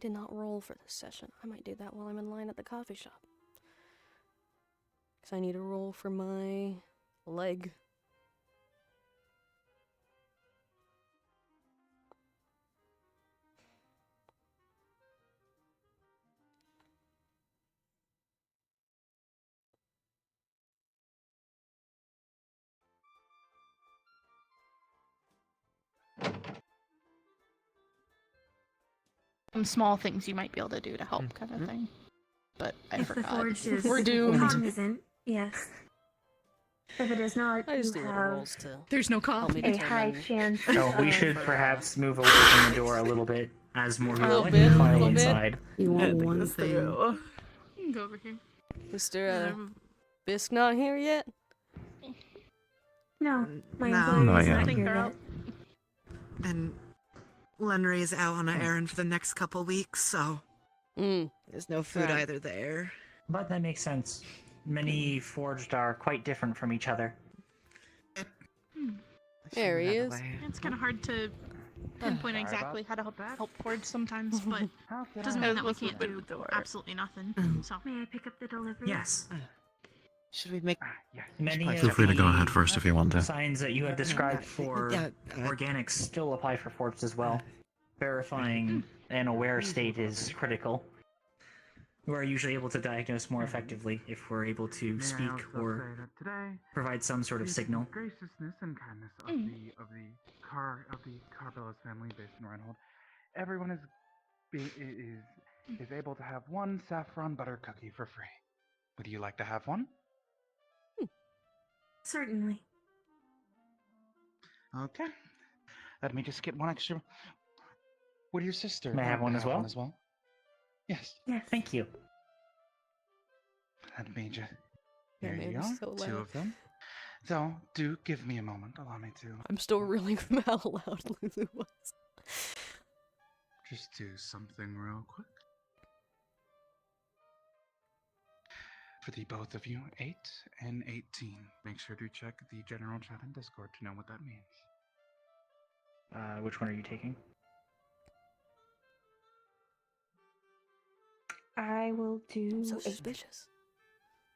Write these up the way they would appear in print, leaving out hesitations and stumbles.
did not roll for this session. I might do that while I'm in line at the coffee shop. Because I need a roll for my leg. Some small things you might be able to do to help, kind of thing. But I If the forgot. forge is We're doomed. cognizant, yes. If it is not, I just you do little have rolls to There's no help me coffee. a high determine. chance So we of... should perhaps move away from the door a little bit as more people file inside. You want one thing? You can go over here. Mr. Bisk not here yet? No, my No. employer Not is yet. not I think here they're yet. out. And Lenry is out on an errand for the next couple weeks, so there's no food Right. either there. But that makes sense. Many forged are quite different from each other. There he is. It's kind of hard to pinpoint Sorry exactly how to help Forge sometimes, but It doesn't mean that we can't do absolutely nothing. So May I pick up the delivery? Yes. Should we make... Yes. Many Feel of Feel free to go the ahead first if you want to. signs that you have described for organics still apply for forged as well. Verifying an aware state is critical. We are usually able to diagnose more effectively if we're able to speak or provide some sort of signal. Graciousness and kindness of the Carbelos family based in Reinhold, everyone is able to have one saffron butter cookie for free. Would you like to have one? Certainly. Okay. Let me just get one extra. Would your sister May I have like one to as well? Yes. Yes. Thank you. Let me just. Your Here you name's go. so Two loud. of them. So, do give me a moment. Allow me to I'm still reeling from how loud Lulu was. just do something real quick. For the both of you, 8 and 18. Make sure to check the general chat and Discord to know what that means. Which one are you taking? I will do... So 8. suspicious.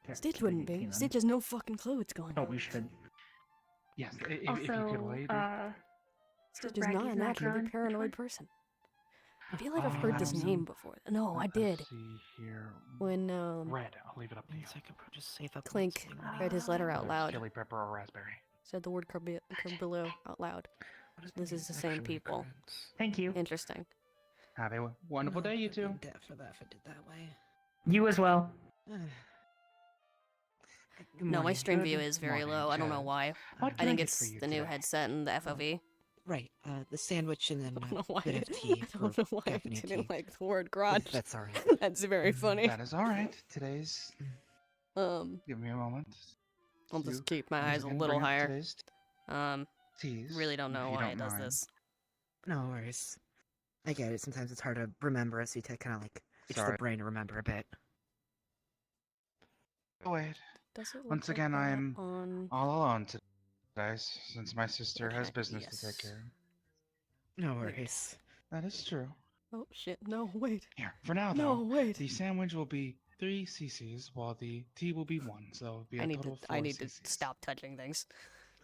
Here, Stitch keep it wouldn't 18 be. then. Stitch has no fucking clue what's going Oh, on. we should. Yes, if you could Also, wait. Stitch is not a Braggie's not naturally drawn. Which paranoid one? person. I feel like I've heard this Um, name before. No, I did. Let's see here. When, Red, I'll leave it up to you. Just save up Clink read his letter out loud. Chili pepper or raspberry. Said the word Carbillo out loud. This is the same people. Thank you. Interesting. Have a wonderful day, you two. Debt for that if I did that way. You as well. No, my stream view Good is very morning, low. I don't know Chaz. why. What I can think get it's for you the new today? headset and the FOV. Right, the sandwich and then I don't know why. bit of tea I don't for know why I caffeinated didn't tea. like the word garage. That's alright. That's very funny. That is alright. Today's. Give me a moment. I'll to just keep my once eyes a again little bring up higher. today's teas, Really don't if know you why it does mind. this. No worries. I get it. Sometimes it's hard to remember, so you take kind of like itch the Sorry. brain to remember a bit. Oh, wait. Does it look Once like again, that I'm on... all alone today, since my sister has Okay, business to yes. take care of. No Wait. worries. That is true. Oh shit, no, wait. Here, for now No, though, wait. the sandwich will be 3 cc's, while the tea will be 1, so it'll be a I need total to of 4 I need to cc's. stop touching things.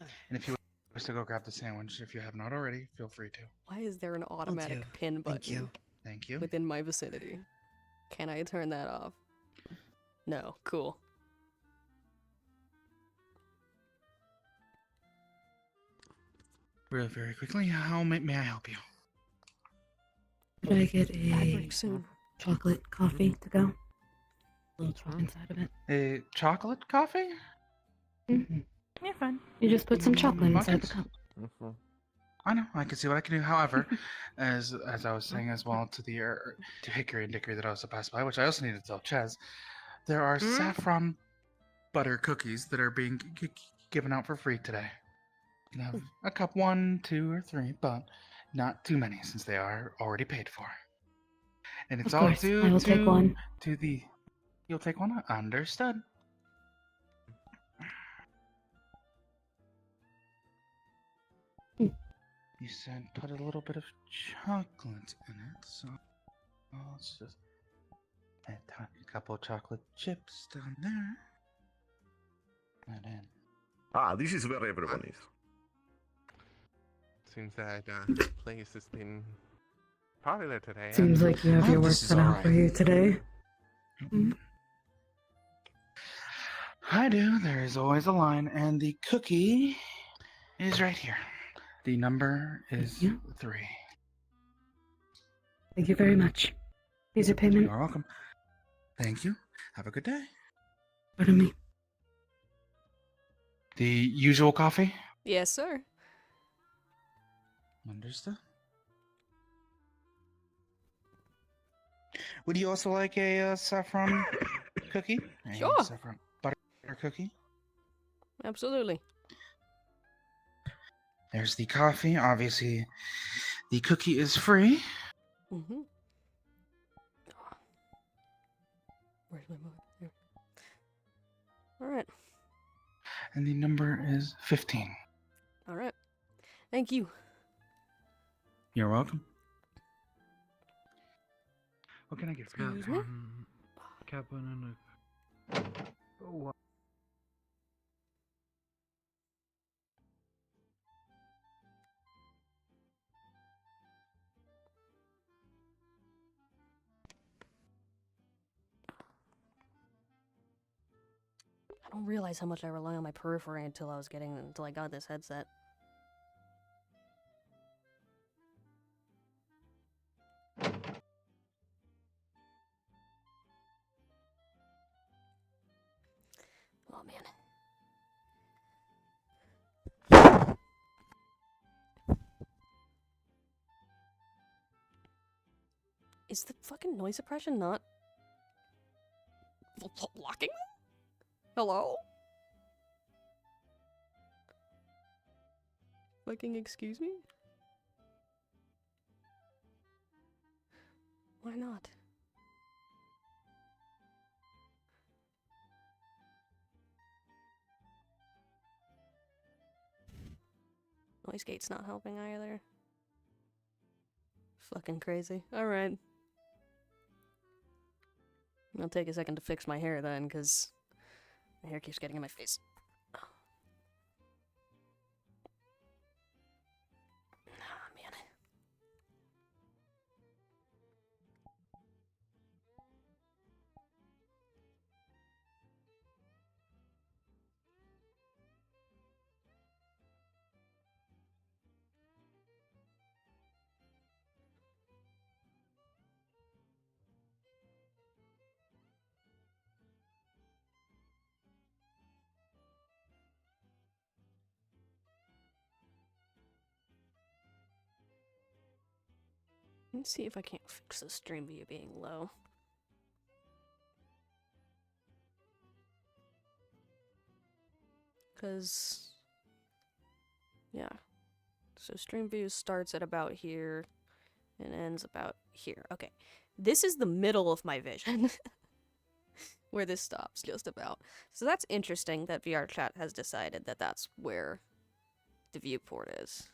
And if you wish to go grab the sandwich, if you have not already, feel free to. Why is there an automatic do. pin button Thank you. Thank you. within my vicinity? Can I turn that off? No, cool. Real very quickly, how may I help you? Should I get Back a soon. chocolate coffee to go? A little chocolate inside of it. A chocolate coffee? Mm-hmm. you're fine. You just put some chocolate inside the Buckets? cup. I know, I can see what I can do. However, as I was saying as well to the to Hickory and Dickory that I also passed by, which I also need to tell Ches, there are saffron butter cookies that are being given out for free today. You can have a cup, 1, 2, or 3, but not too many since they are already paid for. And it's Of all course, due I will take one. to the. You'll take one? Understood. You said put a little bit of chocolate in it, so let's just add a couple chocolate chips down there. And then. This is where everyone is. Seems that place has been popular today. Seems like you have your work this is cut out alright. for you today. I do. There is always a line, and the cookie is right here. The number is Yeah. 3. Thank you very much. Here's your payment. You're welcome. Thank you. Have a good day. Pardon me. The usual coffee? Yes, sir. Understood. Would you also like a saffron cookie? A Sure. Saffron butter cookie? Absolutely. There's the coffee. Obviously, the cookie is free. Mm-hmm. Where's my mug? Here. All right. And the number is 15. All right. Thank you. You're welcome. What can I get for you? Excuse me? Captain I don't realize how much I rely on my periphery until I got this headset. Oh man. Is the fucking noise suppression not blocking? Hello? Fucking excuse me? Why not? Noise gate's not helping either. Fucking crazy. Alright. I'll take a second to fix my hair then, because my hair keeps getting in my face. Oh, man. Let's see if I can't fix the stream view being low. Cause, yeah. So stream view starts at about here and ends about here. Okay, this is the middle of my vision. Where this stops, just about. So that's interesting that VRChat has decided that that's where the viewport is.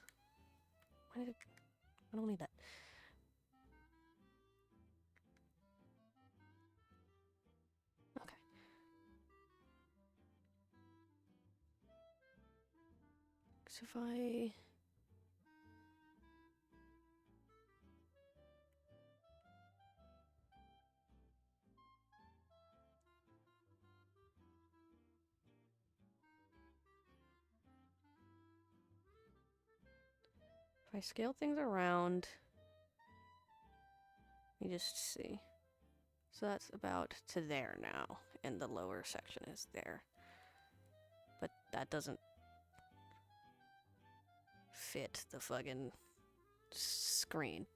Why did I don't need that. Okay. So if I... If I scale things around, let me just see. So that's about to there now, and the lower section is there. But that doesn't fit the fucking screen.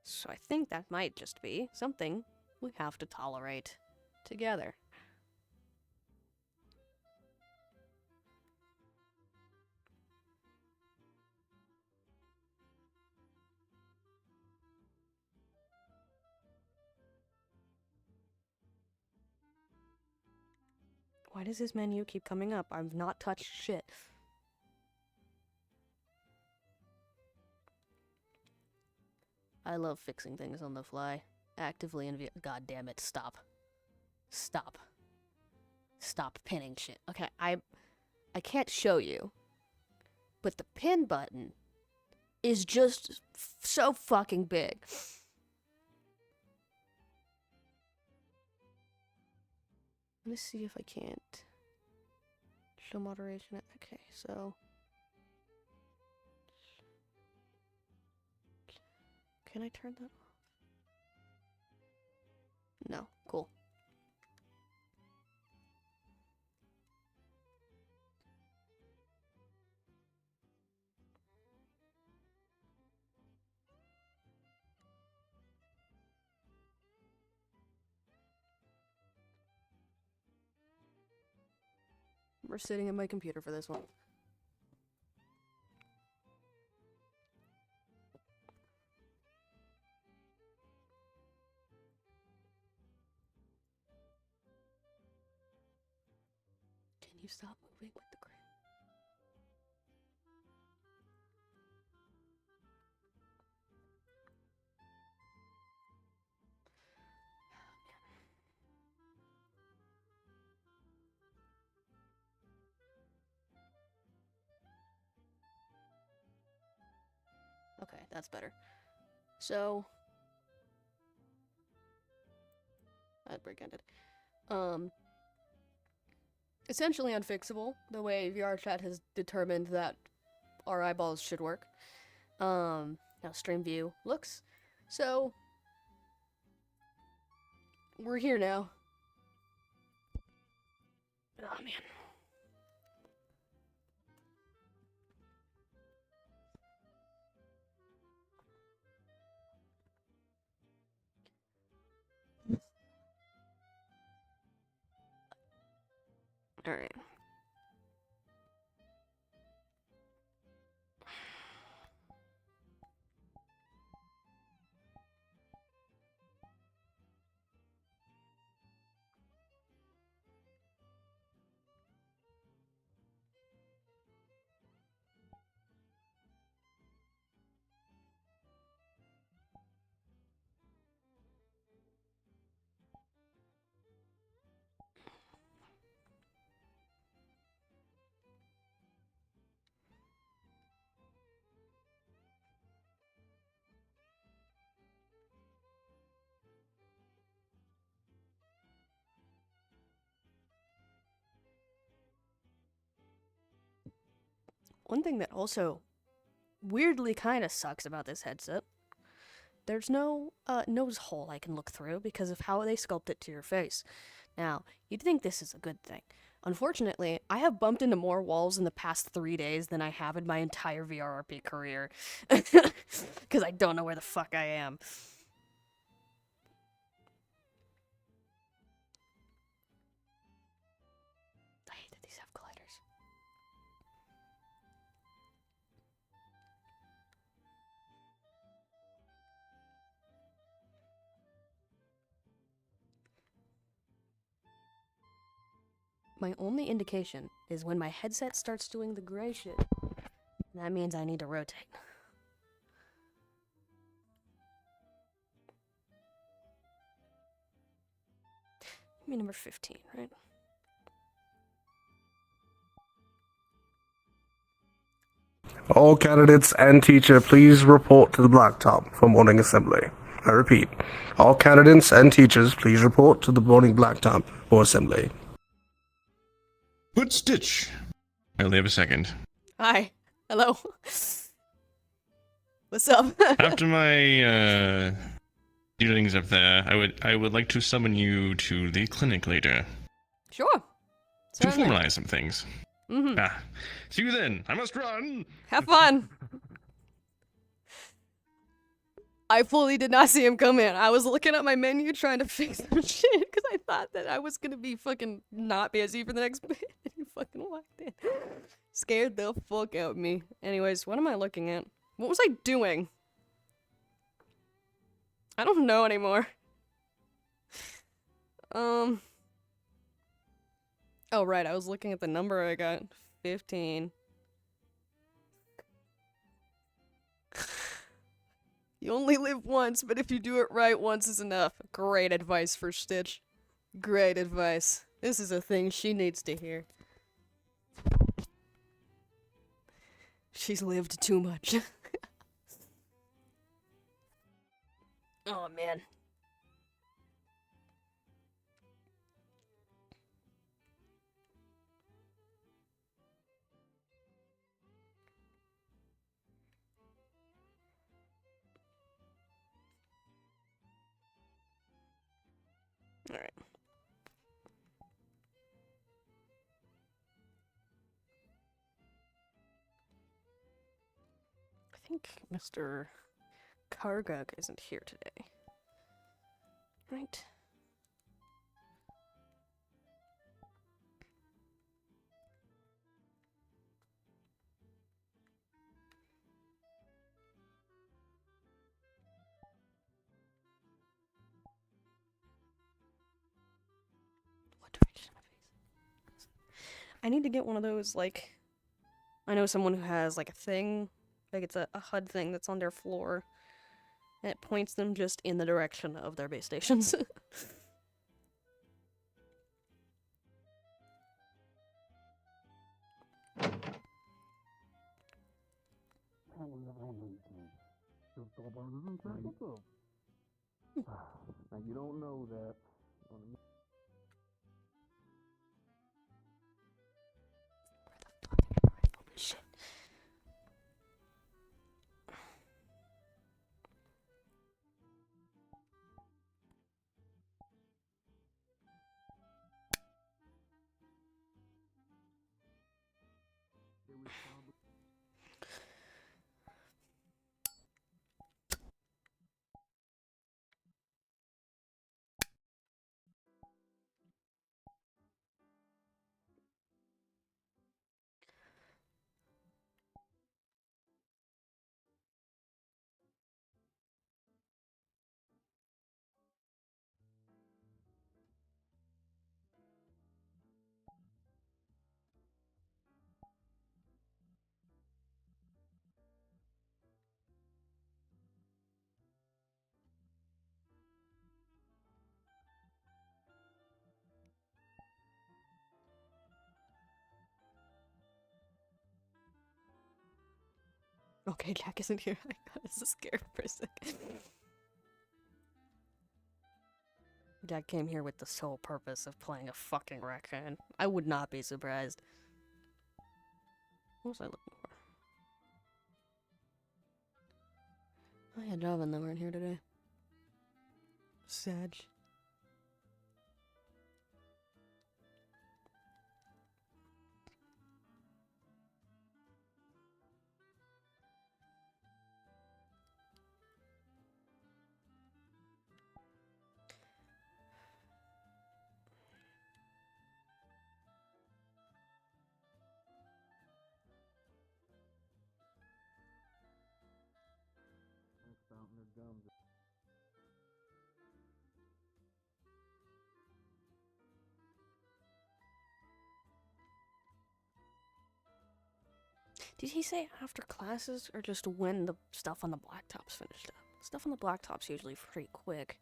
So I think that might just be something we have to tolerate together. Why does this menu keep coming up? I've not touched shit. I love fixing things on the fly. Actively in God damn it, stop. Stop. Stop pinning shit. Okay, I can't show you. But the pin button is just so fucking big. Let me see if I can't show moderation. Okay, so can I turn that off? No, cool. We're sitting at my computer for this one. Can you stop moving with the crane? Okay, that's better. So that break ended. Essentially unfixable, the way VRChat has determined that our eyeballs should work. Now stream view looks. So we're here now. Oh man. All right. One thing that also weirdly kind of sucks about this headset, there's no nose hole I can look through because of how they sculpt it to your face. Now, you'd think this is a good thing. Unfortunately, I have bumped into more walls in the past 3 days than I have in my entire VRRP career. Because I don't know where the fuck I am. I hate that these have colliders. My only indication is when my headset starts doing the gray shit. That means I need to rotate. Give me number 15, right? All candidates and teacher, please report to the blacktop for morning assembly. I repeat, all candidates and teachers, please report to the morning blacktop for assembly. Good Stitch. I only have a second. Hi. Hello. What's up? After my dealings up there, I would like to summon you to the clinic later. Sure. To Certainly. formalize some things. Mm-hmm. Ah, see you then. I must run. Have fun. I fully did not see him come in. I was looking at my menu trying to fix some shit because I thought that I was gonna be fucking not busy for the next bit. And he fucking walked in. Scared the fuck out of me. Anyways, what am I looking at? What was I doing? I don't know anymore. Oh right, I was looking at the number I got. 15. You only live once, but if you do it right, once is enough. Great advice for Stitch. Great advice. This is a thing she needs to hear. She's lived too much. Oh, man. Alright. I think Mr. Karguk isn't here today. Right? What direction am I facing? I need to get one of those, like... I know someone who has, like, a thing. Like, it's a HUD thing that's on their floor. And it points them just in the direction of their base stations. Now you don't know that. Holy shit. Okay, Jack isn't here. I got so scared for a second. Jack came here with the sole purpose of playing a fucking raccoon. I would not be surprised. What was I looking for? I had Java and them weren't here today. Sag. Did he say after classes or just when the stuff on the blacktop's finished up? Stuff on the blacktop's usually pretty quick.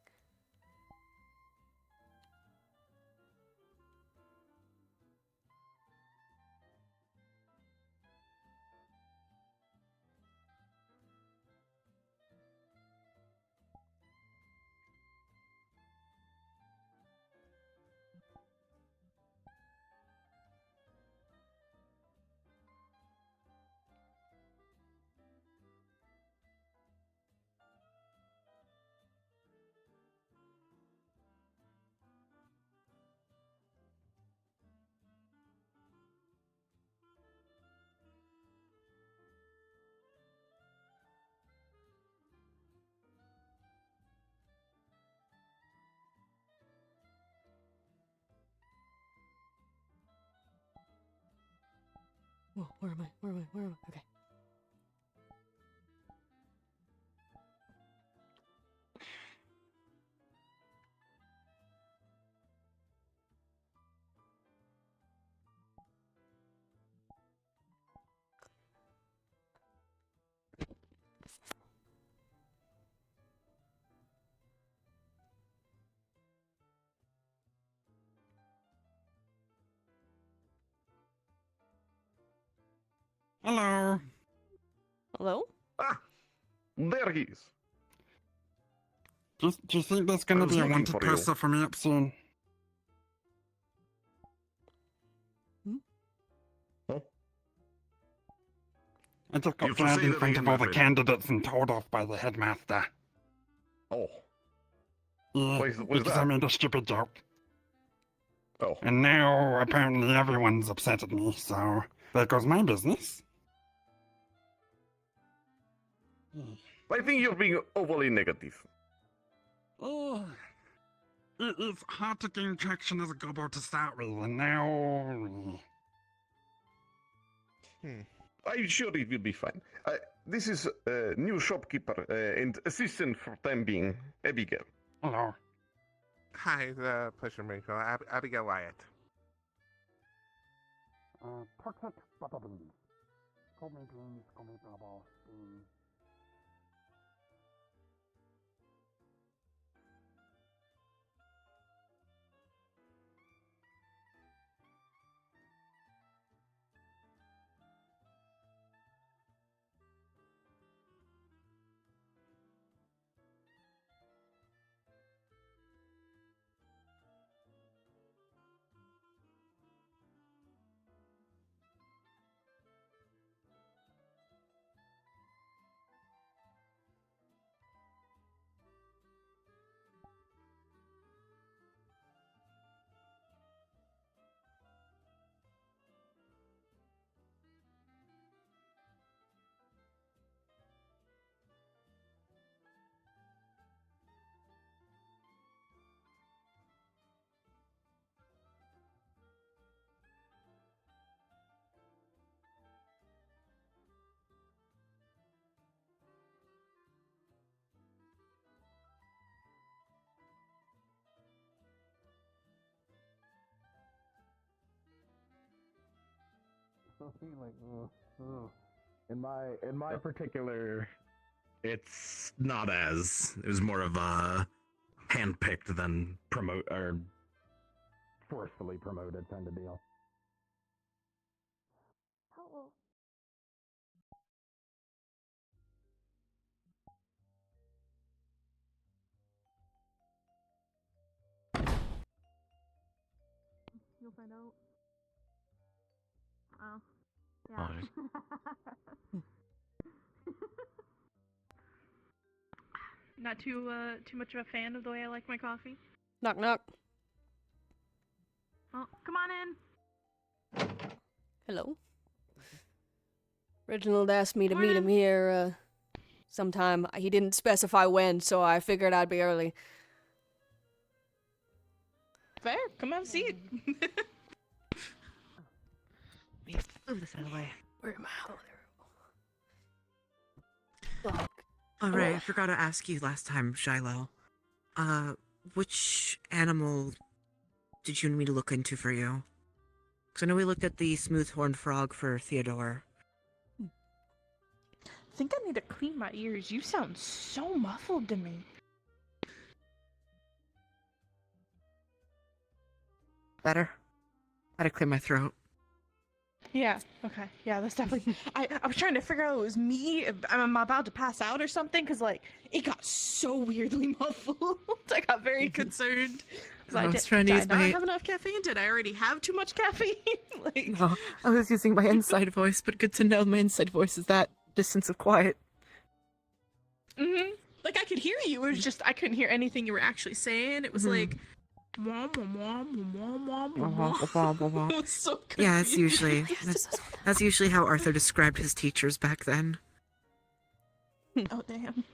Oh, where am I? Where am I? Where am I? Okay. Hello. Hello? Ah, there he is. Do you think there's gonna was be a looking wanted for you. poster for me up soon? Huh? I just You got have to dragged say in that front again, of all my the friend. candidates and told off by the headmaster. Oh, Yeah, Why is because I that? made a stupid joke. oh. And now apparently everyone's upset at me, so there goes my business. I think you're being overly negative. Oh, it's hard to gain traction as a gobbo to start with, and now... I'm sure it will be fine. This is new shopkeeper and assistant for time being, Abigail. Hello. Hi, the pleasure maker, Abigail Wyatt. Pocket Bubba Beans. Call me Beans, call me Bubba Beans. In my particular, it's not as. It was more of a handpicked than promote or forcefully promoted kind of deal. You'll find out. Oh. Yeah. Not too much of a fan of the way I like my coffee. Knock knock. Oh, come on in. Hello. Reginald asked me to meet him here sometime. He didn't specify when, so I figured I'd be early. Fair. Come have a seat. Move this out of the way. Where am I? All right, I forgot to ask you last time, Shiloh. Which animal did you need me to look into for you? Because I know we looked at the smooth-horned frog for Theodore. I think I need to clean my ears. You sound so muffled to me. Better? Gotta clear my throat. Yeah, okay. Yeah, that's definitely... I was trying to figure out it was me. I'm about to pass out or something, because, like, it got so weirdly muffled. I got very concerned. I was trying to use did I my... not have enough caffeine? Did I already have too much caffeine? Like... No, I was using my inside voice, but good to know my inside voice is that distance of quiet. Mm-hmm. Like, I could hear you. It was just, I couldn't hear anything you were actually saying. It was like... Wah, wah, wah, wah, wah, wah, wah. It was so Yeah, it's confusing. usually that's usually how Arthur described his teachers back then. Oh, damn.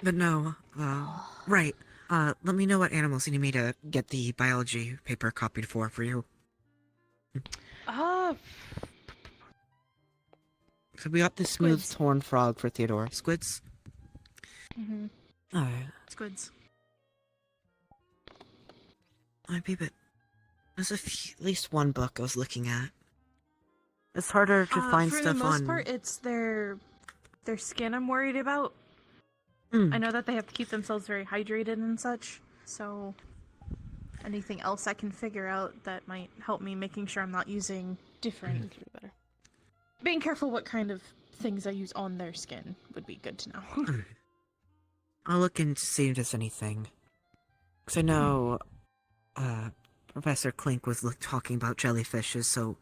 But no, right. Let me know what animals you need me to get the biology paper copied for you. So we got the smooth horned frog for Theodore. Squids? Mm-hmm. Alright. Squids. Might be, but there's at least one book I was looking at. It's harder to find for stuff the most on. part, it's their skin I'm worried about. Mm. I know that they have to keep themselves very hydrated and such, so anything else I can figure out that might help me making sure I'm not using different being careful what kind of things I use on their skin would be good to know. I'll look and see if there's anything. Because I know Professor Clink was talking about jellyfishes, so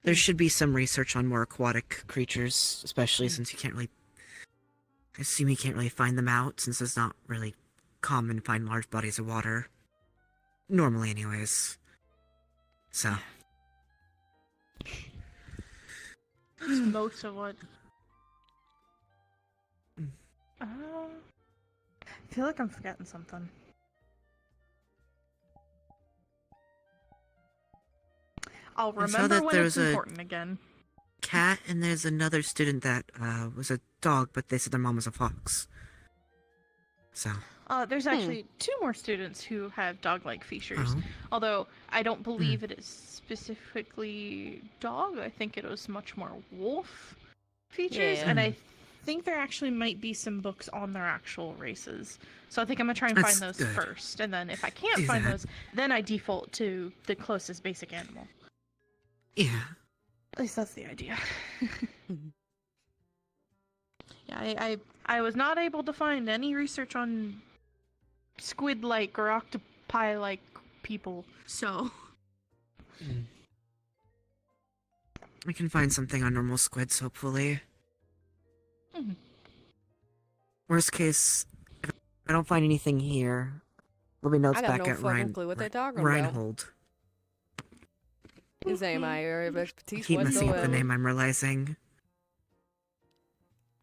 there should be some research on more aquatic creatures, especially since you can't really... I assume you can't really find them out, since it's not really common to find large bodies of water. Normally, anyways. So... That's most of what... I feel like I'm forgetting something. I'll I saw remember that when there it's was a important again. cat, and there's another student that was a dog, but they said their mom was a fox. So... There's actually 2 more students who have dog-like features. Oh. Although, I don't believe it is specifically dog. I think it was much more wolf features. Yeah. And I think there actually might be some books on their actual races. So I think I'm going to try and That's find those good. first. And then if I can't Do find that. those, then I default to the closest basic animal. Yeah. At least that's the idea. Yeah, I was not able to find any research on squid-like or octopi-like people, so... We can find something on normal squids, hopefully. Mhm. Worst case, if I don't find anything here, there'll be notes I got back no at fucking clue what they're talking about. Reinhold. This ain't my area of I expertise keep messing up the whatsoever. name, I'm realizing.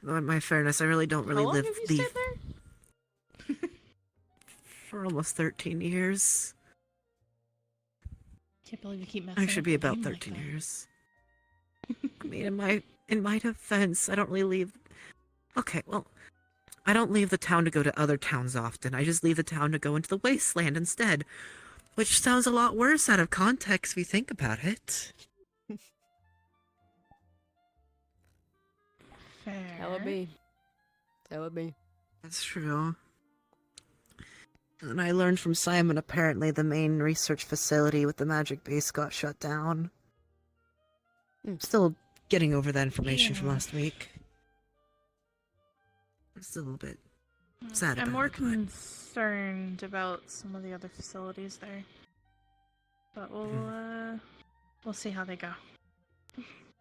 Though in my fairness, I really don't really How long live have you the... stayed there? For almost 13 years. Can't believe you keep messing I should up be the about name like 13 that. years. I mean, in my defense, I don't really leave... Okay, well, I don't leave the town to go to other towns often. I just leave the town to go into the wasteland instead. Which sounds a lot worse out of context if you think about it. Fair. That would be. That would be. That's true. And I learned from Simon apparently the main research facility with the magic base got shut down. I'm still getting over that information from Yeah. last week. I'm still a little bit sad I'm about more it, but- concerned about some of the other facilities there. But we'll see how they go.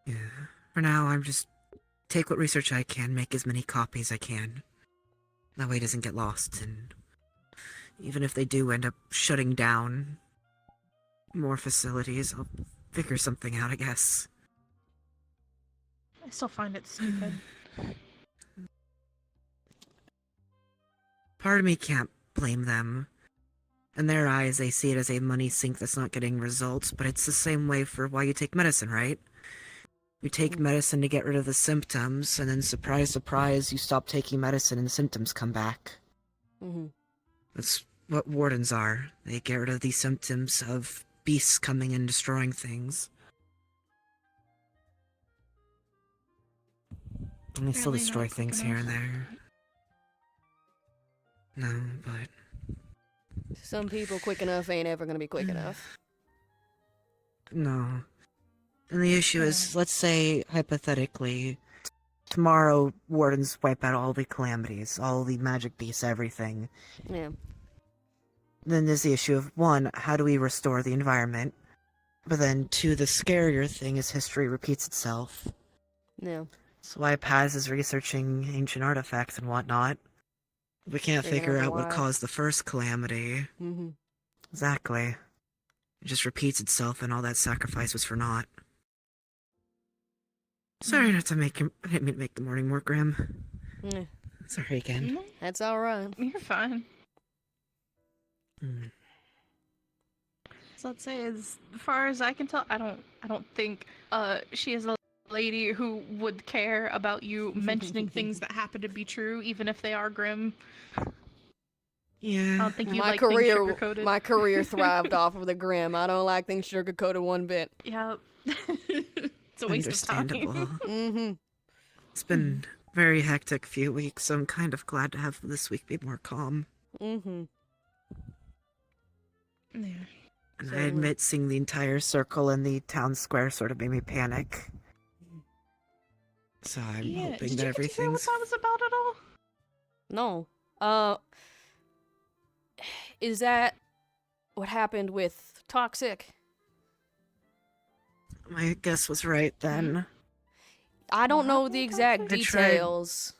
Yeah. For now, I'm just take what research I can, make as many copies I can. That way it doesn't get lost, and even if they do end up shutting down more facilities, I'll figure something out, I guess. I still find it stupid. Part of me can't blame them. In their eyes, they see it as a money sink that's not getting results, but it's the same way for why you take medicine, right? You take medicine to get rid of the symptoms, and then surprise, surprise, you stop taking medicine and the symptoms come back. Mm-hmm. That's what wardens are. They get rid of the symptoms of beasts coming and destroying things. And they still Apparently destroy not quick things here and enough. there. No, but... Some people quick enough ain't ever gonna be quick enough. No. And the issue is, let's say, hypothetically, tomorrow wardens wipe out all the calamities, all the magic beasts, everything. Yeah. Then there's the issue of, 1, how do we restore the environment? But then, 2, the scarier thing is history repeats itself. Yeah. That's why Paz is researching ancient artifacts and whatnot. We can't Figuring figure out out what why. caused the first calamity. Mm-hmm. Exactly. It just repeats itself and all that sacrifice was for naught. Sorry not to make him. I didn't mean to make the morning more grim. Yeah. Sorry again. That's alright. You're fine. Mm. So let's say, as far as I can tell, I don't think she is a lady who would care about you mentioning things that happen to be true, even if they are grim. Yeah. I don't think you My like career, things sugarcoated. my career thrived off of the grim. I don't like things sugarcoated one bit. Yeah. It's a waste of Understandable. time. Mm-hmm. It's been a very hectic few weeks, so I'm kind of glad to have this week be more calm. Mm-hmm. Yeah. And I admit seeing the entire circle in the town square sort of made me panic. So I'm Yeah, hoping did that you get to hear what everything's. that was about at all? No. Is that what happened with Toxic? My guess was right then. I don't know the happened with exact Toxic? I tried- details.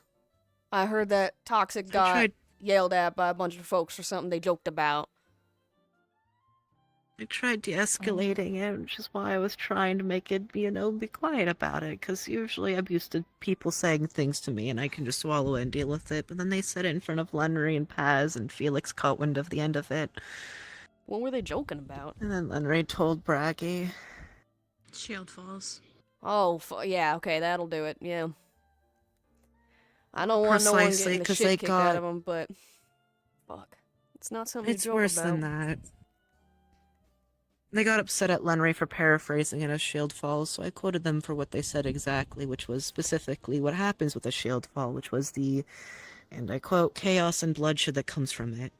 I heard that Toxic I got tried- yelled at by a bunch of folks for something they joked about. I tried de-escalating it, which is why I was trying to make it, be quiet about it. Because usually I'm used to people saying things to me, and I can just swallow it and deal with it. But then they said it in front of Lenry and Paz, and Felix caught wind of the end of it. What were they joking about? And then Lenry told Braggy. Shield Falls. Oh, yeah, okay, that'll do it, yeah. I don't want no one Precisely, getting the 'cause shit they kicked out got- of them, but... Fuck. It's not something It's to joke worse about. than that. They got upset at Lenry for paraphrasing it as Shield Falls, so I quoted them for what they said exactly, which was specifically what happens with a Shield Fall, which was the, and I quote, chaos and bloodshed that comes from it.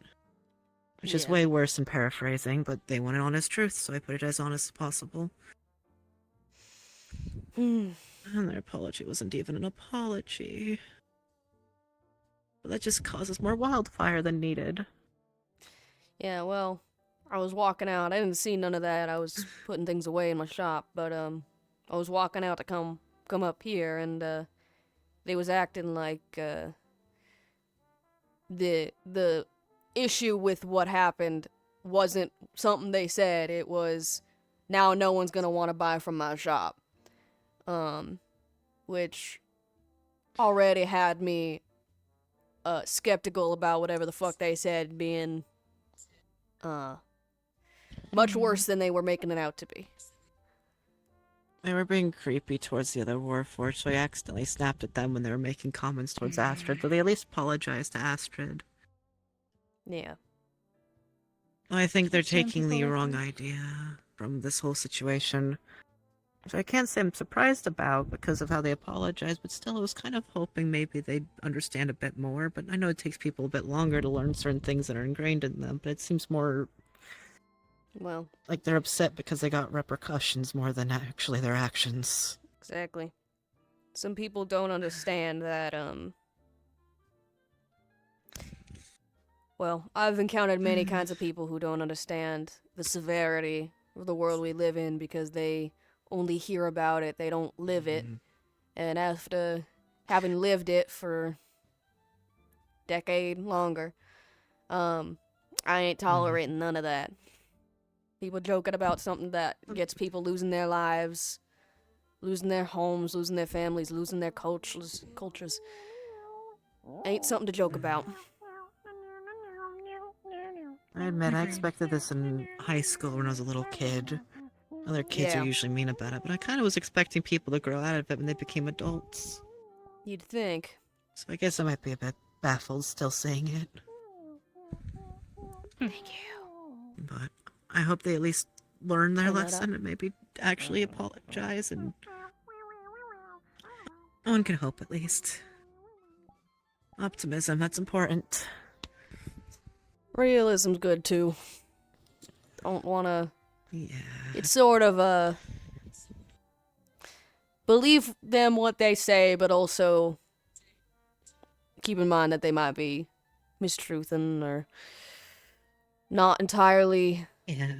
Which is Yeah. way worse than paraphrasing, but they wanted honest truth, so I put it as honest as possible. And their apology wasn't even an apology. But that just causes more wildfire than needed. Yeah, well, I was walking out. I didn't see none of that. I was putting things away in my shop, but I was walking out to come up here, and they was acting like the issue with what happened wasn't something they said. It was now no one's gonna want to buy from my shop, which already had me skeptical about whatever the fuck they said being much worse than they were making it out to be. They were being creepy towards the other Warforged, so I accidentally snapped at them when they were making comments towards Astrid, but they at least apologized to Astrid. Yeah. I think they're Some taking the people are wrong good. idea from this whole situation. Which I can't say I'm surprised about because of how they apologized, but still I was kind of hoping maybe they'd understand a bit more, but I know it takes people a bit longer to learn certain things that are ingrained in them, but it seems more Well, like they're upset because they got repercussions more than actually their actions. exactly. Some people don't understand that, well, I've encountered many kinds of people who don't understand the severity of the world we live in because they only hear about it, they don't live it. And after having lived it for a decade longer, I ain't tolerating none of that. People joking about something that gets people losing their lives, losing their homes, losing their families, losing their cultures. Ain't something to joke about. I admit, I expected this in high school when I was a little kid. Other kids Yeah. are usually mean about it, but I kind of was expecting people to grow out of it when they became adults. You'd think. So I guess I might be a bit baffled still saying it. Thank you. But I hope they at least learn their Pull that lesson up. and maybe actually apologize and... One can hope at least. Optimism, that's important. Realism's good too. Don't wanna. Yeah. It's sort of believe them what they say, but also keep in mind that they might be mistruthing or not entirely. Yeah.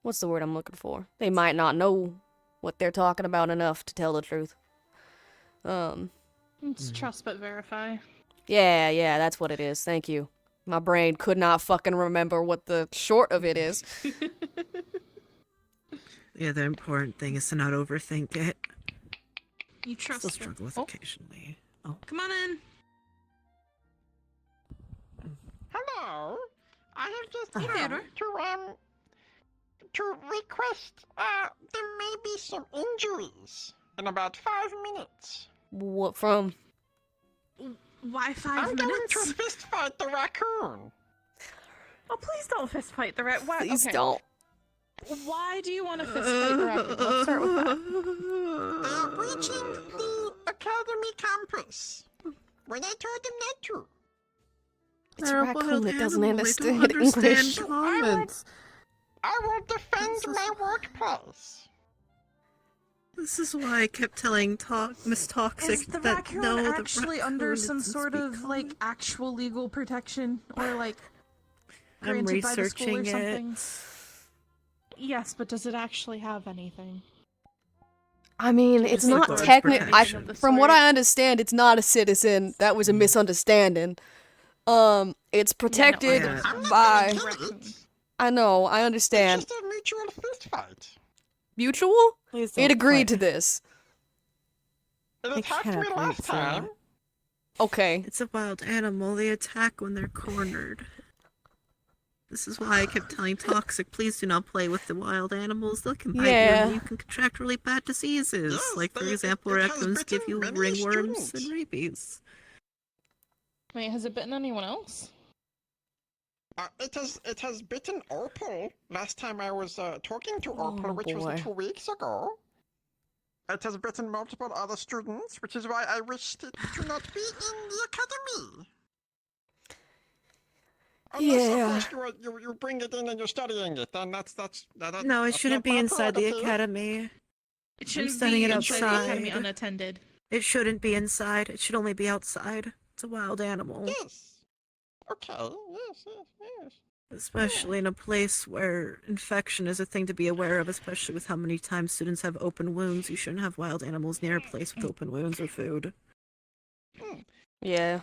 What's the word I'm looking for? They might not know what they're talking about enough to tell the truth. It's trust but verify. Yeah, that's what it is. Thank you. My brain could not fucking remember what the short of it is. The other important thing is to not overthink it. You trust Still her. struggle with Oh, occasionally. Oh. come on in. Hello. I have just Theodore? to request. There may be some injuries in about 5 minutes. What from? Why 5 I'm minutes? going to fist fight the raccoon. Oh, please don't fist fight the rat. Why? Please okay. don't. Why do you want to fist fight the raccoon? Let's start with that. Reaching the academy campus. When I told them not to. It's a They're raccoon wild that doesn't animal, they don't understand English. comments. I will defend my workplace. This is why I kept telling Miss Toxic Is the that raccoon no, the actually under raccoon some doesn't sort speak of like actual legal protection or like I'm granted by the school or researching something? it. Yes, but does it actually have anything? I mean, it's Just like not large technical. protection. From what I understand, it's not a citizen. That was a misunderstanding. It's protected Yeah. by. I know. I understand. It's just a mutual fist fight. Mutual? Please It don't agreed to fight. this. It I attacked me can't last wait to- time. Okay. It's a wild animal. They attack when they're cornered. This is why I kept telling Toxic, please do not play with the wild animals. They can bite you Yeah. and you can contract really bad diseases. Yes, like, for it example, has raccoons give bitten you many ringworms students. and rabies. Wait, has it bitten anyone else? It has bitten Opal. Last time I was talking to Oh, Opal, which boy. was 2 weeks ago. It has bitten multiple other students, which is why I wished it to not be in the academy. Unless, Yeah. of course, you bring it in and you're studying it, then that's No, it that's shouldn't not be my inside the prerogative. academy. It shouldn't setting be it inside the academy outside. unattended. It shouldn't be inside. It should only be outside. It's a wild animal. Yes. Okay. Yes. Especially in a place where infection is a thing to be aware of, especially with how many times students have open wounds. You shouldn't have wild animals near a place with open wounds or food. Yeah.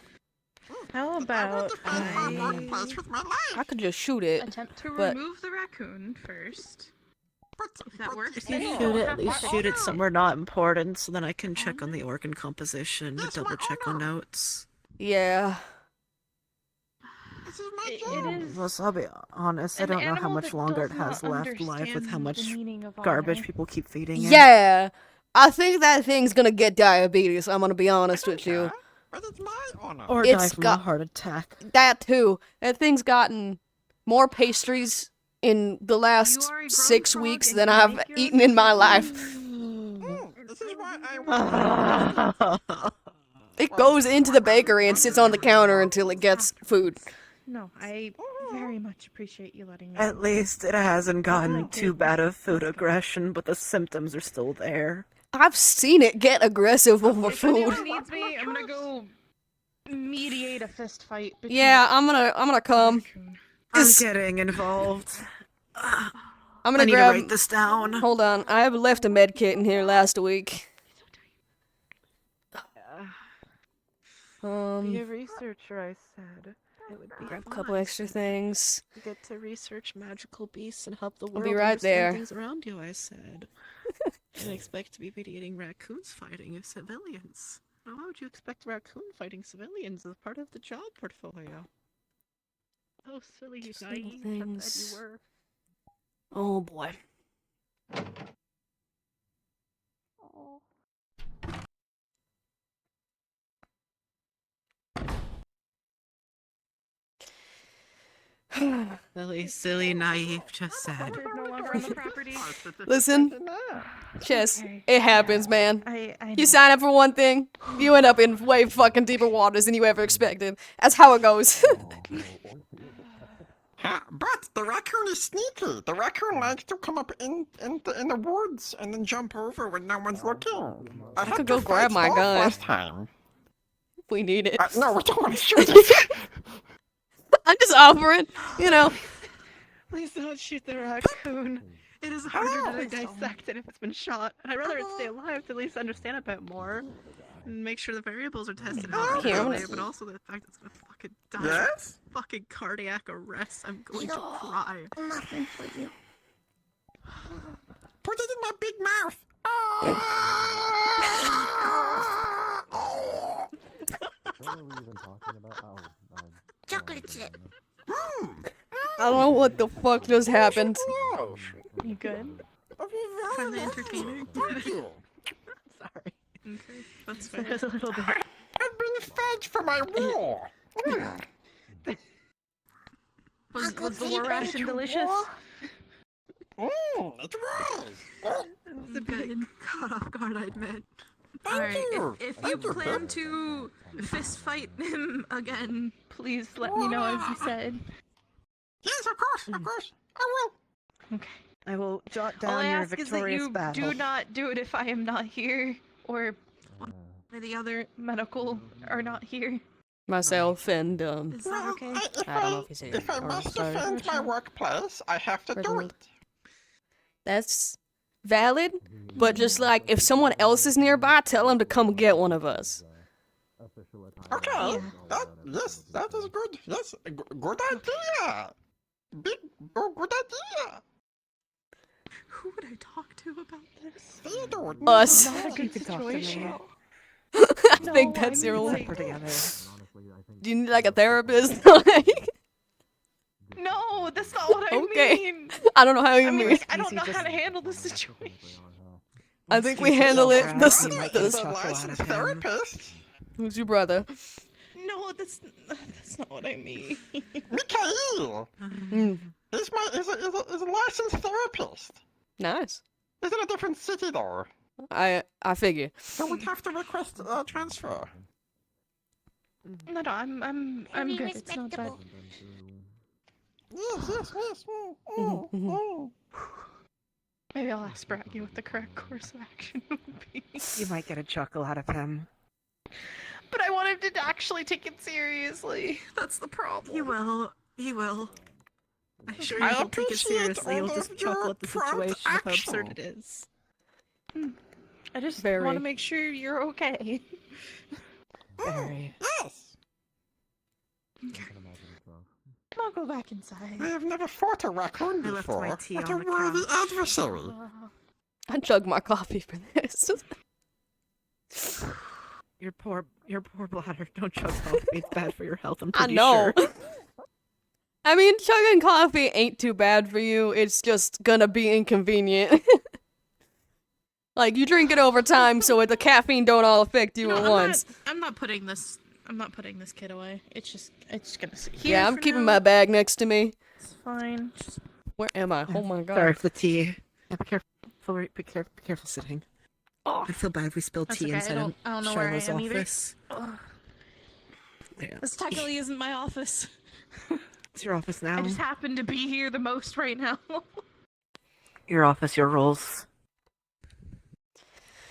How I want about to find my workplace with my life. I could just shoot it. attempt to but- remove the raccoon first? If that works. If you then shoot it, we'll at least have to- shoot it somewhere not important, so then I can check on the organ composition, to double check on notes. Yeah. This is my It job. is. Well, so I'll be honest, I An don't know how animal much that longer does it has not left life with how understand much the meaning of garbage honor. people keep feeding it. Yeah. I think that thing's gonna get diabetes. I'm gonna be honest with you. Okay, but it's my honor. Or It's die from a got- heart attack. That too. That thing's gotten more pastries in the last are a grown 6 frog weeks and than you I've make your eaten own in my life. This is why I want. It goes into the bakery and sits on the counter until it gets food. No, I very much appreciate you letting me. At least it hasn't gotten too bad of food aggression, but the symptoms are still there. I've seen it get aggressive over If anyone food. needs me, I'm gonna go mediate a fist fight. between Yeah, I'm gonna come. I'm Is- getting involved. I'm I gonna need to grab. write this down. Hold on, I have left a med kit in here last week. Be a researcher, I said. It would be Grab a fun. couple extra things. Get to research magical beasts and help the I'll world be right understand there. things around you, I said. And expect to be mediating raccoons fighting civilians. Now, why would you expect raccoon fighting civilians as part of the job portfolio? Oh, silly, Just little naive, how bad things. you were. Oh boy. Silly, naive, just said. no longer on the property. Listen, Chess, Okay. it happens, man. I know. You sign up for one thing, you end up in way fucking deeper waters than you ever expected. That's how it goes. But the raccoon is sneaky. The raccoon likes to come up in the woods and then jump over when no one's looking. I had could to go grab fight my off gun. last time. We need it. No, we don't want to shoot it. I'm just offering, you know. Please don't shoot the raccoon. It is harder to dissect than if it's been shot. And I'd rather it stay alive to at least understand a bit more. And make sure the variables are tested Here, out I'm properly, gonna- but also the fact that it's gonna fucking die. Yes? Fucking cardiac arrest. I'm going to cry. Nothing for you. Put it in my big mouth. Chocolate chip. I don't know what the fuck just happened. You good? Find the entertaining. Thank you. Sorry. Okay, that's There's fine. a little bit. I've been fed for my war. Was the war ration delicious? It was. It's a bit caught off guard, I admit. Thank Alright, you. if you Thank you, plan Pip. to fist fight him again, please let me know as you said. Yes, of course, I will. Okay. I will jot All I down your ask is that victorious you battle. do not do it if I am not here, or one of the other medical are not here. Myself and Is that okay? I don't know if he's here. If I or must sorry. defend my workplace, I have to do Reginald. it. That's valid, but just like if someone else is nearby, tell them to come get one of us. Okay. Yes, that is good. Yes, good idea. Good idea. Who would I talk to about this? Theodore. Us. Not a good You can talk to me. situation. I think No, that's I your mean, only. like- We're together. Do you need like a therapist? Like, No, that's not what I Okay. mean. I don't know how you I mean, mean. like, I don't know how to handle the situation. I think we Excuse handle it. yourself, The, Brad. the, He's a chuckle out licensed of him. therapist. who's your brother? No, that's not what I mean. Mikhail. Mm, He's a licensed therapist. nice. He's in a different city though. I figure. So we'd have to request a transfer. No, I'm good. It's not bad. Yes. Maybe I'll ask Braggy what the correct course of action would be. You might get a chuckle out of him. But I want him to actually take it seriously. That's the problem. He will. He will. I'm sure I you will take it appreciate seriously. You'll all just of chuckle your at the prompt situation of how action. absurd it is. I just Very. want to make sure you're okay. Very. Yes. I'll go back inside. I have never fought a raccoon I left before. my tea What on a the worthy couch. adversary. I chug my coffee for this. Your poor bladder. Don't chug coffee. It's bad for your health. I'm I pretty know. sure. I mean, chugging coffee ain't too bad for you. It's just gonna be inconvenient. Like you drink it over time, so the caffeine don't all affect you at once. I'm not putting this kid away. It's gonna sit here. Yeah, I'm for keeping now. my bag next to me. It's fine. Where am I? Oh my god. Sorry for the tea. Yeah, be careful sitting. Oh. I feel bad if we spilled That's tea okay, inside I don't know where I Shiloh's am either. office. Yeah. This technically isn't my office. It's your office now. I just happen to be here the most right now. Your office, your rules.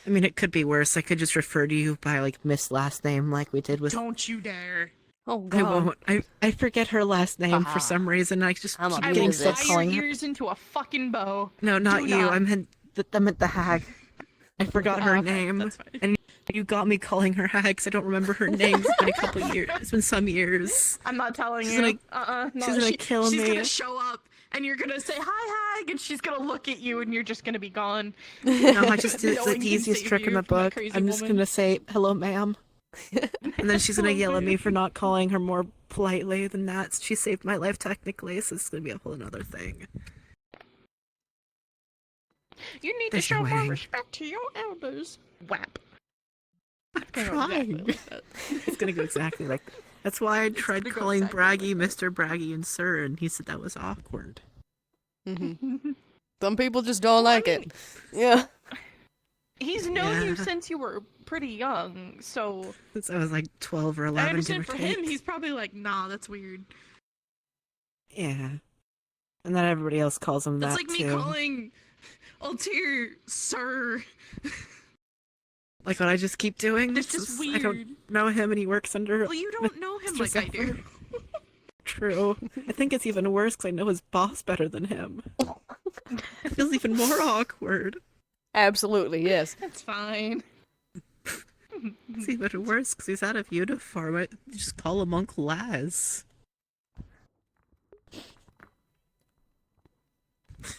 I mean, it could be worse. I could just refer to you by like Miss last name, like we did with. Don't you dare. Oh I god. won't. I forget her last name for some reason. I just I'm keep a I getting will business. stuck tie calling your her. ears into a fucking bow. No, not Do you. not. I meant the hag. I forgot her Okay, name, that's fine. and you got me calling her hag because I don't remember her name. It's been a couple years. It's been some years. I'm not telling She's you. gonna- No, she's gonna kill she's me. gonna show up, and you're gonna say hi, hag, and she's gonna look at you, and you're just gonna be gone. No, I just did No the one can easiest save trick in you the from that book. crazy I'm just woman. gonna say hello, ma'am, and then she's gonna yell at me for not calling her more politely than that. She saved my life technically, so it's gonna be a whole another thing. You need There's to show no more way. respect to your elders. Whap. I'm Gonna go trying. exactly like that. It's gonna go exactly like that. That's why I tried gonna go calling exactly Braggy Mr. Braggy and Sir, and he said that was awkward. Mhm. Some people just don't like it. Yeah. He's known you Yeah. since you were pretty young, so Since I was like 12 or I 11, give understand or for take. him, he's probably like, nah, that's weird. Yeah. And then everybody else calls him That's that like me too. calling Altair Sir. Like what I just keep doing. It's just I don't weird. know him, and he works under. Well, you don't know him Mr. like I do. Zephyr. True. I think it's even worse because I know his boss better than him. It feels even more awkward. Absolutely, yes. That's fine. It's even worse because he's out of uniform. I just call him Uncle Laz.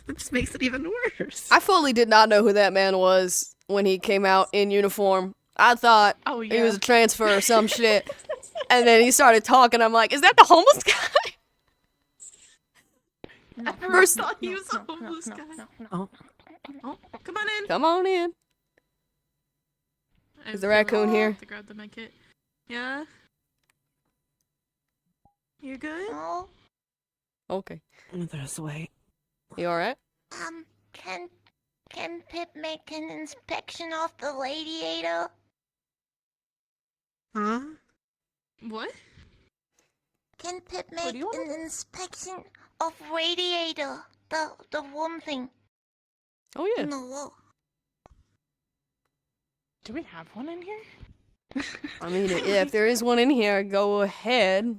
It just makes it even worse. I fully did not know who that man was when he came out in uniform. I thought Oh he yeah. was a transfer or some shit. And then he started talking. I'm like, is that the homeless guy? I first First- thought he was a homeless guy. Oh. Oh, come on in. Come on in. I Is the really raccoon have here? To grab the med kit. Yeah. You good? Okay. There's a way. You alright? Can Pip make an inspection of the radiator? Huh? What? Can Pip What make do you want? an inspection of radiator? The room thing. Oh yeah. No. Do we have one in here? I mean, if there is one in here, go ahead.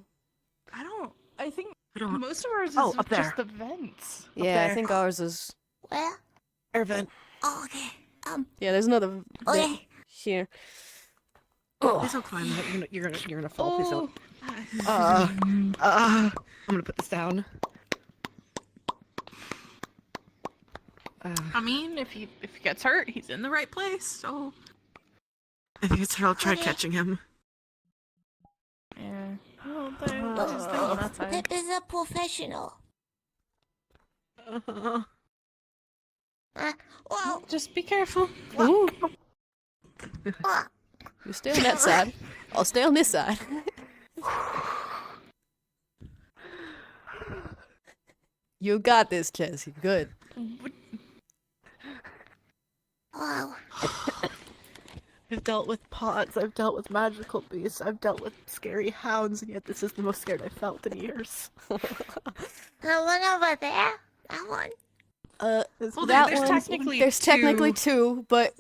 I think don't- most of ours is Oh, up there. just the vents. Yeah, I there. think ours is. Where? Air vent. Oh, okay. Yeah, there's another vent Okay. here. Please don't climb that. You're gonna fall. Please Oh. don't. I'm gonna put this down. I mean, if he gets hurt, he's in the right place. So I think it's I'll try Okay. catching him. yeah. Oh, there's things on that side. Pip is a professional. Well, Just be careful. Ooh, uh, you stay on that side. I'll stay on this side. You got this, Chess. You're good. wow. I've dealt with pods. I've dealt with magical beasts. I've dealt with scary hounds, and yet this is the most scared I've felt in years. The one over there? That one? Well, that there's one, technically there's technically two, but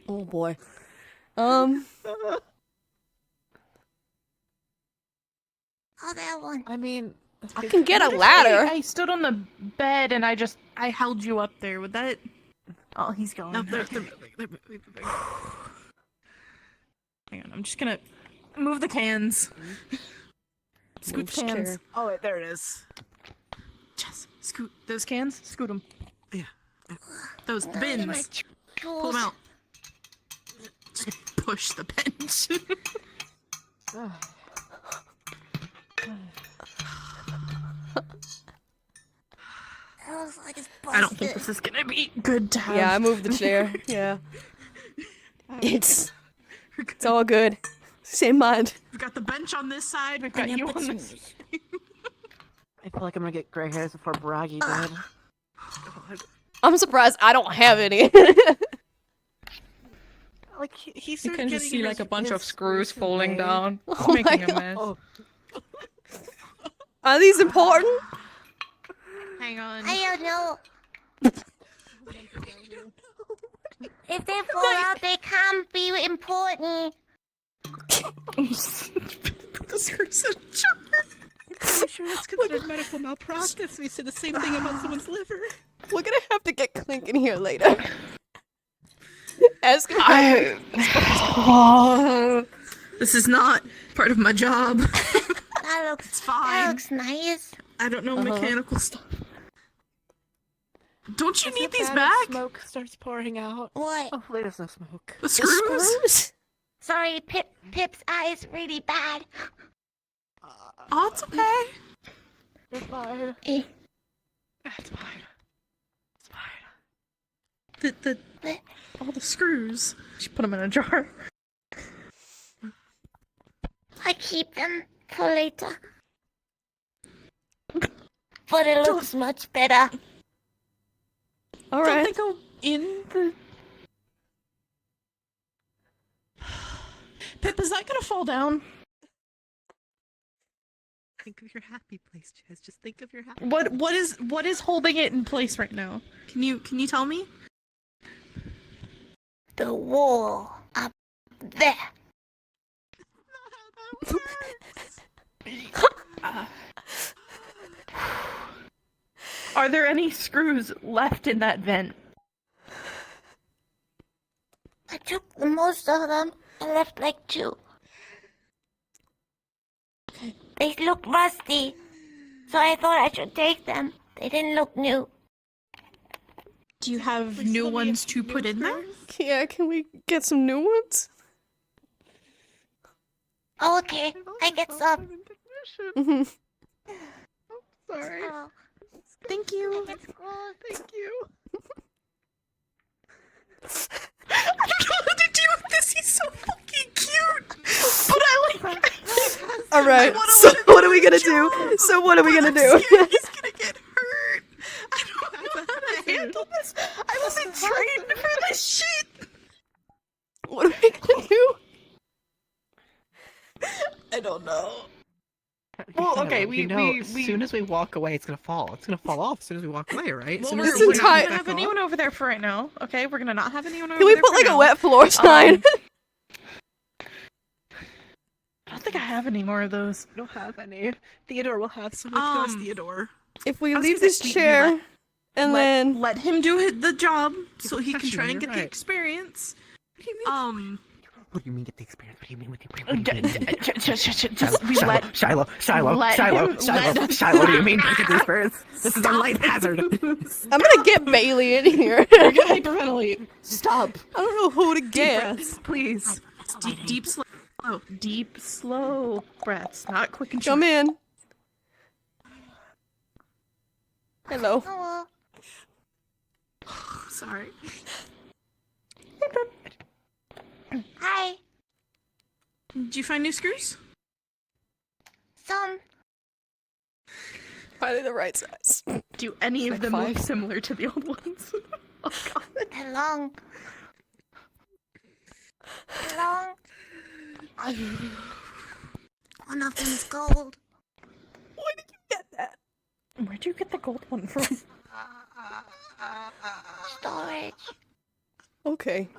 oh boy. Oh, that one. I mean, I can get a What if ladder. I stood on the bed and I held you up there. Would that? Oh, he's going. no, they're moving. They're moving. Hang on, I'm just gonna move the cans. Scoot Move the cans. chair. Oh wait, there it is. Just scoot those cans. Scoot them. Yeah. Those bins. Pull them out. Just push the bench. That looks like it's I don't think busted. this is gonna be good to have. Yeah, I moved the chair. Yeah. It's all good. Same mind. We've got the bench on this side. We've got you on this. I feel like I'm gonna get gray hairs before Braggy did. I'm surprised I don't have any. Like he You started can just getting see like a bunch of his screws recently. falling down, Oh making my a mess. Oh, Are these important? Hang on. I don't know. If they fall out, they can't be important. The screws in a jar. I'm sure that's considered medical malpractice. We said the same thing about someone's liver. We're gonna have to get Clink in here later. Ask him. This is not part of my job. That looks It's fine. That looks nice. I don't know mechanical stuff. Don't you Is need it these bad if back? Smoke starts pouring out. What? Hopefully there's no smoke. The screws? Sorry, Pip's eye is really bad. Oh, it's okay. You're fine. Eh. It's fine. It's fine. All the screws. She put them in a jar. I keep them for later. But it looks much better. All Don't right. they go in the... Pip, is that gonna fall down? Think of your happy place, Chaz. Just think of your happy. What is holding it in place right now? Can you tell me? The wall up there. Are there any screws left in that vent? I took the most of them and left like 2. They look rusty, so I thought I should take them. They didn't look new. Do you have new ones to put in there? Yeah, can we get some new ones? Oh, okay, I get some. Mhm. Sorry. Oh, Thank you. it's cool. Thank you. I don't know what to do with this. He's so fucking cute. But I like. All right. I wanna So let him what are we do gonna his do? job, So what are we but gonna I'm do? scared he's gonna get hurt. I don't know how to handle this. I wasn't trained for this shit. What are we gonna do? I don't know. Well, okay, you know, as soon as we walk away, it's gonna fall. It's gonna fall off as soon as we walk away, right? Well, Soon we're, as we're we not walk gonna have back anyone off. over there for right now. Okay, we're gonna not have anyone over Can we there put for like now. a wet floor sign? I don't think I have any more of those. I don't have any. Theodore will have some. Let's go as Theodore. If we I was leave gonna this say, you chair and then let him do the job so a he can try professional, and get you're the right. experience. What do you mean get the experience? What do you mean? We let Shiloh, Shiloh. what do you mean get the experience? This is a life hazard. I'm gonna get Bailey in here. You're gonna hyperventilate. Stop. I don't know who to Deep get. breaths, please. Deep, slow breaths, not quick and Come short. in. Hello. Hello. Sorry. Hi. Did you find new screws? Some. Finally the right size. Do any of Like them look 5? similar to the old ones? Oh god. They're long. They're long. One of them's gold. Where did you get that? Where'd you get the gold one from? Storage. Okay.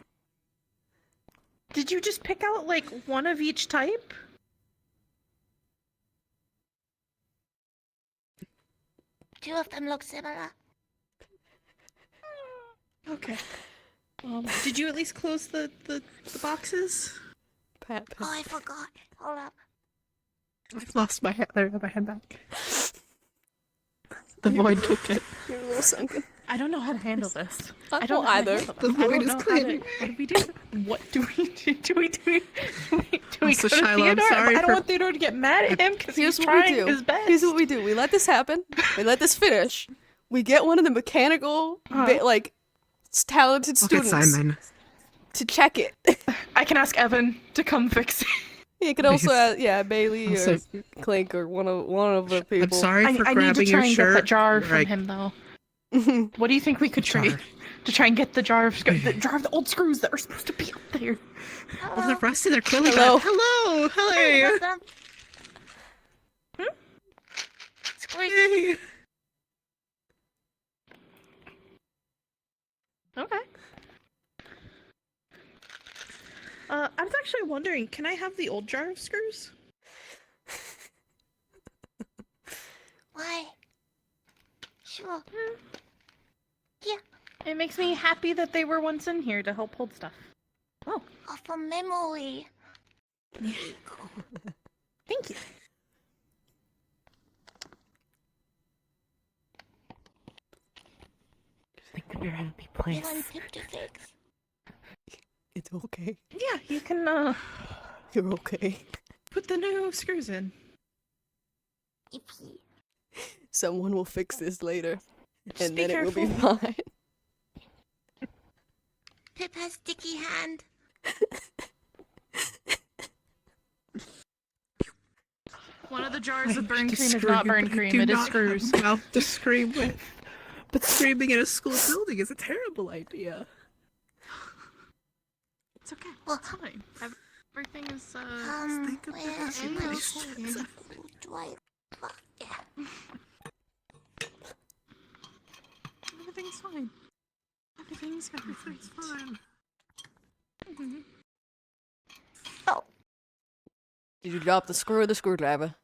Did you just pick out like one of each type? Two of them look similar. Okay. Did you at least close the boxes? Pat. Oh, I forgot. Hold up. I've lost my head. I have my head back. The void took it. You're a little sunken. I don't know how to handle this. I don't don't know how to either. handle The this. I void don't is know how to- clearing. What do we do? What do we do? Do we Also, go to Shiloh, I'm Theodore? sorry I don't for- want Theodore to get mad at him because Here's he's what we trying do. his best. Here's what we do. We let this happen. We let this finish. We get one of the mechanical, talented Okay, students Simon. to check it. I can ask Evan to come fix it. You could also ask, Bailey Also- or Clink or one of the people. I'm sorry for I need grabbing to try your and shirt. get that jar from Right. him though. What do you think we could trade to try and get the jar of the old screws that were supposed to be up there? Oh, they're rusty. They're clearly Hello. bad. Hello. Hello. Squeeze. Okay. I was actually wondering, can I have the old jar of screws? Why? Sure. Yeah. It makes me happy that they were once in here to help hold stuff. Oh, Oh, from memory. thank you. Think of your happy You place. want tip to fix? It's okay. Yeah, you can You're okay. put the new screws in. Yippee. Someone will fix this later, Just and be then it will be careful. fine. Pip has sticky hand. One of the jars of burn To cream is scream, not burn but I cream, do it is not screws. have a mouth to scream with. But screaming in a school building is a terrible idea. It's okay. Well, It's fine. Everything is Think of where your happy am I place. supposed to I fuck yeah. everything's fine. Everything's fine. Oh, Did you drop the screw or the screwdriver?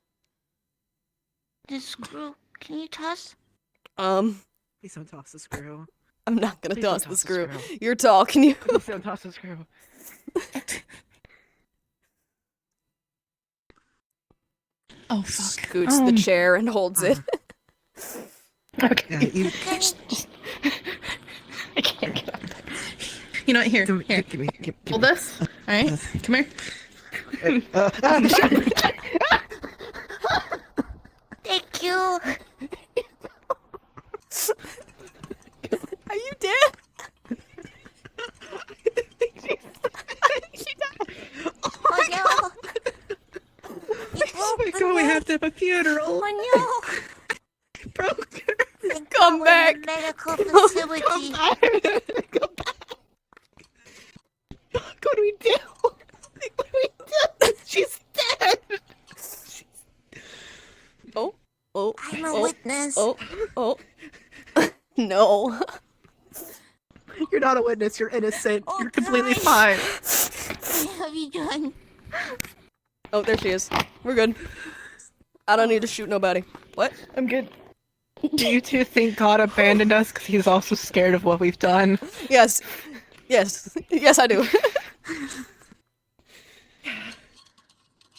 the screw. Can you toss? Please don't toss the screw. I'm not gonna Please don't toss the toss the screw. screw. You're talking. You Please don't toss the screw. Oh fuck. scoots the chair and holds it. Okay. Yeah, you. I can't get up. You know what? Here. Here. Give me. Hold this. All right. Come here. Thank you. Are you dead? Oh no. Oh my god, we have to have a funeral. Oh no. Broke her. Thank Come God we're back. in a medical facility. What do we do? What do we do? She's dead. oh. I'm a oh, witness. Oh, oh. No. You're not a witness. You're innocent. Oh, You're completely God. fine. What have you done? Oh, there she is. We're good. I don't need to shoot nobody. What? I'm good. Do you two think God abandoned us because he's also scared of what we've done? Yes. Yes. Yes, I do.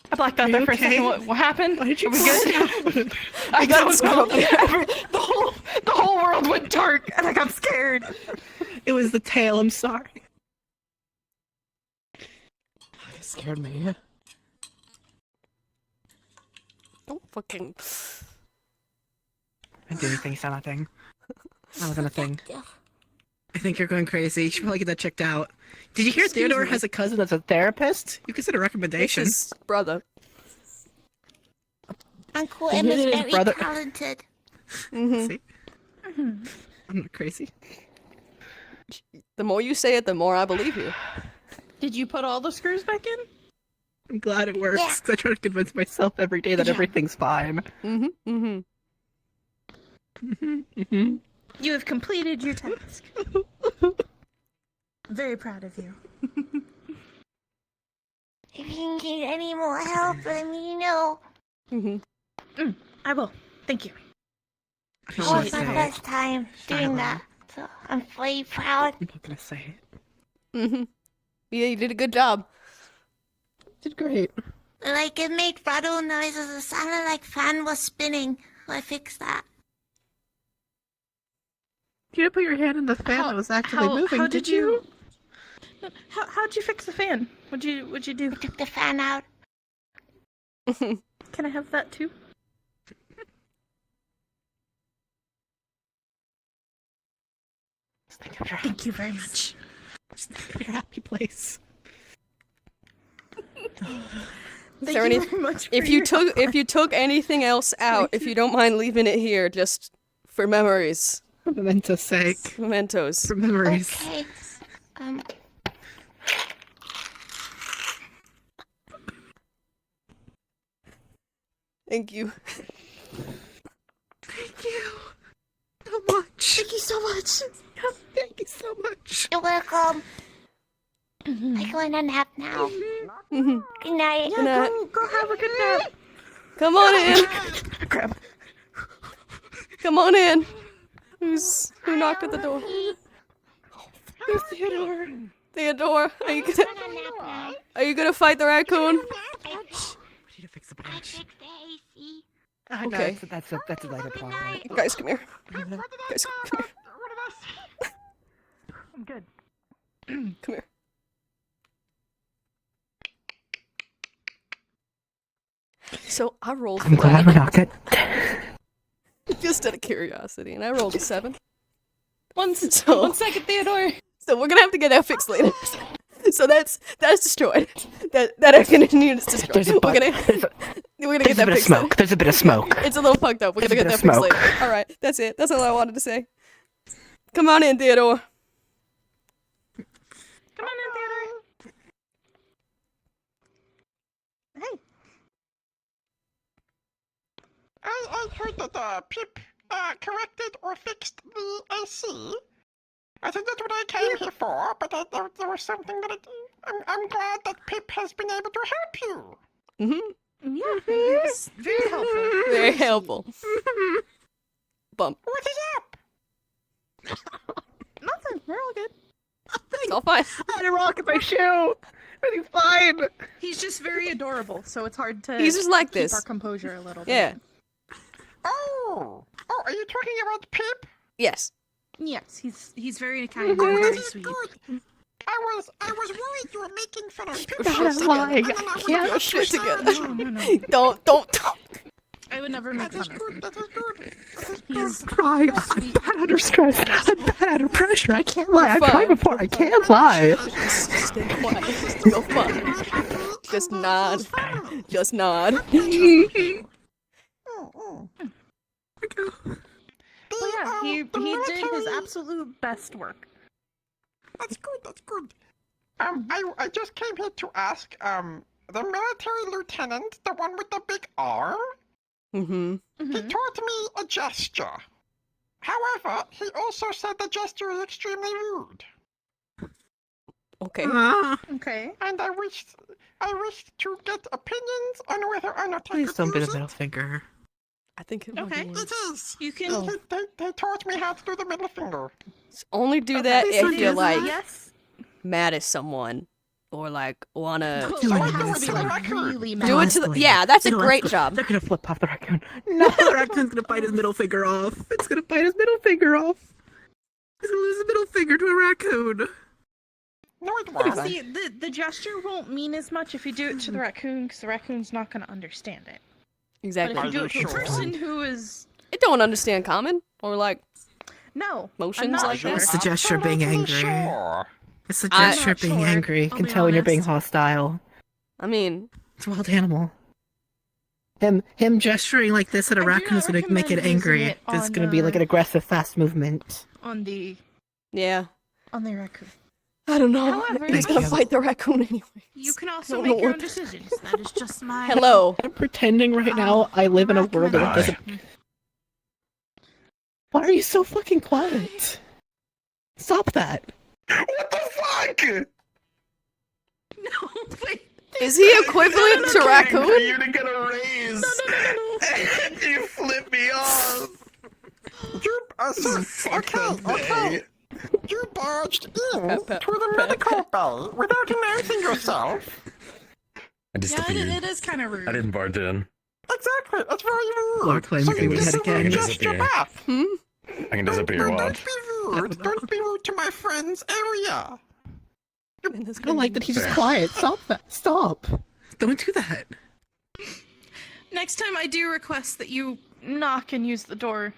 I blacked out there for a second. What happened? Why did you Are we good? I got don't know. scared. The whole world went dark, and I got scared. It was the tail. I'm sorry. It scared me. Don't fucking. I didn't do anything. Saw nothing. That wasn't a thing. I think you're going crazy. You should probably get that checked out. Did you hear Excuse Theodore me. has a cousin that's a therapist? You consider a recommendation. It's his brother. Uncle And Em is his very brother- talented. See? I'm not crazy. The more you say it, the more I believe you. Did you put all the screws back in? I'm glad it works. Yeah. 'Cause I try to convince myself every day that Yeah. everything's fine. Mm-hmm. You have completed your task. Very proud of you. If you need any more help, let me know. I will. Thank you. Oh, it's my first time doing that, so I'm very proud. I'm not gonna say it. Mm-hmm. Yeah, you did a good job. Did great. Like, it made rattle noises. It sounded like fan was spinning. So I fixed that. You didn't put your hand in the fan that was actually moving, how did you? How'd you fix the fan? What'd you do? I took the fan out. Can I have that too? Thank you very much. Just think of your happy place. Is there any? If you took anything else out, if you don't mind leaving it here, just for memories. For memento's sake. Mementos. For memories. Okay. Thank you. Thank you so much. Thank you so much. Thank you so much. You're welcome. I go in a nap now. Mhm. Good night. Good night. Go have a good nap. Come on in. Crap. Come on in. Who knocked at the door? Who's Theodore? Theodore, are you gonna fight the raccoon? We need to fix the bench. Okay. No, that's a lighter problem. Guys, come here. Guys, come here. I'm good. Come here. So I rolled. I'm glad we're not good. Just out of curiosity, and I rolled a 7. One So second, Theodore. So we're gonna have to get that fixed later. So that's destroyed. That unit is destroyed. There's a We're bug. gonna There's get a that bit of fixed. smoke. There's a bit of smoke. It's a little fucked up. We're There's gonna a get bit that of fixed smoke. later. All right, that's it. That's all I wanted to say. Come on in, Theodore. Come on in, Theodore. Hey. I heard that Pip corrected or fixed the AC. I think that's what I came here for, but there was something that I'm glad that Pip has been able to help you. Mm-hmm. Yeah, it's very helpful. Very helpful. Bump. What is up? Nothing. We're all good. It's all fine. I had a rock in my shoe. Everything's fine. He's just very adorable, so it's hard to. He's just like keep this. our composure a little bit. Yeah. Oh, are you talking about Pip? Yes. Yes, he's very kind and very sweet. Good. I was worried you were making fun of Pip. God, I'm lying. And then I was Keep your like, shit together. No. Don't. I would never make That is fun of good. him. That is good. I'm crying. I'm bad under stress. I'm bad under pressure. I can't lie. I Fine. cried before. I can't lie. Just stay quiet. You're fine. Just nod. Just nod. Well, yeah, he did his absolute best work. That's good. That's good. I just came here to ask, the military lieutenant, the one with the big arm, Mm-hmm. He taught me a gesture. However, he also said the gesture is extremely rude. Okay. Okay. And I wished to get opinions on whether or not I Please could don't be use the it. middle finger. I think it Okay. It is. You can. They taught me how to do the middle finger. Only do that Please if don't you're do like that. Yes. mad at someone or like wanna Do it It to has the to be like raccoon. really do mad. it to the yeah. That's a It'll great escalate. job. They're gonna flip off the raccoon. No, the raccoon's gonna bite his middle finger off. It's gonna bite his middle finger off. He's gonna lose his middle finger to a raccoon. No, it won't. See, the gesture won't mean as much if you do it to the raccoon, because the raccoon's not going to understand it. Exactly. But if you do it to a person who is It don't understand common or like no motions not like sure. that. It's the gesture of being angry. Sure. It's the I'm gesture of being sure. angry. You I'll can be tell when you're being honest. hostile. I mean, It's a wild animal. Him gesturing like this at a I do raccoon not is gonna make it recommend using angry. it It's on, gonna be like an aggressive, fast movement. on the yeah. raccoon. I don't know. However, He's Thank gonna you. fight the raccoon anyway. You can also don't know make your what own decisions. That is just my Hello. I'm pretending right now I live in a world that doesn't. Why are you so fucking quiet? Stop that. What the fuck? No, wait. Is he equivalent to For raccoon? you to get a raise. And you flip me off. You, sir, okay. You barged in to the medical bay without announcing yourself. I disappeared. it is kind of rude. I didn't barge in. Exactly, it's very rude. Lord claims so to you be get head the again. rude gesture Disappear. back. I can disappear. Don't Watch. be rude. Don't be rude to my friend's area. I don't like that he's just quiet. Stop that. Stop. Don't do that. Next time, I do request that you knock and use the door.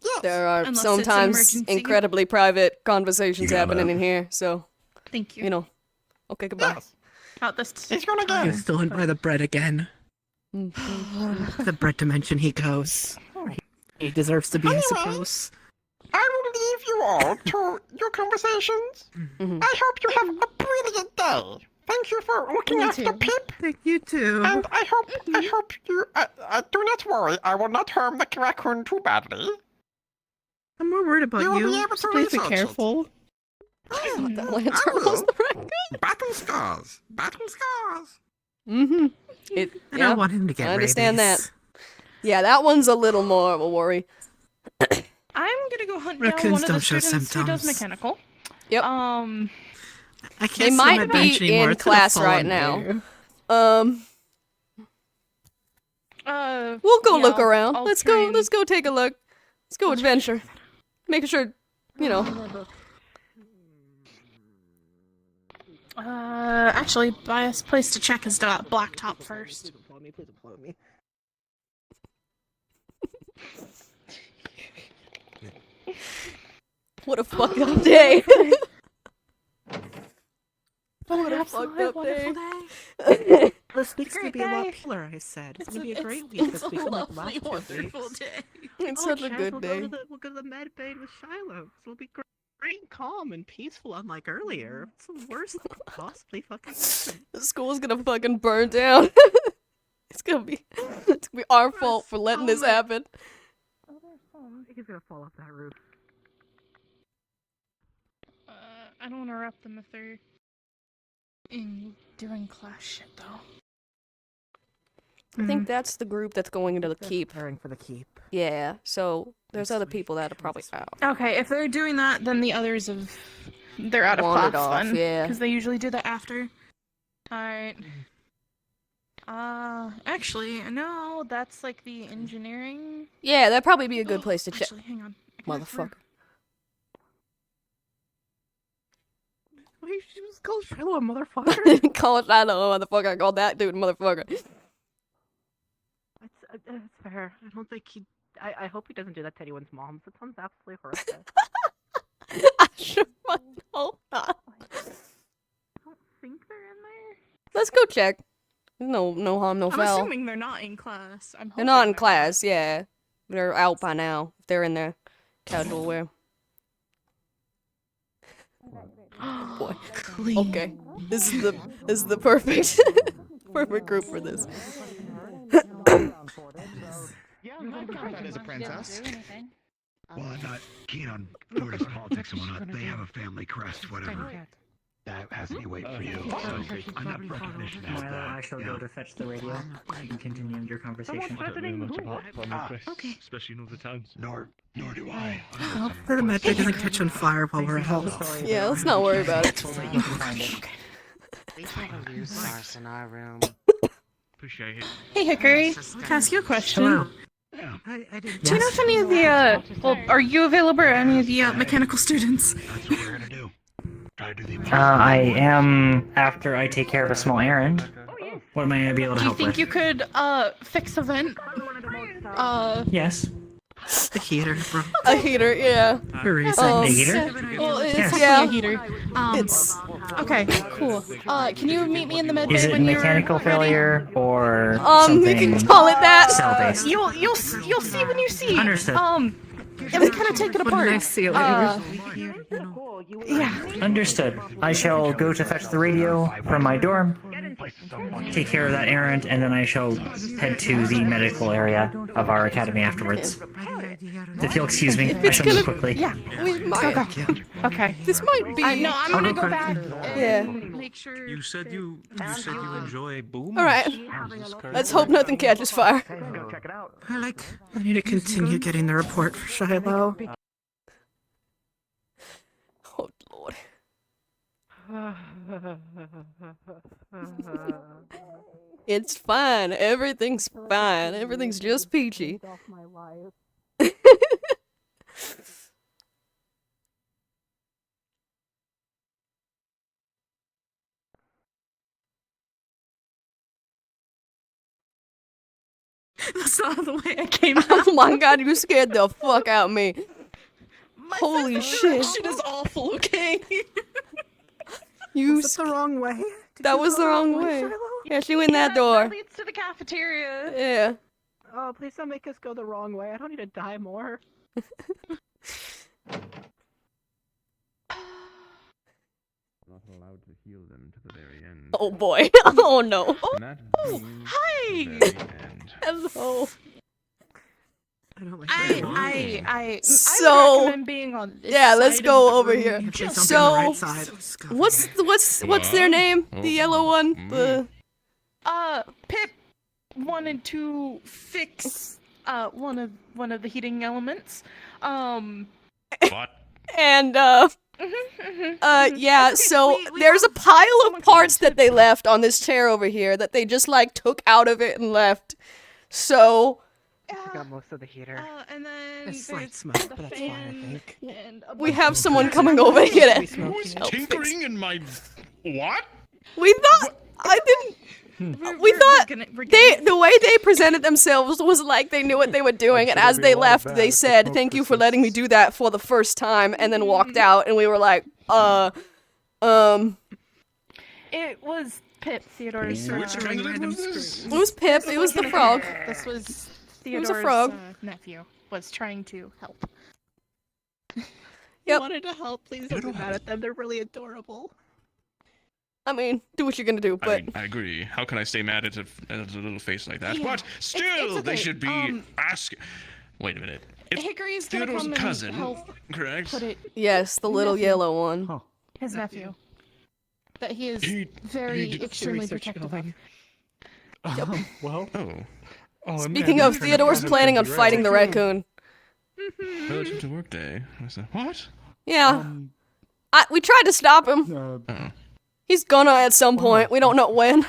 Yes. There are Unless it's an sometimes emergency. incredibly private conversations You gotta- happening in here, so Thank you. you know. Okay, goodbye. Yes. Not this. He's gonna get He's stolen by the bread again. Mm-hmm. The bread dimension he goes. He deserves to be, I Anyway. suppose. I will leave you all to your conversations. Mhm. I hope you have a brilliant day. Thank you for looking Me after too. Pip, Thank you too. and I hope you. Do not worry. I will not harm the raccoon too badly. I'm more worried about You will you. be able to Please be research it. careful. That lantern I will. was the raccoon. Battle scars. Battle scars. Mm-hmm. It. I Yeah. don't want him to get I understand rabies. Yeah, that one's a little more of a worry. I'm gonna go hunt down Raccoons one of the don't show students who does symptoms. mechanical. Yep. I can't They see might my be bench anymore. in It's gonna class fall right on now. me. We'll go yeah, look around. I'll Let's try go. and- Let's go take a look. Let's go adventure. Making sure, you know. Actually, best place to check is Blacktop first. What a fucked up day. What a fucked up day. This week's gonna Great be a lot day. fuller, I said. It's gonna be a It's- great week it's this a week. unlike lovely, last 2 wonderful weeks. day. It's Oh, such a Chaz, good we'll day. We'll go to the med bay with Shiloh. It'll be great and calm and peaceful, unlike earlier. It's the worst that could possibly fucking happen. The school's gonna fucking burn down. It's gonna be our fault for letting this happen. He's gonna fall off that roof. I don't interrupt them if they're doing class shit though. I think that's the group that's going into the keep. Preparing for the keep. Yeah, so there's other people that are probably out. Okay, if they're doing that, then the others they're out of Wandered class off, then. yeah. Because they usually do that after. Alright. Actually, no, that's like the engineering. Yeah, that'd probably be a good place to check. Actually, hang on. I can look for- Motherfucker. Wait, she was called Shiloh a motherfucker? Call it, I know, motherfucker. I called that dude motherfucker. It's fair. I don't think he. I hope he doesn't do that to anyone's moms. That sounds absolutely horrific. I sure hope not. I don't think they're in there. Let's go check. No harm, no I'm foul. assuming they're not in class. They're not in class, yeah. They're out by now. If they're in their casual wear. Boy. Clean. Okay. This is the perfect perfect group for this. Yeah, my girlfriend is a princess. Well, I'm not keen on Florida's politics and whatnot. They have a family crest, whatever. That has any weight for you. So enough recognition as Moira, I shall go to fetch the radio. You can continue your conversation. Okay. Especially in other towns. Nor do I. Hopefully the magic doesn't catch on fire while we're out. Yeah, let's not worry about it. You can find it. We never use stars in our room. Appreciate it. Hey, Hickory. Can I ask you a question? Hello. I did. Do you know if any of the, well, are you available or any of the mechanical students? That's what we're gonna do. Try to do the I am after I take care of a small errand. What may I be able to Do you help think with? you could, fix a vent? Yes. The heater, bro. A heater, yeah. For a reason. The heater? Well, it's Yes. definitely a heater. It's Okay, cool. Can you meet me in the med Is bay it when you're mechanical ready? failure or you something can call it that. cell-based? You'll see when you see. Understood. And we kind of take it What apart. did I see? Yeah. Understood. I shall go to fetch the radio from my dorm, take care of that errand, and then I shall head to the medical area of our academy afterwards. If you'll excuse me, I shall move quickly. Yeah. We might. Okay. This might be. No, I'm gonna go back Yeah. and make sure. You said you enjoy boom. All right. Let's hope nothing catches fire. I need to continue getting the report for Shiloh. Oh Lord. It's fine. Everything's fine. Everything's just peachy. That's not the way I came out. Oh my god, you scared the fuck out of me. Holy shit. Shit is awful, okay? You Was it the wrong way? That was the wrong way. Shiloh? Yeah, she went that door. That leads to the cafeteria. Yeah. Oh, please don't make us go the wrong way. I don't need to die more. Not allowed to heal them to the very end. Oh boy. Oh no. Oh, hi. Hello. I don't like I So- recommend being on this Yeah, let's side go of the over room. here. Just So, right side. what's their name? The yellow one? The Pip wanted to fix one of the heating elements. What? and yeah, so there's a pile of parts that they left on this chair over here that they just like took out of it and left. So I got most of the heater. And then It's slight there's smoke, the but that's fine, I fan think. and a we bunch have of someone stuff. coming over to get it. Who's tinkering in my what? We thought I didn't. We thought the way they presented themselves was like they knew what they were doing, and as they left, they said, "Thank you for letting me do that for the first time," and then walked out, and we were like, It was Pip, Theodore's. Which candidate was this? It was Pip. It was the frog. This was It was a Theodore's frog. Nephew was trying to help. Yep. wanted to help. Please don't be mad at them. They're really adorable. I mean, do what you're gonna do, but I agree. How can I stay mad at a little face like that? Yeah. But still, It's they okay. should be asking. Wait a minute. It's Hickory's gonna Theodore's come and cousin, help correct? put it. yes, the little Nephew. yellow one. His nephew. That he is He- very he did- extremely research protective going. of. Well, Oh, Speaking of, Theodore's planning on fighting the raccoon. relative to workday. I said, what? Yeah, we tried to stop him. Oh. He's gonna at some point. We don't know when.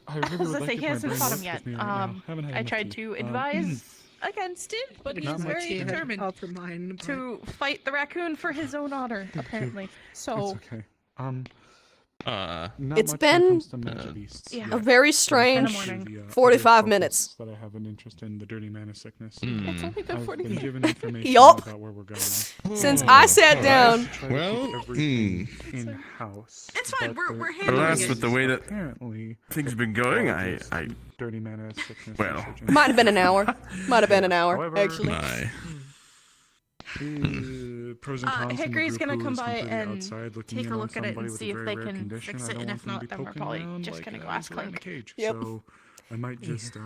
I was gonna say he hasn't fought him yet. I tried to advise against it, but he's very determined to fight the raccoon for his own honor, apparently. So okay. It's been a very strange 45 minutes. That I have an interest in the dirty mana sickness. It's only been I've 45 been given information Yup. about where we're going. Since I sat down. Well, in house. It's fine. We're Alas, with the way that Apparently, things have been going, I dirty mana sickness. well, Might have been an hour. Might have been an hour, However, actually. my. Pros and cons from the Hickory's group gonna who come is by completely and outside looking take in a on look at it and somebody with see a if very they rare can condition. fix I it, don't and want if them to not, be then we're poking probably around just like gonna go a ask rat in a Clink. cage. Yep. So I might just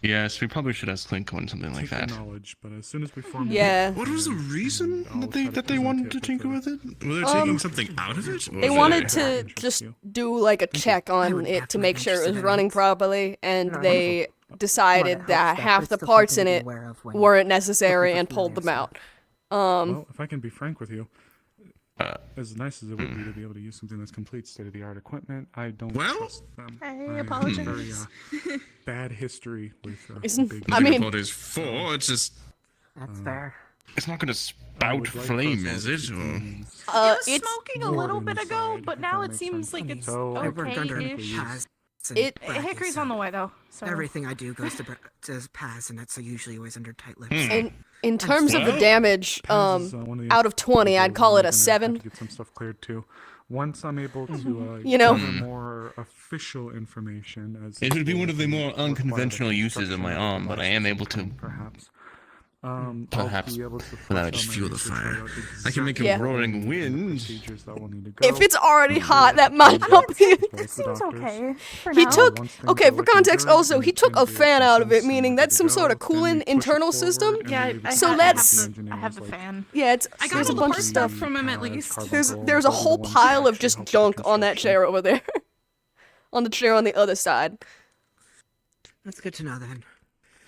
Yes, we probably should ask Clink on something like that. Knowledge, but as soon as we form Yeah. What was the reason that they wanted to tinker with it? Were they Um, taking something out of it? Or They was wanted it- to just do like a check on it to make sure it was running properly, and they decided that half the parts in it weren't necessary and pulled them out. Well, if I can be frank with you, as nice as it would be to be able to use something that's complete state-of-the-art equipment, I don't trust them. Hey, I have apologies. very bad history with Isn't- big... I mean- What is for? It's just. That's fair. It's not going to spout flame, is it? Or... It was it's smoking a little bit ago, but now it seems like it's okay-ish. Hickory's on the way though. So. Everything I do goes to Paz, and that's usually always under tight lips. In terms of the damage, out of 20, I'd call it a 7. Get some stuff cleared too. Once I'm able to, You know. gather more official information, as It would be one of the more unconventional uses of my arm, but I am able to. Perhaps. Perhaps. Well, I just feel the fire. I can make a Yeah. roaring wind. If it's already hot, that might not be. It seems okay. For He now. took, okay, for context also, he took a fan out of it, meaning that's some sort of cooling internal system. Yeah, I So have that's, I have the fan. yeah, it's, I got there's a all the bunch parts of stuff. from him at least. There's a whole pile of just junk on that chair over there. On the chair on the other side. That's good to know then.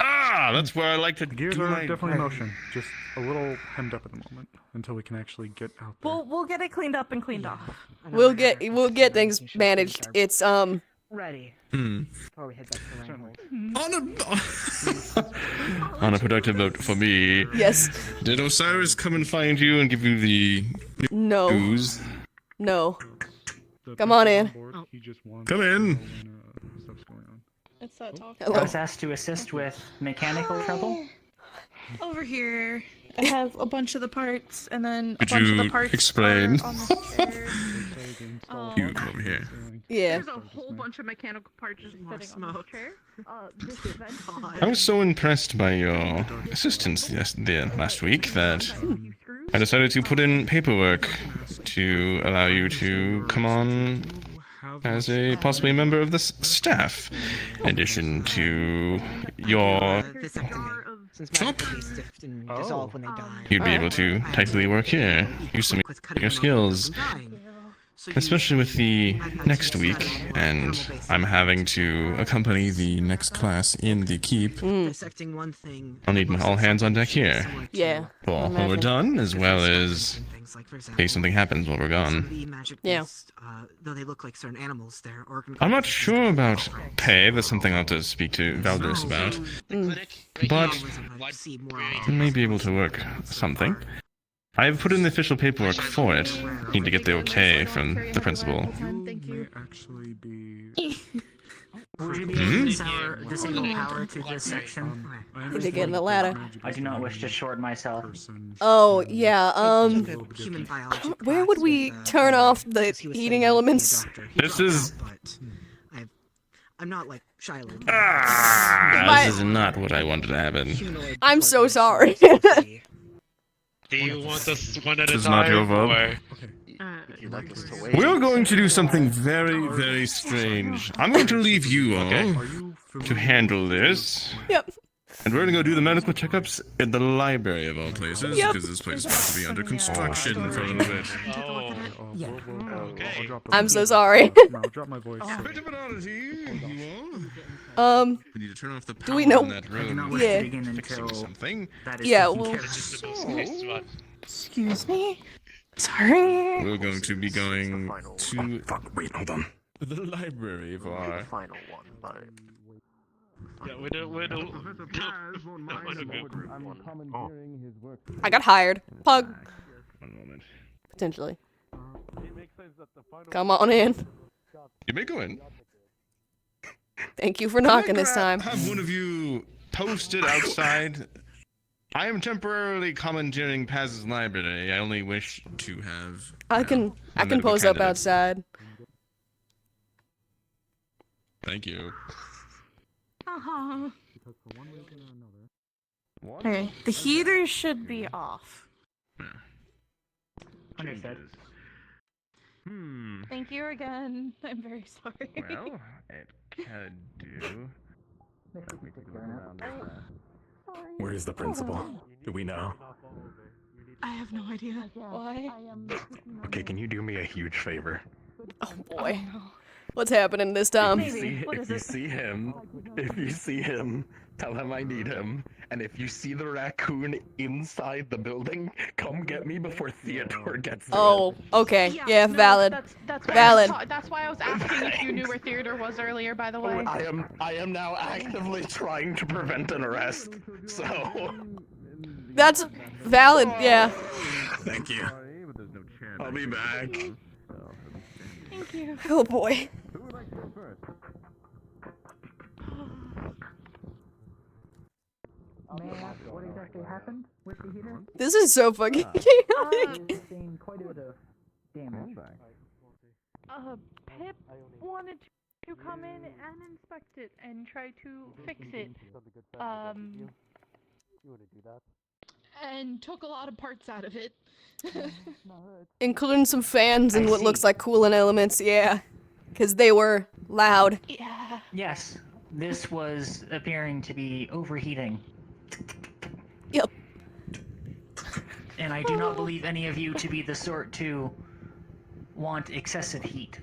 Ah, that's where I like to Gears do are my. definitely in motion. Just a little hemmed up at the moment until we can actually get out there. We'll get it cleaned up and cleaned off. We'll get things managed. It's Ready. Before we head back to Rangel. On a productive note for me. Yes. Did Osiris come and find you and give you the No. news? No. Come on in. Come in. It's that talk. I was asked to assist with mechanical trouble. Over here, I have a bunch of the parts, and then a Could bunch of you the parts explain? are on the chair. You come over here. Yeah. There's a whole bunch of mechanical parts just sitting on the chair. This event. I was so impressed by your assistance last week that I decided to put in paperwork to allow you to come on as a possibly a member of the staff, in addition to your Since magically stiffed and dissolve when they die. you'd be able to technically work here, use some of your skills, especially with the next week, and I'm having to accompany the next class in the keep. Dissecting one thing. I'll need all hands on deck here. Yeah. For when we're done, as well as in case something happens while we're gone. Yeah. Though they look like certain animals, they're organ. I'm not sure about pay. That's something I'll have to speak to Valdris about. But I may be able to work something. I've put in the official paperwork for it. Need to get the okay from the principal. Thank you. Actually be... Would you be able to disable power to this section? They're getting the ladder. I do not wish to short myself. Oh, yeah, Human biology. where would we turn off the heating elements? This is... I'm not like Shiloh. This is not what I wanted to happen. I'm so sorry. Do you want us one at a This is time? not your vote. or- We're going to do something very, very strange. I'm going to leave you all to handle this. Yep. And we're going to go do the medical checkups in the library of all places, Yep. because this place is about to be under construction for a little bit. I'm so sorry. I'll drop my voice. We need to turn off the power Do we know? in that room. Yeah. Fixing something. Yeah, well. Excuse me. Sorry. We're going to be going to the library for our... Yeah, we don't want to go. I got hired. Pug. One moment. Potentially. Come on in. You may go in. Thank you for knocking this time. Have one of you posted outside. I am temporarily commandeering Paz's library. I only wish to have. I can medical pose up candidate. outside. Thank you. Uh-huh. Okay, the heater should be off. Understood. Thank you again. I'm very sorry. Well, it could do Where's the principal? Do we know? I have no idea. Why? Okay, can you do me a huge favor? Oh boy. What's happening this time? If you see him, tell him I need him. And if you see the raccoon inside the building, come get me before Theodore gets to Oh, it. okay. Yeah, valid. That's Valid. That's why I was asking if you knew where Theodore was earlier. By the way. I am now actively trying to prevent an arrest. So. That's valid, yeah. Thank you. I'll be back. Thank you. Oh boy. May I ask what exactly happened with the heater? This is so fucking chaotic. Sustained quite a bit of damage. Pip wanted to come in and inspect it and try to fix it. And took a lot of parts out of it. Including some fans and what looks like cooling elements, yeah. Because they were loud. Yeah. Yes, this was appearing to be overheating. Yep. And I do not believe any of you to be the sort to want excessive heat.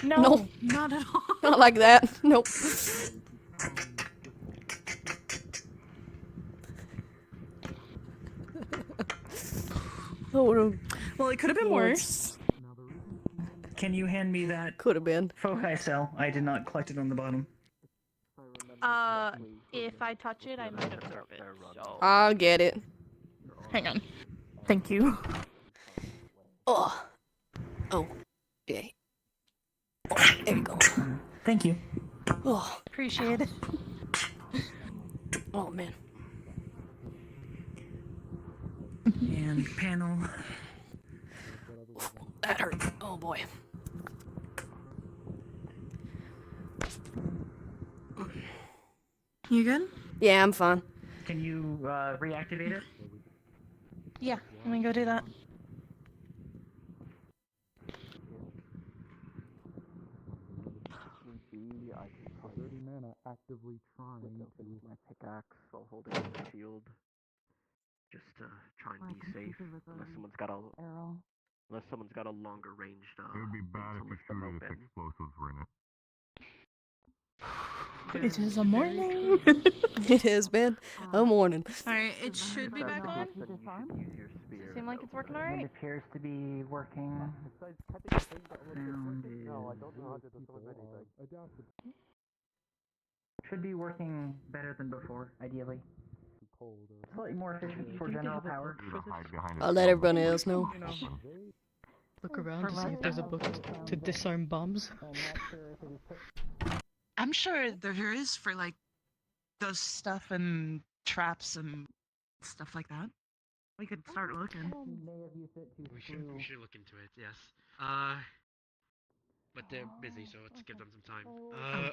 No, Nope. not at all. Not like that. Nope. Oh no. Well, it could have been worse. Can you hand me that? Could have been. Foci cell. I did not collect it on the bottom. If I touch it, I might absorb it. So. I'll get it. Hang on. Thank you. Oh. Oh. Yeah. Oh, there you go. Thank you. Oh. Appreciate it. Oh man. And panel. That hurt. Oh boy. You good? Yeah, I'm fine. Can you reactivate it? Yeah, let me go do that. Actively trying to use my pickaxe while holding the shield, just to try and be safe. Unless someone's got a longer ranged. It would be bad if you shoot it if explosives were in it. It is a morning. It has been a morning. Alright, it should be back on. Seem like it's working It alright? appears to be working. Sound is... Should be working better than before, ideally. Slightly more efficient for general power. I'll let everybody else know. Look around to see if there's a book to disarm bombs. I'm sure there is for like ghost stuff and traps and stuff like that. We could start looking. We should look into it. Yes. But they're busy, so let's give them some time.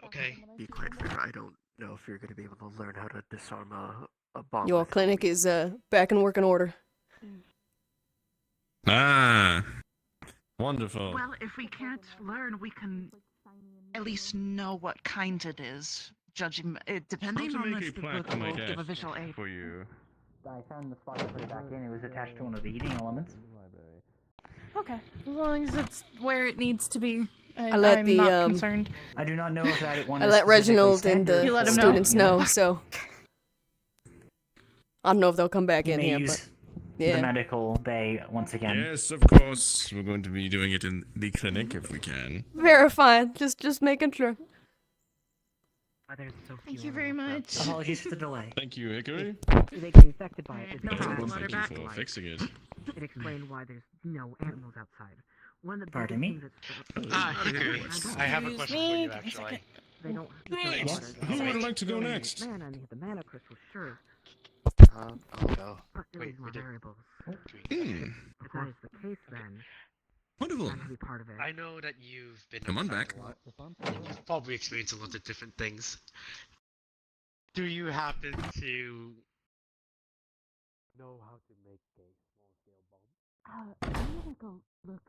Okay. Be quite fair, I don't know if you're going to be able to learn how to disarm a bomb. Your clinic is back in working order. Ah, wonderful. Well, if we can't learn, we can at least know what kind it is. Judging it, depending How to on make if a the plaque book on my will give a desk visual aid. for you. I found the spot to put it back in. It was attached to one of the heating elements. Okay. As long as it's where it needs to be. I let I'm the not concerned. I do not know if that one I is let specifically Reginald and standard. You let the him know? students know, so I don't know if they'll come back You in may here, use but the yeah. medical bay once again. Yes, of course. We're going to be doing it in the clinic if we can. Verifying, just making sure. Thank you very much. Apologies for the delay. Thank you, Hickory. They get infected by it. No problem. Thank you for fixing it. It explained why there's no animals outside. One of the Pardon me? Hickory, I have a question for you, actually. They don't. Right. Who would like to go next? Man, I need the mana crystal, sure. I'll go. But there Wait, is more we did. variables. Hmm. If that is the case, then Wonderful. that could be part of it. I know that you've been Come on outside back. a lot. You've probably experienced a lot of different things. Do you happen to know how to make a small scale bomb? I'm gonna go look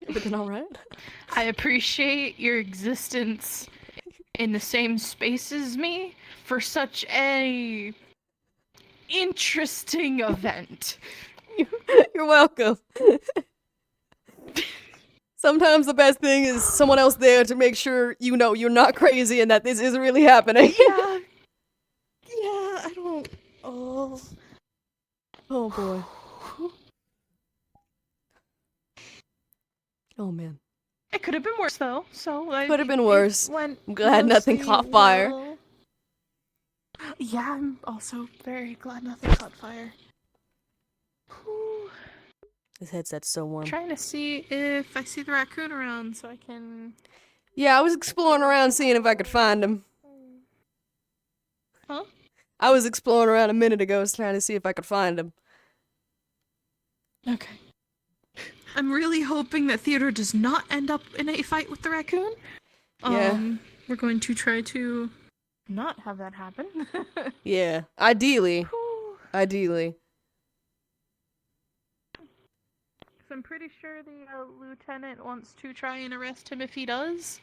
Everything all right? I appreciate your existence in the same space as me for such a interesting event. You're welcome. Sometimes the best thing is someone else there to make sure you know you're not crazy and that this is really happening. Yeah. Yeah, I don't. Oh. Oh boy. Oh man. It could have been worse though. So like, Could have been it worse. went I'm glad nothing mostly caught fire. well. Yeah, I'm also very glad nothing caught fire. Whew. This headset's so warm. Trying to see if I see the raccoon around so I can. Yeah, I was exploring around seeing if I could find him. Huh? I was exploring around a minute ago trying to see if I could find him. Okay. I'm really hoping that Theodore does not end up in a fight with the raccoon. Yeah. We're going to try to not have that happen. Yeah, ideally. Ideally. I'm pretty sure the lieutenant wants to try and arrest him if he does.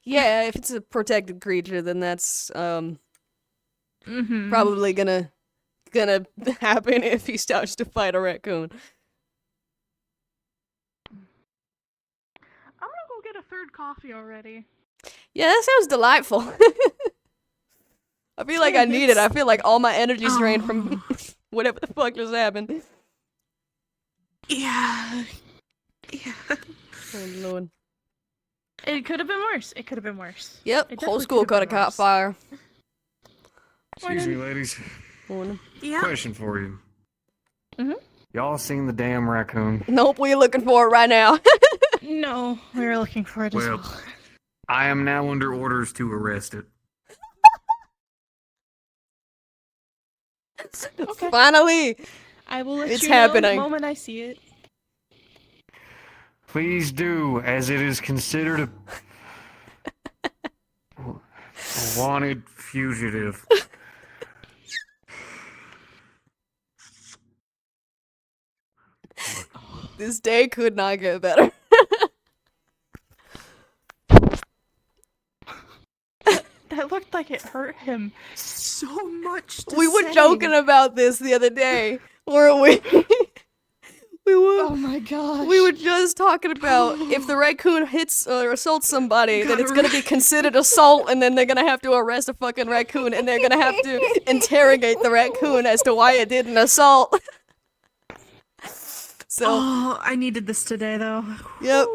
Yeah, if it's a protected creature, then that's probably gonna happen if he starts to fight a raccoon. I'm gonna go get a third coffee already. Yeah, that sounds delightful. I feel like I need it. I feel like all my energy's drained from whatever the fuck just happened. Yeah. Yeah. Oh lord. It could have been worse. It could have been worse. Yep, It whole definitely school could have caught a been caught worse. fire. Excuse me, ladies. Morning. Yeah. Question for you. Mhm. Y'all seen the damn raccoon? Nope, we're looking for it right now. No, we were looking for it as Well, well. I am now under orders to arrest it. Okay. Finally! I will let It's you know happening. the moment I see it. Please do, as it is considered a wanted fugitive. This day could not get better. That looked like it hurt him so much. To We were say. joking about this the other day, weren't we? We were. Oh my gosh. We were just talking about if the raccoon hits or assaults somebody, then it's gonna be considered assault, and then they're gonna have to arrest a fucking raccoon, and they're gonna have to interrogate the raccoon as to why it did an assault. So. Oh, I needed this today though. Yep.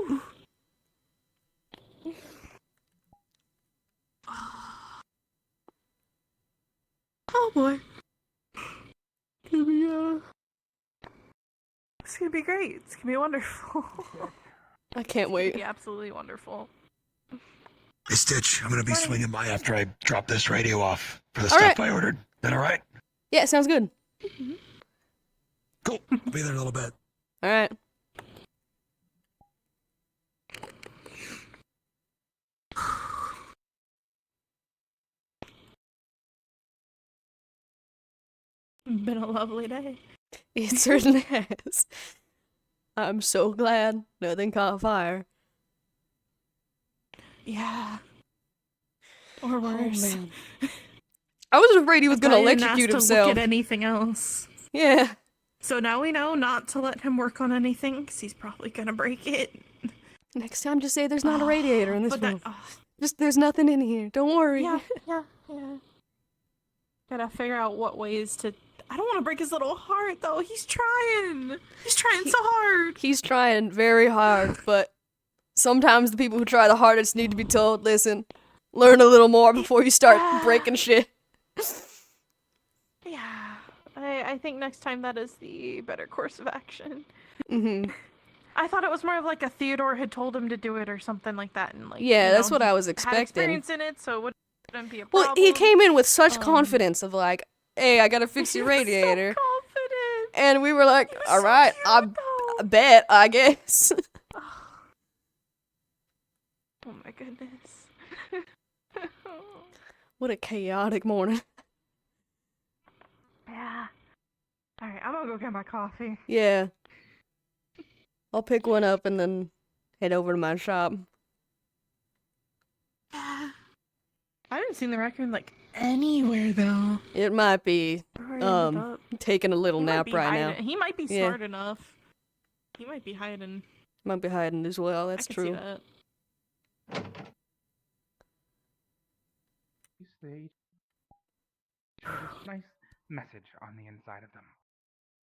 Oh boy. It's gonna be great. It's gonna be wonderful. I can't wait. It's gonna be absolutely wonderful. Hey, Stitch, I'm gonna be swinging by after I drop this radio off for the All stuff right. I ordered. That all right? Yeah, sounds good. Cool. I'll be there in a little bit. All right. Been a lovely day. It certainly has. I'm so glad nothing caught fire. Yeah. Or worse. Oh, man. I was afraid he was gonna I didn't ask electrocute to himself. Look at anything else. Yeah. So now we know not to let him work on anything because he's probably gonna break it. Next time, just say there's not a radiator in this But that- room. Just there's nothing in here. Don't worry. Yeah. Gotta figure out what ways to. I don't want to break his little heart though. He's trying. He's trying so hard. He's trying very hard, but sometimes the people who try the hardest need to be told, listen, learn a little more before you start breaking shit. Yeah. I think next time that is the better course of action. Mm-hmm. I thought it was more of like a Theodore had told him to do it or something like that, and like Yeah, you that's know, what he I was had expecting. experience in it, so it wouldn't be a problem. Well, he came in with such confidence of like, hey, I gotta fix your radiator. And we were like, all right, I bet, I guess. Oh my goodness. What a chaotic morning. Yeah. All right, I'm gonna go get my coffee. Yeah. I'll pick one up and then head over to my shop. I haven't seen the raccoon like anywhere though. It might be Where he ended up. taking a little He might nap be right now. hiding- He might be Yeah. smart enough. He might be hiding. Might be hiding as well. That's I can see true. that. Nice message on the inside of them.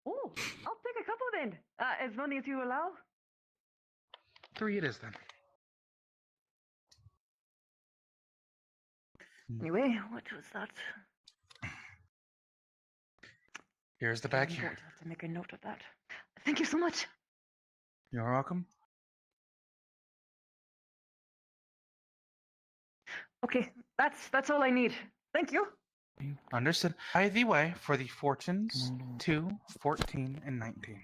Oh, I'll take a couple then. As many as you allow. 3 it is then. Anyway, what was that? Here's the bag I'm here. going to have to make a note of that. Thank you so much. You're welcome. Okay, that's all I need. Thank you. Understood. By the way, for the fortunes 2, 14, and 19.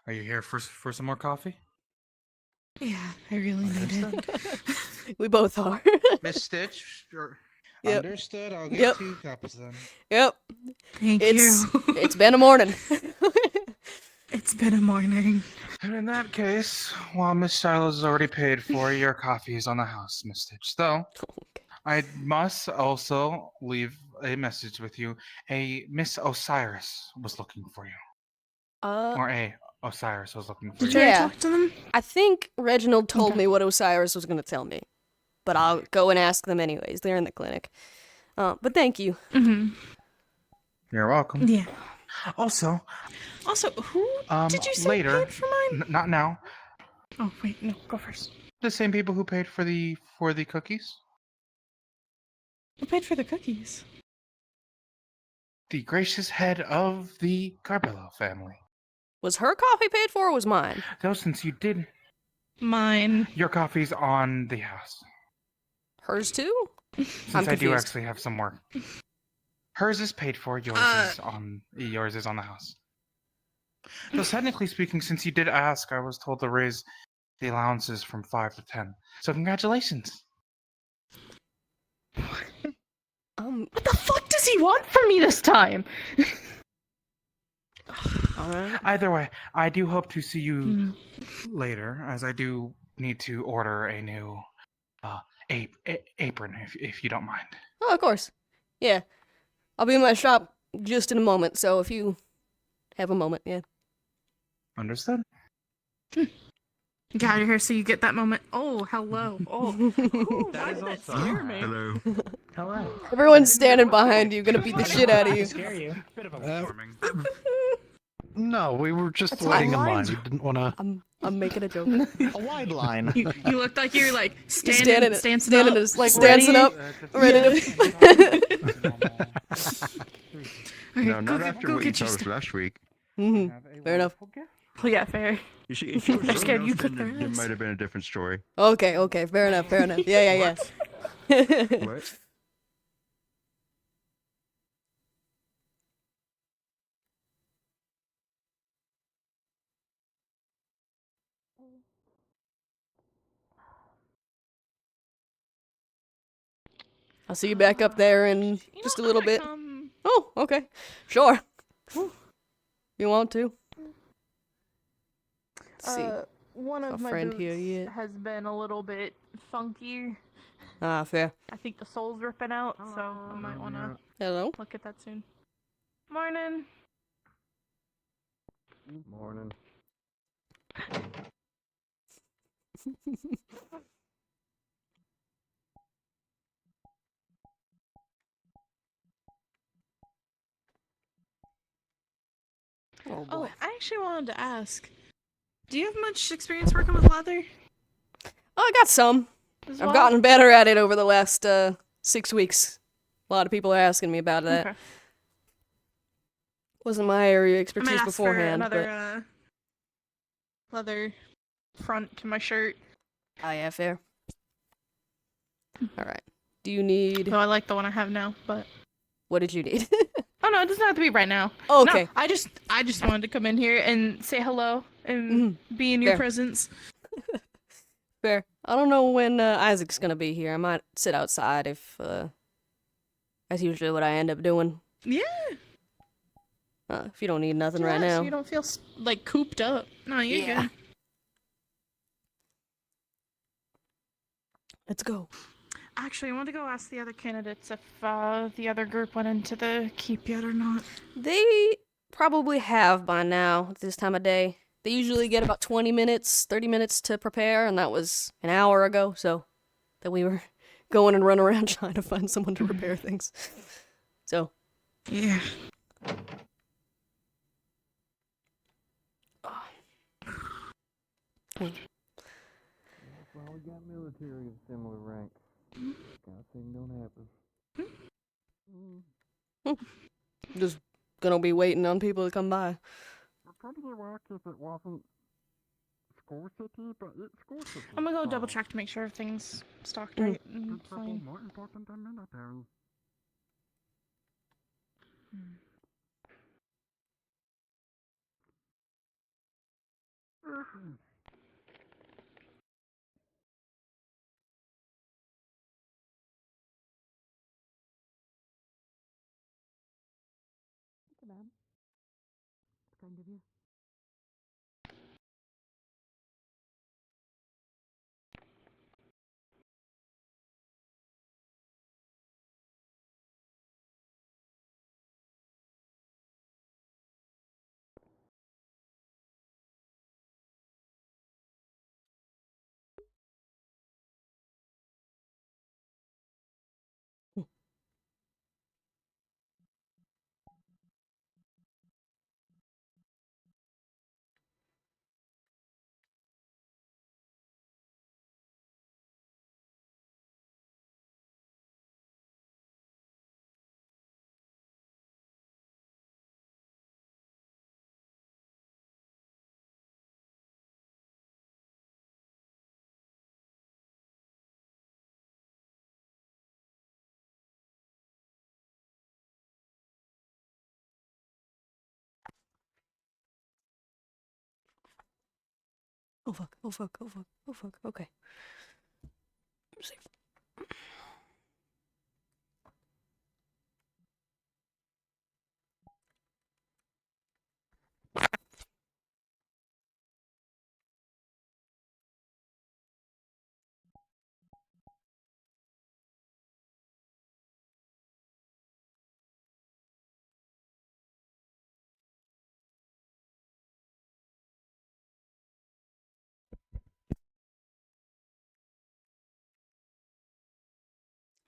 Are you here for some more coffee? Yeah, I really need it. We both are. Miss Stitch, Yep. understood. I'll get Yep. 2 cups then. Yep. Thank it's, you. It's been a morning. It's been a morning. And in that case, while Miss Shiloh's has already paid for your coffees on the house, Miss Stitch, though, I must also leave a message with you. A Miss Osiris was looking for you. Or a Osiris was looking for you. talk to them? I think Reginald told me what Osiris was going to tell me. But I'll go and ask them anyways. They're in the clinic. But thank you. Mm-hmm. You're welcome. Yeah. Also, who did you say later, paid for mine? Not now. Oh wait, no, go first. The same people who paid for the cookies. Who paid for the cookies? The gracious head of the Carbello family. Was her coffee paid for or was mine? Though since you did mine, your coffee's on the house. Hers too? Since I'm I do confused. actually have some work. Hers is paid for. Yours is on the house. So technically speaking, since you did ask, I was told to raise the allowances from 5 to 10. So congratulations. What the fuck does he want from me this time? Alright. Either way, I do hope to see you later, as I do need to order a new apron, if you don't mind. Oh, of course. Yeah. I'll be in my shop just in a moment, so if you have a moment, yeah. Understood. Get out of here so you get that moment. Oh, hello. Oh, ooh, why did that scare me? Hello. Hello. Everyone's standing behind you, gonna beat the shit out of you. Scare you. Bit of a warming. No, we were just That's waiting in fine. line. We didn't want to. I'm making a joke. A wide line. You looked like you're like Standing standing up, like ready. dancing up, ready to. No, not go- after go what you get your told us last week. Fair enough. Oh yeah, fair. If you were They're scared someone you else, cooked then their there ass. might have been a different story. Okay, fair enough, Yeah. What? I'll see you back up there in just a little bit. Oh, okay. Sure. You want to? Let's see. One of A my friend boots here yet? has been a little bit funky. Fair. I think the sole's ripping out, so I might want to Hello? look at that soon. Morning. Morning. Oh, I actually wanted to ask. Do you have much experience working with leather? Oh, I got some. As I've well? gotten better at it over the last 6 weeks. A lot of people are asking me about that. Okay. Wasn't my area of I expertise might ask beforehand, for another leather front to my shirt. but yeah, fair. All right. Do you need? So I like the one I have now, but What did you need? oh no, it doesn't have to be right now. Okay. No, I just wanted to come in here and say hello and be in your Fair. presence. Fair. I don't know when Isaac's gonna be here. I might sit outside if that's usually what I end up doing. Yeah. If you don't need nothing right Yeah, now. so you don't feel like cooped up. No, you're good. Let's go. Actually, I want to go ask the other candidates if the other group went into the keep yet or not. They probably have by now at this time of day. They usually get about 20 minutes, 30 minutes to prepare, and that was an hour ago, so that we were going and running around trying to find someone to repair things. So. Yeah. Well, we got military of similar rank. That thing don't happen. Just gonna be waiting on people to come by. Would probably work if it wasn't Score City, but it's Score City. I'm gonna go double check to make sure everything's stocked right and fine. More important than military. Ma'am. Kind of you. Oh fuck, oh fuck, oh fuck, oh fuck, okay. I'm safe.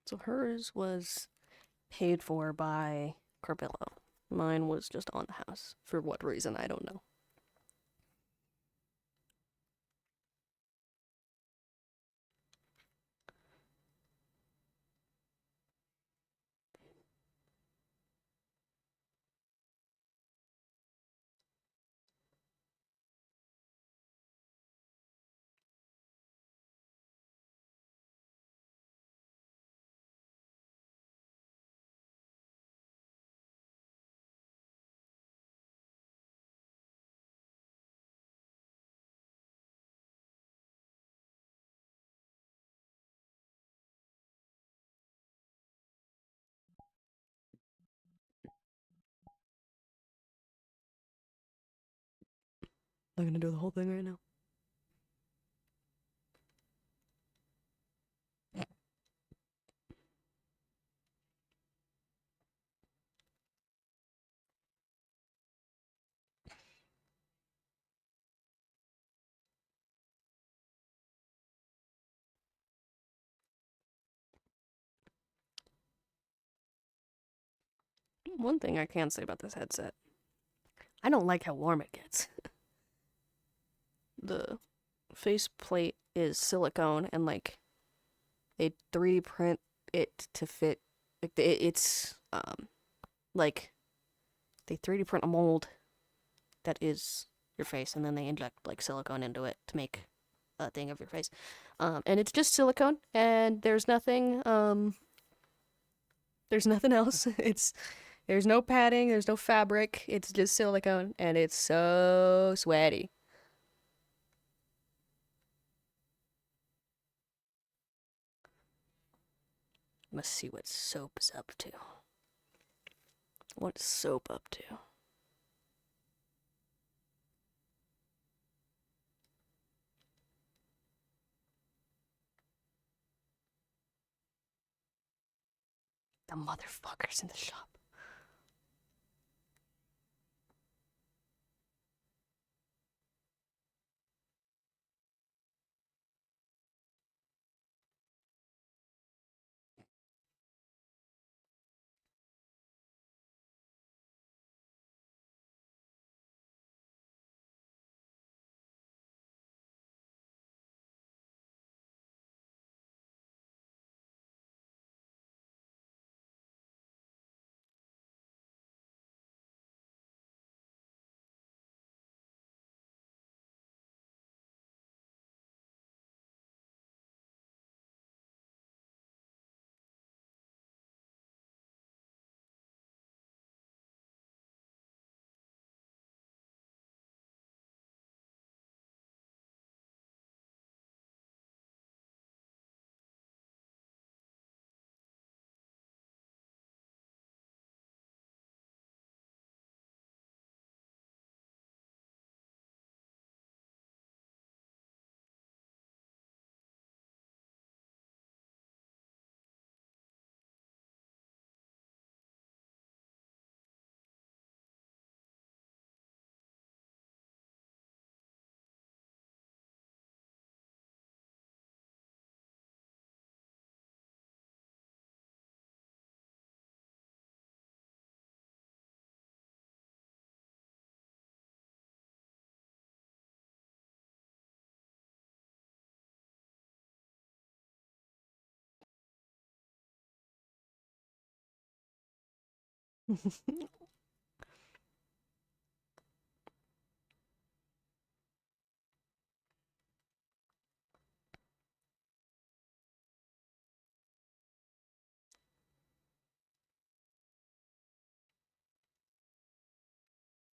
So hers was paid for by Carpillo. Mine was just on the house. For what reason, I don't know. I'm gonna do the whole thing right now. One thing I can say about this headset, I don't like how warm it gets. The faceplate is silicone and like they 3D print it to fit. Like it's like they 3D print a mold that is your face, and then they inject like silicone into it to make a thing of your face. And it's just silicone, and there's nothing else. There's no padding, there's no fabric. It's just silicone, and it's so sweaty. Must see what soap is up to. What's soap up to? The motherfuckers in the shop.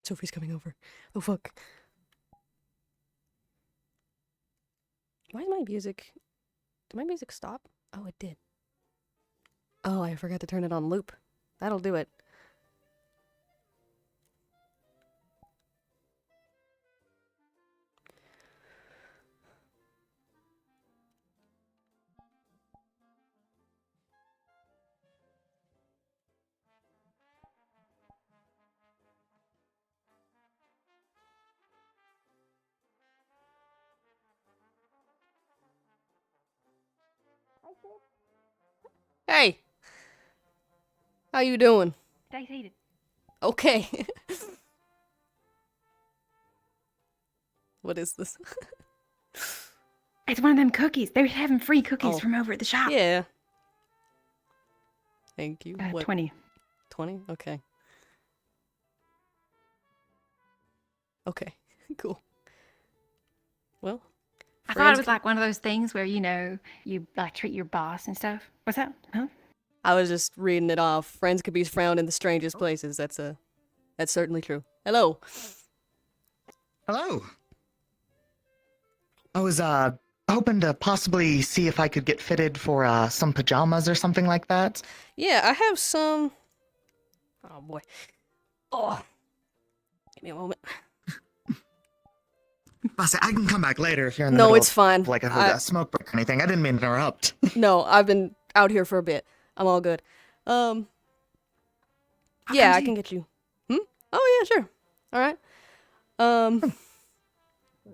Sophie's coming over. Oh fuck. Why is my music... Did my music stop? Oh, it did. Oh, I forgot to turn it on loop. That'll do it. Hey! How you doing? Stay seated. Okay. What is this? It's one of them cookies. They're having free cookies Oh. from over at the shop. Yeah. Thank you. 20. 20? Okay. Okay. Cool. Well, I thought friends it was like one of those things where, you know, you like treat your boss and stuff. What's that? Huh? I was just reading it off. Friends could be found in the strangest places. That's certainly true. Hello. Hello. I was hoping to possibly see if I could get fitted for some pajamas or something like that. Yeah, I have some. Oh boy. Oh. Give me a moment. I can come back later if you're in the No, middle it's of, fine. like a smoke break or anything. I didn't mean to interrupt. No, I've been out here for a bit. I'm all good. Yeah, I can get you. Oh yeah, sure. All right.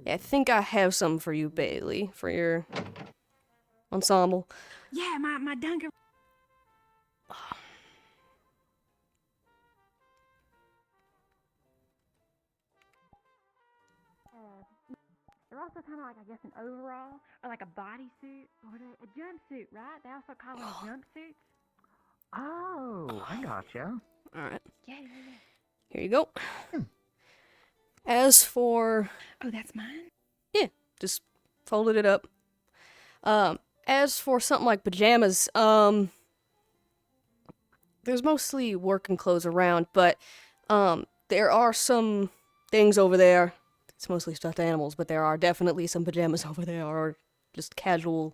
Yeah, I think I have some for you, Bailey, for your ensemble. Yeah, my Dunkin'. They're also kind of like, I guess, an overall or like a bodysuit or a jumpsuit, right? They also call them jumpsuits. Oh, I gotcha. All right. Yeah. Here you go. As for... Oh, that's mine? Yeah, just folded it up. As for something like pajamas, there's mostly working clothes around, but there are some things over there. It's mostly stuffed animals, but there are definitely some pajamas over there, or just casual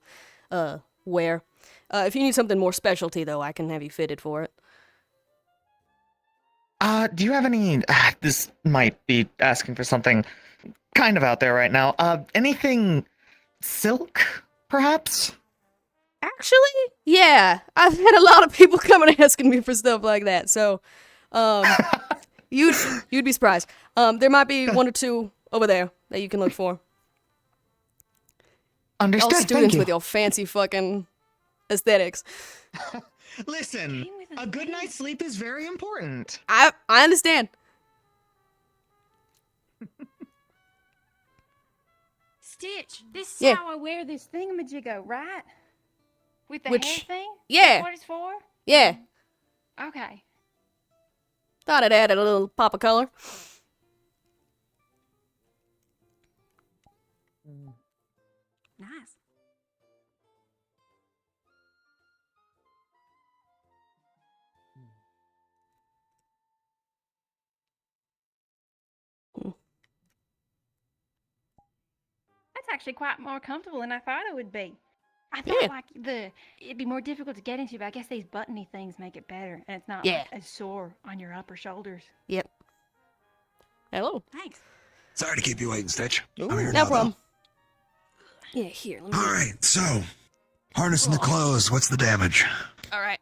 wear. If you need something more specialty, though, I can have you fitted for it. Do you have any... this might be asking for something kind of out there right now. Anything silk, perhaps? Actually, yeah, I've had a lot of people coming asking me for stuff like that. So, you'd be surprised. There might be one or two over there that you can look for. Understood. Y'all Thank students you. with your fancy fucking aesthetics. Listen, a good night's sleep is very important. I understand. Stitch, this is Yeah. how I wear this thingamajiggo, right? With the Which- hair thing? yeah. That's what it's for? Yeah, Okay. thought it added a little pop of color. Nice. That's actually quite more comfortable than I thought it would be. I thought Yeah. like it'd be more difficult to get into, but I guess these buttony things make it better, and it's not Yeah. like, as sore on your upper shoulders. Yep. Hello. Thanks. Sorry to keep you waiting, Stitch. Ooh, I'm here no now, problem. Yeah, here. Let me All right, so harnessing the clothes. What's the damage? All right.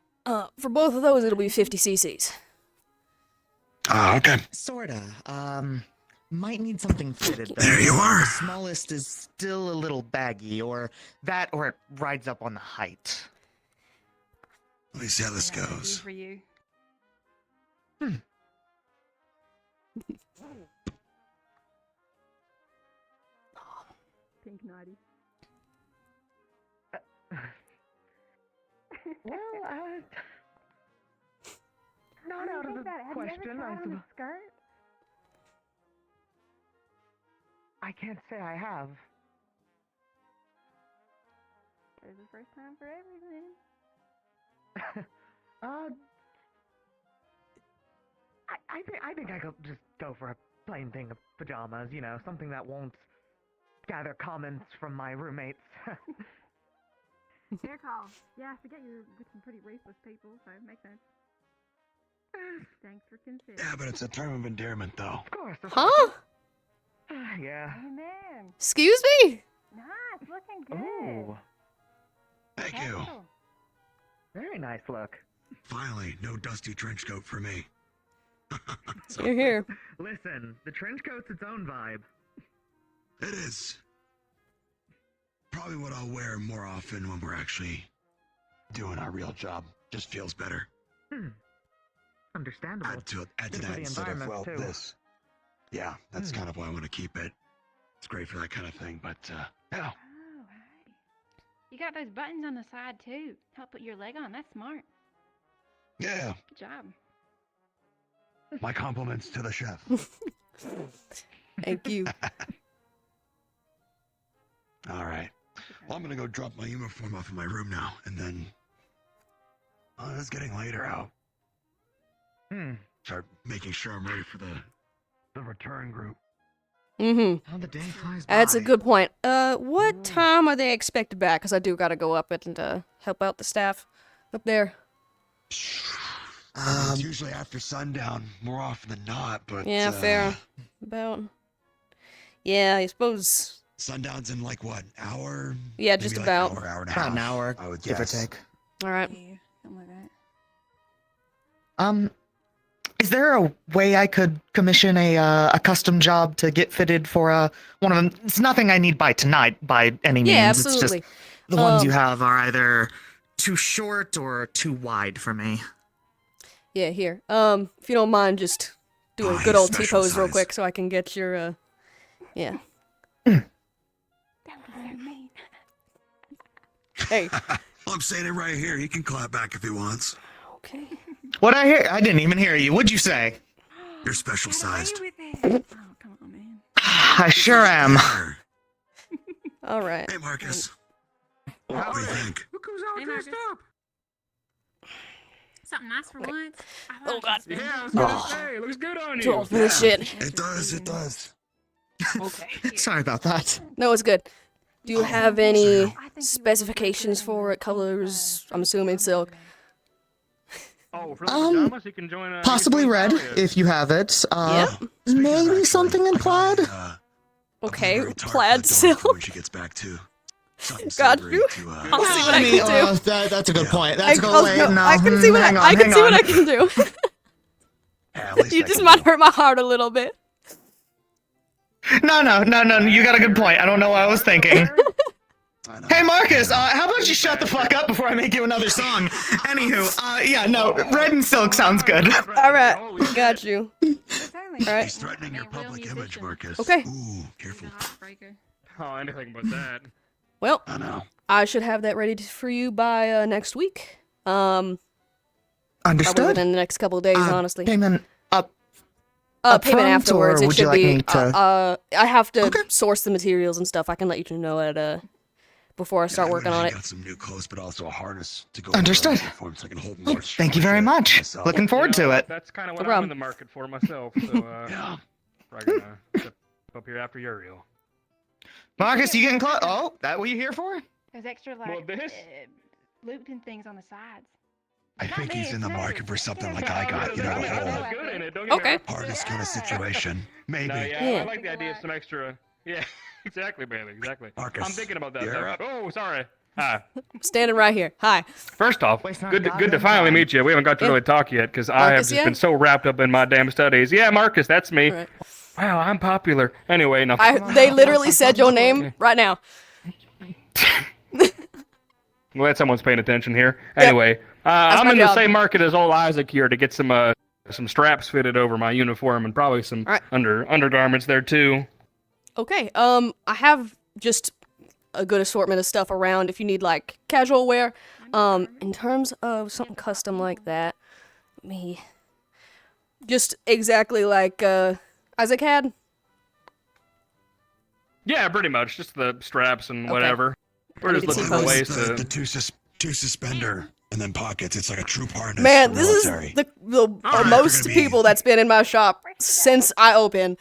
For both of those, it'll be 50 cc's. Ah, okay. Sorta. Might need something fitted. Though. There you are. The smallest is still a little baggy, or that, or it rides up on the height. Let me see how this That's easy goes. for you. Pink nighty. Well, not out of the question, I suppose. Skirt? I can't say I have. There's a first time for everything. I think I could just go for a plain thing of pajamas, you know, something that won't gather comments from my roommates. Fair call. Yeah, I forget you're with some pretty racist people, so it makes sense. Thanks for considering. Yeah, but it's a term of endearment, though. Of course. Huh? Yeah. Amen. Excuse me? Nice, looking good. Ooh, Thank you. Tactile. very nice look. Finally, no dusty trench coat for me. You're here. Listen, the trench coat's its own vibe. It is. Probably what I'll wear more often when we're actually doing our real job. Just feels better. Understandable. Add to Good that for the instead of, environment, well, too. this. Yeah, that's kind of why I want to keep it. It's great for that kind of thing, but, yeah. Oh, hey. You got those buttons on the side too. Help put your leg on. That's smart. Yeah. Good job. My compliments to the chef. Thank you. All right. Well, I'm gonna go drop my uniform off in my room now, and then... Oh, it's getting later out. Start making sure I'm ready for the return group. Mm-hmm. How the day flies That's a by. good point. What time are they expected back? Because I do gotta go up and help out the staff up there. It's usually after sundown, more often than not, but... Yeah, fair. About. Yeah, I suppose. Sundown's in, like, what, hour? Yeah, Maybe just like about. Hour and a About half, an hour, I would give or guess. take. All right. Something like that. Is there a way I could commission a custom job to get fitted for one of them? It's nothing I need by tonight by any means. Yeah, It's absolutely. just the ones you have are either too short or too wide for me. Yeah, here. If you don't mind, just doing a good old T-pose real quick so I can get your, yeah. Hey. I'm saying it right here. He can clap back if he wants. Okay. What I hear? I didn't even hear you. What'd you say? You're special sized. I sure am. All right. Hey, Marcus. What do you think? Look who's all Hey, dressed Marcus. up. Something nice for once. Oh God. Yeah, I was gonna Oh. say, looks good on you. Draw for this shit. It does, it does. Okay. Sorry about that. No, it's good. Do you have any specifications for it? Colors? I'm assuming silk. Oh, for the pajamas, you can join Possibly red if you have it. Maybe something in plaid. Okay, Very tart plaid for the dorm silk. When she gets back too. Got you. I'll see what I can do. That's a good point. That's a good I'll- way. no, No, I can see what hang on, I can hang see what on. I can do. You just might hurt my heart a little bit. No, you got a good point. I don't know what I was thinking. Hey Marcus, how about you shut the fuck up before I make you another song? Anywho, yeah, no, Red and Silk sounds good. All right, got you. All right. He's threatening your public image, Marcus. Okay. Ooh, careful. Oh, anything but that. Well, I know. I should have that ready for you by next week. Probably Understood. within the next couple of days, honestly. Payment up. Payment front, afterwards. or It would you should like be. me to? I have to source the materials and stuff. I can let you know at before I start working on it. Got some new clothes, but also a harness to go. Understood. So I can hold more. Thank you very much. myself. Looking forward to it. That's kind of No what I'm problem. in the market for myself. So, Yeah. probably gonna step up here after Uriel. Marcus, you getting close? Oh, that what you here for? There's extra like looped in things on the sides. I think he's in the market for something like I got. You know, the whole Okay. harness kind of situation. Maybe. No, yeah, I like the idea of some extra. Yeah, exactly, Bailey. Exactly. Marcus, I'm thinking about that. you're though. up. Oh, sorry. Hi. Standing right here. Hi. First off, good to finally meet you. We haven't got to really talk yet because I have Marcus, just yeah? been so wrapped up in my damn studies. Yeah, Marcus, that's me. Right. Wow, I'm popular. Anyway, no. They literally said your name right now. Glad someone's paying attention here. Anyway, I'm my in the job. same market as old Isaac here to get some straps fitted over my uniform and probably some Alright. undergarments there too. Okay. I have just a good assortment of stuff around if you need like casual wear. In terms of something custom like that, me just exactly like Isaac had. Yeah, pretty much. Just the straps and Okay. whatever. We're I just need to looking see for those. ways the to. two suspender and then pockets. It's like a troop harness. Man, for this is military. the Alright. most They're gonna be- people that's been in my shop since I opened.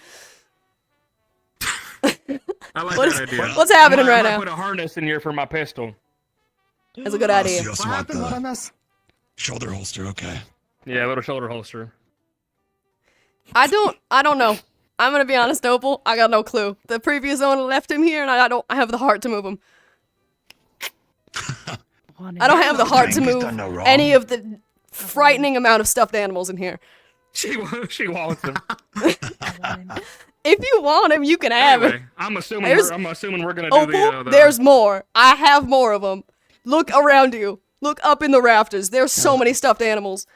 I like What that is- idea. what's happening I might right now? Put a harness in here for my pistol. That's a good Oh, idea. so you also want the shoulder holster. Okay. Yeah, a little shoulder holster. I don't know. I'm gonna be honest, Opal. I got no clue. The previous owner left him here, and I have the heart to move him. I don't have the heart to He's move done no wrong. any of the frightening amount of stuffed animals in here. She wants him. If you want him, you can have him. Anyway, I'm assuming we're gonna do Opal, the. there's more. I have more of them. Look around you. Look up in the rafters. There's so many stuffed animals.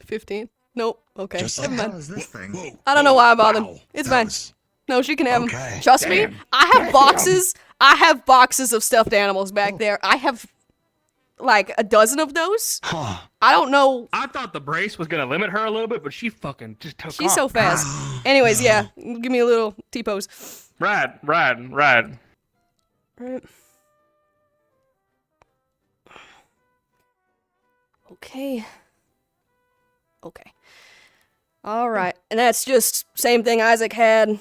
$15? Nope. Okay. Just Never like mind. this thing. I don't know why I bothered. Wow, It's that fine. was- No, she can have them. Okay. Trust me. Damn. I have boxes. I have boxes of stuffed animals back there. I have like a dozen of those. Huh. I don't know. I thought the brace was gonna limit her a little bit, but she fucking just took She's off. so fast. Anyways, yeah. Give me a little T-pose. Right. Right. Okay. Okay. All right. And that's just same thing Isaac had.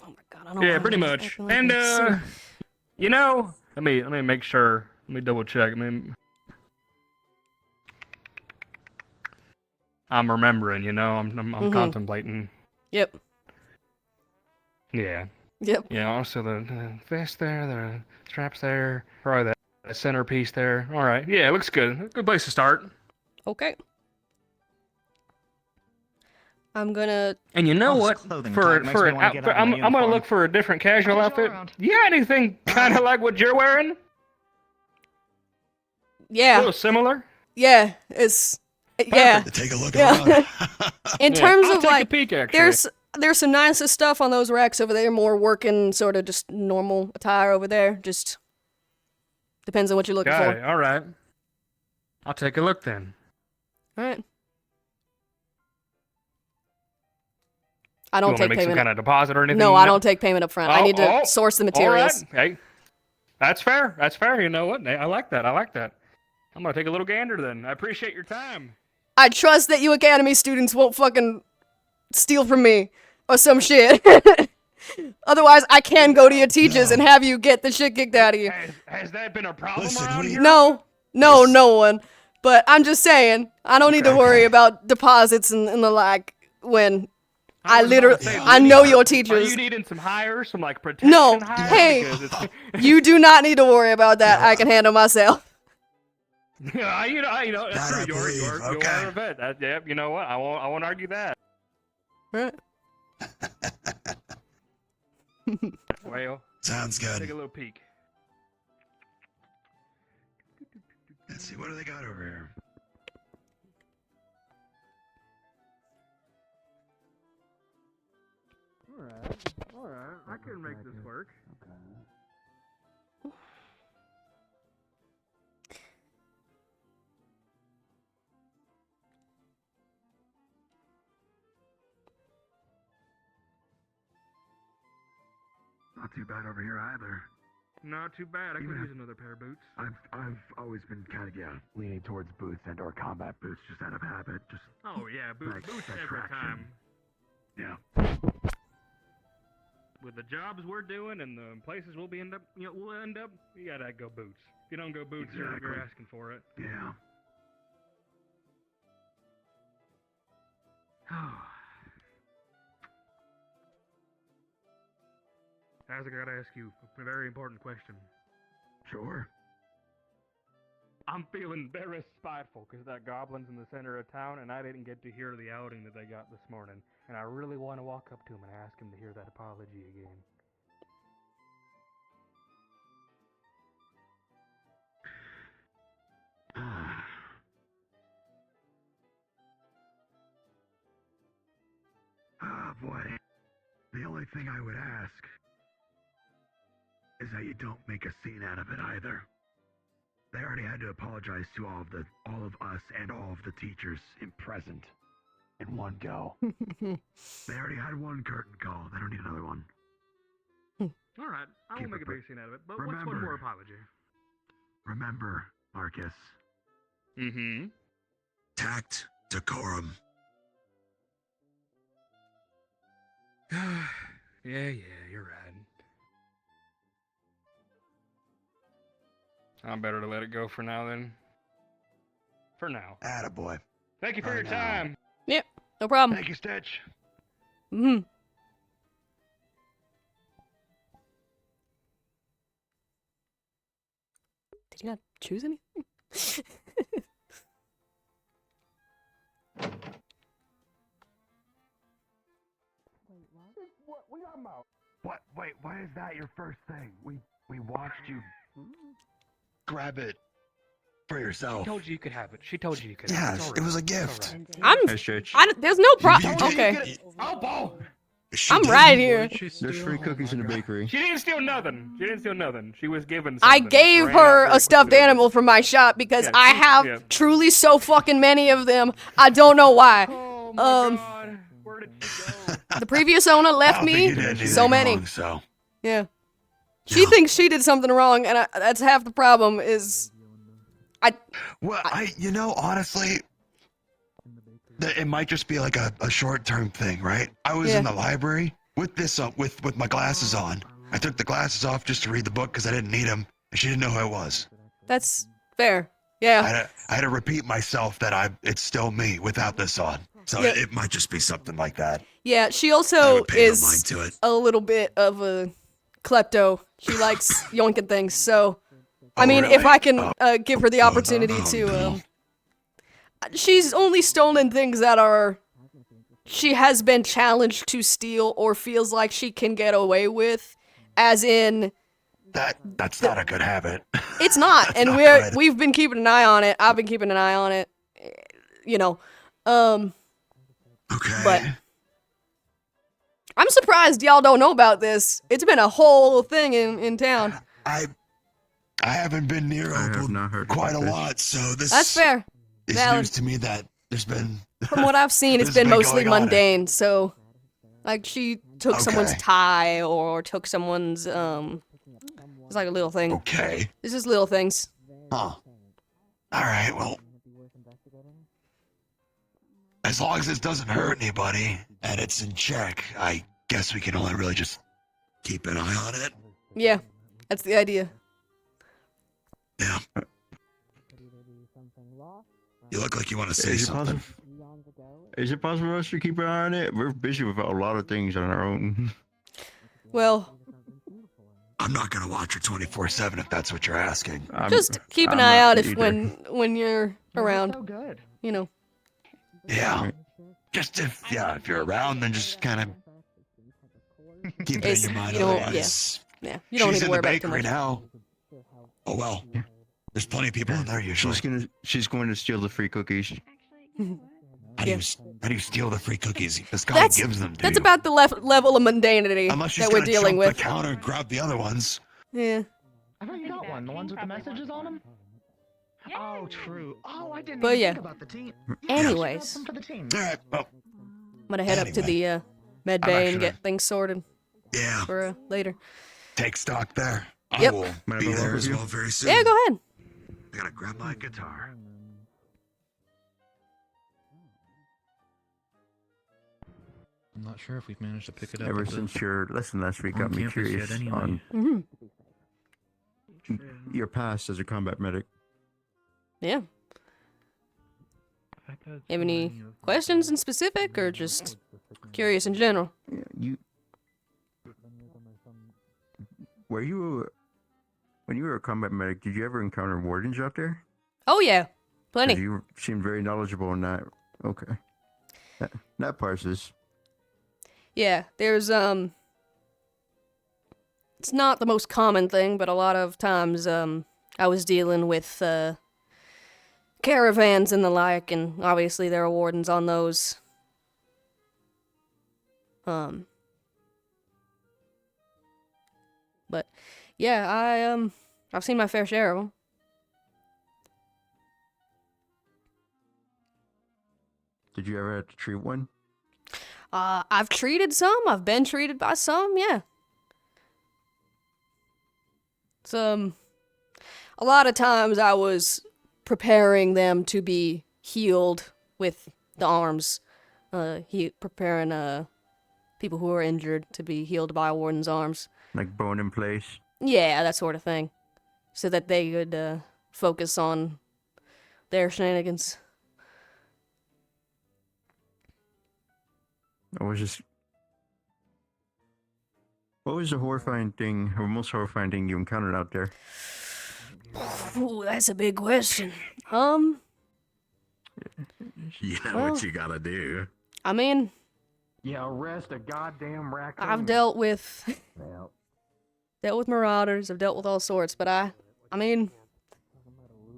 Oh my god, I don't Yeah, know pretty why I'm much. acting like And this. you know, let me make sure. Let me double check. I'm remembering. You know, I'm Mhm. contemplating. Yep. Yeah. Yep. Yeah. Also the vest there, the straps there, probably the centerpiece there. All right. Yeah, it looks good. Good place to start. Okay. I'm gonna. And you know Oh, what? clothing For talk makes for me an wanna get outfit, out of my I'm gonna uniform. look for a different casual outfit. around. Yeah, anything kind of like what you're wearing? A Yeah. little similar. Yeah. It's. Yeah. Take a look Yeah. around. In Yeah, terms I'll of take a like, peek, actually. there's some nicer stuff on those racks over there. More working, sort of just normal attire over there. Just depends on what you're looking Got for. it. All right. I'll take a look then. All right. I You don't want me to take make some payment. kind of deposit or anything? No, I don't take payment up front. I Oh, need to oh, source the all materials. right. Hey, that's fair. That's fair. You know what? I like that. I like that. I'm gonna take a little gander then. I appreciate your time. I trust that you Academy students won't fucking steal from me or some shit. Otherwise, I can go to your teachers and have you get the shit kicked out of you. Has that been a problem around here? No, no one. But I'm just saying, I don't need to worry about deposits and the like when I literally, I know your Are teachers. you needing some hires, some like protection No, hires? hey, Because it's- you do not need to worry about that. I can handle myself. Yeah, you know, that's true. You're a vet. Yep. You know what? I won't argue that. Right. Well, Sounds good. take a little peek. Let's see, what do they got over here? All right. I can make this work. Not too bad over here either. Not too bad. I could use another pair of boots. I've always been kind of leaning towards boots and or combat boots just out of habit. Just Oh yeah, boots every attraction. time. Yeah. With the jobs we're doing and the places we'll end up, you gotta go boots. If you don't go boots, you're asking for it. Yeah. Isaac, I gotta ask you a very important question. Sure. I'm feeling very spiteful because that goblin's in the center of town, and I didn't get to hear the outing that they got this morning. And I really want to walk up to him and ask him to hear that apology again. Oh boy. The only thing I would ask is that you don't make a scene out of it either. They already had to apologize to all of us and all of the teachers in present in one go. They already had one curtain call. They don't need another one. All right, I won't make a big scene out of it, but what's one more apology? Remember, Marcus. Mm-hmm. Tact, decorum. Yeah, you're right. I'm better to let it go for now then. For now. Attaboy. Thank you for your time. Yep, no problem. Thank you, Stitch. Mm-hmm. Did you not choose anything? What? Wait, why is that your first thing? We watched you grab it for yourself. She told you you could have it. She told you you could Yes, have it. It's all it was a right. gift. It's all right. There's no problem. Okay. Oh, ball. I'm right here. There's free cookies in the bakery. She didn't steal nothing. She was given I something. gave her a stuffed animal from my shop because I have truly so fucking many of them. I don't know why. The previous owner left me so many. Yeah. She thinks she did something wrong, and that's half the problem. Honestly, it might just be like a short-term thing, right? I was in the library with this with my glasses on. I took the glasses off just to read the book because I didn't need them, and she didn't know who I was. That's fair. Yeah. I had to repeat myself that it's still me without this on. So Yeah. it might just be something like that. Yeah, she I also would pay no mind is to it. a little bit of a klepto. She likes yoinking things, so I mean, if I can give her the opportunity to, she's only stolen things that she has been challenged to steal or feels like she can get away with, as in. That's not a good habit. It's not, That's and not good. we've been keeping an eye on it. I've been keeping an eye on it, Okay. But I'm surprised y'all don't know about this. It's been a whole thing in town. I haven't been near Opal quite a lot, so this That's fair. is Valid. news to me that there's been. From what I've seen, it's This been has been mostly going on. mundane. So, like, she took someone's Okay. tie or took someone's it's like a little thing. Okay. It's just little things. Huh. All right. Well, as long as this doesn't hurt anybody and it's in check, I guess we can only really just keep an eye on it. Yeah, that's the idea. Yeah. You look like you want to say Is it something. Is it possible for us to keep an eye on it? We're busy with a lot of things on our own. Well, I'm not gonna watch her 24/7 if that's what you're asking. just keep an eye out if when you're around. So good. You know. Yeah. Just if you're around, then just kind of keep it in your mind. You don't, Otherwise, yeah, you don't need she's to in worry the about it too bakery much. now. Oh well. There's plenty of people in there usually. She's going to steal the free cookies. How do you steal the free cookies? This guy gives them to That's you. about the level of mundanity Unless she's that we're gonna dealing jump with. the counter and grab the other ones. Yeah. I thought you got one. The ones with the messages on them. Oh, true. Oh, I didn't But even yeah. think about the team. Anyways. Some for the team. All right. Well, I'm gonna head up to the med I'm bay actually and get things sorted. Yeah. For later. Take stock there. Yep. I will be there as well very soon. Yeah, go ahead. I gotta grab my guitar. I'm not sure if we've managed to pick it up. Ever at the- since your lesson last week on got me campus curious yet anyway. on Mm-hmm. your past as a combat medic. Yeah. Have any questions in specific, or just curious in general? When you were a combat medic, did you ever encounter wardens out there? Oh yeah, plenty. 'Cause you seemed very knowledgeable in that. Okay. That parses. Yeah, there's it's not the most common thing, but a lot of times I was dealing with caravans and the like, and obviously there are wardens on those. But yeah, I've seen my fair share of them. Did you ever have to treat one? I've treated some. I've been treated by some. Yeah. A lot of times I was preparing them to be healed with the arms. Preparing people who are injured to be healed by a warden's arms. Like bone in place? Yeah, that sort of thing. So that they could focus on their shenanigans. What was the horrifying thing, or most horrifying thing you encountered out there? Ooh, that's a big question. You know Well, what you gotta do. I mean, Yeah, arrest a goddamn raccoon. I've dealt with marauders. I've dealt with all sorts, but I mean,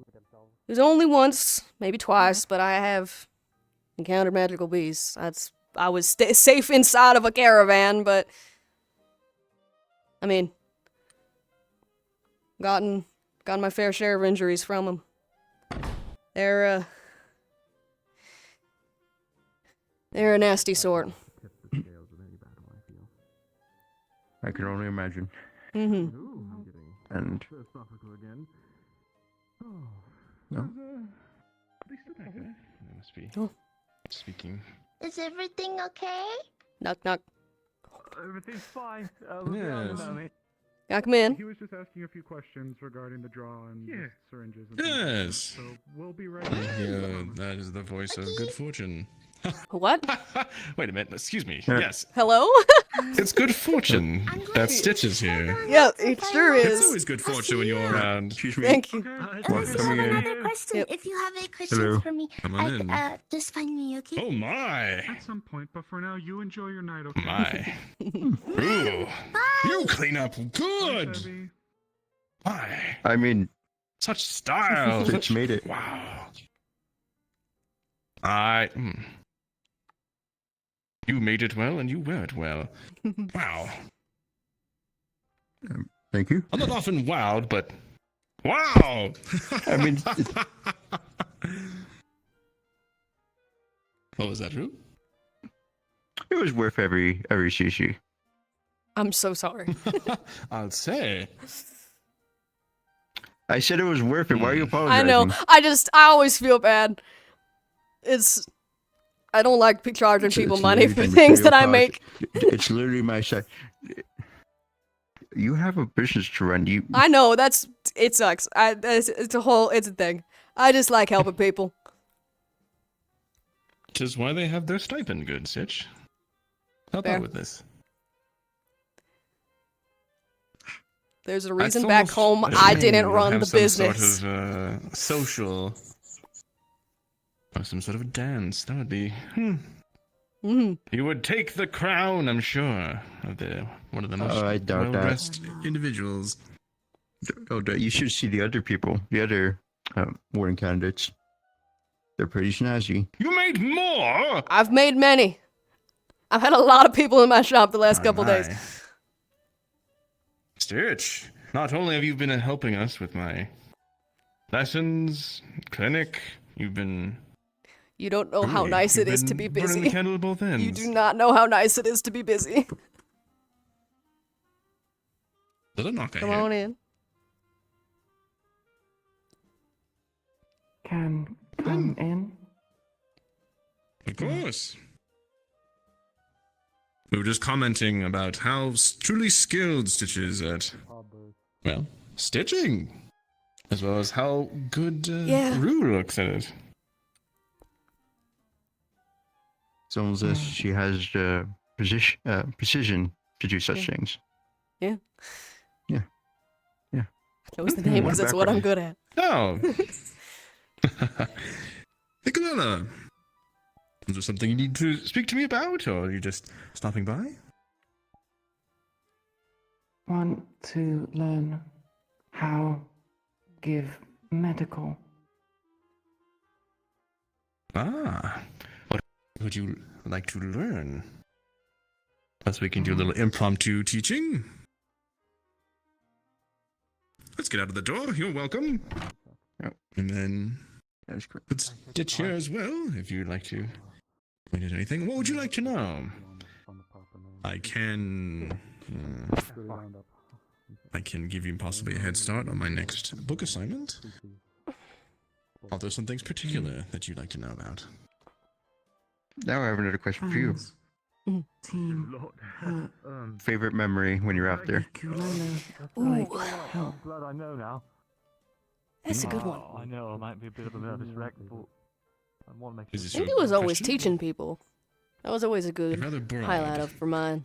it was only once, maybe twice, but I have encountered magical beasts. I was safe inside of a caravan, but I mean, gotten my fair share of injuries from them. They're a nasty sort. I can only imagine. Mm-hmm. And no. Must be Oh. speaking. Is everything okay? Knock knock. Everything's fine. Look around Yes. about me. Yeah, come in. He was just asking a few questions regarding the draw and Yeah. the syringes. And things like that, Yes. So we'll be right Yeah, back. that is the voice of Good Fortune. What? Wait a minute, excuse me. Yeah. Yes. Hello? It's Good Fortune. That Stitch is here. Yeah, it sure It's is. always good fortune when you're around. Excuse me. Thank you. I Well, just coming have in. another question. Yep. If you have any questions Hello. for me, Come on in. just find me, okay? Oh my! At some point, but for now, you enjoy your night, okay? My. Ooh. You clean up good! Debbie. My. I mean, Such style! Stitch made it. Wow. You made it well and you wear it well. Wow. Thank you. I'm not often wowed, but wow! I mean, What was that, Rue? it was worth every CC. I'm so sorry. I'll say. I said it was worth it. Why are you I apologizing? know. I always feel bad. I don't like charging people It's money literally for the things that I material make. cost. It's literally my side. You have a business to run. I know, it sucks. It's a thing. I just like helping people. That is why they have their stipend, good Sitch. Help Fair. out with this. There's a That's reason back almost home a I shame didn't you don't run have the some business. Sort of social, or some sort of a dance. That would be. You would take the crown, I'm sure, of one of the most I doubt that. well-dressed individuals. Oh, you should see the other people, the other warden candidates. They're pretty snazzy. You made more. I've made many. I've had a lot of people in my shop the last couple days. Stitch, not only have you been helping us with my lessons, clinic, you've been. You don't know how Really? nice it You've is to been be burning busy. the candle at both ends. You do not know how nice it is to be busy. Little knock Come on in. Can come in? Of course. We were just commenting about how truly skilled Stitch is at, well, stitching, as well as how good Rue looks at it. It's almost as she has precision to do such things. Yeah. Yeah. Yeah. That was the name because it's what I'm good at. Oh. Nicolella, is there something you need to speak to me about, or are you just stopping by? Want to learn how give medical. Ah, what would you like to learn? Perhaps we can do a little impromptu teaching. Let's get out of the door. You're welcome. And then let's ditch here as well, if you'd like to point at anything. What would you like to know? I can give you possibly a head start on my next book assignment. Are there some things particular that you'd like to know about? Now I have another question for you. Team. Favorite memory when you're out there? Like, I'm glad I know now. That's a good one. I know I might be a bit of a nervous wreck, but I want to make Is this I think your it was always question? teaching people. That was always a good Rather broad. highlight of for mine.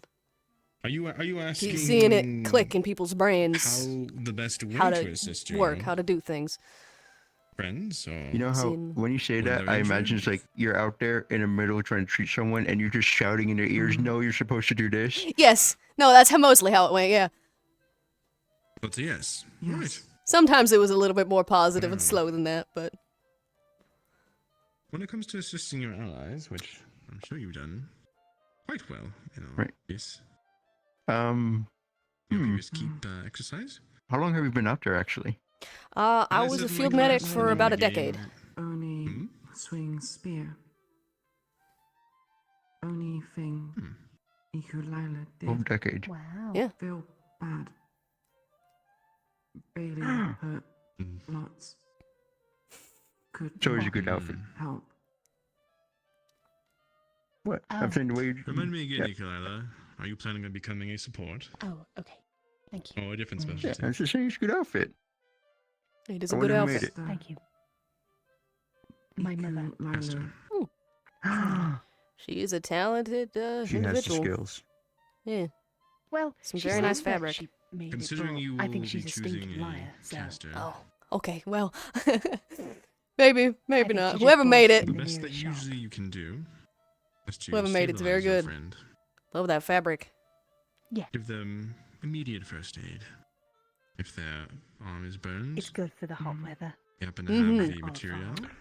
Are you asking? Keep seeing it click in people's brains. How the best way how to to assist you? work, how to do things. Friends, or You know how Seen- when you say When that, they're I imagine it's like you're out there in the middle trying to treat someone, and you're just shouting in their ears, "No, you're supposed to do this." Yes. No, that's mostly how it went, yeah. But yes, right. Sometimes it was a little bit more positive and slow than that, but When it comes to assisting your allies, which I'm sure you've done quite well, Right. Yes. Um, Your previous keep exercise. how long have you been out there actually? I Is was a it field like medic last for time about we a decade. gave- Only swing spear. Only thing Ikulila did. Whole decade. Wow. Yeah. Feel bad. Bailey hurt lots. Could It's always a not good outfit. help. What? I'm saying the way you Remind me again, Yeah. Nicolella. Are you planning on becoming a support Oh, okay. Thank you. or a different Yeah, specialty? I was just saying it's a good outfit. It is a I good wonder who made outfit. it. Thank you. My mother. Ikulila. She is a talented She has the individual. skills. Yeah. Well, Some she very nice says that fabric. she made Considering it, you but I will think be she's a choosing stinking a liar. So caster, Oh, okay. Well, maybe think not. she just Whoever made bullshit it, the in the best that nearest shop. usually you can do is to Whoever made it's very stabilize your good. friend. love that fabric. Give them immediate first aid. If their arm is burned, It's good for the hot weather. you happen to Mhm. have the On material, fire.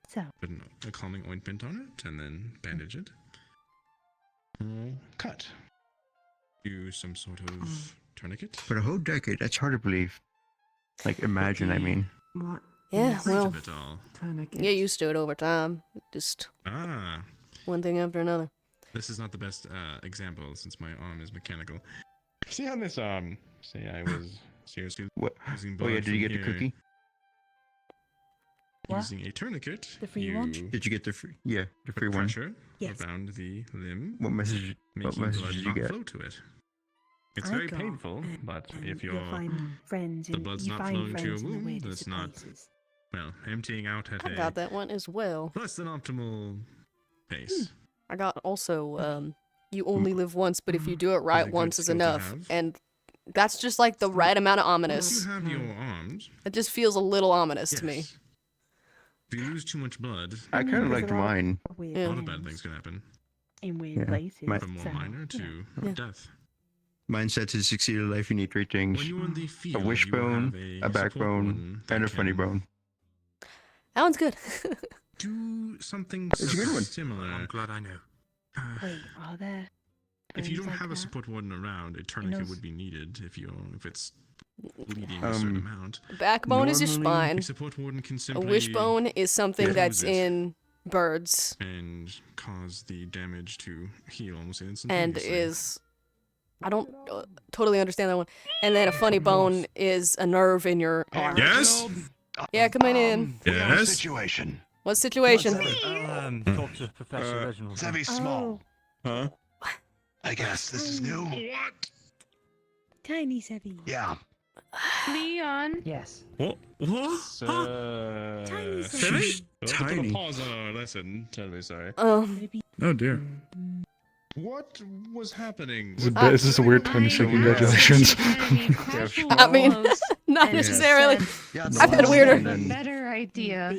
So, put a calming ointment on it, and then bandage it. Cut. Use some sort of tourniquet. But a whole decade, that's hard to believe. Like, imagine, I mean. What? Yeah, is well, Of it all. tourniquet? get used to it over time. Just Ah, one thing after another. this is not the best example since my arm is mechanical. See on this arm. Say I was seriously What? losing Oh blood yeah, did you from get the here. cookie? What? Using a tourniquet, The free you one? Did you get the free? Yeah, the put free one. pressure Yes. around the limb, What message? What making message blood did you not get? flow to it. It's I very got, painful, but if you'll you're find friends the in blood's you not find flowing to your friends in the wound, weirdest that's not places. well emptying out at I a got that one as well. less than optimal pace. I got also, you only live once, but if you do it right good once is skill to enough. have. And that's just like the right amount of ominous. You have your arms. It just feels a little ominous to me. If you lose too much blood, I kind of liked mine. a lot of bad things can happen. In weird Yeah. places. My- From more so, minor to yeah. death. Mine said to succeed in life, you need three things: When you're on the a field, wishbone, you a have a support backbone, one that and a funny can bone. That one's good. Do something It's a good one. similar. I'm glad I know. Wait, are there? If you things don't like have a that? support warden around, a tourniquet those- would be needed if it's bleeding a certain amount. Backbone is your Normally, spine. a support warden can A simply wishbone is something that's close it in birds and cause the damage to heal almost and instantaneously. is. I don't totally understand that one. And then a funny bone is a nerve in your arm. Yes? Yeah, coming in. Yes? Situation. What situation? Talk to Professor Reginald. Sevy's small. Huh? I guess this is new. Tiny Sevy. Yeah. Leon. Yes. What? Tiny Sevy? Tiny. Pause on our lesson. Totally sorry. Oh dear. What was happening? Is this a weird time to say congratulations? I mean, not and necessarily. Yeah, I've had weirder. Better idea.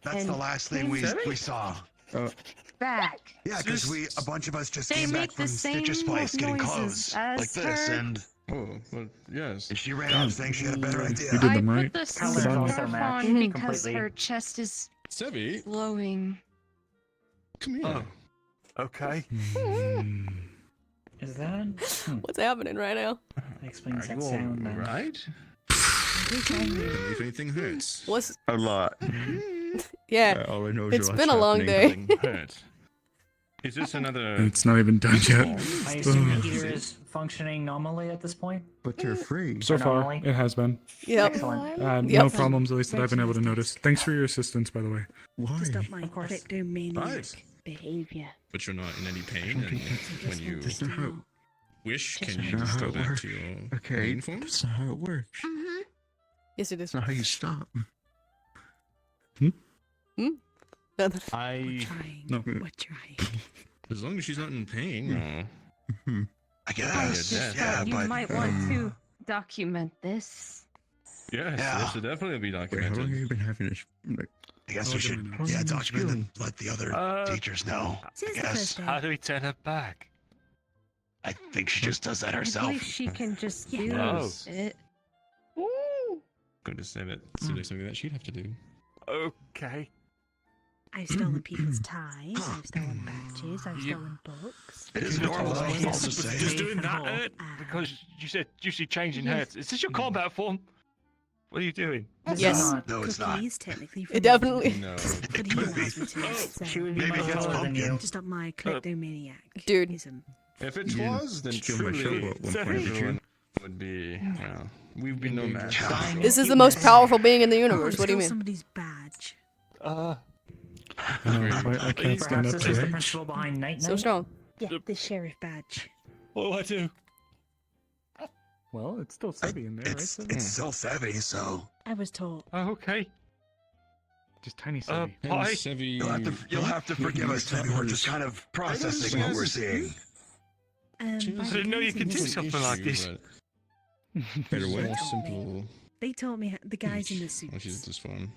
That's the last thing we saw. Back. Yeah, because a bunch of us just They came back make from the same Stitch's place getting noises clothes as like this, her. and Oh, well, yes. she ran out saying she had a better idea. You did I them put right. the Colors also scarf match on because completely. her chest is Sevy, glowing. come here. Okay. Is that? What's happening right now? That explains Are that you sound. then. alright? If anything hurts. What's? A lot. Yeah. All I know is It's what's been a long happening. day. Hurt. Is this another... It's not even done yet. I assume the heater is functioning normally at this point. But they're free. So far, Anomaly? it has been. Yep. Excellent. No Yep. problems, at least that I've been able to notice. Thanks for your assistance, by the way. Why? To stop my course. kleptomaniac Right. behavior. But you're not in any pain, and when you That's not how, wish, Just can you not just how go it back works. to your Okay, main form? that's not how it works. Yes, it is. That's not how you stop. Nothing. Trying. No. We're trying. As long as she's not in pain. I I guess. just Yeah, thought you but might want to document this. Yes, Yeah. this should definitely be Wait, how long have documented. you been having this? Like, I guess Oh, we should, doing it. yeah, document and let the other Uh, teachers know. Since I the guess. first day. How do we turn her back? I think she just does that I herself. believe she can just do Yes. it. Going to say that seems like something that she'd have to do. Okay. I've stolen people's ties. I've stolen badges. I've stolen books. It is normal, though, I'll also say. Just doing that hurt because you said usually changing hurts. Is this your combat form? What are you doing? Yes. No, it's not. Cookies, technically. It definitely. No. But he allows me to. So, She would be Maybe much it gets taller than you. pumpkin. to stop my kleptomaniac. Dude. If it You didn't was, then steal my truly shovel at one point, did you? everyone would be, well, we'd be no match. This is the most powerful being in the universe. What do you mean? Somebody's badge. Uh, I know, I can't stand Perhaps up this to is the it. principle behind Night So Night. strong. Yeah, the sheriff badge. what do I do? Well, it's still Sevy in there, right? It's Sevy? still savvy, so I was told. Oh, okay. Just tiny Sevy. Pie. Sevy... you'll have to forgive us, Sevy. We're just kind of processing what we're seeing. By I the didn't know you guys in could the do suit. something like this. better way. More simple. They told me the guys in the suits. Which is just fun.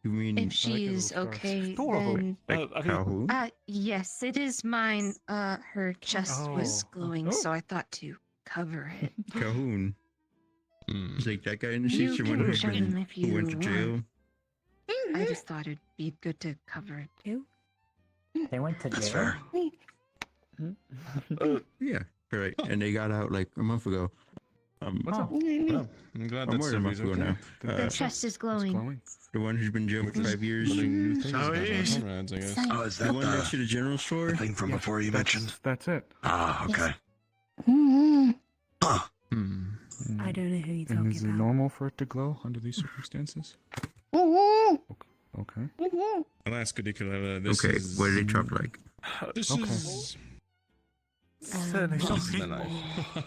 You mean If she is okay, then Calhoun? yes, it is mine. Her chest was Oh. glowing, Oh. so I thought to cover it. Calhoun? Hmm. Is like that guy in the You seats, the one can who's show him been if who went to you jail? I just thought it'd be good to cover it. Who? They went to That's jail. fair. Yeah, right. And they got out like a month ago. What's up? Well, I'm glad Or that more than a month Sevy's ago okay. now. The chest is glowing. Glowing. The one who's been in jail for 5 years. Learning new things So about our it is. comrades, I guess. Oh, is The that one next to the general store? the thing from before you mentioned? That's it. Ah, okay. Huh. I don't know who you're And talking is it about. normal for it to glow under these circumstances? Okay. I'll ask Goodiculella, this Okay, is... what did they drop like? This Okay. is... Certainly This is something. my life. Well,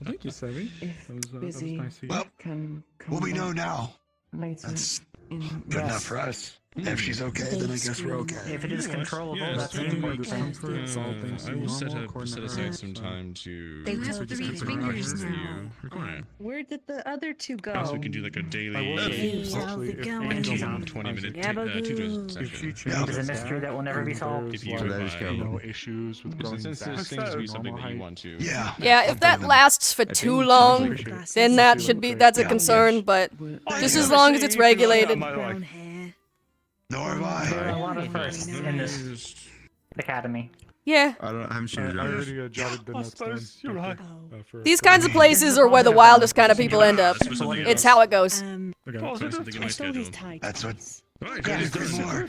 thank you, Sevy. That was busy. nice of you. Well, Can come what we know back now. later That's in good enough for us. If she's okay, then I guess we're okay. If it is controllable, that's an important thing. I will set aside some time to They have 3 fingers now. Require. Where did the other 2 go? Perhaps we can do like a daily How's it going? 20-minute tutorial session. It's a mystery that will never be solved. If you issues with since this seems to be something that you want to. Yeah, if that lasts for too long, then that's a concern, but just as long as it's regulated. Nor have There are a lot of firsts in this academy. Yeah. I haven't seen it. I already jotted the notes down. You're right. These kinds of places are where the wildest kind of people end up. It's how it goes. That's what. Yeah.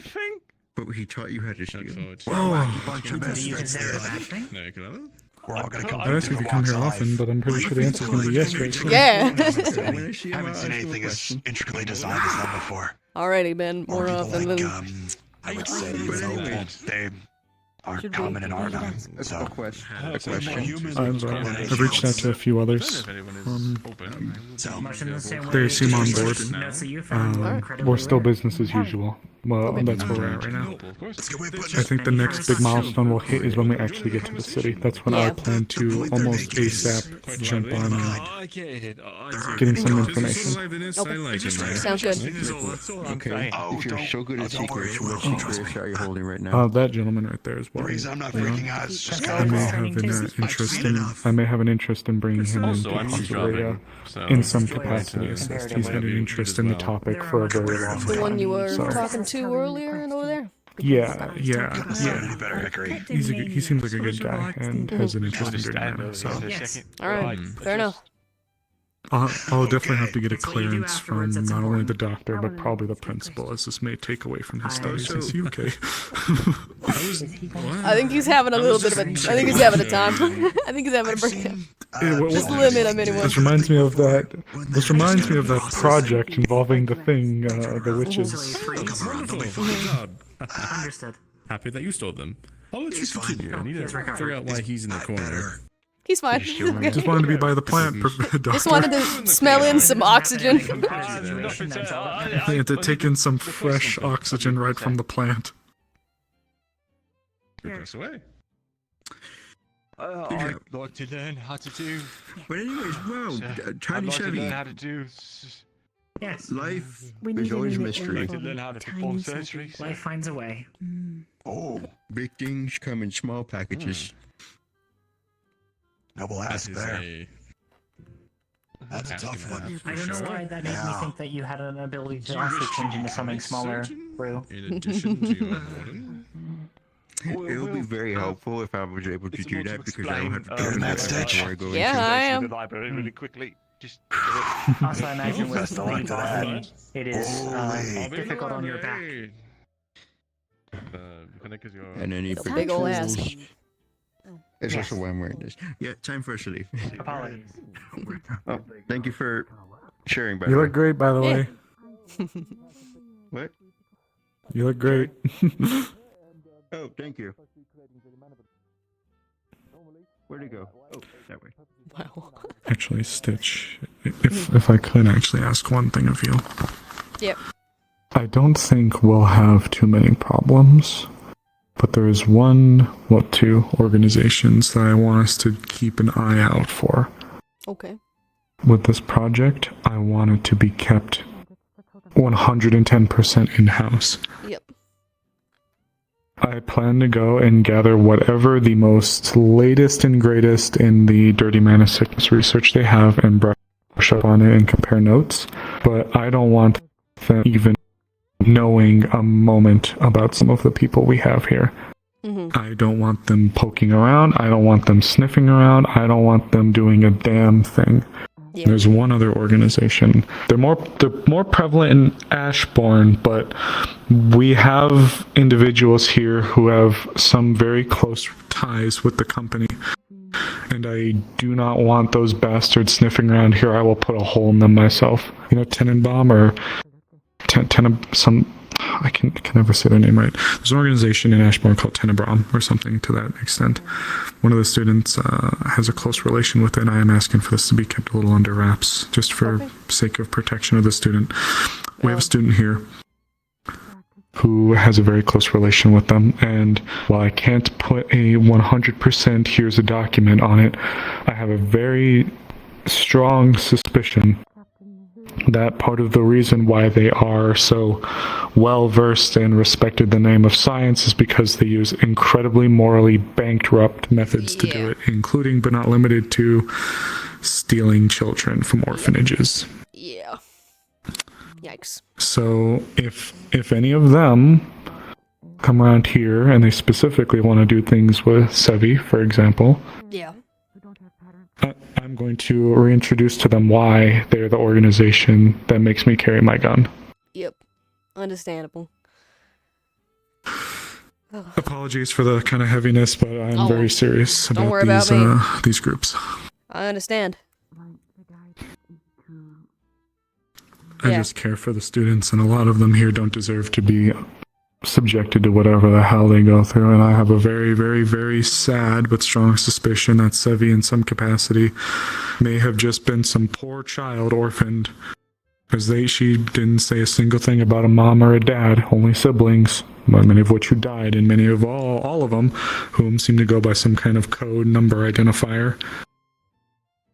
But he taught you how to steal. Bunch of misfits here. We're all gonna come. I asked if you come here often, but I'm pretty sure the answer's gonna be yes, right? Yeah. I haven't seen anything as intricately designed as that before. Alrighty, Ben. More often than. I would say, they aren't common in our time. So, a question. I've reached out to a few others. They seem on board. We're still business as usual. Well, that's where we're at right now. I think the next big milestone we'll hit is when we actually get to the city. That's when I plan to almost ASAP jump on getting some information. Sounds good. Okay. If you're so good at secrets, what secrets are you holding right now? That gentleman right there as well. I'm not freaking out. It's just I may have an interest in bringing him into possibly in some capacity assist. He's had an interest in the topic for a very long time. The one you were talking to earlier and over there? Yeah. He seems like a good guy and has an interest in doing that. So. Alright, fair enough. I'll definitely have to get a clearance from not only the doctor, but probably the principal, as this may take away from his studies. Is he okay? I think he's having a little bit of a. I think he's having a time. I think he's having a breakdown. Just limit him anyway. This reminds me of that. This reminds me of that project involving the thing, the witches. Understood. Happy that you stole them. I'll let you continue. I need to figure out why he's in the corner. He's fine. Just wanted to be by the plant, doctor. Just wanted to smell in some oxygen. They had to take in some fresh oxygen right from the plant. Press away. I'd like to learn how to do. But anyways, wow, Tiny I'd like to Chevy. learn how to do. Yes. Life We is need always a to mystery. I'd like to learn how to perform surgery. Life finds a way. Oh, big things come in small packages. Noble ass there. That's a tough one. I don't know why that made me think that you had an ability to also change into something smaller, Brew. In addition to your It would be very helpful if I was able to do that because I don't have to turn that stitch. Yeah, I am. The library really quickly. Just. Also, I imagine with sleep, it is difficult on your back. And any It's a big ol' ass. It's also why I'm wearing this. Yeah, time for us to leave. Apologies. Oh, thank you for sharing, by You the way. look great, by the way. What? You look great. Oh, thank you. Where'd it go? Oh, that way. Wow. Actually, Stitch, if I could actually ask one thing of you. Yep. I don't think we'll have too many problems, but there is two organizations that I want us to keep an eye out for. Okay. With this project, I want it to be kept 110% in-house. Yep. I plan to go and gather whatever the most latest and greatest in the Dirty Mana Sickness research they have and brush up on it and compare notes, but I don't want them even knowing a moment about some of the people we have here. Mm-hmm. I don't want them poking around. I don't want them sniffing around. I don't want them doing a damn thing. Yeah. There's one other organization. They're more prevalent in Ashbourne, but we have individuals here who have some very close ties with the company. And I do not want those bastards sniffing around here. I will put a hole in them myself. You know, Tenenbaum or I can never say their name right. There's an organization in Ashbourne called Tenenbaum or something to that extent. One of the students has a close relation with it, and I am asking for this to be kept a little under wraps, just for sake of protection of the student. We have a student here who has a very close relation with them. And while I can't put a 100% here's a document on it, I have a very strong suspicion that part of the reason why they are so well versed and respected the name of science is because they use incredibly morally bankrupt methods to do it, including but not limited to stealing children from orphanages. Yeah. Yikes. So if any of them come around here and they specifically want to do things with Sevi, for example, Yeah. I'm going to reintroduce to them why they're the organization that makes me carry my gun. Yep. Understandable. Apologies for the kind of heaviness, but I'm very serious don't about worry these about me. These groups. I understand. I just care for the students, and a lot of them here don't deserve to be subjected to whatever the hell they go through. And I have a very, very, very sad but strong suspicion that Sevi, in some capacity, may have just been some poor child orphaned, because she didn't say a single thing about a mom or a dad, only siblings, many of which who died, and many of all of them, whom seem to go by some kind of code number identifier.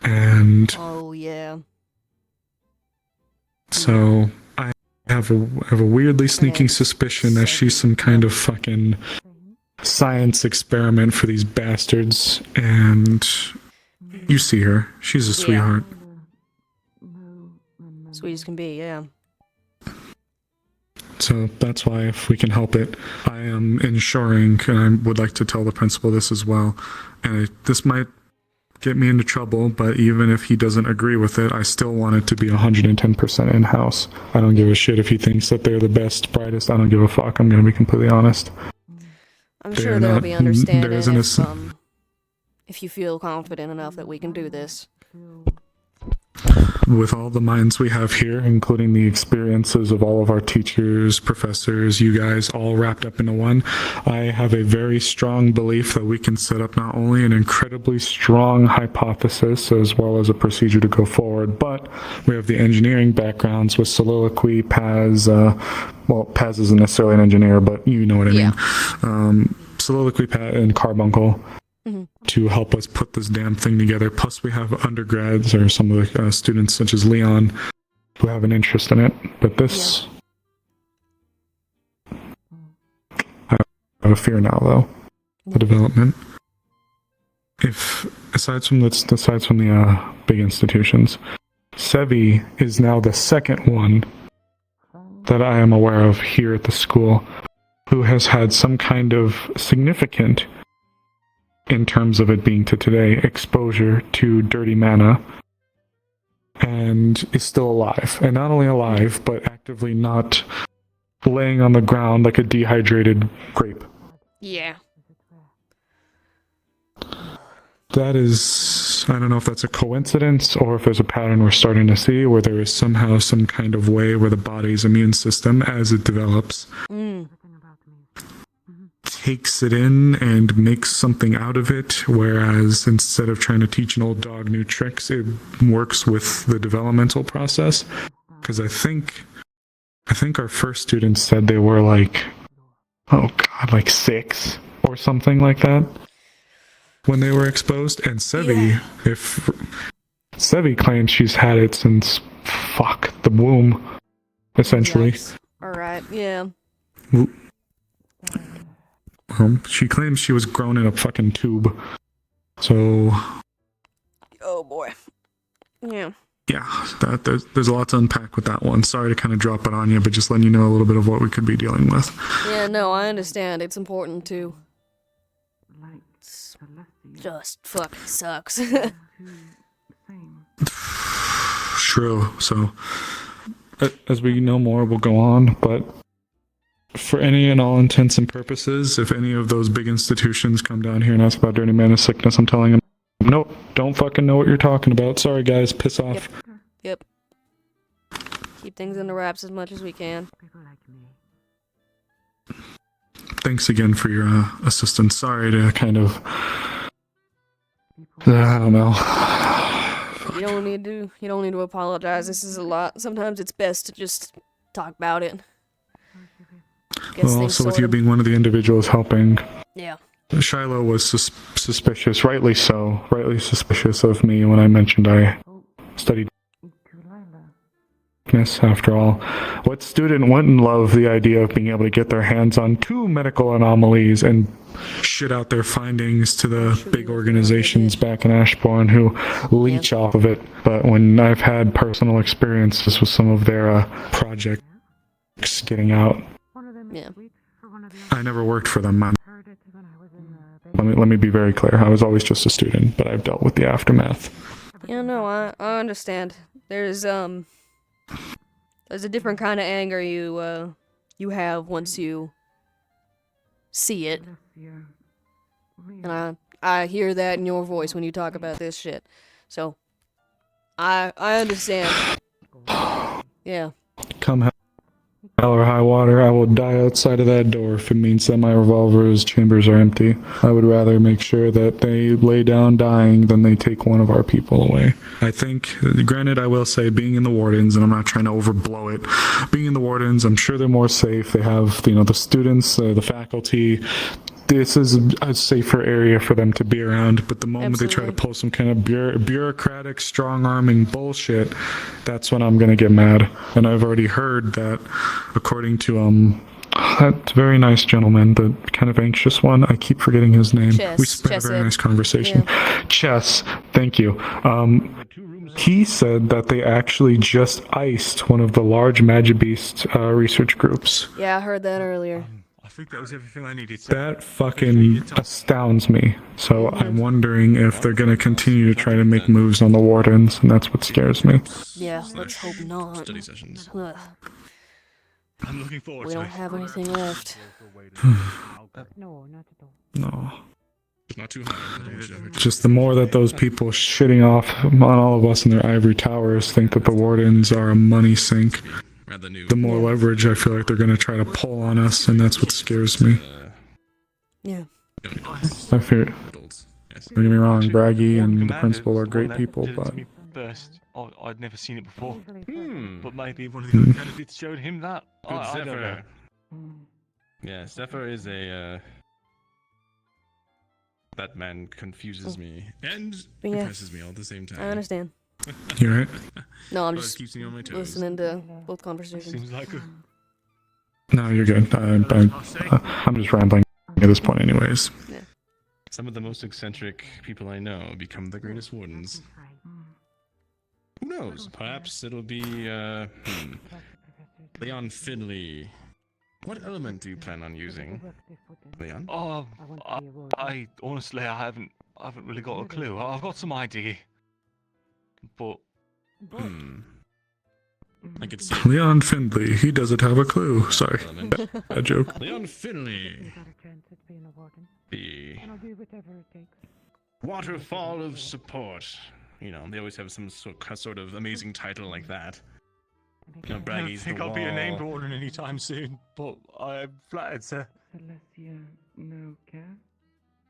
And oh yeah. So I have a weirdly sneaking suspicion that she's some kind of fucking science experiment for these bastards. And you see her; she's a sweetheart. Sweet as can be, yeah. So that's why, if we can help it, I am ensuring, and I would like to tell the principal this as well. And this might get me into trouble, but even if he doesn't agree with it, I still want it to be 110% in-house. I don't give a shit if he thinks that they're the best, brightest. I don't give a fuck. I'm going to be completely honest. I'm sure they'll be understanding there isn't if you feel confident enough that we can do this. With all the minds we have here, including the experiences of all of our teachers, professors, you guys, all wrapped up into one, I have a very strong belief that we can set up not only an incredibly strong hypothesis as well as a procedure to go forward, but we have the engineering backgrounds with Soliloquy, Paz, well, Paz isn't necessarily an engineer, but you know what I mean. Soliloquy, Paz, and Carbuncle to help us put this damn thing together. Plus, we have undergrads or some of the students, such as Leon, who have an interest in it. But this, I have a fear now, though. The development. If aside from the big institutions, Sevi is now the second one that I am aware of here at the school who has had some kind of significant, in terms of it being to today, exposure to dirty mana, and is still alive. And not only alive, but actively not laying on the ground like a dehydrated grape. Yeah. That is, I don't know if that's a coincidence or if there's a pattern we're starting to see where there is somehow some kind of way where the body's immune system, as it develops, takes it in and makes something out of it, whereas instead of trying to teach an old dog new tricks, it works with the developmental process. Because I think our first students said they were like, oh god, like 6 or something like that when they were exposed. And Sevi, if Sevi claims she's had it since the womb, essentially. Alright, yeah. She claims she was grown in a fucking tube. So, Oh boy. Yeah. yeah, there's a lot to unpack with that one. Sorry to kind of drop it on you, but just letting you know a little bit of what we could be dealing with. Yeah, no, I understand. It's important too. Just fucking sucks. True. So, as we know more, we'll go on, but for any and all intents and purposes, if any of those big institutions come down here and ask about dirty mana sickness, I'm telling them, nope, don't fucking know what you're talking about. Sorry guys, piss off. Yep. Keep things under wraps as much as we can. Thanks again for your assistance. Sorry to kind of, I don't know. You don't need to apologize. This is a lot. Sometimes it's best to just talk about it. Guess Well, things also with sort you of- being one of the individuals helping, Yeah. Shiloh was suspicious, rightly so, rightly suspicious of me when I mentioned I studied. After all, what student wouldn't love the idea of being able to get their hands on 2 medical anomalies and shit out their findings to the big organizations back in Ashbourne who leech off of it? But when I've had personal experiences with some of their projects getting out, Yeah. I never worked for them. Let me be very clear. I was always just a student, but I've dealt with the aftermath. Yeah, no, I understand. There's a different kind of anger you have once you see it. And I hear that in your voice when you talk about this shit. So I understand. Yeah. Come hell or high water, I will die outside of that door if it means that my revolver's chambers are empty. I would rather make sure that they lay down dying than they take one of our people away. I think, granted, I will say, being in the Wardens, and I'm not trying to overblow it, being in the Wardens, I'm sure they're more safe. They have, the students, the faculty. This is a safer area for them to be around, but the moment they try to pull some kind of bureaucratic, strong-arming bullshit, that's when I'm gonna get mad. And I've already heard that, according to, that very nice gentleman, the kind of anxious one, I keep forgetting his name. We spent a very nice conversation. Yeah. Chess, thank you. He said that they actually just iced one of the large Magibeast research groups. Yeah, I heard that earlier. I think that was everything I needed. That fucking astounds me. So I'm wondering if they're gonna continue to try to make moves on the Wardens, and that's what scares me. Yeah, let's hope not. Study sessions. Ugh. I'm looking forward We to don't it. have anything left. No, not at all. No. Not too high. Just the more that those people shitting off on all of us in their ivory towers think that the Wardens are a money sink, the more leverage I feel like they're going to try to pull on us, and that's what scares me. Yeah. I fear. Don't get me wrong, Braggy and the principal are great people, but First, I'd never seen it before. But maybe one of Hmm. the other candidates showed him that. I don't know. Zephyr. Yeah, Zephyr is a. That man confuses me and Yeah. impresses me all at the same time. I understand. You right? No, I'm But it just keeps me on my toes. listening to both conversations. Seems like a... no, you're good. I'm just rambling at this point, anyways. Yeah. Some of the most eccentric people I know become the greatest wardens. Who knows? Perhaps it'll be, Leon Finley. What element do you plan on using, Leon? Oh, I honestly, I haven't really got a clue. I've got some idea, but I could see Leon Findley, he doesn't have a clue. Sorry. Bad joke. Leon Finley. The Waterfall of Support. You know, they always have some sort of amazing title like that. You know, I don't Braggy's think the I'll be a named wall. warden anytime soon. But I'm flattered, sir. Celestia, no care,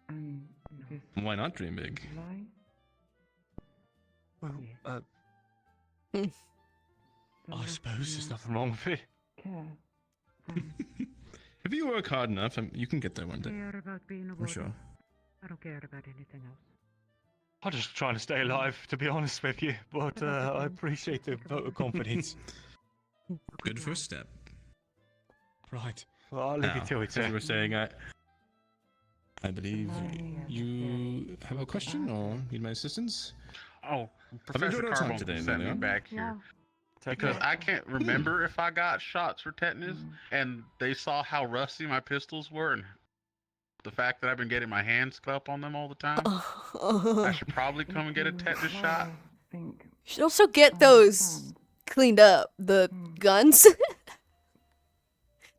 and this Why not dream big? lie. Well, I suppose there's nothing wrong with it. Care. If you work hard enough, you can get there one day. Care about being a I'm warden. sure. I don't care about anything else. I'm just trying to stay alive, to be honest with you. But I appreciate the vote of confidence. Good first step. Right. Well, I'll leave you Now, to it, as you sir. were saying, I believe you have a question or need my assistance? Oh, I've Professor enjoyed our time Carbone today, sent me Leon. back here. Because I can't remember if I got shots for tetanus, and they saw how rusty my pistols were, and the fact that I've been getting my hands cut up on them all the time. I should probably come and get a tetanus shot. You should also get those cleaned up. The guns.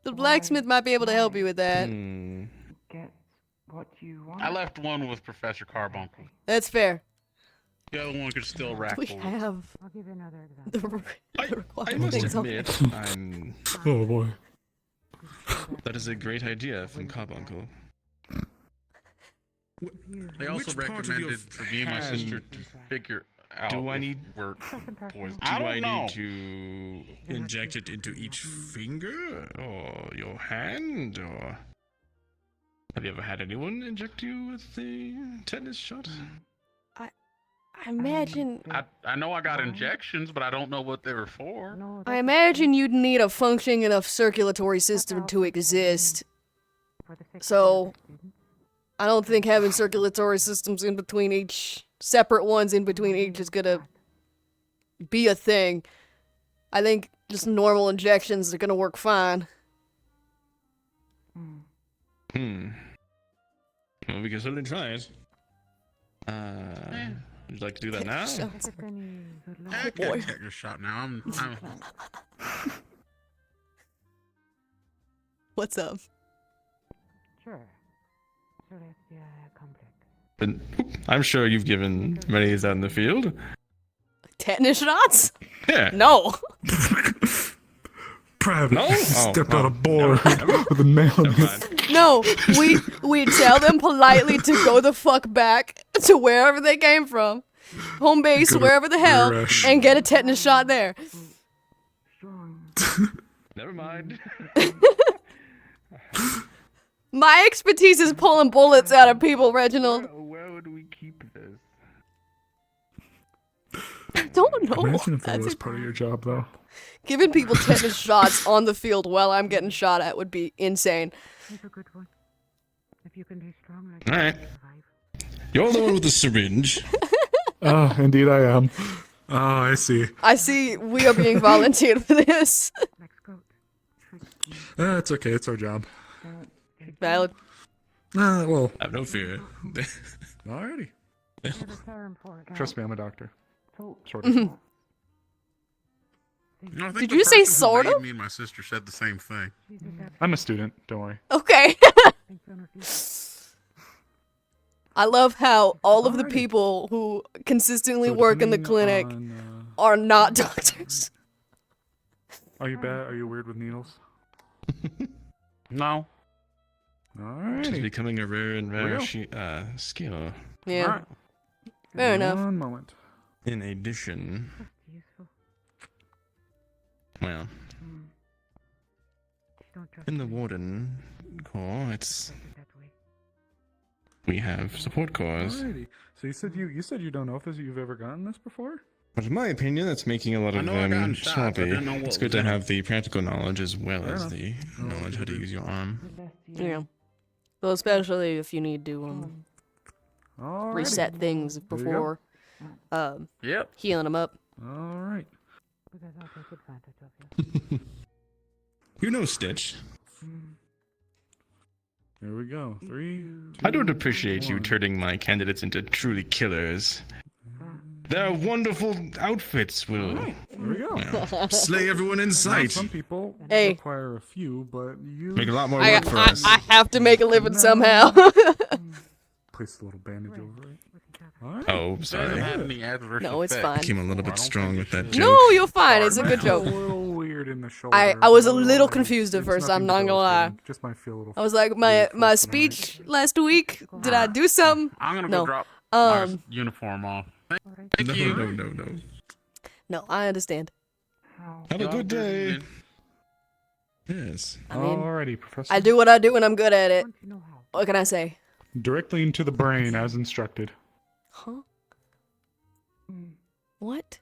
The blacksmith might be able to help you with that. Get what you want. I left one with Professor Carbuncle. That's fair. The other one could still rack We bullets. have I'll give you another example. the I required must things on admit, there. I'm. Oh boy. That is a great idea from Carbuncle. They also Which part of your recommended for me and my sister to figure out. Do I if need we're poisoned. Do I I don't know. need to inject it into each finger or your hand or have you ever had anyone inject you with the tetanus shot? I imagine. I know I got injections, but I don't know what they were for. I imagine you'd need a functioning enough circulatory system to exist. So, I don't think having circulatory systems in between each, separate ones in between each, is gonna be a thing. I think just normal injections are gonna work fine. Well, we can certainly try it. Would you like to do that now? I can't take a shot now. I'm What's up? Sure. Celestia complex. But I'm sure you've given many of these out in the field. Tetanus shots? Yeah. No. Private No? stepped Oh, out oh, of board with a nail in it. No, we tell them politely to go the fuck back to wherever they came from, home base, Go to wherever the hell, Rush. and get a tetanus shot there. Never mind. My expertise is pulling bullets out of people, Reginald. Where would we keep this? I don't know. Imagine if that That's was a- part of your job, though. Giving people tetanus shots on the field while I'm getting shot at would be insane. He's a good one. If you can be strong like Alright. You're the one with the syringe. Oh, indeed I am. Oh, I see. I see we are being volunteered for this. It's okay. It's our job. Valid. Well. Have no fear. Alrighty. There's a term for it. Trust me, I'm a doctor. So, Sort of. Mhm. No, I think Did the you say person who sort made of? Me and my sister said the same thing. I'm a student. Don't worry. Okay. I love how all of the people who consistently work in the clinic are not doctors. Are you bad? Are you weird with needles? No. Which is Alrighty. becoming a rare and rare Real? skill. Yeah. Alright. Fair enough. One moment. In addition, well, in the Warden Corps, we have support corps. Alrighty. So you said you don't know if you've ever gotten this before? But in my opinion, that's making a lot I of know I gotten shots, I sloppy. didn't know what It's was good to in 'em. have the practical knowledge as well Fair as enough. the knowledge how to use your arm. Yeah. Well, especially if you need to Alrighty. reset things There you go. before Yep. healing them up. Alright. because I'll take advantage of you. You know Stitch. Here we go. 3, 2, I don't appreciate you 1. turning my candidates into truly killers. Their wonderful outfits will Here we go. slay everyone in Now, sight. some people Hey. require a few, but you Make a lot more I, work for I, us. I have to make a living somehow. place a little bandage over it. Alright. Oh, Doesn't sorry. have any adverse No, it's effects. fine. Came a little I bit don't strong think with it that should. joke. No, you're fine. It's a good It's a joke. little weird in the shoulder. I was a but little otherwise, confused at it's first. I'm nothing not gonna lie. debilitating. Just might feel a little. I was like, my speech last week. Did I do something? I'm gonna No. go drop my Um. uniform off. Thank No, you. no. No, I understand. Have a good day. Yes. I mean, Alrighty, Professor. I do what I do and I'm good at it. What can I say? Directly into the brain as instructed. Huh? What?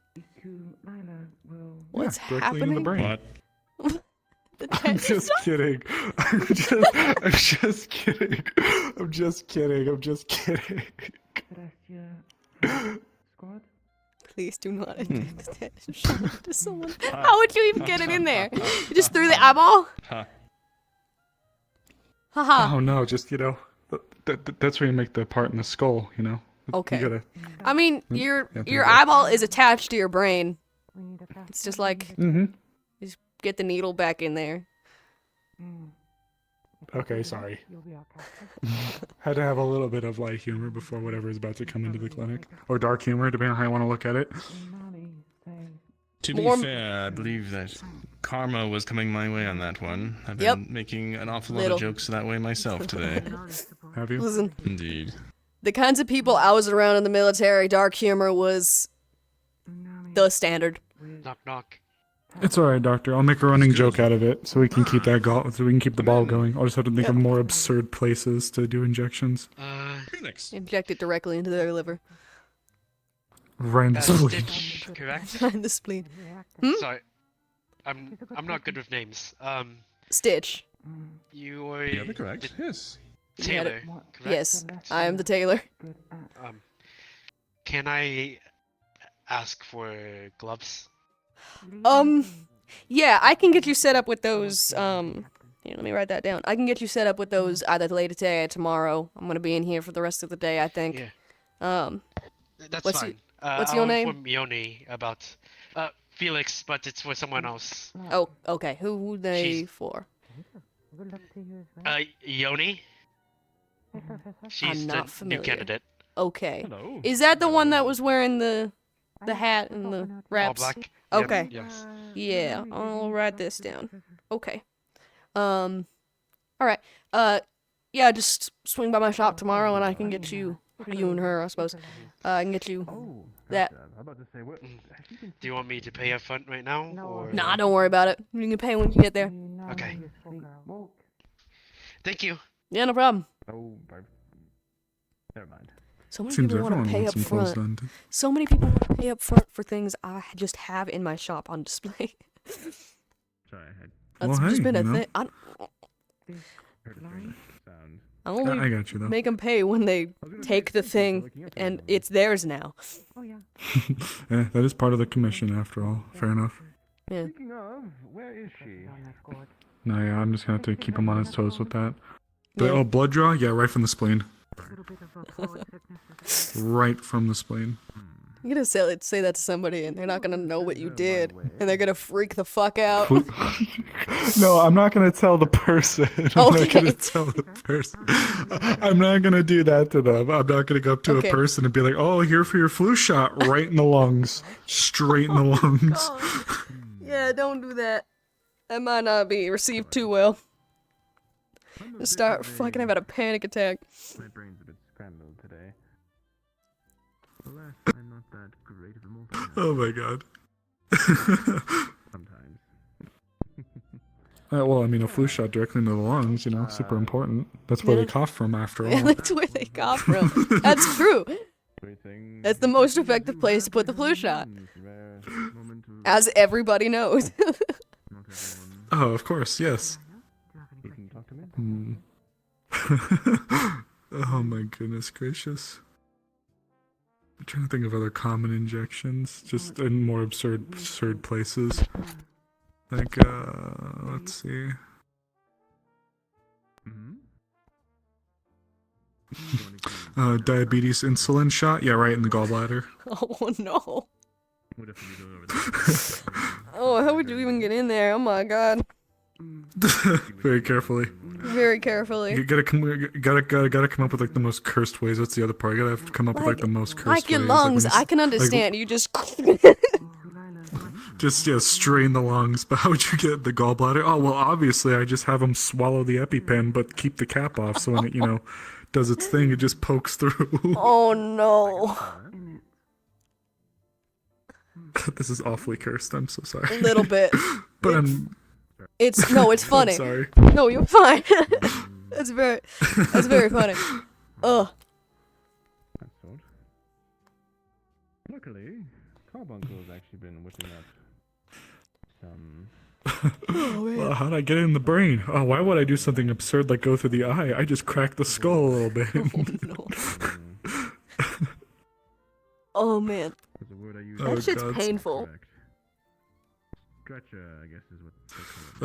Lila will. What's Directly happening? in the brain. What? The I'm tetanus just shot? kidding. I'm just kidding. I'm just kidding. I'm just kidding. Celestia squad. Please do not inject the tetanus shot into someone. How would you even get it in there? You just threw the eyeball? Huh. Haha. Oh no, just that's where you make the part in the skull. You know. Okay. You gotta. I mean, Mm, your yeah, your there you go. eyeball is attached to your brain. It's just like Mm-hmm. just get the needle back in there. Okay, sorry. You'll be okay. Had to have a little bit of light humor before whatever is about to come into the clinic, or dark humor, depending on how you want to look at it. To be More- fair, I believe that karma was coming my way on that one. I've Yep. been making an awful lot Little. of jokes that way myself today. Have you? Listen, Indeed. the kinds of people I was around in the military, dark humor was the standard. Knock knock. It's alright, Doctor. I'll make a running joke out of it so we can keep that so we can keep the ball going. I'll just have to think of more absurd places to do injections. Inject it directly into their liver. Right in the spleen. Stitch, correct? Right in the spleen. Sorry, I'm not good with names. Stitch. You are Yeah, that's correct. Yes. You had Taylor, it. correct? Yes, I am the tailor. Can I ask for gloves? Yeah, I can get you set up with those, here, let me write that down. I can get you set up with those either later today or tomorrow. I'm gonna be in here for the rest of the day, I think. Yeah. That's what's fine. What's your name? I informed Yoni about Felix, but it's for someone else. Oh, okay. Who they for? Yoni. She's I'm the not new familiar. candidate. Okay. Hello. Is that the one that was wearing the hat and the wraps? black? Okay. Yep, yes. Yeah, I'll write this down. Okay. All right. Yeah, just swing by my shop tomorrow and I can get you and her, I suppose. I can get you that. I'm about to say, what? Do you want me to pay up front right now? Or... Nah, don't worry about it. You can pay when you get there. Okay. Thank you. Yeah, no problem. Oh, never mind. So many Seems people want everyone to pay wants up some clothes front. done. So many people want to pay up front for things I just have in my shop on display. Sorry, That's Well, just hey, been a you know. thing. I only I got you, though. make them pay when they take the thing and it's theirs now. Oh yeah. Yeah, that is part of the commission, after all. Fair enough. Yeah. Speaking of, where is she? No, yeah, I'm just gonna have to keep him on his toes with that. Yeah. Oh, blood draw? Yeah, right from the spleen. Right from the spleen. You're gonna say that to somebody and they're not gonna know what you did and they're gonna freak the fuck out. No, I'm not gonna tell the person. I'm not Okay. gonna tell the person. I'm not gonna do that to them. I'm not gonna go up to Okay. a person and be like, "Oh, here for your flu shot," right in the lungs, straight in the lungs. Yeah, don't do that. That might not be received too well. Start fucking having a panic attack. My brain's a bit scrambled today. Alas, I'm not that great of a multitasker. Oh my god. Sometimes. Well, I mean, a flu shot directly into the lungs, you know, super important. That's where Yeah. they cough from, after all. Yeah, that's where they cough from. That's true. That's the most effective place to put the flu shot. As everybody knows. Oh, of course, yes. You can talk to me? Hmm. Oh my goodness gracious. I'm trying to think of other common injections, just in more absurd places. Like, let's see. Diabetes insulin shot? Yeah, right in the gallbladder. Oh no. We'll definitely go over that. Oh, how would you even get in there? Oh my god. Very carefully. Very carefully. You gotta come up with like the most cursed ways. That's the other part. You gotta have to come up with like the most cursed Like your ways. Like, when lungs, you I can understand. You just Just, yeah, strain the lungs. But how would you get the gallbladder? Oh, well, obviously, I just have them swallow the EpiPen, but keep the cap off, so when it, you know, does its thing, it just pokes through. Oh no. This is awfully cursed. I'm so sorry. A little bit. But It's I'm funny. sorry. No, you're fine. That's very funny. Ugh. That's odd. Luckily, Carbuncle has actually been whipping up some. Well, how'd I get it in the brain? Oh, why would I do something absurd like go through the eye? I just cracked the skull a little bit. Oh man. The word I use. That shit's God. painful. Stretcher, I guess is what they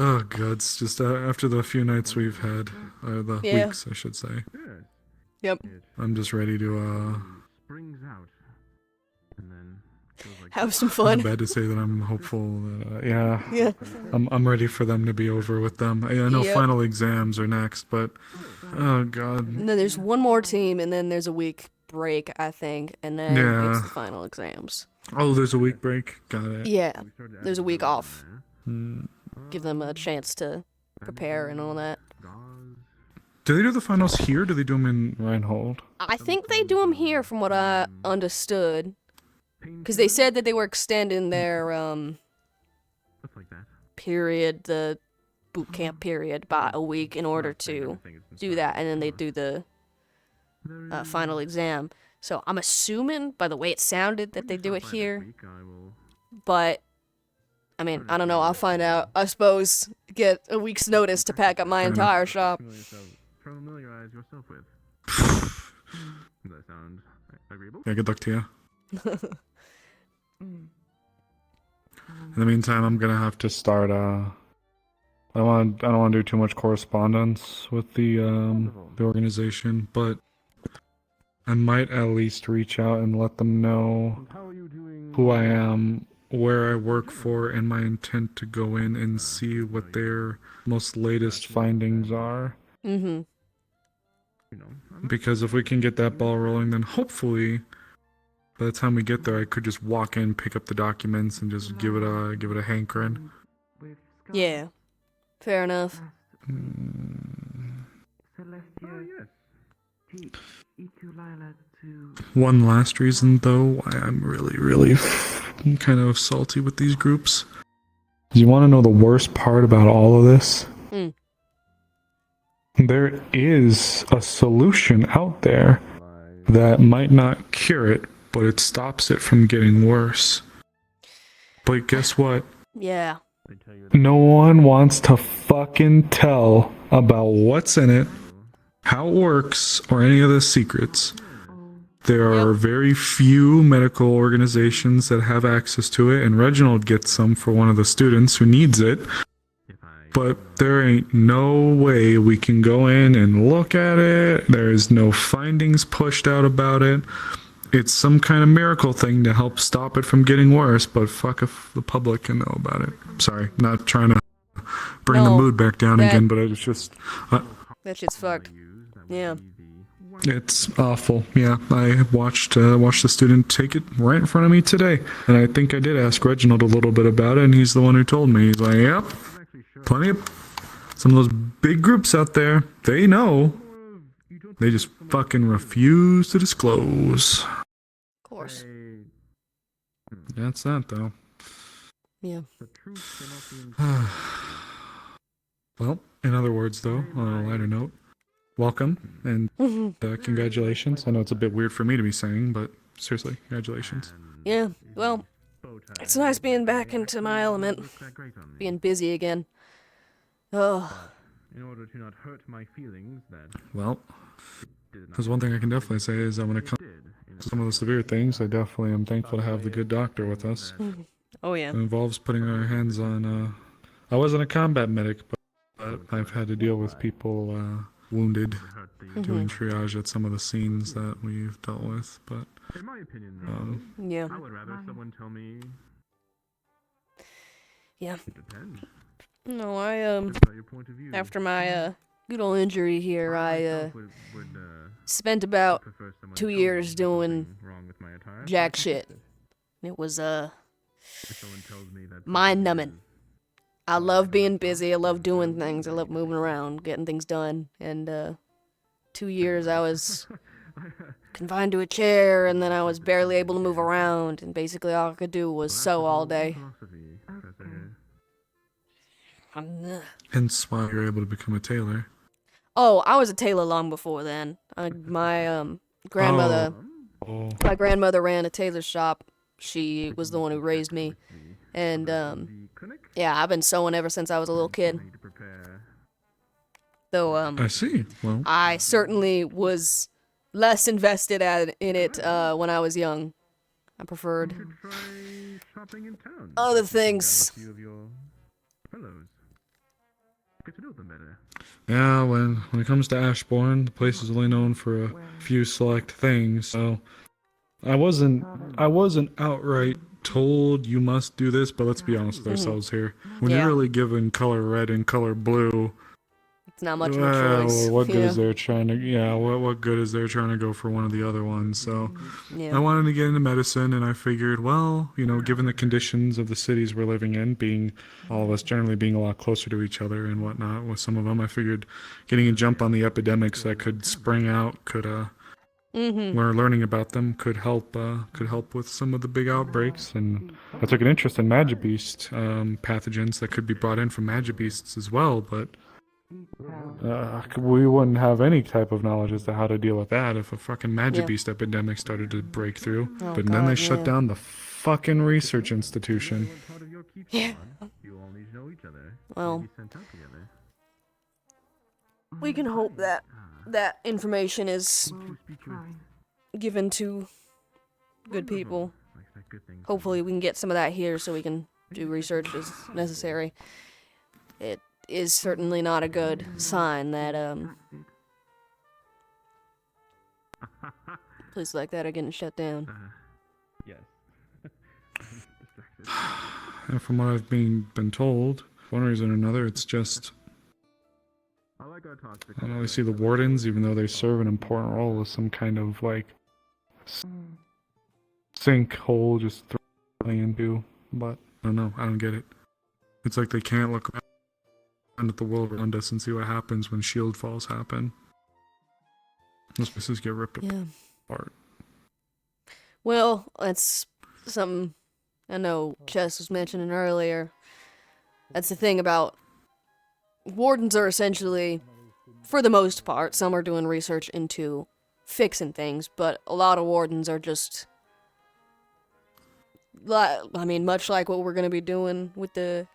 call it. Oh, God. It's just after the few nights we've had, the Yeah. weeks, I should say. Yep. I'm just ready to, Springs out, and then feels like Have some fun. Bad to say that I'm hopeful. Yeah. Yeah. I'm ready for them to be over with them. I know Yep. final exams are next, but oh God. And then there's one more team, and then there's a week break, I think, and then Yeah. it's the final exams. Oh, there's a week break. Got it. Yeah. There's a week off. Hmm. Give them a chance to prepare and all that. Do they do the finals here? Or do they do them in Reinhold? I think they do them here, from what I understood. because they said that they were extending their period, the boot camp period, by a week in order to do that, and then they do the final exam. So I'm assuming by the way it sounded that they do it here, but I mean, I don't know, I'll find out. I suppose get a week's notice to pack up my entire shop. Familiarize yourself with. Does that sound agreeable? Yeah, good luck to you. In the meantime, I'm gonna have to start. I don't want to do too much correspondence with the organization, but I might at least reach out and let them know who I am, where I work for, and my intent to go in and see what their most latest findings are. Mm-hmm. Because if we can get that ball rolling, then hopefully, by the time we get there, I could just walk in, pick up the documents, and just give it a hankering. Yeah, fair enough. One last reason, though, why I'm really kind of salty with these groups. You want to know the worst part about all of this? There is a solution out there that might not cure it, but it stops it from getting worse. But guess what? Yeah. No one wants to fucking tell about what's in it, how it works, or any of the secrets. There are very few medical organizations that have access to it, and Reginald gets some for one of the students who needs it. But there ain't no way we can go in and look at it. There's no findings pushed out about it. It's some kind of miracle thing to help stop it from getting worse, but fuck if the public can know about it. Sorry, not trying to bring the mood back down again, but it's just... that shit's fucked. Yeah. It's awful. Yeah, I watched the student take it right in front of me today, and I think I did ask Reginald a little bit about it, and he's the one who told me. He's like, yep, plenty of... some of those big groups out there, they know. They just fucking refuse to disclose. Of course. That's that, though. Yeah. Well, in other words, though, on a lighter note, welcome and congratulations. I know it's a bit weird for me to be saying, but seriously, congratulations. Yeah, well, it's nice being back into my element. Being busy again. Oh. In order to not hurt my feelings, that... Well, there's one thing I can definitely say is that when it comes to some of the severe things, I definitely am thankful to have the good doctor with us. Oh, yeah. It involves putting our hands on, I wasn't a combat medic, but I've had to deal with people wounded, doing triage at some of the scenes that we've dealt with, but... In my opinion, though, yeah. I would rather someone tell me... Yeah. It depends. No, after my good old injury here, I spent about 2 years doing jack shit. It was mind-numbing. I love being busy, I love doing things, I love moving around, getting things done, and 2 years I was confined to a chair, and then I was barely able to move around, and basically all I could do was sew all day. Hence why you're able to become a tailor. Oh, I was a tailor long before then. My grandmother, my grandmother ran a tailor shop. She was the one who raised me, and yeah, I've been sewing ever since I was a little kid. Though I see. Well, I certainly was less invested in it when I was young. I preferred other things. Get to know them better. Yeah, when it comes to Ashbourne, the place is only known for a few select things, so I wasn't outright told you must do this, but let's be honest with ourselves here. When you're really given color red and color blue, it's not much of a choice. What good is there trying to what good is there trying to go for one of the other ones? So I wanted to get into medicine, and I figured, well, given the conditions of the cities we're living in, being all of us generally being a lot closer to each other and whatnot with some of them, I figured getting a jump on the epidemics that could spring out could learning about them could help with some of the big outbreaks. And I took an interest in Magibeast pathogens that could be brought in from Magibeasts as well, but we wouldn't have any type of knowledge as to how to deal with that if a fucking Magibeast epidemic started to break through. Oh, but then they God, shut yeah. down the fucking research institution. Yeah. Well, we can hope that that information is given to good people. Hopefully we can get some of that here so we can do research as necessary. It is certainly not a good sign that places like that are getting shut down. Yes. And from what I've been told, for one reason or another, it's just I don't really see the wardens, even though they serve an important role as some kind of like sinkhole just throwing into. But I don't know, I don't get it. It's like they can't look around at the world around us and see what happens when shield falls happen. Those places get ripped apart. Well, that's something I know Chess was mentioning earlier. That's the thing about wardens are essentially, for the most part, some are doing research into fixing things, but a lot of wardens are just, I mean, much like what we're going to be doing with the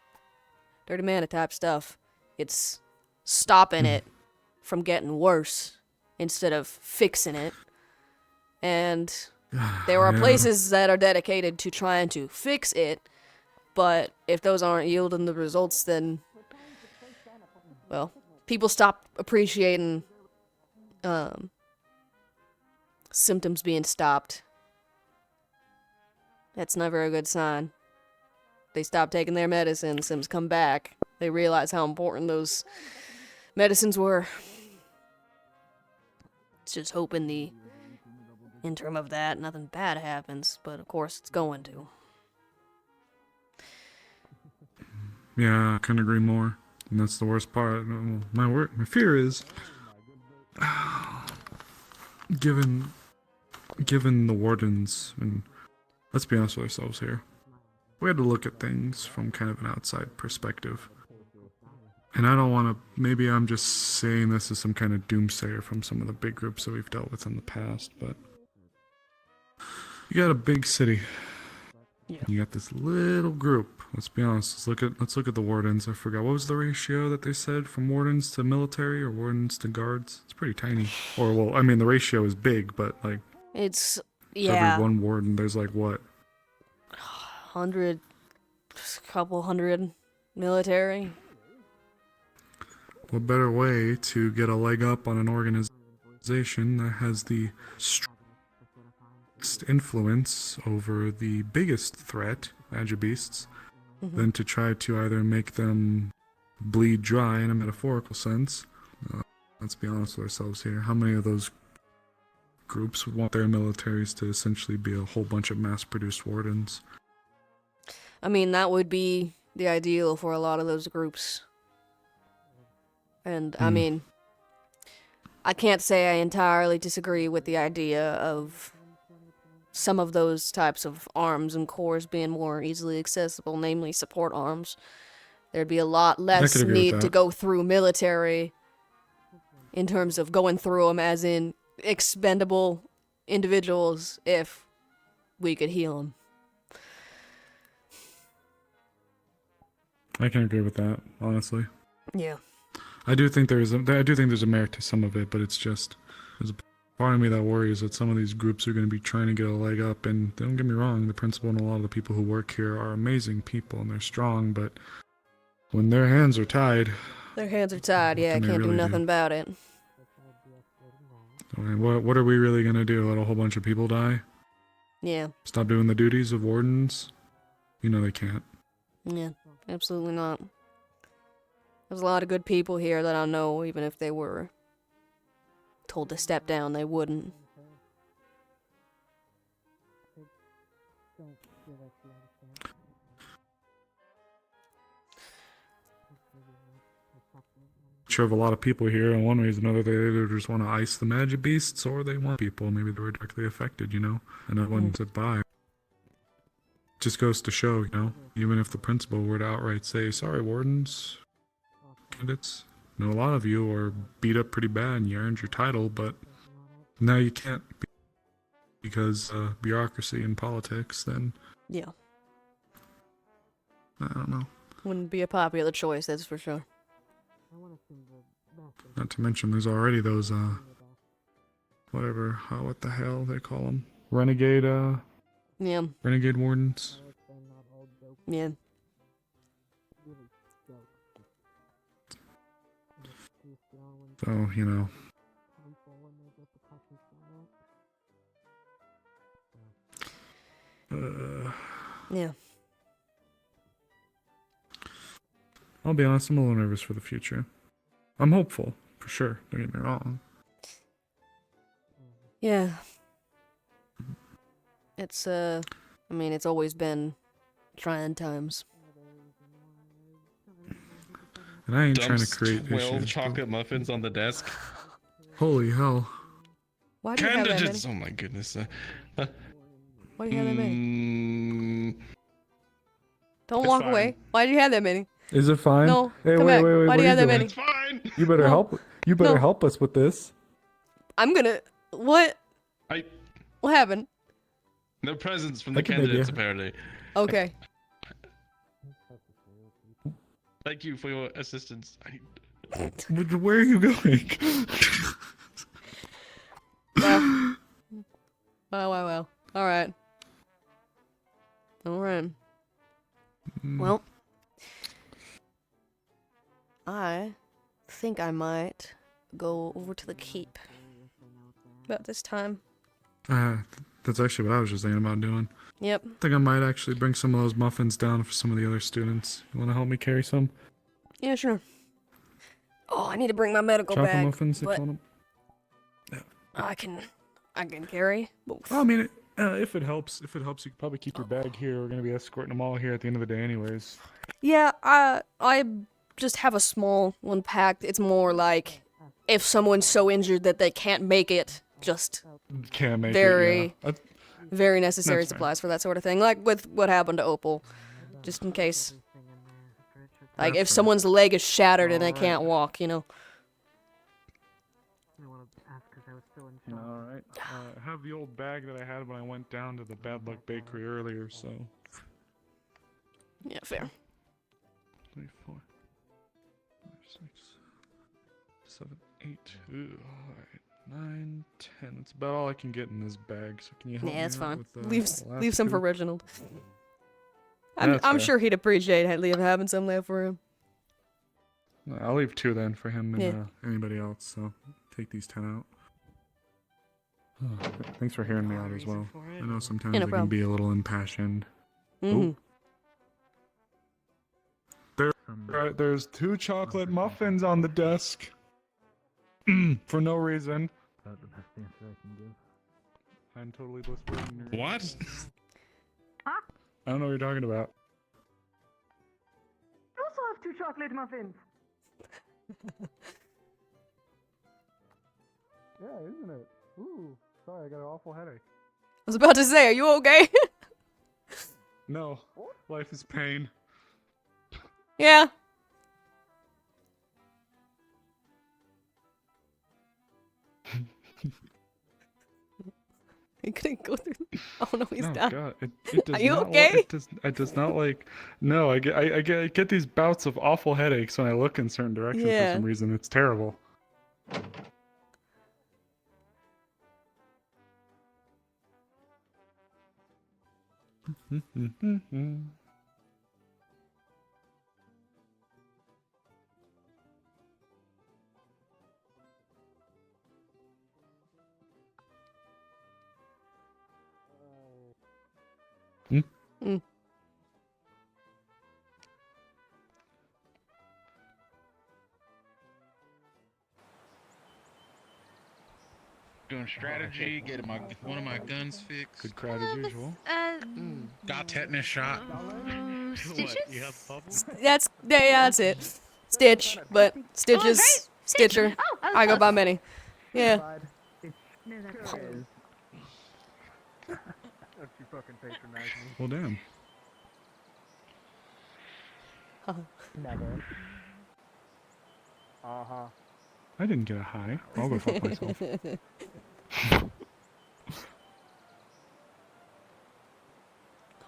Dirty Mana type stuff. It's stopping it from getting worse instead of fixing it. And there are places that are dedicated to trying to fix it, but if those aren't yielding the results, then, well, people stop appreciating symptoms being stopped. That's never a good sign. They stop taking their medicine, symptoms come back. They realize how important those medicines were. It's just hoping the interim of that, nothing bad happens, but of course it's going to. Yeah, I couldn't agree more. And that's the worst part. My fear is, given the wardens, and let's be honest with ourselves here, we had to look at things from kind of an outside perspective. And I don't want to, maybe I'm just saying this as some kind of doomsayer from some of the big groups that we've dealt with in the past, but you got a big city. Yeah. You got this little group. Let's be honest. Let's look at the wardens. I forgot, what was the ratio that they said from wardens to military or wardens to guards? It's pretty tiny. Or, well, I mean, the ratio is big, but like, It's, for yeah, every one warden, there's like what? 100, couple hundred military. What better way to get a leg up on an organization that has the strongest influence over the biggest threat, Magibeasts, than to try to either make them bleed dry in a metaphorical sense. Let's be honest with ourselves here. How many of those groups would want their militaries to essentially be a whole bunch of mass-produced wardens? I mean, that would be the ideal for a lot of those groups. And, I mean, I can't say I entirely disagree with the idea of some of those types of arms and cores being more easily accessible, namely support arms. There'd be a lot less agree with need to that. go through military in terms of going through them as in expendable individuals if we could heal them. I can agree with that, honestly. Yeah. I do think there's a merit to some of it, but it's just there's a part of me that worries that some of these groups are going to be trying to get a leg up. And don't get me wrong, the principal and a lot of the people who work here are amazing people and they're strong, but when their hands are tied, Their hands are tied, yeah, Can they can't do really nothing about it. I mean, what are we really going to do? Let a whole bunch of people die? Yeah, Stop doing the duties of wardens? You know they can't. yeah, absolutely not. There's a lot of good people here that I know, even if they were told to step down, they wouldn't. nature of a lot of people here. And one reason or another, they either just want to ice the magic beasts or they want people. Maybe they were directly affected, you know? And that one said bye. Just goes to show, you know? Even if the principal were to outright say, sorry, wardens, candidates, I know a lot of you are beat up pretty bad and you earned your title, but now you can't because bureaucracy and politics, then Yeah. I don't know. Wouldn't be a popular choice, that's for sure. Not to mention there's already those, whatever, what the hell they call them? Renegade, Yeah. renegade wardens. Yeah. So, you know. Yeah. I'll be honest, I'm a little nervous for the future. I'm hopeful, for sure, don't get me wrong. Yeah. It's, I mean, it's always been trying times. And I ain't trying to Dumps create 12 issues. chocolate muffins on the desk. Holy hell. Why do you have that many? Candidates! Oh my goodness. Why do you have that many? Don't It's walk fine. away. Why do you have that many? Is it fine? No, Hey, come wait, back. wait, wait. Why what do you are have that doing? many? Fine. You better No. help. You better No. help us with this. I'm gonna. What? What happened? No presents from I the can maybe- candidates, apparently. Okay. Thank you for your assistance. Where are you going? Well. Alright. Alright. Well. I think I might go over to the keep. About this time. That's actually what I was just thinking about doing. Yep. I think I might actually bring some of those muffins down for some of the other students. You want to help me carry some? Yeah, sure. Oh, I need to bring my medical Chocolate bag. muffins, they but call them. I can carry both. I mean, if it helps, you could probably keep your bag here. We're gonna be escorting them all here at the end of the day, anyways. Yeah, I just have a small one packed. It's more like if someone's so injured that they can't make it, just Can't make very, it. Yeah. very necessary That's fair. supplies for that sort of thing. Like with what happened to Opal, just in case. Like if someone's leg is shattered and they can't walk, you know. All right. I have the old bag that I had when I went down to the Bad Luck Bakery earlier, so. Yeah, fair. 3, 4, 5, 6, 7, 8. Ooh, all right. 9, 10. That's about all I can get in this bag. So can you help me Yeah, it's out fine. with the Leave last some two? for Reginald. That's I'm fair. sure he'd appreciate having some there for him. I'll leave 2 then for him and Yeah. anybody else. So take these 10 out. Thanks for hearing me out as well. I know sometimes Yeah, no I can problem. be a little impassioned. Mhm. There's 2 chocolate muffins on the desk. For no reason. That's the best answer I can give. I'm totally whispering. in your ear. What? I don't know what you're talking about. You also have 2 chocolate muffins. Yeah, isn't it? Ooh, sorry, I got an awful headache. I was about to say, are you okay? No, life is pain. Yeah. He couldn't go through. Oh no, he's Oh down. God, it does Are you not okay? It does not like. No, I get these bouts of awful headaches when I look in certain directions Yeah. for some reason. It's terrible. Mm. Doing strategy, getting one of my guns fixed. Good crowd as usual. Got tetanus shot. That's it. Stitch, but Stitch is Stitcher. I go by many. Yeah. Don't you fucking patronize me. Well, damn. Never. Uh-huh. I didn't get a high. I'll go fuck myself.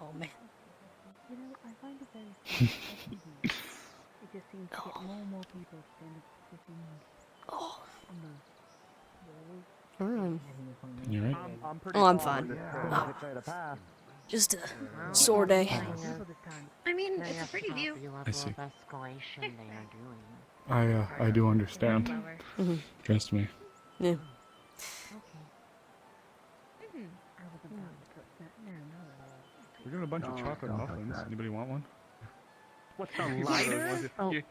Oh man. You know, I find it very strange. It just seems to get more and more people stand up sitting on the You right? Oh, I'm fine. Just a sore day. I mean, it's a pretty view. I see. Escalation they are doing. I do understand. Trust me. Yeah. We got a bunch of chocolate muffins. Anybody want one? What's the lighter?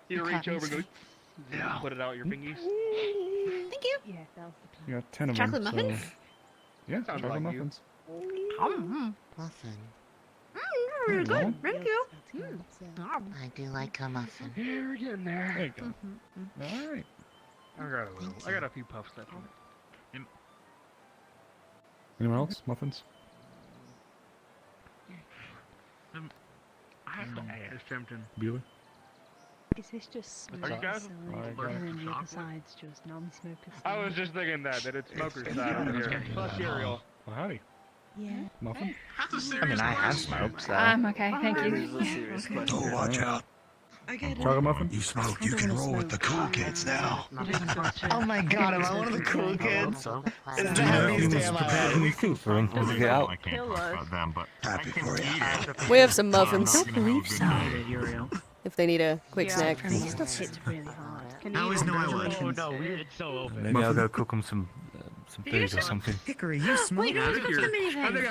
You reach over and go, put it out your fingies. Thank you. Yes, that was the You got 10 of Chocolate them. muffins? So... Yeah, Sounds chocolate like you. muffins. Really There you good. Thank you. I do like a muffin. You're getting there. There you go. All right. I got a few puffs left. Anyone else? Muffins? I have to ask something. Bueller? Is this just Are you smoker guys side, allergic and to then the other chocolate? side's just non-smoker side? I was just thinking that it's smoker's side over here. Plus cereal. Well, howdy. Yeah. Muffin? I mean, I have smoked, so. I'm okay, thank you. Oh, watch out. Chocolate muffin? You smoke, you can roll with the cool kids now. Oh my god, am I one of the cool kids? Do you know if anyone's prepared any food for him to get out? Happy for you. We have some muffins. I don't believe so. If they need a quick snack. This stuff hits really hard. I always know I would. Oh no, it's so open. Maybe I'll go cook him some food or something. Hickory, you smoke? I think I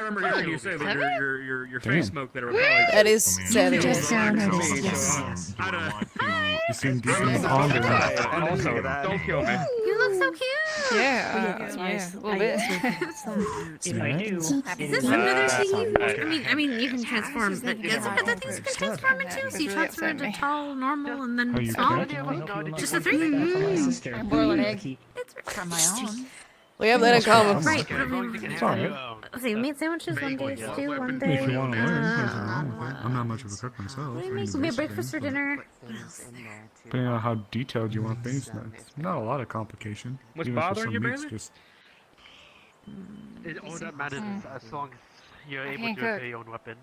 remember hearing you say that your face smoke that it was probably. That is savage. Just noticed, yes. You seem deep in the pond. And also, don't kill me. You look so cute. Yeah, that's yeah, nice. a little bit. If I do, Is this another thing? I mean, you can transform. But there's other things you can transform into. So you transfer into tall, normal, and Oh, then you small. can? Just the 3. I boil an egg. It's From my own. We have that in common. right. It's alright. Let's see, meat sandwiches one day, stew one day. If you want to learn, there's nothing wrong with it. I'm not much of a cook myself. What do you I make? do Could be a basic breakfast for things, dinner. Depending on how detailed you want things, that's not a lot of complication. What's Even for bothering some you, meats, Bailey? just All that matters is as long as you're able can't to cook. repair your own weapon.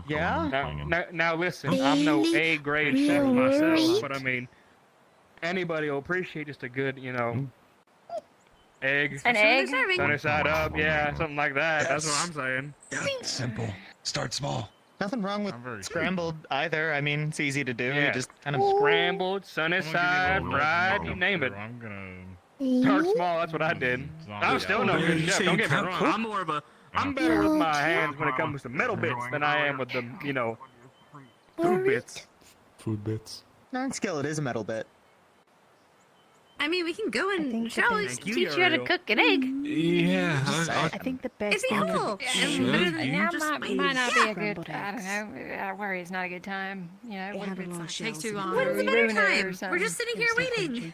Yeah? Now listen, I'm no A grade chef myself, but I mean, anybody will appreciate just a good, egg. An egg? Sunny side up, yeah, something like that. That's what I'm saying. Yeah, simple. Start small. Nothing wrong with scrambled either. I mean, it's easy to do. Yeah. You just kind of Scrambled, sunny side, fried, you name it. I'm gonna. Start small, that's what I did. I'm still no good chef, don't get me wrong. I'm better with my hands when it comes to metal bits than I am with the, food bits. food bits. non-skill. It is a metal bit. I mean, we can go and shall we Thank you, teach you how to Ariel. cook an egg? Yeah, I think the best It'd be thing helpful. Sure. Better than Now just might not be a good. scrambled I don't eggs. know. I worry it's not a good time. You know, They what have if a it's lot like of takes shells too in long? it. When's or a we better ruin it or time? We're something. just sitting here waiting.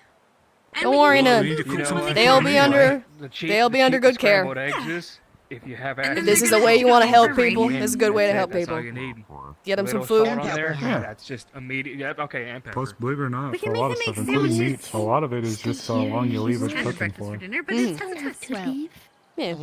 And Don't we worry, can no. need to cook something. They'll be under. They'll be under good care. Scrambled eggs is, if you have And then This they're is the gonna way you want to help confirm people. rating. This is a good way to help That's all people. you need. Get them some Little food. salt on there, Yeah. That's just immediate. Yep, okay, and pepper. Plus, believe it or not, We for can a lot make of them stuff, make including sandwiches. meats, a lot of it is just how long you leave it Kind of cooking breakfast for. for dinner, but Mm. it's has a twist. Well, Yeah.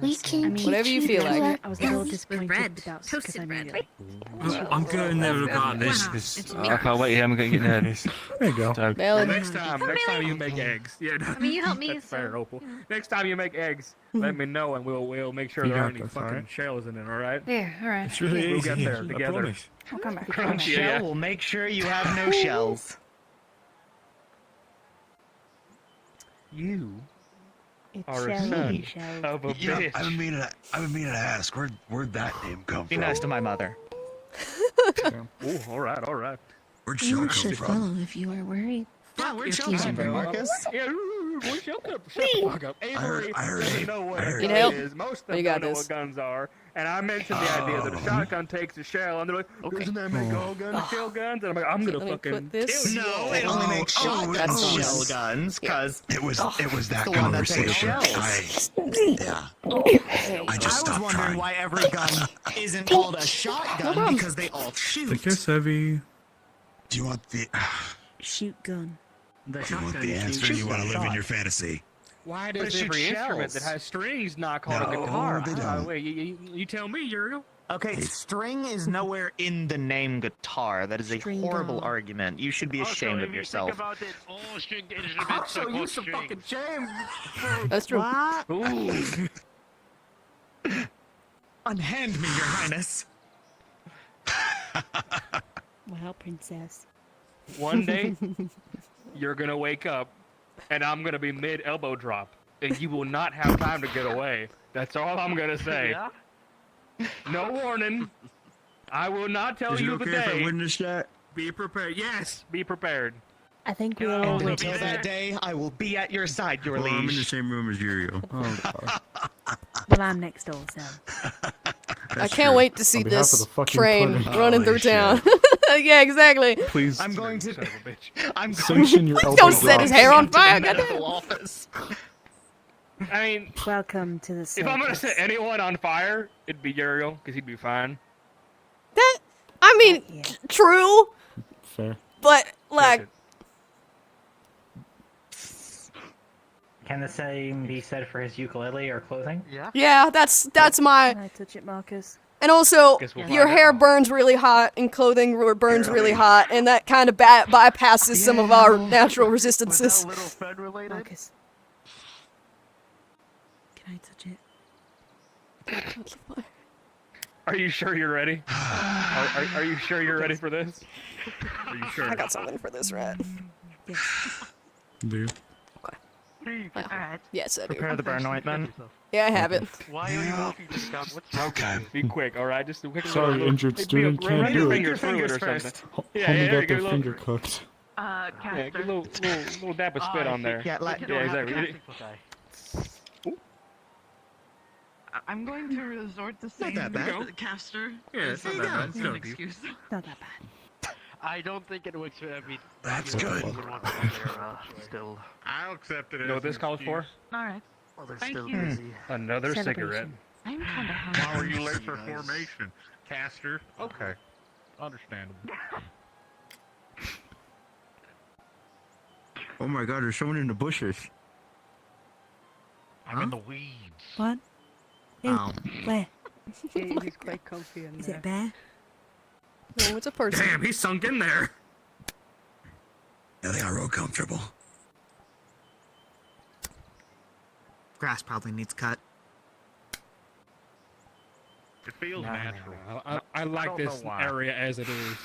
We can Whatever you feel like. I was a little With disappointed bread. about because Toasted I made bread. it. I'm going there regardless, Wow. because It's I can't wait here. I'm going to get nervous. There you go. So, Ballad. Next time you make eggs. Yeah, I mean, you help me. that's fair, So, Opal. Next time you make eggs, let me know and we'll make sure You there got aren't any this, fucking alright? shells in it. All right? Yeah, all right. it's really We'll easy. get there I together. promise. I'll come back. Crunch Yeah, shell yeah. will make sure you have no shells. You It's are a shelly, son shells. of a Yeah, bitch. I've been meaning to ask. Where'd that name come Be from? nice to my mother. Oh, all right. Where'd You shell come should from? follow if you are worried. Yeah, where'd It's shell come from, Bro. Marcus? Yeah, where's your cup? Shut the fuck up. Avery I heard doesn't it. know what I a heard gun it. Need help? is. Most of You them got don't know this. what guns are. And I mentioned the idea that a shotgun takes a shell, and they're like, doesn't that make all guns shell guns? And I'm like, I'm gonna fucking kill you. No, it only makes shotguns shell guns, cause it was that the one that takes conversation. shells. I just was stopped wondering trying. why every gun isn't called a shotgun because they all The shoot. kiss heavy. Do you want the? Shoot gun. The Do you want shotgun the shoots answer? You want to live in shot. your fantasy? Why But it does shoots every instrument that shells. has strings not called a No, guitar? they don't. Wait, you tell me, Uriel. Okay, string is nowhere in the name guitar. That is a String horrible gun. argument. You should be ashamed of yourself. Think about it, all stringed instruments Also, are you called some fucking strings. shame. That's true. What? Ooh. Unhand me, Your Highness. Well, princess. One day, you're gonna wake up, and I'm gonna be mid elbow drop, and you will not have time to get away. That's all I'm gonna say. Yeah? No warning. I will not tell Is it you the okay if I day. witness that? Be prepared. Yes, be prepared. I think we Yeah, all And wait. until that day, I will be at your side, Your Well, I'm in the liege. same room as Uriel. Oh, God. Well, I'm next door, so. I can't wait to see On behalf of this the fucking train pudding. running Holy through town. Yeah, exactly. Please I'm going to. Son of a bitch. I'm sanction your elbow Don't set his drops. hair on to the fire, medical goddamn. office. I mean, Welcome to the if I'm gonna circus. set anyone on fire, it'd be Uriel, because he'd be fine. That, I mean, Yeah. true, Fair. but like, Can the same be said for his ukulele or clothing? Yeah. yeah, that's my. Can I touch it, Marcus? And also, Guess we'll your find hair out. burns really hot, and clothing burns really hot, and that kind of bypasses some of our natural Was that resistances. a little Fed related? Marcus. Can I touch it? Are you sure you're ready? Are you sure you're ready for this? Are you sure? I got something for this rat. Do you? Please, Well, alright. yes, I do. Prepare the burn ointment. Yeah, I have it. Why are you walking to the gun? What's wrong? Okay. Be quick, all right? Just a quick. Sorry, little- injured Hey, student, be a- can't run do your it. finger through it or Fingers something. first. Yeah, Homie yeah, got give their a little- finger cooked. Yeah, Caster. get a little dab of spit on there. Yeah, like, We Yeah, don't have exactly. casting okay. I'm going to resort to saying that bad. the caster. Yeah, it's not Is that bad. It's an no deal. excuse. Not that bad. I don't think it works for every. That's you know, good. everyone out there, still. I'll accept it. You know what this calls for? Alright. Well, they're Thank still you. busy. Another cigarette. Celebration. I'm kind of Why were you late for formation, Caster? Okay, understandable. Oh my God, there's someone in the bushes. I'm in the weeds. What? Ew. Oh. Where? He's quite comfy in Is there. it a bear? No, it's a person. Damn, he's sunk in there. Yeah, they are real comfortable. Grass probably needs cut. It feels No, natural. no, no. I like don't this know why. area as it is.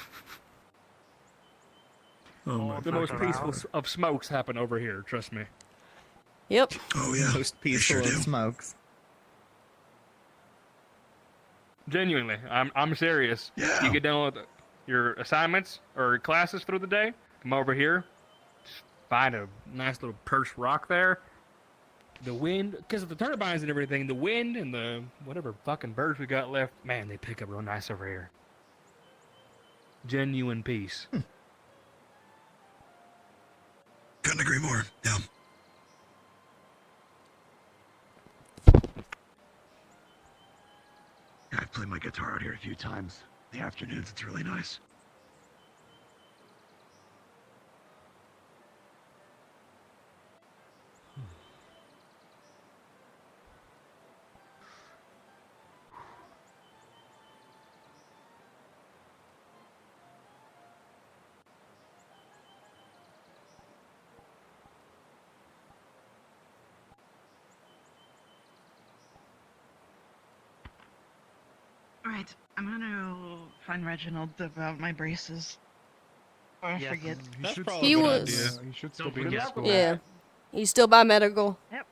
Oh my The most peaceful of smokes happen over here. Trust me. Yep. Oh yeah. Most peaceful sure of do. smokes. Genuinely, I'm serious. Yeah. You get done with your assignments or classes through the day, come over here, find a nice little perched rock there. The wind, because of the turbines and everything, the wind and the whatever fucking birds we got left, man, they pick up real nice over here. Genuine peace. Couldn't agree more. Yeah. I've played my guitar out here a few times. In the afternoons, it's really nice. Alright, I'm gonna find Reginald about my braces. Or I Yes. forget. That's should probably He a good was- idea. He should Don't still be in forget. school. Yeah. He's still biomedical. Yep.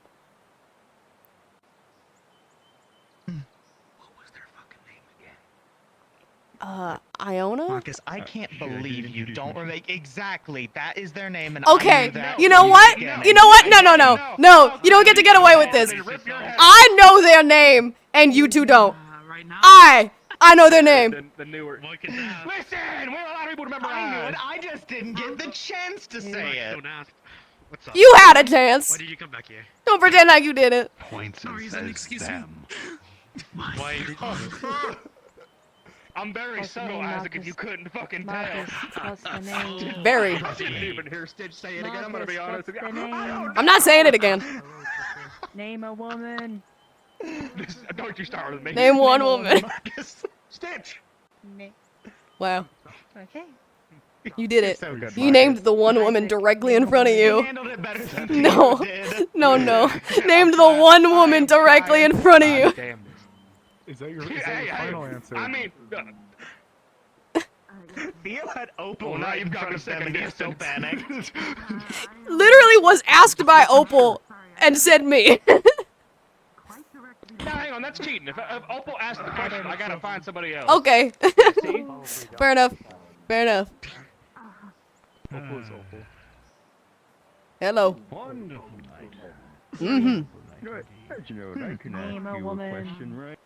Iona? Marcus, I can't believe you don't remember. Exactly, that is their name, and Okay, I knew that you know from the what? beginning. You know what? No, you don't get to get away with this. I know their name, and you two don't. right now. I know their name. The newer. Listen, we have a lot of people to memorize. I knew it. I just didn't get the chance to say it. Don't ask. What's up? You had a chance. Why did you come back here? Don't pretend like you didn't. Points No and reason, says excuse me. them. Why did I'm very What's the subtle, name, Isaac, if Marcus? you couldn't fucking Marcus, what's the name? Very. I didn't even hear Stitch say it again. I'm gonna be honest with you. What's the name? I'm not saying it again. Name a woman. Don't you start with me. Name one woman. Stitch. Wow. Okay. You did it. So good, You named the one woman directly in front of You you. handled it better than No. Peter did. No. Named the one woman directly in front of you. Damn. Is that your Hey, final answer? I mean, Theo had Opal well, now right you've in got front me of them second and he's still guessing. panicked. Literally was asked by Opal and said me. no, hang on, that's cheating. If Opal asked the question, I gotta find somebody else. Okay. See? Fair enough. Fair enough. Opal's Opal. Hello. Wonderful night. Mm-hmm. You know, I can Name ask a you woman. a question, right?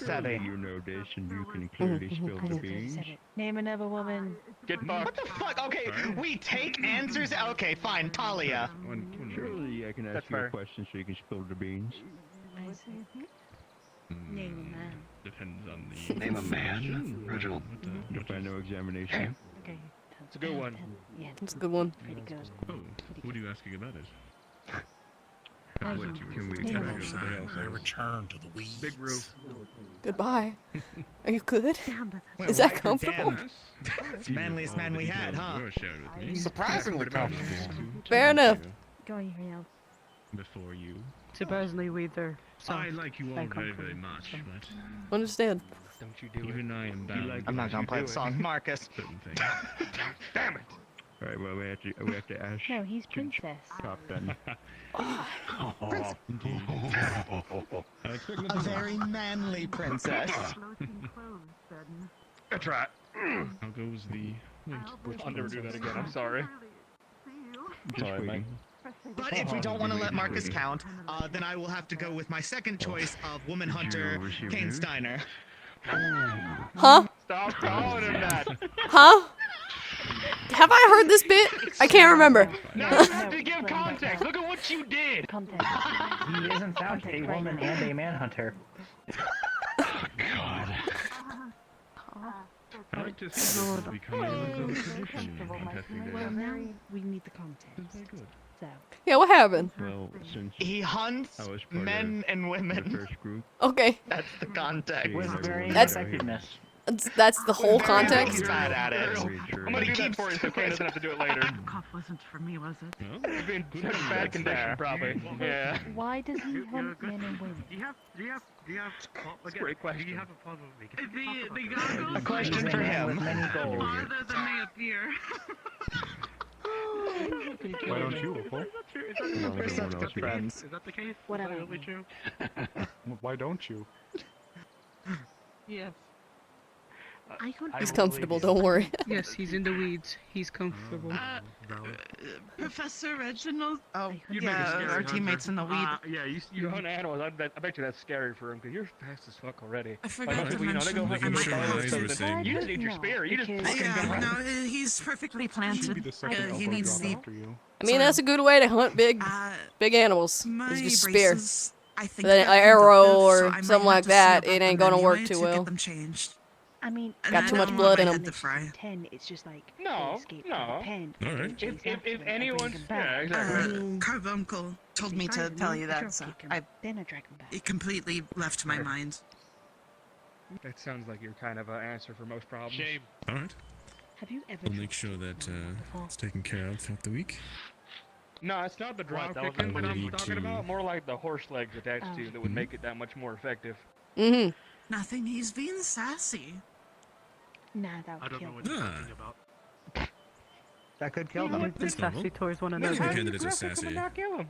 Savvy. You know this, and you can clearly spill the beans. Name another woman. Get What fucked. the fuck? Okay, we take answers. Okay, fine. Talia. Surely I can ask That's you fair. a question so you can spill the beans. Name a man. Depends on the. Name a man, Reginald. The final examination. Okay. It's a good one. Yeah. That's a good one. Pretty good. Oh, what are you asking about it? Can we Name a ask somebody else? I return to the weeds. Big roof. Goodbye. Are you good? Wait, Is that why comfortable? Dan? It's the manliest man we had, huh? Surprisingly comfortable. Fair enough. Go anything else. Before you. Surprisingly, weeds are soft. I like you all Very very, comfortable, very much, so. but Understand. Don't you do it. even I am bound I'm not gonna play the song, Marcus. certain things. Damn it. Alright, well, we have to ask. No, he's princess. Top then. A very manly princess. That's right. How goes the? I'll never do that again. I'm sorry. Just waiting. But if we don't want to let Marcus count, then I will have to go with my second choice of woman hunter, Kane Steiner. Huh? Stop calling him that. Huh? Have I heard this bit? I can't remember. No, you have to give context. Look at what you did. Context. He is in fact a woman and a manhunter. God. I like to see this becoming a tradition in contesting Well, days. now we need the context. Very good. So, Yeah, what happened? Well, since He hunts I was part men and of the women. first group, Okay. That's the context. With Varying That's- effectiveness. That's the whole He's context? bad at it. I'm gonna do that for you so Kane doesn't have to do it later. Cough wasn't for me, was it? Well, You've been in such bad condition, probably. Yeah. why does he hunt men and women? Do you have That's a great question. Do you have a problem with me? The goggles A question for him. farther than they appear. Why don't you, Opal? We're such good friends. Is that the case? What Is that about really true? Why don't you? Yes. I hunt He's comfortable, don't worry. Yes, he's in the weeds. He's comfortable. Professor Reginald. Oh, Yeah, our teammates in the weed. Yeah, you hunt animals. I bet you that's scary for him because you're fast as fuck already. I forgot Like, to you know, they go mention hunt that I for might- buffalo or something. You just need your spear. You just fucking Yeah, go. no, he's perfectly planted. He needs sleep. I mean, that's a good way to hunt big animals. My Is just spear. braces, I think Then an they're arrow conductive, or so I might something have like to see that, about it ain't them gonna work anyway too to well. Get them changed. I mean, And Got I too don't much want blood my in head them. to fry. 10, it's just like No, escape no. from the pen. All right. If anyone's, yeah, exactly. Carbuncle told me to tell you that, so Then I drag him back. it completely left my mind. That sounds like you're kind of an answer for most problems. Shame. All right. Have you ever? We'll make sure that it's taken care of throughout the week. No, it's not the drop That was kicking that a I'm need talking to- about. More like the horse legs attached to you that would make it that much more effective. Mm-hmm. Nothing. He's being sassy. Nah, that I would don't kill know what me. you're Ah. talking about. That could kill them. We've been sassy towards one another. Most of the candidates are sassy. I Kill him.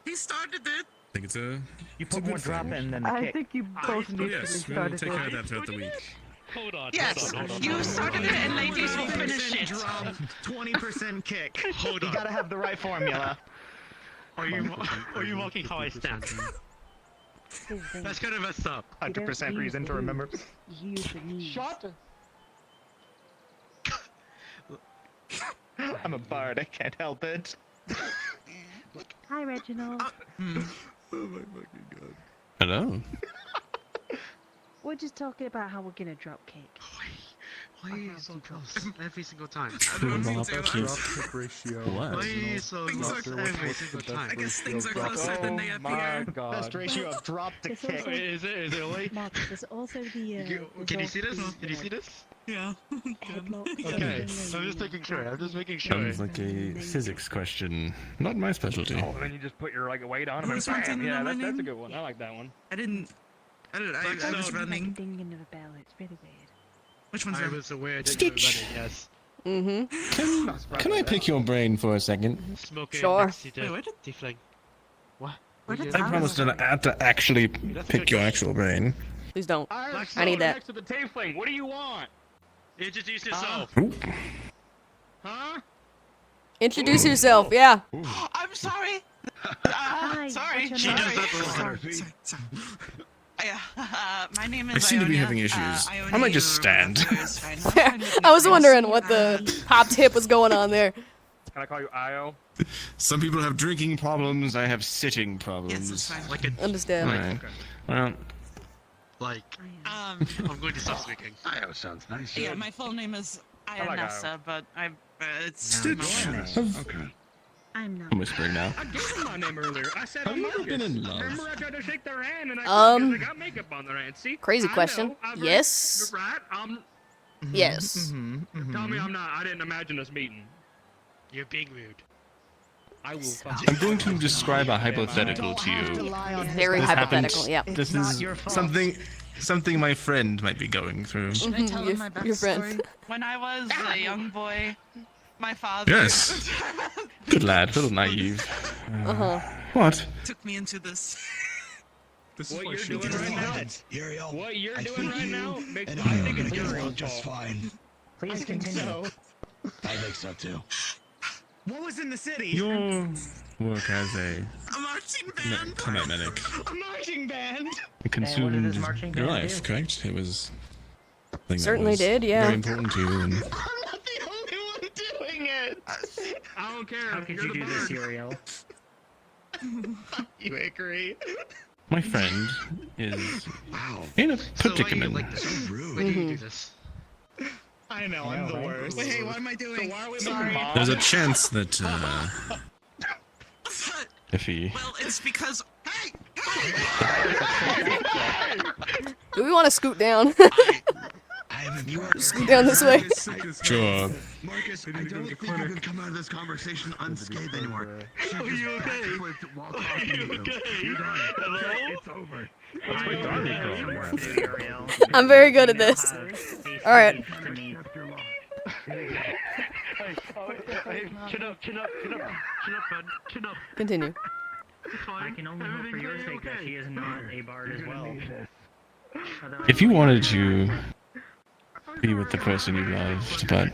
He started it. think it's a. You it's a put more good drop thing. in than the I kick. think you both Oh mutually yes, we'll started take care of it. that throughout the week. Hold on. Yes, hold on. you started it, and ladies will 20% finish it. drop, 20% kick. Hold You on. gotta have the right formula. Are you mocking how I stand? Here's the thing. That's kind of messed up. You don't 100% use reason the to remember. boobs, you use the knees. Shut. I'm a bard. I can't help it. Hi, Reginald. Oh my fucking god. Hello. We're just talking about how we're gonna drop kick. Why are you so close every single time? Dropkick ratio. Why are you so close every single time? I guess things are closer than they appear. Best ratio of drop to There's kick. also- Is it really? Mark, there's also the. Can you see this? Can you see this? Yeah. Headlock. Okay, I'm just making sure. I'm just making sure. Sounds like a physics question. Not my specialty. Oh, and then you just put your like weight on them and bam. Yeah, that's a good one. I like that one. I was running. Ding of a bell. It's really weird. Which one's I that? was aware that Stitch. you were running, yes. Mm-hmm. Can I pick your brain for a second? Smoking Sure. next to the tiefling. What? I promised that I had to actually pick your actual brain. Please don't. I need that. Next to the tiefling. What do you want? Introduce yourself. Huh? Introduce yourself. Yeah. I'm sorry. Hi. Sorry. what's She your does name? that a lot. Sorry. My name is I seem to be Ionia. having issues. Ionia, I might just you're stand. fine. I was wondering what the popped hip was going on there. Can I call you Io? Some people have drinking problems. I have sitting problems. Yes, that's fine. Like a, Understand. Alright. Well, like, Um, I'm going to stop speaking. Io sounds nice. yeah, my full name is like Ionessa, but it's Stitch. Okay. I'm not. I'm whispering now. I gave him my name earlier. I said Have I'm you ever Marcus. been in love? Remember I tried to shake their hand and I couldn't 'cause they got makeup on their hand. See? Crazy I question. know, I've Yes. Right? Yes. Tell me I'm not. I didn't imagine us meeting. You're being rude. I will. I'm going to describe a hypothetical to you. Very This hypothetical. happened- Yeah. This is something my friend might be going through. Should I tell Your- him my your friend. backstory? When I was a young boy, my father Yes. Good lad, a little naive. Uh-huh. What? took me into this. This What why you're she doing did right now? that. Uriel, What you're I doing think right you now makes and I I think are it's gonna your get along own just fault. fine. Please I think continue. so. I think so too. What was in the city? Your work as a A marching band. combat medic A marching band. consumed this marching your band life, do? correct? It was something that Certainly was did, yeah. very important to you. And I'm not the only one doing it. I don't care. How could You're you the do this, bird. Uriel? You agree? my friend is Wow. in a So why do you predicament. like this? So rude. Why do you do this? I know, I'm the worst. Wait, hey, what am I doing? Why are we Sorry. moving There's a chance that if he Well, it's because. Hey! Do we want to scoot down? I haven't Scoot down this way. sure. Marcus, I don't think you can come out of this conversation unscathed anymore. Are you okay? While talking to you. You're done. It's over. Uriel. I'm very good at this. All right. Chin up, chin up, chin up, chin up, bud, chin up. Continue. I can only hope for your sake that she is not a bard as well. If you wanted to be with the person you loved, but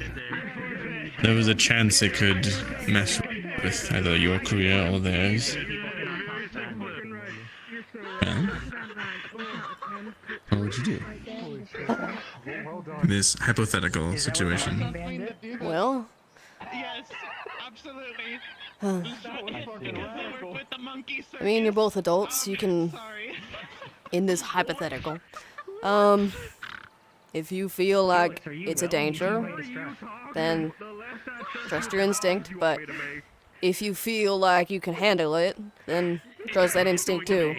there was a chance it could mess with either your career or theirs, well, what would you do? This hypothetical situation. Well, Yes, absolutely. I mean, you're both adults. You can, in this hypothetical, if you feel like it's a danger, then trust your instinct. But if you feel like you can handle it, then trust that instinct too.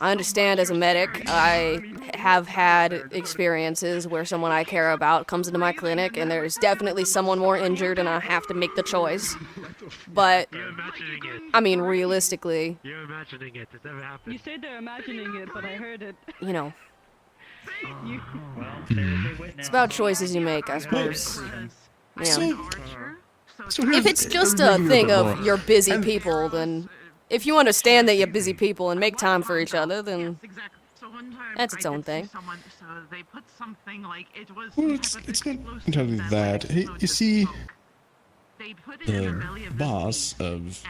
I understand as a medic, I have had experiences where someone I care about comes into my clinic and there's definitely someone more injured and I have to make the choice. But, I mean, realistically, You're imagining it. It's never happened. You said they're imagining it, but I heard it. you know, Mm-hmm. it's about choices you make, I suppose. Yeah. So If it's just a thing of you're busy people, then if you understand that you're busy people and make time for each other, then Exactly. So one time that's its I own did see thing. Someone, so they put something like it was. Well, some it's type of not explosive entirely that. Hey, exploded you see, smoke. the boss of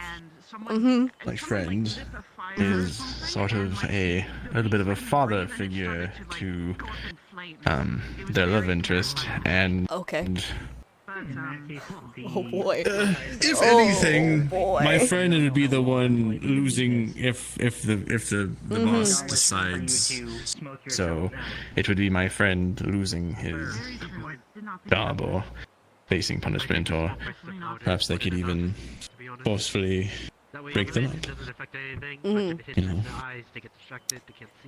my friend is sort of a little bit of a father figure to their love interest, and okay. Oh boy. If anything, my friend would be the one losing if the boss decides. So it would be my friend losing his job or facing punishment, or perhaps they could even forcefully break them up. You know.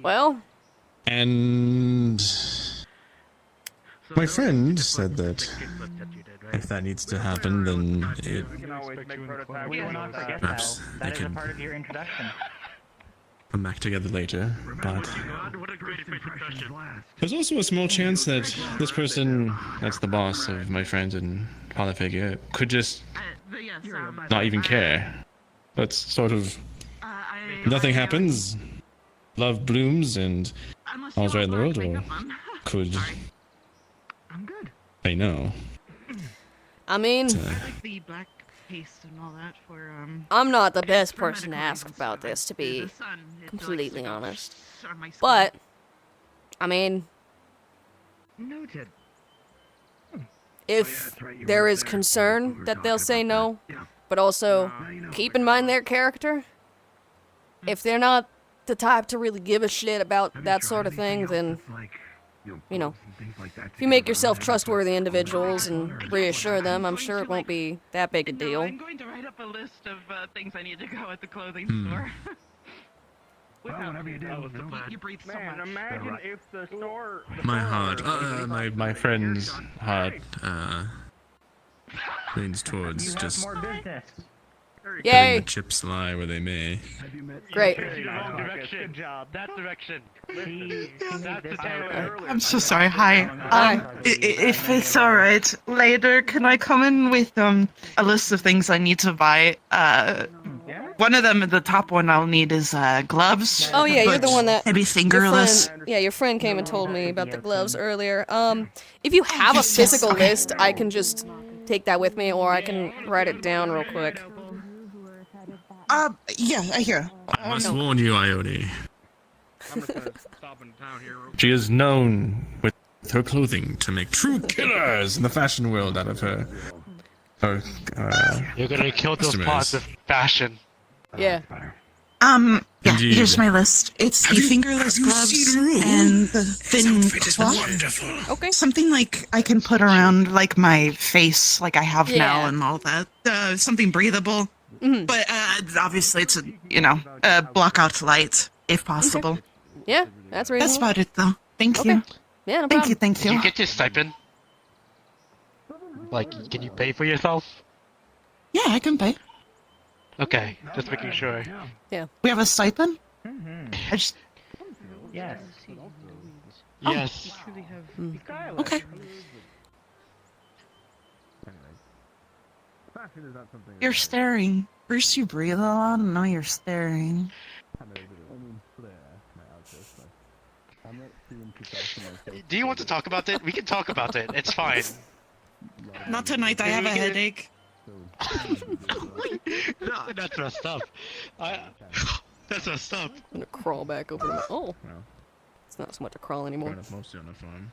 Well. And my friend said that if that needs to happen, then perhaps they could part of your introduction. come back together later. But there's also a small chance that this person that's the boss of my friend and father figure could just not even care. That's sort of nothing happens, love blooms, and all's right in the world, or could say no. I mean, the black paste and all that for I'm not the best person to ask about this, to be completely honest. But, I mean, Noted. if there is concern that they'll say no, but also keep in mind their character. If they're not the type to really give a shit about that sort of thing, then, you know, if you make yourself trustworthy individuals and reassure them, I'm sure it won't be that big a deal. I'm going to write up a list of things I need to go at the clothing store. Whenever you do. You breathe so Man, much. imagine if the store. My heart, my friend's heart, leans towards just letting Yay! the chips lie where they may. Great. Wrong direction. Good job. That direction. That's the I'm so sorry. Hi. If it's alright, later can I come in with a list of things I need to buy? One of them, the top one I'll need is gloves. Oh yeah, you're the one that maybe your fingerless. friend- yeah, your friend came and told me about the gloves earlier. If you have a physical list, I can just take that with me, or I can write it down real quick. Yeah, I hear. I must warn you, Ione. She is known with her clothing to make true killers in the fashion world out of her. You're gonna kill those customers. pots of fashion. Yeah. Yeah, Indeed. here's my list. It's the fingerless gloves and the thin cloth. Okay. Something like I can put around like my face, like I have now, Yeah. and all that. Something breathable. Mhm. But obviously, it's block out light if possible. Yeah, that's reasonable. That's about it, though. Thank Okay. you. Yeah, no Thank problem. you. Thank Do you. you get your stipend? Like, can you pay for yourself? Yeah, I can pay. Okay, just making sure. Yeah. We have a stipend. I just. Yes. Yes. Okay. You're staring. Bruce, you breathe a lot. No, you're staring. Do you want to talk about it? We can talk about it. It's fine. Not tonight. I have a headache. No, that's messed up. That's messed up. I'm gonna crawl back over to my. Oh. It's not so much a crawl anymore. Mostly on the phone.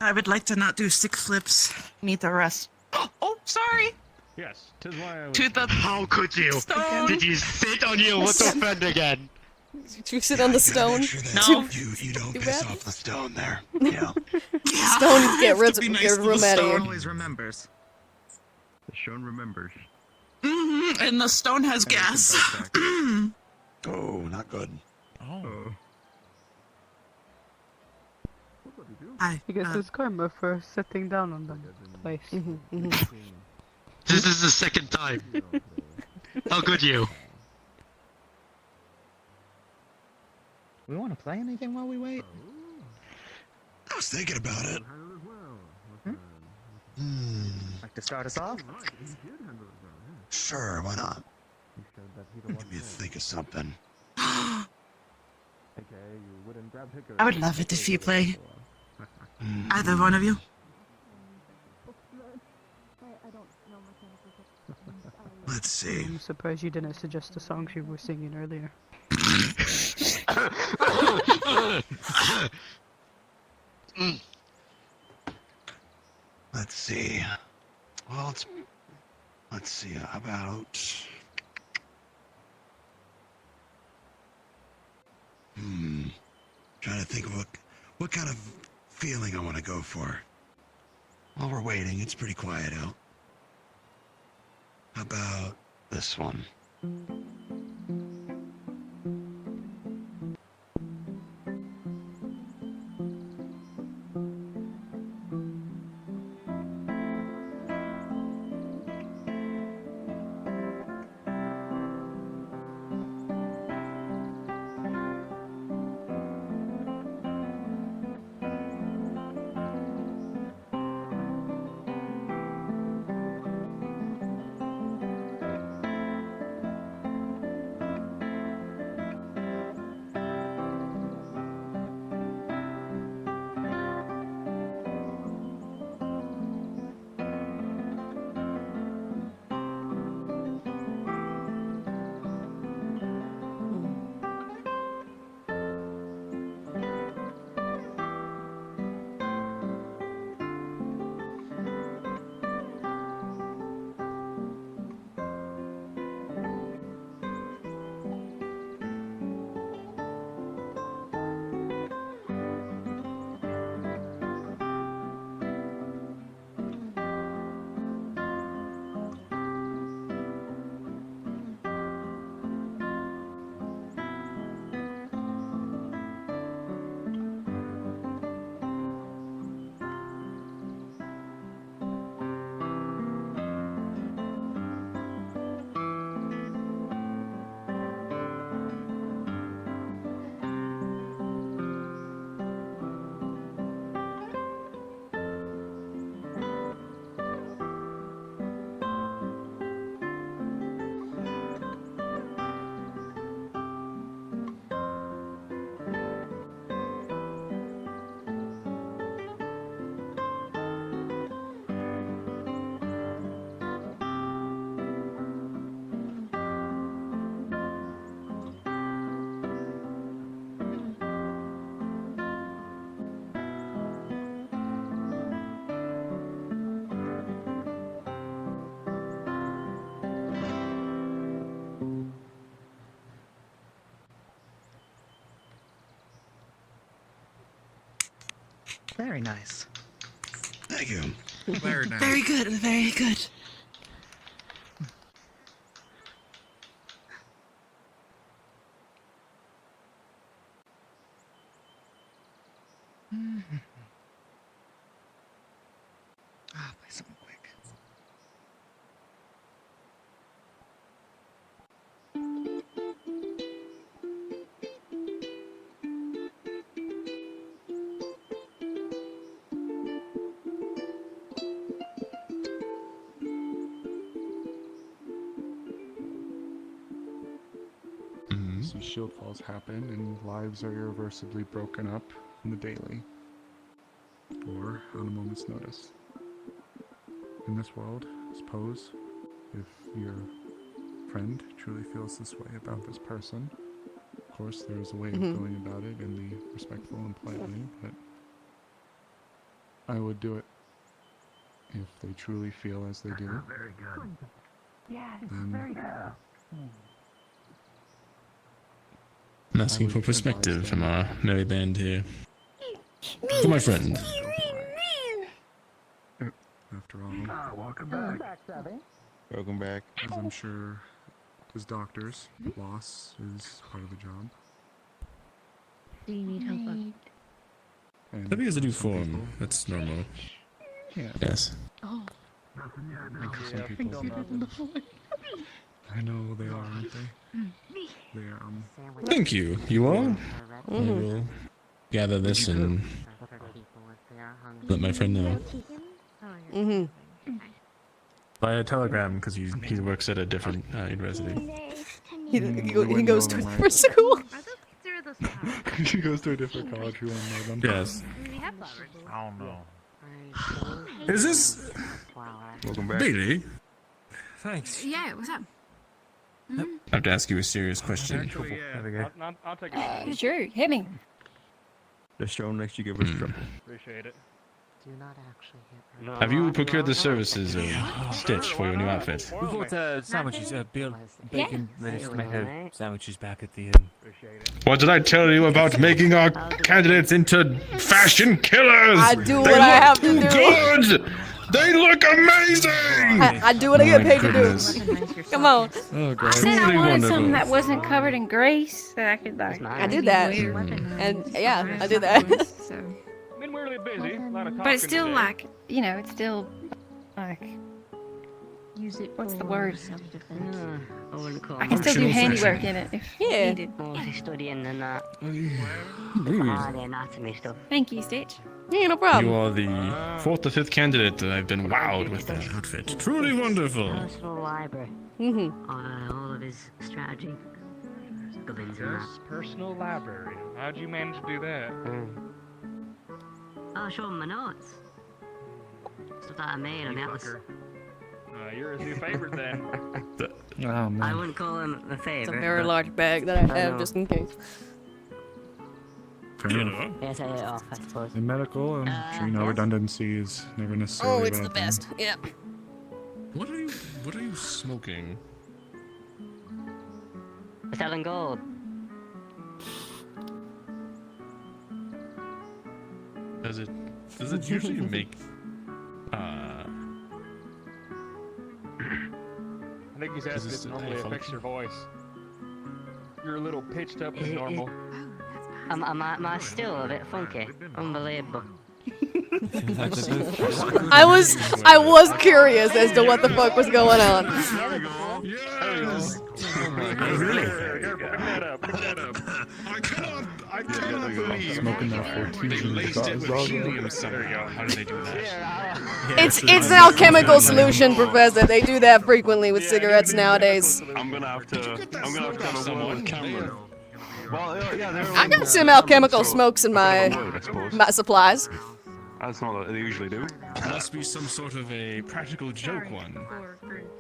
I would like to not do 6 flips. Need to rest. Oh, sorry. Yes, 'tis why I was. To the. How could you? Stone. Did you sit on your little friend again? Did you sit on the stone? No. You don't Too piss bad. off the stone there. Yeah. Stones get rid be nice get to the room out of stone. you. Always remembers. The stone remembers. And the stone has gas. Oh, not good. Oh. Hi. He gets his karma for sitting down on the place. This is the second time. How could you? We want to play anything while we wait? I was thinking about it. Like to start us off? Sure, why not? Let me think of something. I would love it if you play. Either one of you. Let's see. I'm surprised you didn't suggest the songs you were singing earlier. Let's see. Well, let's see. How about? Trying to think of what kind of feeling I want to go for. While we're waiting, it's pretty quiet out. How about this one? Very nice. Thank you. Very nice. Very good, very good. Play something quick. Some shield falls happen and lives are irreversibly broken up in the daily, or on a moment's notice. In this world, suppose, if your friend truly feels this way about this person, of course there is a way of going about it and be respectful and politely, but I would do it if they truly feel as they do. Very good. Yeah, Then very good. I'm asking for perspective from our merry band here. For my friend. after all, welcome back. Welcome back. as I'm sure as doctors, loss is part of the job. Do you need help? And That is a new some form. people- That's normal. Yeah. Yes. Oh. And for some people, I know they are, aren't they? They are, Thank you. You all? I will gather this and let my friend know. Via telegram, because he works at a different university. He goes to a different school. She goes to a different college. We won't know them. Yes. I don't know. Is this Welcome back. Bailey? Thanks. Yeah, what's up? I have to ask you a serious question. There we go. I'll take it. Sure, hit me. The stone next you give us trouble. Appreciate it. Do not actually hit her. Have you procured the services of Stitch for your new outfit? We bought sandwiches, bacon, lettuce, tomato sandwiches back at the What did I tell you about making our candidates into fashion killers? I do what I have to do. Good! They look amazing! I do what I get paid to do. Come on. Oh, I said I wanted something that wasn't covered in grease that I could like. I did that. And yeah, I did that. Been weirdly busy. A lot of talking But it's still today. like, you know, it's still like. Use it. What's the word? I wouldn't call I can still do handiwork in it if needed. Mostly studying and that. Rude. The anatomy stuff. Thank you, Stitch. Yeah, no problem. You are the 4th or 5th candidate that I've been wowed with that outfit. Truly wonderful. Personal library. All of his strategy. Gubbins and that. His personal library. How'd you manage to do that? I'll show him my notes. Stuff that I made on the atlas. You're his new favorite then. Oh, man. I wouldn't call him a favorite. It's a very but large bag that I I have know. just in case. Fair enough. Yes, I hit it off, I suppose. In medical, I'm sure you know redundancy is never necessarily Oh, a it's the bad thing. best. Yeah. What are you smoking? We're selling gold. Does it usually make I think he's asking if it normally affects your voice. You're a little pitched up as Is it- normal. Am I still a bit funky? Unbelievable. I was curious as to what the fuck was going on. I cannot believe Smoking that 14 they laced it with helium somehow. How do they do that? It's an alchemical solution, Professor. They do that frequently with cigarettes nowadays. I'm gonna have to have a word with Cameron. Well, yeah, I got some alchemical smokes in my supplies. That's not what they usually do. Must be some sort of a practical joke one.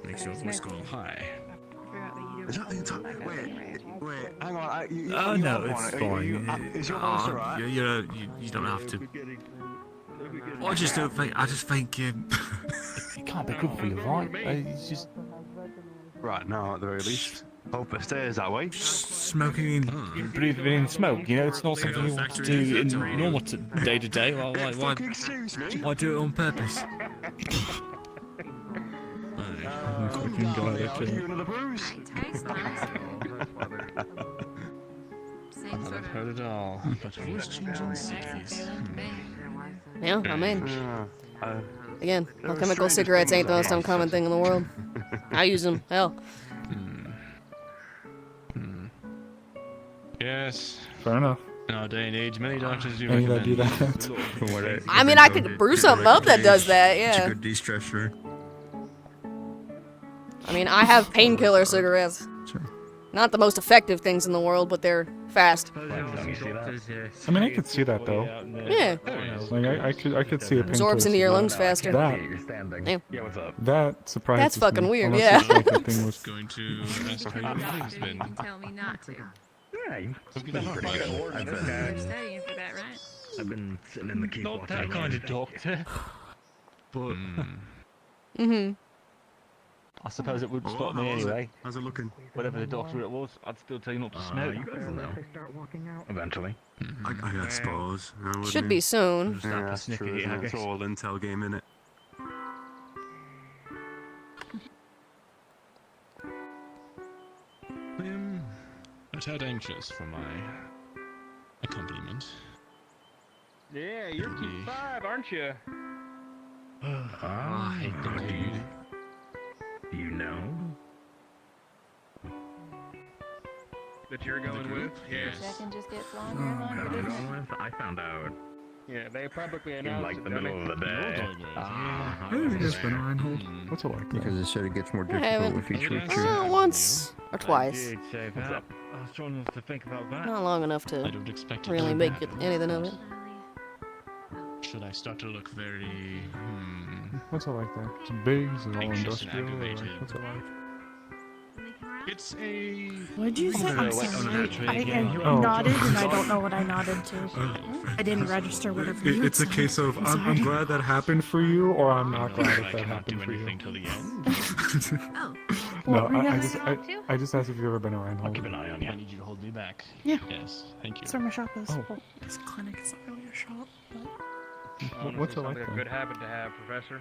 Makes your voice go high. Is that the entire? Wait, hang on. Oh no, it's fine. Is your voice alright? You don't have to. I just don't think. I just think it can't be good for you, right? It's just Right, no, at the very least. Hope it stays that way. smoking in, breathing in smoke. You know, it's not something you want to do in normal day to day. Why do it on purpose? I've heard it all. But voice changing cities. Yeah, I'm in. Again, alchemical cigarettes ain't the most uncommon thing in the world. I use them. Hell. Yes. Fair enough. In our day and age, many doctors do Any that do recommend. that. I mean, I could brew something up that does that. It's a Yeah. good de-stressor. I mean, I have painkiller cigarettes. Not the most effective things in the world, but they're fast. I mean, I could see that though. Yeah. Like I could see a Absorbs into your lungs faster. That Yeah. that surprises That's fucking me, weird, unless yeah. it's like a thing was Going to ask how your day's been. Tell me not to. Yeah, you've I've been pretty good. You're studying for that, right? I've been sitting in the keep Not watching that the kind game. of doctor. But Mm-hmm. I suppose it would stop me anyway. How's it looking? Whatever the doctor it was, I'd still tell you not to smoke. You guys will know. Eventually. I suppose. Should be soon. Start Yeah, to that's sniff true. it, Isn't I it? It's guess. all intel game, innit? A tad anxious for my accompaniment. Yeah, you're Team 5, aren't you? I hate the dude. You know? That you're going with? Yes. Second just gets longer and longer. doesn't it? I found out Yeah, they publicly in announced like it, the don't middle of the they? day. Maybe just been Reinhold. What's it like? Because it said it gets more I haven't. difficult with each recruit. Once or twice. I did say that. I was trying not to think about that. Not long enough I to don't expect it really to make happen. anything of it. should I start to look very... What's it like there? It's big, is it all Anxious and industrial, or like, aggravated. what's it like? It's a... What'd you say? I'm sorry. I Oh. nodded and I don't know what I nodded to. I didn't register whatever you It's a said. case of, I'm sorry. glad that happened for you, or I'm not glad if that happened for you. Till the end. No, What were you I gonna just, say? I just asked if you've ever been around home. Keep an eye on you. I need you to hold me back. Yeah. Yes, thank you. That's where my shop is. Oh. Well, this clinic is not really a shop, but... What's it Sounds like like a then? good habit to have, Professor.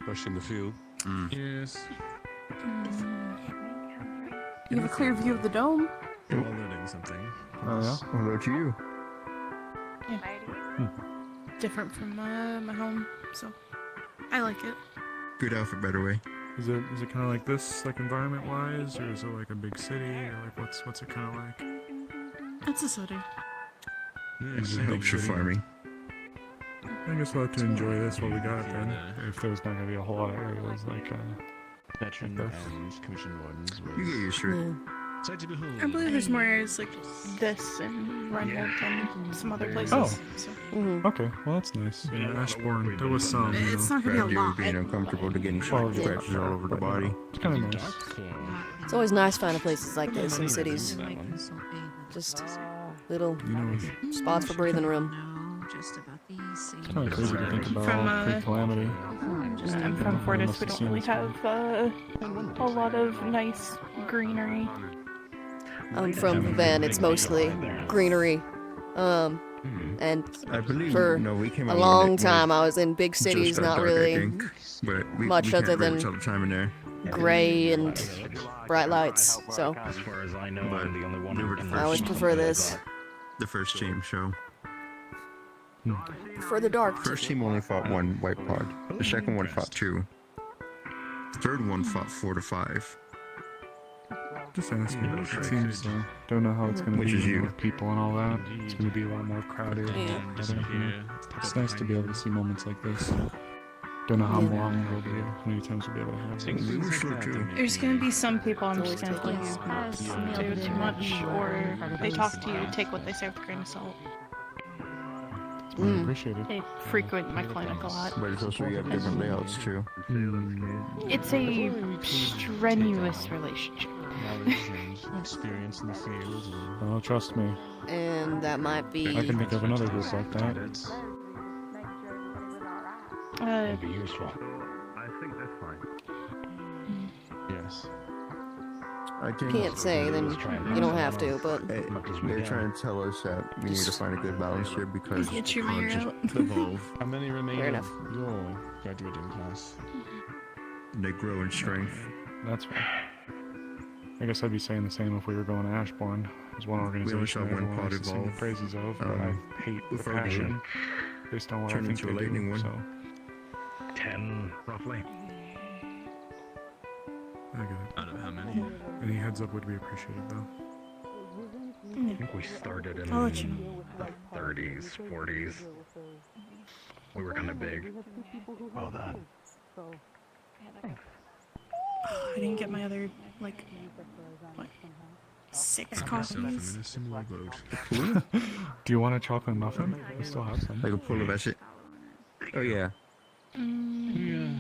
Especially in the field. Yes. You have a clear view of the dome. We're all learning something. Oh, yeah? What about you? Yeah. Different from my home, so I like it. Good outfit, by the way. Is it kind of like this, like environment-wise, or is it like a big city, or like what's it kind of like? It's a city. Is it a big Helps your city? farming. I guess we'll have to enjoy this while we got it then. If there's not gonna be a whole lot of areas like Veteran like this. and commissioned wardens. You get used to it. Sight to behold. I believe there's more areas like this and Reinhold and some other places. Oh. So. Okay, well that's nice. Yeah, Ashbourne, there was some. You It's know. not gonna be a Grabbed you lot. being uncomfortable to getting Well, scratches all over the body. It's kind of nice. It's always nice finding places like this in cities. Just little spots for breathing room. It's kind of crazy to think about From, pre-calamity. I'm from Fortis. We don't really have a lot of nice greenery. I'm from Van. It's mostly greenery. And I believe for we came a out long with time I was in big just cities, got not dark, I really think, but we much can't other really than tell the time in there. gray and bright lights. So As far as I know, I'm the only one we who were the can I always prefer this. The first team, so. For the dark. First team only fought one white pod. The second one fought 2. The third one fought 4 to 5. Just asking. It seems don't know how it's gonna Which be is you. with people and all that. It's gonna be a lot more crowded. Yeah. It's nice to be able to see moments like this. Don't know how long we'll be, how many times we'll be able to have this. We were short too. There's gonna be some people I'm just gonna tell you not to do too much, or they talk to you, take what they say with a grain of salt. It's really appreciated. They frequent my clinic a lot. But it's also you have different layouts too. It's a strenuous relationship. Experience in the field. Oh, trust me. And that might be I can think of another group like that. be useful. I think that's fine. Yes. I think can't say, then you don't have to, but they're trying to tell us that we need to find a good balance here because Get your mayor out. evolve. How many remain Fair of enough. your graduating class? They grow in strength. That's fine. I guess I'd be saying the same if we were going to Ashbourne. There's one organization saw I one don't pod always sing the evolve, praises of, but I hate the before passion based on what I turned think into a they lightning do. one. So 10, roughly. I get it. Out of how many? Any heads up would be appreciated, though. I think we started in I'll let you know. the 30s, 40s. We were kind of big. Well done. I didn't get my other, like, what, 6 copies? In a similar boat. Do you want a chocolate muffin? We still have some. Like a pull of that shit. Oh yeah. No,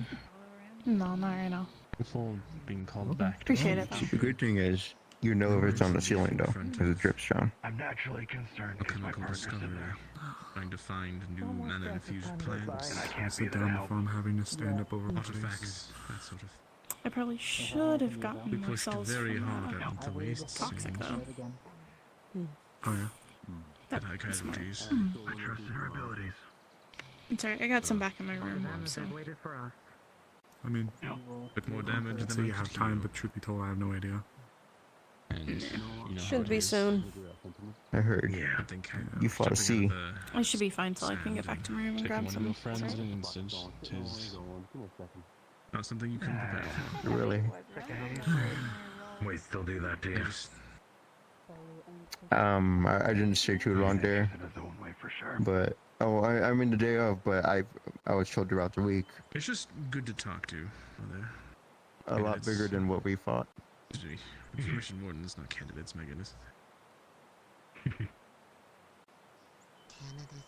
not right now. Before being called back. Appreciate it, though. The good thing is, you know if it's on the ceiling though, because it drips down. I'm naturally concerned A because my chemical partner's in discovery. there. Trying to find new mana-infused plants. And I I can't be sit there down to help. before I'm having to stand up over bodies. Artifacts. That sort of. I probably should have We gotten more pushed cells very from hard at the waste toxic, scene. though. Oh yeah. At high casualties. I trust in her abilities. It's alright, I got some back in my room, so. I mean, Bit more damage I'd than say I you have could time, do. but truth be told, I have no idea. And you know should how be it is. soon. I heard. I think You fought a jumping sea. out the I should be fine till I can get back to my room and taking grab one of some. your friends Sorry. in an instant is not something you can prepare for. Really? We still do that to you. I didn't stay too long there, but I'm in the day of, but I was told throughout the week. It's just good to talk to. Mother. A lot bigger than what we fought. We commissioned wardens, not candidates, my goodness.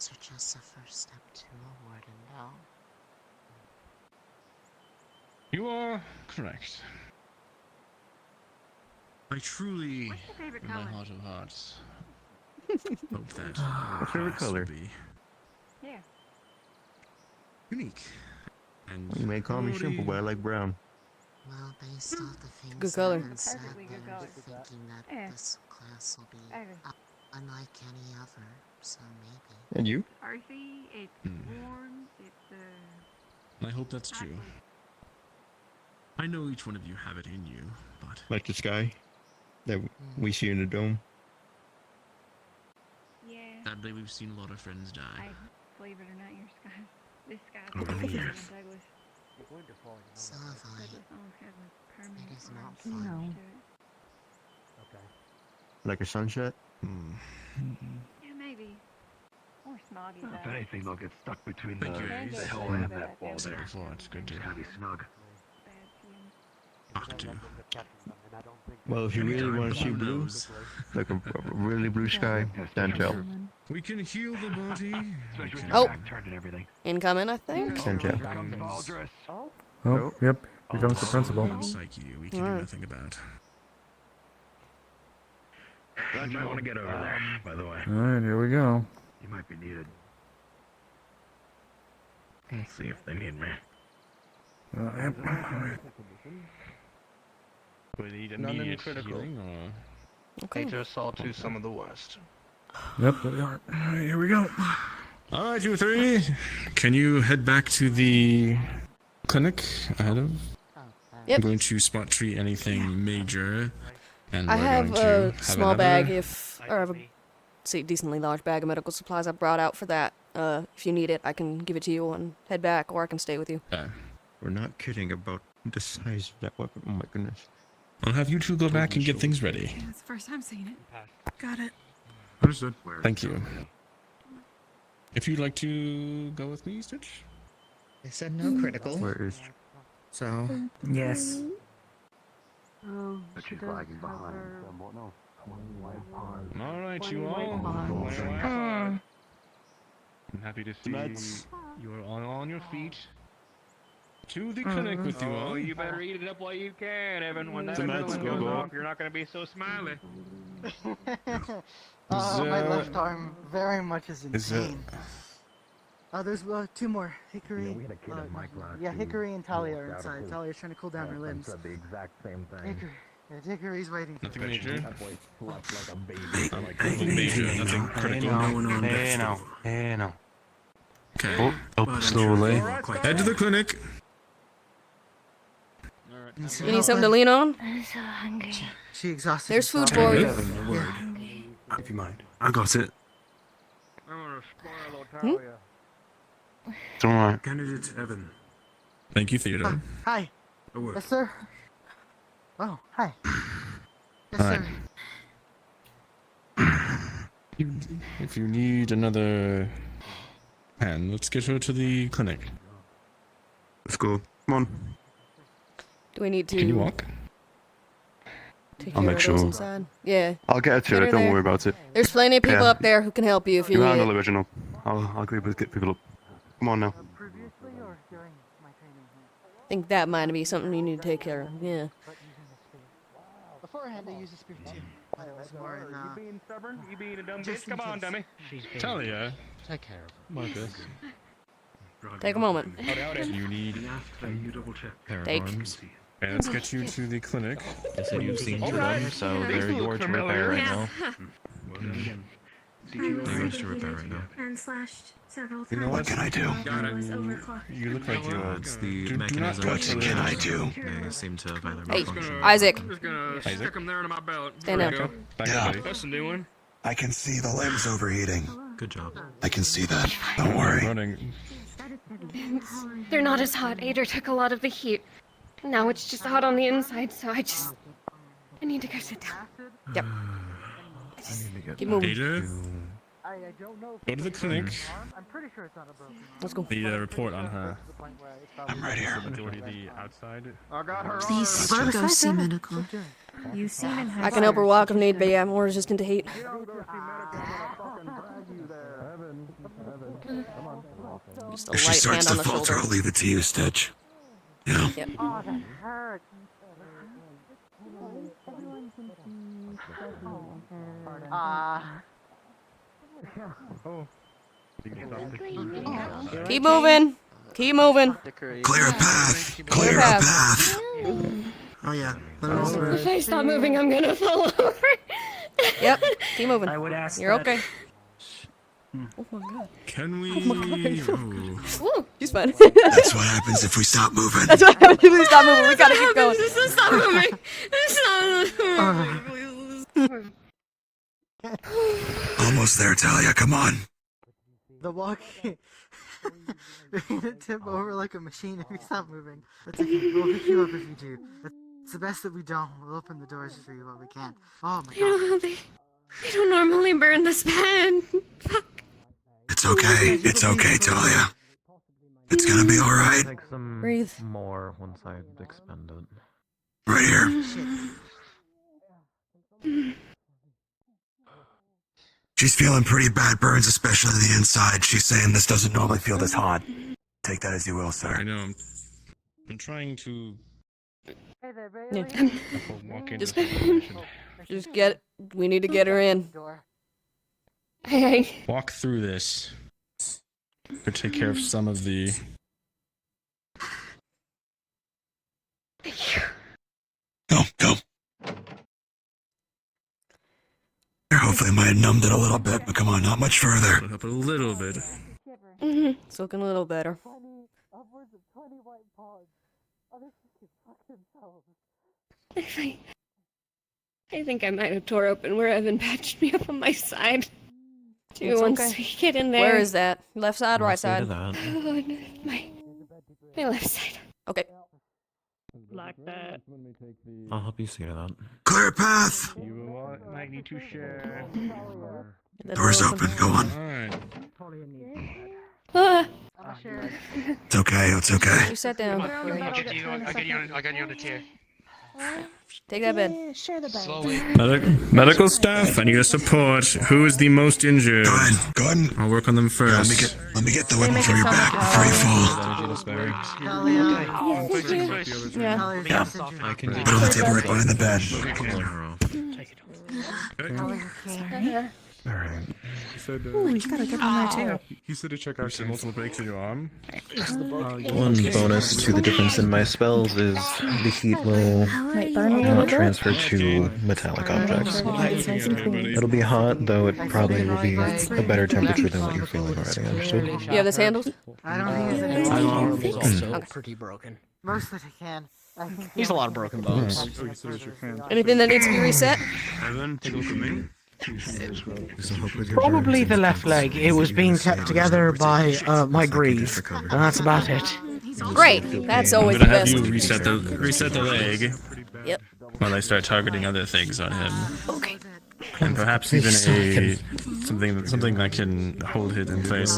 Threats are just the first step to a warden down. You are correct. I truly, What's your favorite in my color? heart of hearts, hope that What's your favorite color? Be Yeah. unique. And You may call me simple, but I like brown. Well, based off the things Good color. that have been said, Perfectly good they're color. thinking that Yeah. this class will be unlike any other, so maybe. And you? Earthy, it's warm, it's I hope that's true. I know each one of you have it in you, but Like the sky that we see in the dome. yeah. sadly we've seen a lot of friends die. Believe it or not, your sky, this sky's Oh, bigger than yes. Douglas. So have I. Douglas almost has a permanent It is not orange fun. tinge No. to it. Like a sunset. Yeah, maybe. Or smoggy If though. anything, they'll get stuck between Thank you, the Ace. hill and that wall Said there. before, it's good to It's gotta be snug. talk to. Well, if you really want to see Who blue, knows? like a really blue sky, stand tell. We can heal the body. Especially when Oh. your back turned and everything. Incoming, I think. Stand tell. Oh, yep. Here comes the principal. Psyche we can do Alright. nothing about. You might want to get over there, by the way. Alright, here we go. You might be needed. Let's see if they need me. Yep. Alright. We need None in immediate critical. healing, or... Okay. Major assault to some of the worst. Yep, there we are. Alright, here we go. Alright, you three. Can you head back to the clinic ahead of? Yep. I'm going to spot treat anything major. And I we're have going to a have small another- bag or I have a decently large bag of medical supplies I brought out for that. If you need it, I can give it to you and head back, or I can stay with you. Yeah. We're not kidding about the size of that weapon. Oh my goodness. I'll have you two go back and get things ready. Yeah, it's the first time seeing it. Got it. Understood. Thank you. If you'd like to go with me, Stitch? They said no critical. Where is? So, yes. Oh, But she's lagging behind. No. Alright, you all. Hmm. I'm happy to see Nuts. you're all on your feet. To the clinic with you all. Oh, you better eat it up while you can, Evan. When that Tonight's adrenaline go goes go. off, you're not going to be so smiley. My left arm very much is in is it- pain. There's two more. Hickory. Yeah, we had a kid in my class Yeah, who Hickory and Talia are walked out of inside. his Talia's trying to cool down her and limbs. said the exact same thing. Hickory. Yeah, Hickory's waiting. Nothing major. That boy slept like a baby. for like Nothing major, nothing critical. no. Okay. Up slowly. Head to the clinic. You need something to lean on? I'm so hungry. She exhausted. There's food herself. for you. If you mind. I got it. I'm going to spoil Otalia. Don't worry. Candidate Evan. Thank you, Theodore. Hi. A word. Yes, sir. Oh, hi. Yes, Alright. sir. If you need another hand, let's get her to the clinic. Let's go. Come on. Do we need to Can you walk? take I'll care make of those sure. inside? Yeah. I'll get to Get her it. Don't there. worry about it. There's plenty of people Yeah. up there who can help you if you You need handle it. original. I'll agree with get people up. Come on now. Previously or during my training? I think that might be something you need to take care of. Yeah. Beforehand, I used a spear too. But it was more in, You being stubborn? You being a dumb just bitch? in Come on, case. dummy. Talia. Take care of it. Marcus. Take a moment. You need You double check. pair of Take. arms. Okay, let's get you to the clinic. I said you've seen All them, right. so Yeah, they're these look yours to repair familiar. right now. Well done again. They're yours to repair right now. And slashed several You know times. what can I do? While I was overclocked. You look like you are. It's the do not mechanism. touch the can I lid. do? They seem to have either Hey, malfunctioned. Isaac. I'm just going to Isaac? stick them there into my belt. Stand There up. we go. Back Yeah. up, buddy. That's a new one. I can see the limbs overheating. Good job. I can see that. Don't worry. Running. They're not as hot. Ader took a lot of the heat. Now it's just hot on the inside, so I need to go sit down. Yep. Get Keep moving. Ada, I don't know. go to the clinic. I'm pretty sure it's not a broken arm. Let's go. Need a report on her. To the point where it's probably- I'm right here. The majority of the outside. I got her Please arm. go see medical. You seem in I can help her walk if need be. I'm more resistant to heat. You don't go see medical, I'm gonna fucking drag you there. Evan. Just a If she light starts hand to on the falter, shoulder. I'll leave it to you, Stitch. Yeah. Yep. Oh, that hurts. Keep moving. Keep moving. Clear a path. Clear a path. Oh yeah. If I stop moving, I'm gonna fall over. Yep. Keep moving. I would ask You're that- okay. Oh my god. Can we? Oh my god. Ooh, he's fine. That's what happens if we stop moving. That's what happens if we stop moving. We gotta keep going. Just stop moving. Stop moving. Almost there, Talia. Come on. The walk. You're gonna tip over like a machine if you stop moving. That's okay. We'll pick you up if you do. It's the best that we don't. We'll open the doors for you while we can. Oh my god. They don't normally burn this bad. It's okay. It's okay, Talia. It's gonna be alright. Take some Breathe. more once I expend it. Right here. She's feeling pretty bad burns, especially on the inside. She's saying this doesn't normally feel this hot. Take that as you will, I sir. know. I'm trying to Yeah. walk in. Just get. We need to get her in. Hey. Walk through this. To take care of some of the. Go. Hopefully I might have numbed it a little bit, but come on, not much further. Up a little bit. It's looking a little better. I think I might have tore open where Evan patched me up on my side. It's Once okay. we get in there. Where is that? Left side, right side? Oh, no, my left side. Okay. Like that. I'll help you see to that. Clear a path. You might need to share. Door's open. Go on. Ah. It's okay. It's okay. You sat down. I'll get you on the chair. Take that bed. Share the bed. Slowly. Medical staff, I need a support. Who is the most injured? Go ahead. I'll work on them first. Let me get the weapon from your back before you fall. Yeah. I can Put it on the table right behind the bed. Alright. He said, Ooh, he's got a good one there too. He said to check out your multiple breaks in your arm. One bonus to the difference in my spells is the heat will not transfer to metallic objects. It'll be hot, though it probably will be a better temperature than what you're feeling already, understood? You have this handled? I don't think there's My anything. arm is also Okay. pretty broken. Most that I can. I think He's a lot of broken bones. Anything that needs to be reset? Evan, take a look at me. Probably the left leg. It was being kept together by my grease, and that's about it. Great. That's always I'm the gonna have best. you reset the leg. Yep. While I start targeting other things on him. Okay. And perhaps even something that can hold it in place.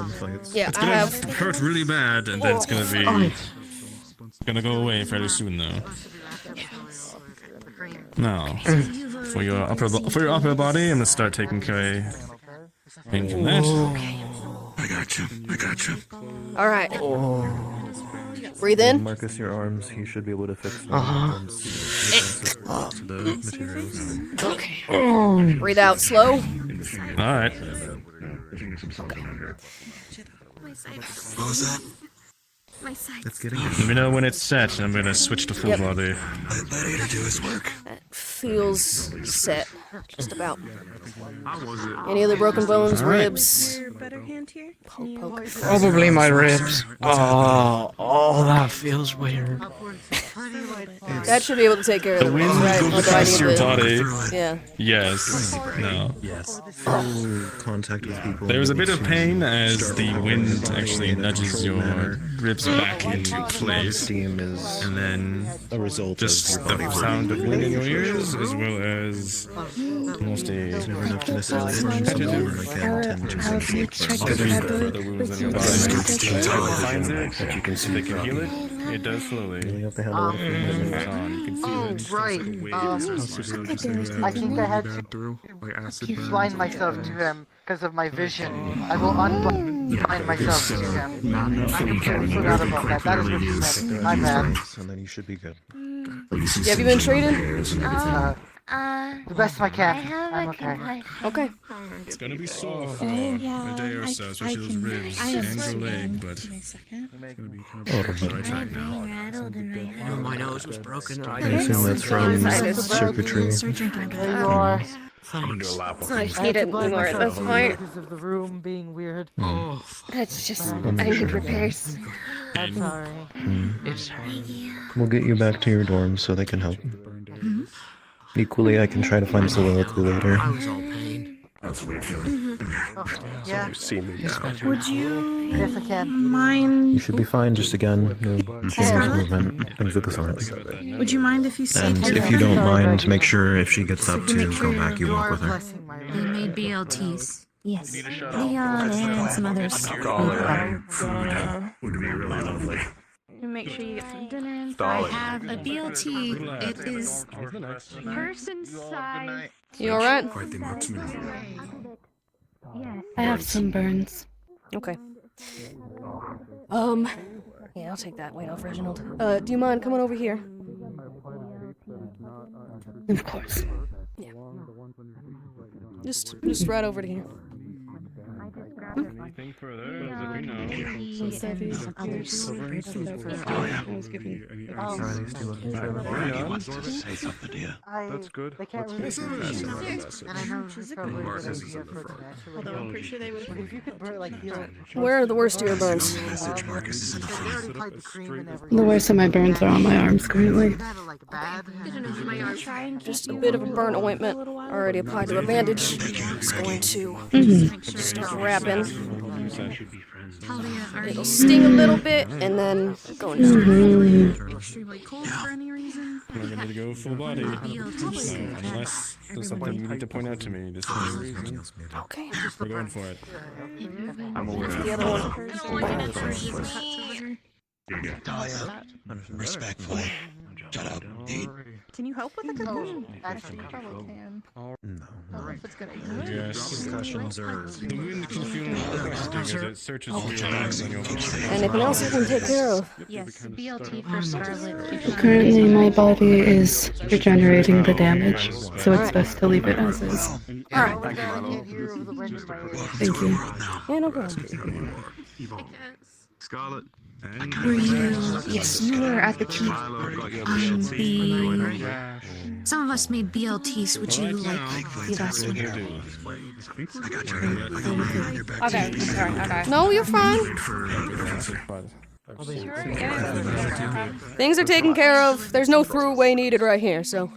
Yeah, It's I gonna have. hurt really bad, and then it's gonna gonna go away fairly soon, though. Now, for your upper body, I'm gonna start taking care of pain from that. I got you. All right. Breathe in. Marcus, your arms, he should be able to fix them. To the materials. Okay. Breathe out slow. All right. What was that? My side. It's getting Let me know when it's set, and I'm gonna switch to full Yep. body. Let Ader do his work. That feels set. Just about. How was it? Any other broken bones, All right. ribs? Better hand here? Poke. Probably my ribs. Oh, that feels weird. That should be able to take care of the wind right? goes Or do I across need your to- body. Yeah. Yes. No. Yes. Full contact with people. There's a bit of pain as the wind actually nudges your ribs back into place, Steam is and then a result just of the your body sound of wind in your working. ears, as well as almost a It's never enough to necessarily finish something when I can tend to essentially further wounds in your body. It finds it, that you can see they can heal it. It does slowly. You have to handle it from It's on. You can feel it. Right. I think I had to keep flying myself to him because of my vision. I will unblind myself to them. I completely forgot about that. That is what you said. My bad. And then you should be good. Yeah, have you been trading? The best I can. I'm okay. Okay. It's gonna be sore for yeah, a day or so, especially those ribs and your leg, but it's gonna be kind of the right track now. Oh, my nose was broken. I assume that's from circuitry. There you are. I'm gonna do a lap. It's not heated anymore at this point. Because of the room being weird. That's just, I need repairs. I'm sorry. We'll get you back to your dorm so they can help. Equally, I can try to find soliloquy later. I was all pain. Yeah. Would you Yes, I can. mind? You should be fine, just again, no change movement, things of the sort. Would you mind if you stayed And here? if you don't mind, make sure if she gets up to go back, you walk with her. They made BLTs. Yes. Leon and some others. Would be really lovely. You make sure you get some dinner I inside. have a BLT. It is Person size. You alright? Quite the marksman. I have some burns. Okay. Yeah, I'll take that. Wait off, Reginald. Do you mind coming over here? Of course. Yeah. Just right over to here. Anything further? Let me know. Say something to you. That's good. They can't really see me. And I know it's probably a good idea for tonight. Although I'm pretty sure they would. But if you could burn, like, heal. Where are the worst of your burns? Message Marcus is in the They front. already applied the cream and everything. The worst of my burns are on my arms currently. Like bad. Just a bit of a burn ointment already applied to a bandage. It's going to start wrapping. It'll sting a little bit and then go down. Extremely cold for any reason. I'm gonna go full body. Unless there's something you need to point out to me. This is Okay. we're going for it. I'm aware The other one. Talia, respectfully, shut up. Eat. Can you help with the concussion? Actually, Probably can. No. I don't know if it's a good idea. Yes. Concussions are... The wind can feel interesting as it searches for your legs on your Anything else you can take care of? Yes, BLT for Scarlet. Currently, my body is regenerating the damage, so it's best to leave it as is. Alright. Thank you. Yeah, no problem. Scarlet. Were you? Yes, you were at the keep. Some of us made BLTs. Would you like the last one? Okay, I'm sorry, okay. No, you're fine. Things are taken care of. There's no throughway needed right here, so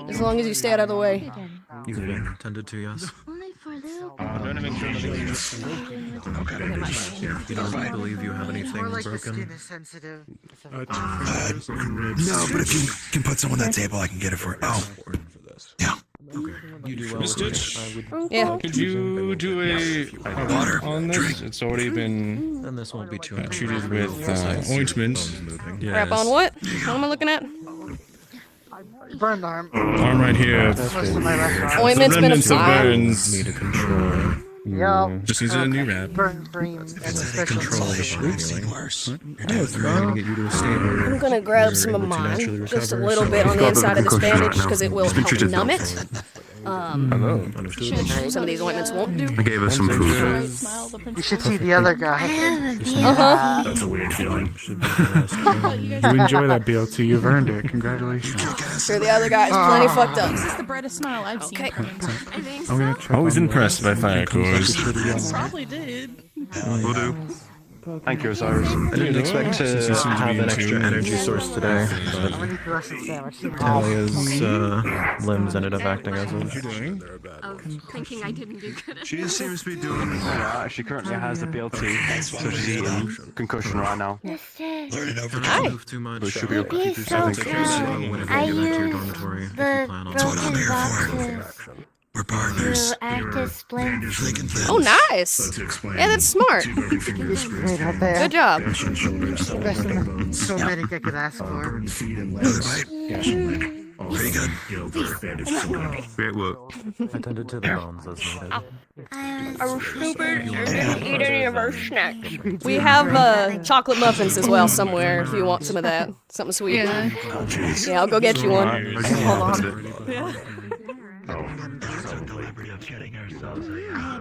as long as you stay out of the way. You've been tended to, yes. Only for a little Trying to make sure You don't believe you have anything More like the broken? skin is sensitive. No, but if you can put some on that table, I can get it for. Oh, yeah. You do well. Miss Stitch, Yeah. could you do a Water, on this? It's already been Then this won't be too treated with ointment. Yes. Wrap on what? What am I looking at? Burned arm. Arm right here. Most of my left arm. Ointment's been Remnants of applied. burns. Need a control. Yup. Just needs a new wrap. Burn cream and special Control the Anything worse. You're I'm dead. trying to get you to a state where I'm gonna grab you're some of able to mine, naturally just a recover. little bit on the inside of this bandage because it will help numb it. Understood. Some of these ointments won't do. I gave us some food. You should see the other I guy. have a Uh-huh. That's a weird feeling. You enjoy that BLT. You've earned it. Congratulations. Sure, the other guy is plenty fucked up. This is the brightest smile I've seen. Okay. I'm gonna check Always on impressed by fire cores. Probably did. Will do. Thank you, Osiris. I didn't expect to have an extra energy source today, but Talia's limbs ended up acting as What you a... doing? Thinking I didn't do good. She seems to be doing alright. She currently has the BLT, so she's eating concussion right now. Learning over Don't time. move too much. But she'll be okay. Keep yourself slow whenever I you get back to your use dormitory, if you the plan on That's what I'm broken here for. boxes We're partners. to act as splints. Thick and thin. Oh, nice. Yeah, that's smart. Right out there. Good job. Best paramedic I could ask for. Another bite? Pretty good. Great work. Attended to the bones as needed. I was stupid and didn't eat any of our snacks. We have chocolate muffins as well somewhere if you want some of that. Something sweet. Yeah. Yeah, I'll go get you one. Hold on. Yeah. I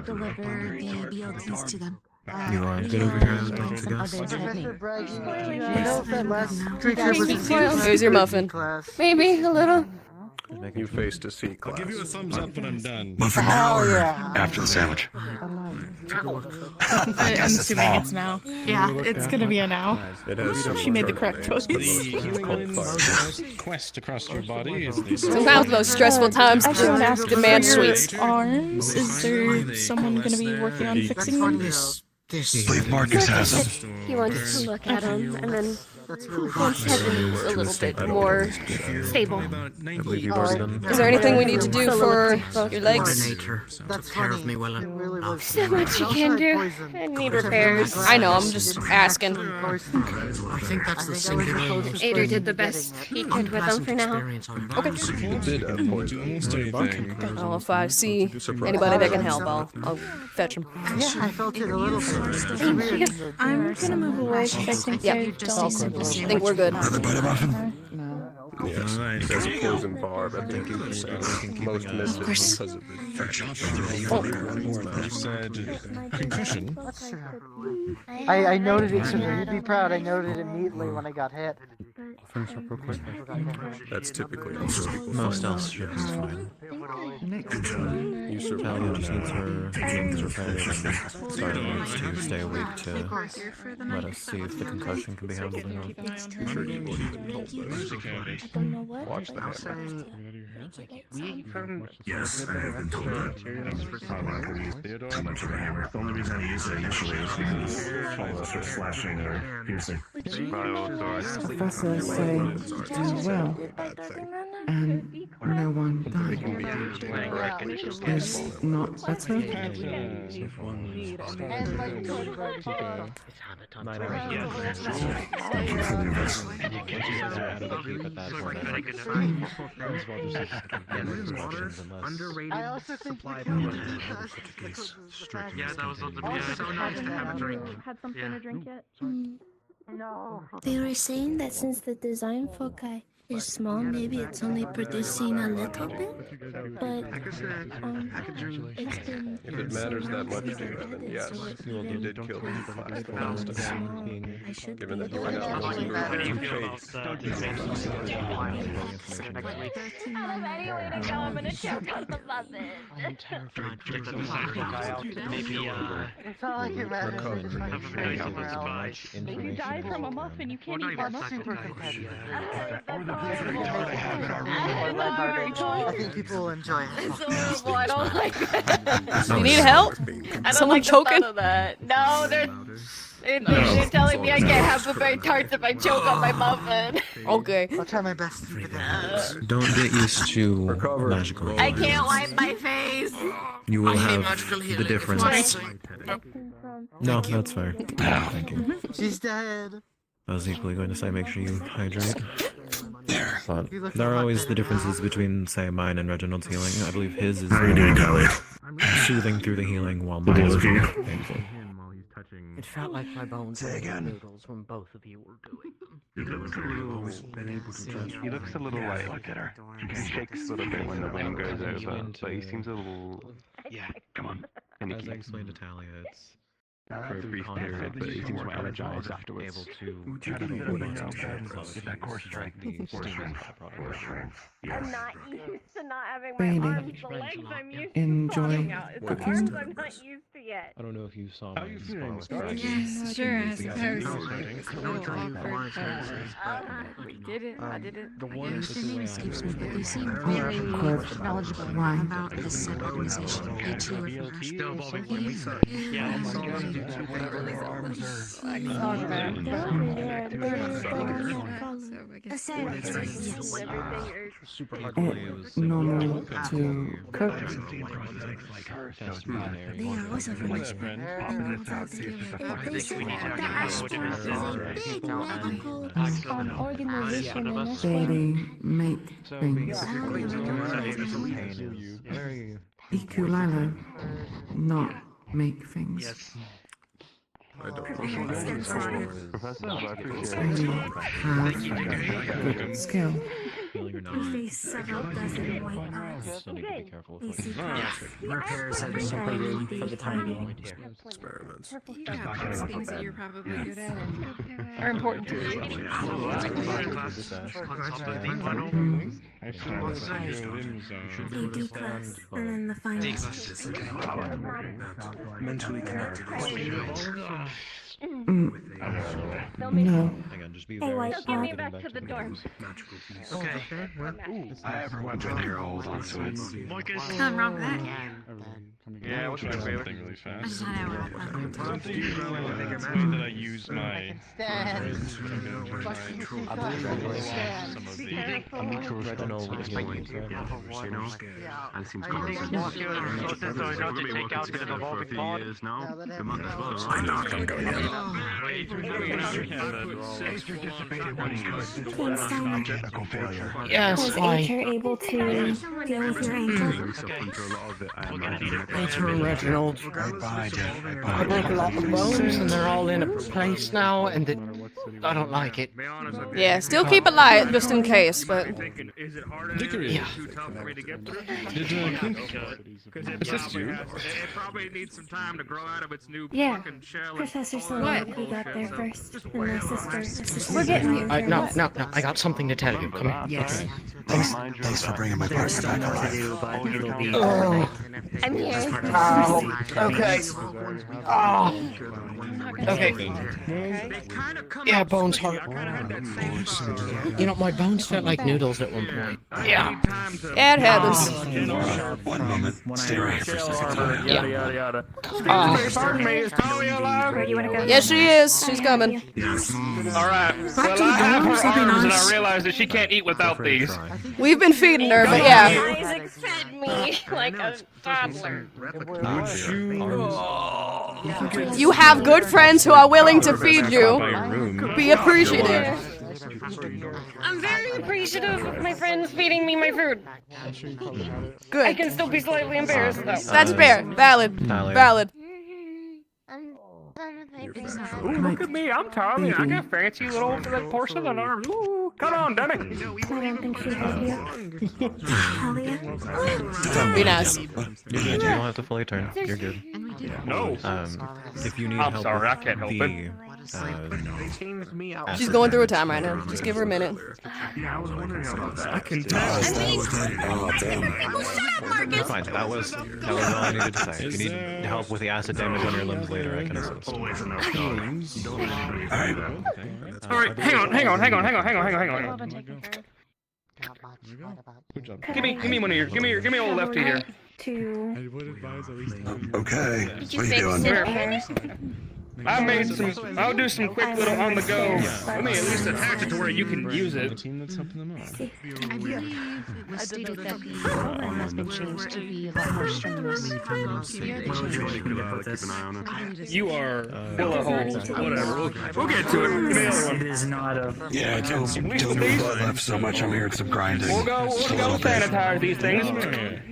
deliver the BLTs to them. You are good over here, I would like to guess. Here's your muffin. Maybe a little. You faced a C class. I'll give you a thumbs up when I'm done. Muffin now or after the sandwich? I'm assuming it's now. Yeah, it's gonna be a now. She made the correct choice. Quest across your body is the Sometimes those stressful times Actually, I want to ask demand for your sweets. arms. Is there someone gonna be working on fixing them? I believe Marcus has them. He wanted to look at them and then That's really once heaven was a little bit more stable. I believe you've already done. Is there anything we need to do for your legs? That's funny. It really was. So much you can do. I need repairs. I know, I'm just asking. I think that's the singular Ader did the best he could with them for now. Okay. bit of poison. Almost anything. Well, if I see anybody that can help, I'll fetch them. Yeah, I felt it a little bit. Thank you. I'm gonna move away because I think Yeah. they're just I think we're good. Another butter muffin? Yes, there's a poison barb. I think you can most miss it because of it. You said concussion. I noted it, so you'd be proud. I noted it immediately when I got hit. Finish up real quick. That's typically Most else should be fine. You survive. Talia just needs her wings repaired and Starter wants to stay awake to let us see if the concussion can be handled or not. I'm sure you wouldn't even told those. Watch the hammer. Yes, I have been told that. Too much of a hammer. The only reason I use it initially is because all of us are slashing or piercing. Professor say well, and no one died. Is not better? I also think Yeah, that was on the so nice to have a drink. Had something to drink yet? No. They were saying that since the design foci is small, maybe it's only producing a little bit, but it's been... If it matters that much to you, then yes, you did kill the class the last time. Given that you were now losing your I'm gonna choke on the muffin. I'm terrified. Maybe, It's not like it matters. If you die from a muffin, you can't eat more muffin. I think people will enjoy it. It's horrible. I don't like that. You need help? I don't Someone like choking? the thought of that. No, they're telling me I can't have the very tarts if I choke on my muffin. Okay. I'll try my best to keep it down. Don't get used to magical I healing. can't wipe my face. You will have the difference. No, that's fair. Thank you. She's dead. I was equally going to say make sure you hydrate. But there are always the differences between, say, mine and Reginald's healing. I believe his is soothing through the healing while mine is painful. It felt like my bones were noodles when both of you were doing them. He looks a little like, look at her. He shakes a little bit when the wind goes over, but he seems a little, yeah, come on. As I explained to Talia, it's for a brief period, but he seems more energized afterwards. able to Get that core strength. Core strength. I'm not used to not having Baby. my arms. The legs I'm used Enjoy to falling out. It's the cooking. arms I'm not used to yet. I don't know if you saw How you feeling, Scarlet? Yes, sure. I suppose. We did it. I did it. The Your one name escapes me, but you seem very knowledgeable about this organization, A2 organization. Still evolving. Yeah, Normal to cook. They make things. Ekulilo, not make things. Good skill. Repairs have been completed for the time being. Experiments. Things that you're probably good at Are important to you. And then the final. Mentally connected. No. Hey, White, get me back to the dorm. Okay. I ever went in here, hold on to it. Nothing wrong with that. Yeah, what's your favorite thing really I just fast? had it. That I use my I knock, I'm going in. Mechanical failure. Yes, Was why? Aether able to deal with your ankle? Aether and Reginald. I broke a lot of bones and they're all in a place now, and I don't like it. Yeah, still keep it light just in case, but Dickory. Yeah. Did Clint assist you? It probably needs some time to grow out of its new Yeah. fucking shell. Professor What? Solomon got there first, and my sister. We're getting you. No, I got something to tell you. Come here. Yes. Thanks for bringing my partner back alive. But it'll be Oh. I'm here. Ow. Okay. Oh. Okay. Yeah, bones hurt. You know, my bones felt like noodles at one point. Yeah. yeah, it happens. One moment. Stay right here for a second. Yada yada yada. Pardon me, is Talia alive? Where do you want to go? Yes, she is. She's coming. All right. Well, to the I have her dorms, that'd be arms, and nice. I realize that she can't eat without these. We've been feeding her, but yeah. Isaac fed me like a toddler. You have good friends who are willing to feed you. Be appreciative. I'm very appreciative of my friends feeding me my food. Good. I can still be slightly embarrassed though. That's fair. Valid. Valid. Ooh, look at me, I'm Talia. I got fancy little porcelain arms. Ooh, come on, Danny. I don't think she heard you. Talia? Be nice. You don't have to fully turn. You're good. No. If you need I'm help sorry, I with can't help the, She's going through a time right now. Just give her a minute. I can That's fine. That was all I needed to say. If you need help with the acid damage on your limbs later, I can assist. Alright, hang on. Good job. Give me one of your, give me old lefty here. To I would advise at least. Okay. Did What are you doing? I made some. I'll do some quick little on the go. Let me at least attach it to where you can use The it. team that's helping them out. I believe it was stated that the program has been changed to be a lot more strenuous. You are full of holes. Whatever. We'll get to it. Give me the other one. It is not a. Yeah, don't move that left so much. I'm hearing some grinding. We'll go sanitize these things,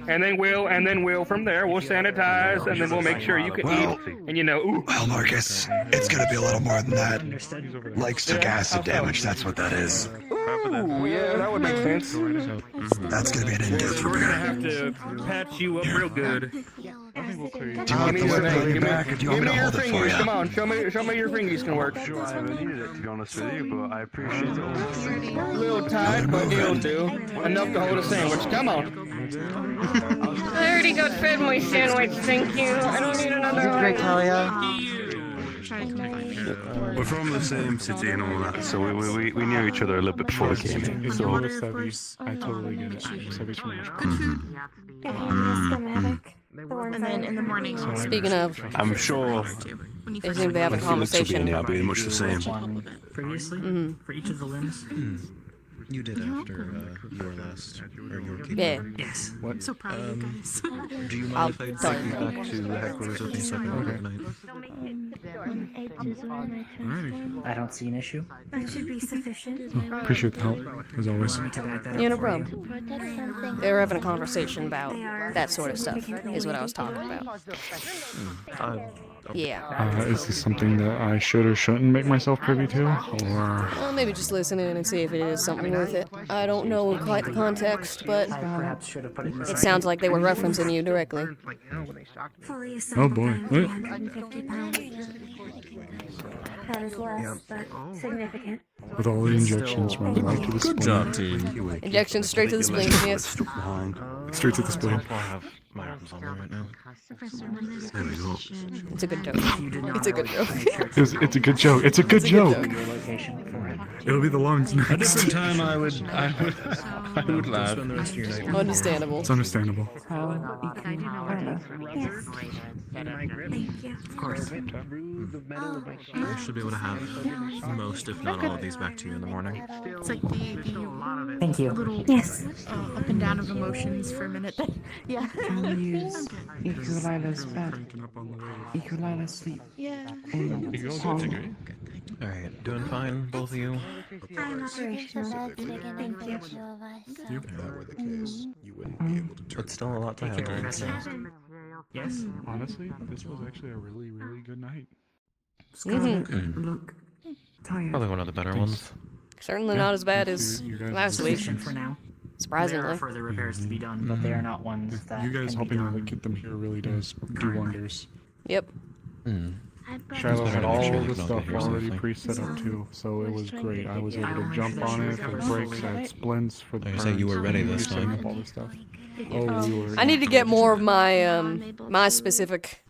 and then we'll from there. We'll sanitize, and then we'll make sure you can eat. And you know, ooh. Well, Marcus, it's gonna be a little more than that. Like sick acid damage, that's what that is. Ooh, yeah, that would make sense. That's gonna be an in-depth We're gonna repair. have to patch you up real good. Do you want the weapon back, or do you want me to hold it for you? Come on, show me your fingers can work. Sure, I haven't needed it to be honest with you, but I appreciate it. A little tight, but it'll do. Enough to hold a sandwich. Come on. I already got fed my sandwich, thank you. I don't need another one. Great, Talia. We're from the same city and all that, so we knew each other a little bit before we came in. If So you go to Sevi, I totally get it. Sevi's from And then in the morning. Speaking of, I'm sure When you They first seem to have a I feel like conversation. Sylvania are being much the same. Previously? Mhm. For each of the limbs? You did after your last, or your keep. Yeah. Yes. I'm so proud of you guys. Do you I'll mind if I tell take you you. back to the headquarters with me so I can look overnight? I don't see an issue. That should be sufficient. Appreciate the help, as always. Yeah, no problem. They were having a conversation about that sort of stuff, is what I was talking about. Yeah. Is this something that I should or shouldn't make myself privy to, or? Well, maybe just listen in and see if it is something worth it. I don't know quite the context, but it sounds like they were referencing you directly. Oh boy. What? That is less, but significant. With all the injections running right to the spleen. Good job, team. Injections straight to the spleen, yes. Straight to the spleen. I have my arms on me right now. There we go. It's a good joke. It's a good joke. It's a good joke. It's a good joke. It'll be the lungs A next. different time I would laugh. Understandable. It's understandable. Of course. I should be able to have most, if not all, of these back to you in the morning. It's like the Thank you. little Yes. up and down of emotions for a minute. Yeah. Can we use Equalila's bed? Equalila's sleep. Yeah. Alright, doing fine, both of you? I'm operational. Thank you. If that were the case, you wouldn't be able to turn. It's still a lot to handle. So. Yes. Honestly, this was actually a really, really good night. Look tired. Probably one of the better ones. Certainly not as bad as last week. For now. Surprisingly. There are further repairs to be done, but they are not ones that You guys can helping be me done. get them here really does do wonders. Yep. Shiloh had all the stuff here already safely. pre-set up too, so it was great. I was able to jump on it for the brakes, I had splints for the Like I say, you were ready this setting time. up all this stuff. Oh, you were. I need to get more of my my specific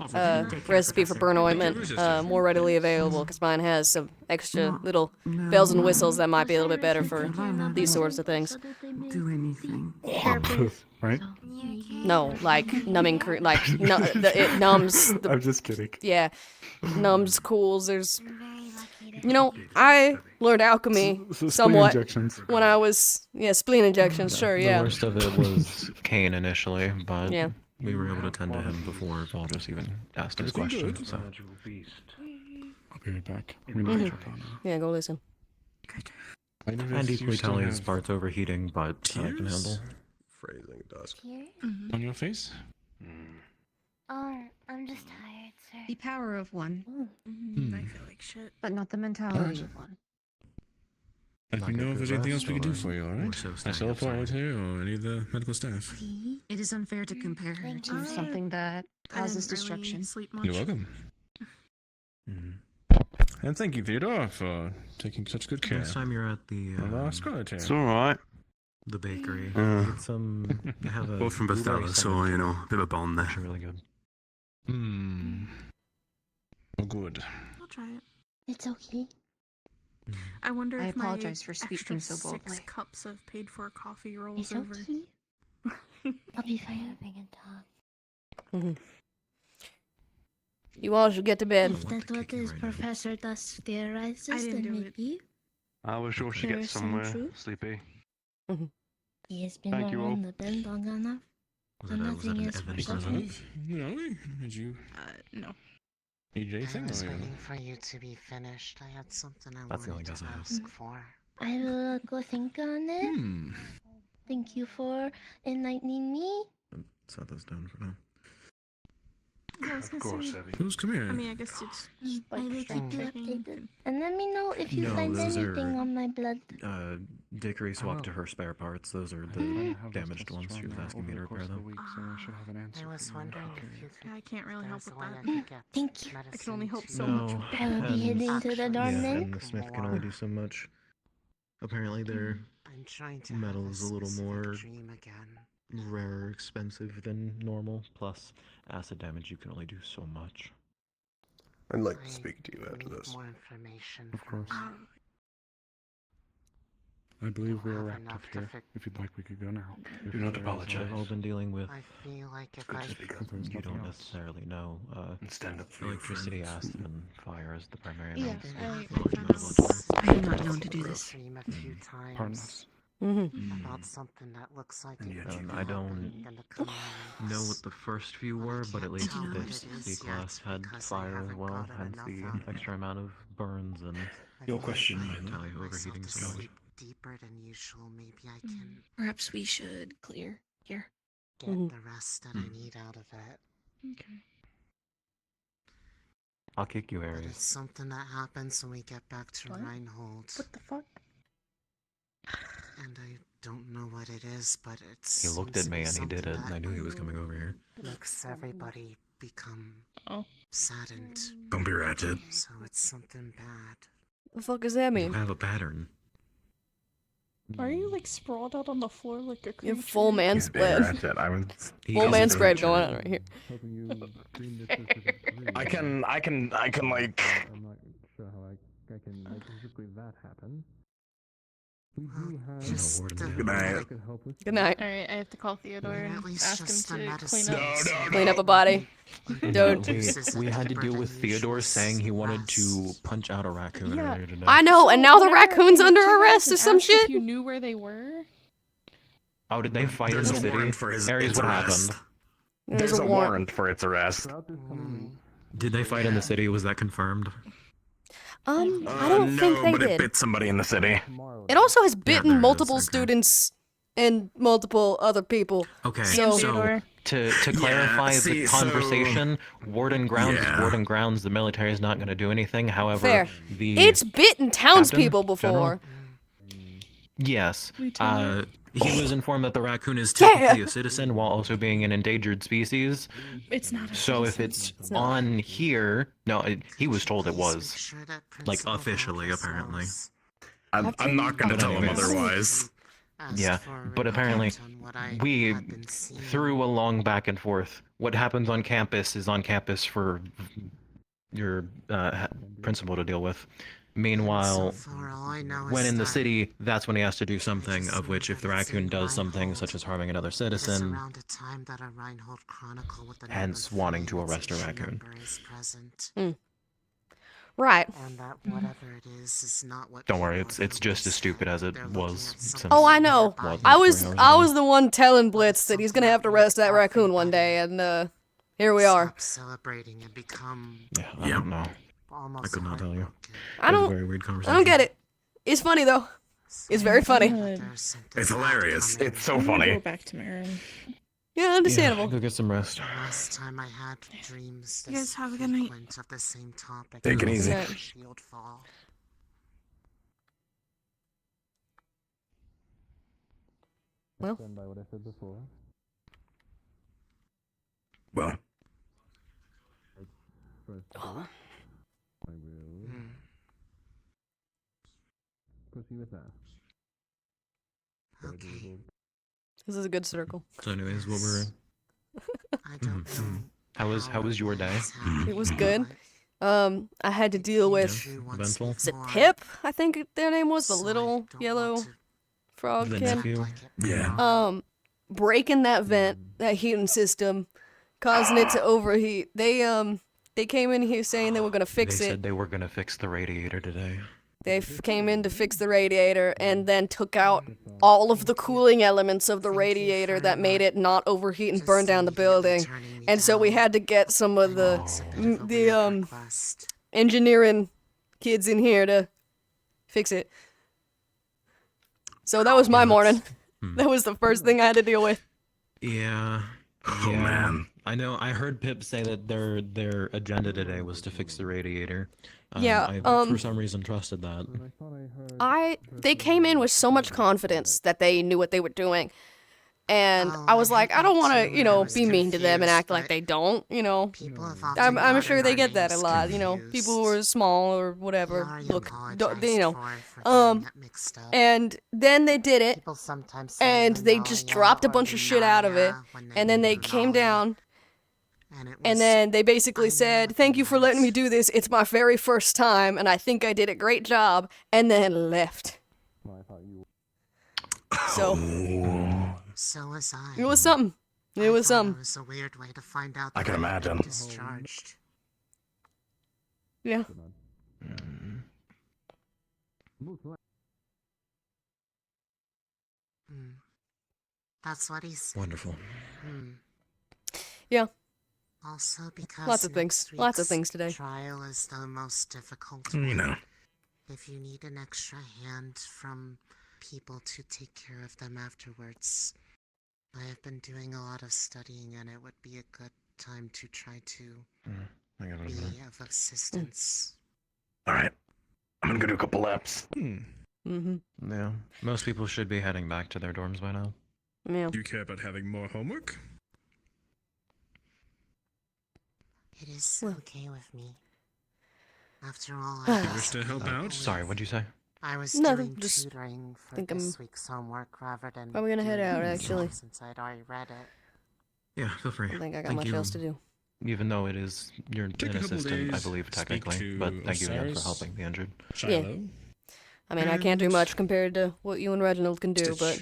recipe for burn ointment more readily available, because mine has some extra little bells and whistles that might be a little bit better for these sorts of things. Do anything. Right? No, like numbing, it numbs. I'm just kidding. Yeah, numbs, cools. There's, I learned alchemy spleen somewhat injections. when I was spleen injections. Sure, The yeah. worst of it was Kane initially, but Yeah. we were able to tend to him before Valdus even asked his question. So. I'll be right back. I'm gonna check on Yeah, go listen. And equally tell his parts overheating, but I can handle. Phrasing dusk. On your face? Oh, I'm just tired, sir. The power of one. I feel like shit. But not the mentality of one. Let me know if there's anything else we can do for you, alright? More so staying Myself, outside. Walter, or any of the medical staff. It is unfair to compare her to something that causes destruction. Sleep much. You're welcome. And thank you, Theodore, for taking such good care Next time you're at the of our Scarlet Hair. It's alright. the bakery, Yeah. get some. Have a Both from blueberry Bethesda, so, sandwich. you know, a bit of a bond there. Actually really good. Oh, good. I'll try it. It's okay. I wonder I if my apologize for speaking extra so boldly. 6 cups of paid-for coffee rolls It's over. okay. I'll be fine if I can talk. Mhm. You all should get to bed. If that's what this professor thus theorizes, I didn't then do it. maybe I was sure she There get is some somewhere truth. sleepy. he has been Thank you all. around the bend long enough. Was So that, was that nothing an is for Evans certain. reference? No, did you No. need anything? I was or you- waiting for you to be finished. I had something I That's the only wanted guess to I have. ask for. I will go think on it. Hmm. Thank you for enlightening me. Set this down for now. I was gonna say, Who's come here? I mean, I guess it's I will keep you Strange. updated. And let me know if you No, find those are- anything on my blood. Dickory swapped to her spare parts. Those are the damaged ones. She was asking me to repair them. I was wondering if you could. I can't really help there's with a way that. I could get Thank you. I can only help so No, much. I will be and- heading to the dorm Yeah, then. and the smith can only do so much. Apparently, their I'm trying to metal have is a little specific more dream again. rarer, expensive than normal. Plus, acid damage, you can only do so much. I'd like I to speak to you after need this. more information Of from course. you. I believe we are wrapped up here. If you'd like, we could go now. Do not apologize. I've all been dealing with. I feel like if I... You don't necessarily know. Stand up for your electricity, friends. acid, and fire is the primary Yeah, means. I am not known to do this. A few times Pardon us. about something that looks like I don't know what the first few were, but at least this C-class had fire as well, hence the extra amount of burns and Your question, entirely overheating so much. deeper than usual. Maybe I can Perhaps we should clear here. get the rest that I need out of it. Okay. I'll kick you, But Ares. it's something that happens when we get back to What? Reinhold. What the fuck? And I don't know what it is, but it's. He looked at me and he did it, and I knew he was coming over here. Makes everybody become saddened. Don't be ratchet. So it's something bad. The fuck does that You mean? have a pattern. Are you like sprawled out on the floor like a You creature? have full man spread. Ratchet. I was. Full man spread going on right here. I can like. I'm not sure how I can make physically that happen. We do have Just Good night. Good night. Alright, I have to call Theodore At and least ask him just the to medicine. clean up. Clean up a body. Don't. We had to deal with Theodore saying he wanted to punch out a raccoon Yeah. earlier today. I know, and now the Whenever I raccoon's went under to arrest Rex or and some asked if shit. you knew where they were? Oh, did they fight in There's the a city? warrant for his Ares, what arrest. happened? There's a warrant for its arrest. Did they fight in the city? Was that confirmed? I don't think No, they but it did. bit somebody in the city. It also has there bitten is, multiple okay. students and multiple other people. Okay, So- so to clarify see, the so- conversation, Warden Grounds is Yeah. Warden Grounds. The military is not going to do anything. However, Fair. the It's bitten townspeople Captain? General? before. Yes. Lieutenant? He was informed that the raccoon is Yeah. technically a citizen while also being an endangered species. It's not a So if citizen. it's on here, no, he was told it was. Sure that Like Principal officially, Vargas apparently. knows. I'm not gonna tell him Anyways. otherwise. Asked Yeah, for a but apparently report on what I we had been seeing. threw a long back and forth. What happens on campus is on campus for your principal to deal with. Meanwhile, So far, all I know when is in the that city, that's when he has to do something, of which if the raccoon does something such as harming another it is citizen, around a time that a Reinhold Chronicle with the hence number wanting to 3 arrest a issue raccoon. number is present. Right. And that whatever it is not what Don't worry, people it's just as stupid as it They're looking was. at something Since Oh, I know. Well, I 3 was hours I ago. was the one telling Blitz that he's gonna have to arrest that raccoon one day, and here we are. Stop celebrating and become Yeah, I don't know. almost I could not tell you. I It was a don't. very weird I conversation. don't get it. It's funny though. It's very funny. Good. It's hilarious. It's so I'm gonna funny. go back to Marin. Yeah, understandable. Yeah, go get some rest. Last time I had dreams You guys this have a good night. frequent of the same topic. Take it as easy. the Shield fall. Well. Stand by what I said before. Well, First, Oh. I will Hmm. proceed with that. Okay. This is a good circle. So anyways, what were... I don't know. How was your day? It was good. I had to deal with Eventful? is it Pip? I think their name was the little yellow frog The kid. nephew? yeah. Breaking that vent, that heating system, causing it to overheat. They came in here saying they were gonna fix They it. said they were gonna fix the radiator today. They came in to fix the radiator and then took out all of the cooling elements of the radiator that made it not overheat and burn down the building. And so we had to get some of the engineering kids in here to fix it. So that was my morning. That was the first thing I had to deal with. Yeah. Oh man. I know. I heard Pip say that their agenda today was to fix the radiator. Yeah, I for some reason trusted that. They came in with so much confidence that they knew what they were doing. And I was like, I don't want to, be mean to them and act like they don't, I'm sure they get that a lot, people who are small or whatever, look, and then they did it, and they just dropped a bunch of shit out of it, and then they came down, and then they basically said, thank you for letting me do this, it's my very first time, and I think I did a great job, and then left. So So was I. it was something. It was something. It was a weird way to find out I that can I had been imagine. discharged. Yeah. Hmm. That's what he said. Wonderful. Hmm. Yeah. Also because Lots of things. next Lots of week's things today. Trial is the most difficult. You know. one. If you need an extra hand from people to take care of them afterwards, I have been doing a lot of studying, and it would be a good time to try to I got be it. of assistance. All right. I'm gonna go do a couple laps. Mm-hmm. Yeah. Most people should be heading back to their dorms by now. Yeah. Do you care about having more homework? It is okay with me. After all, You I wish to help out? Sorry, what'd you say? I was Nothing, doing just tutoring for think this I'm week's homework rather than probably gonna head doing out, it actually. myself, since I'd already read it. Yeah, feel free. I think I got Thank much you. else to do. Even though it is you're Take an a couple assistant, I days, believe speak technically, to but thank you again for Osiris, helping the injured. Shiloh. I mean, I can't do And much compared to what you and Reginald can do, but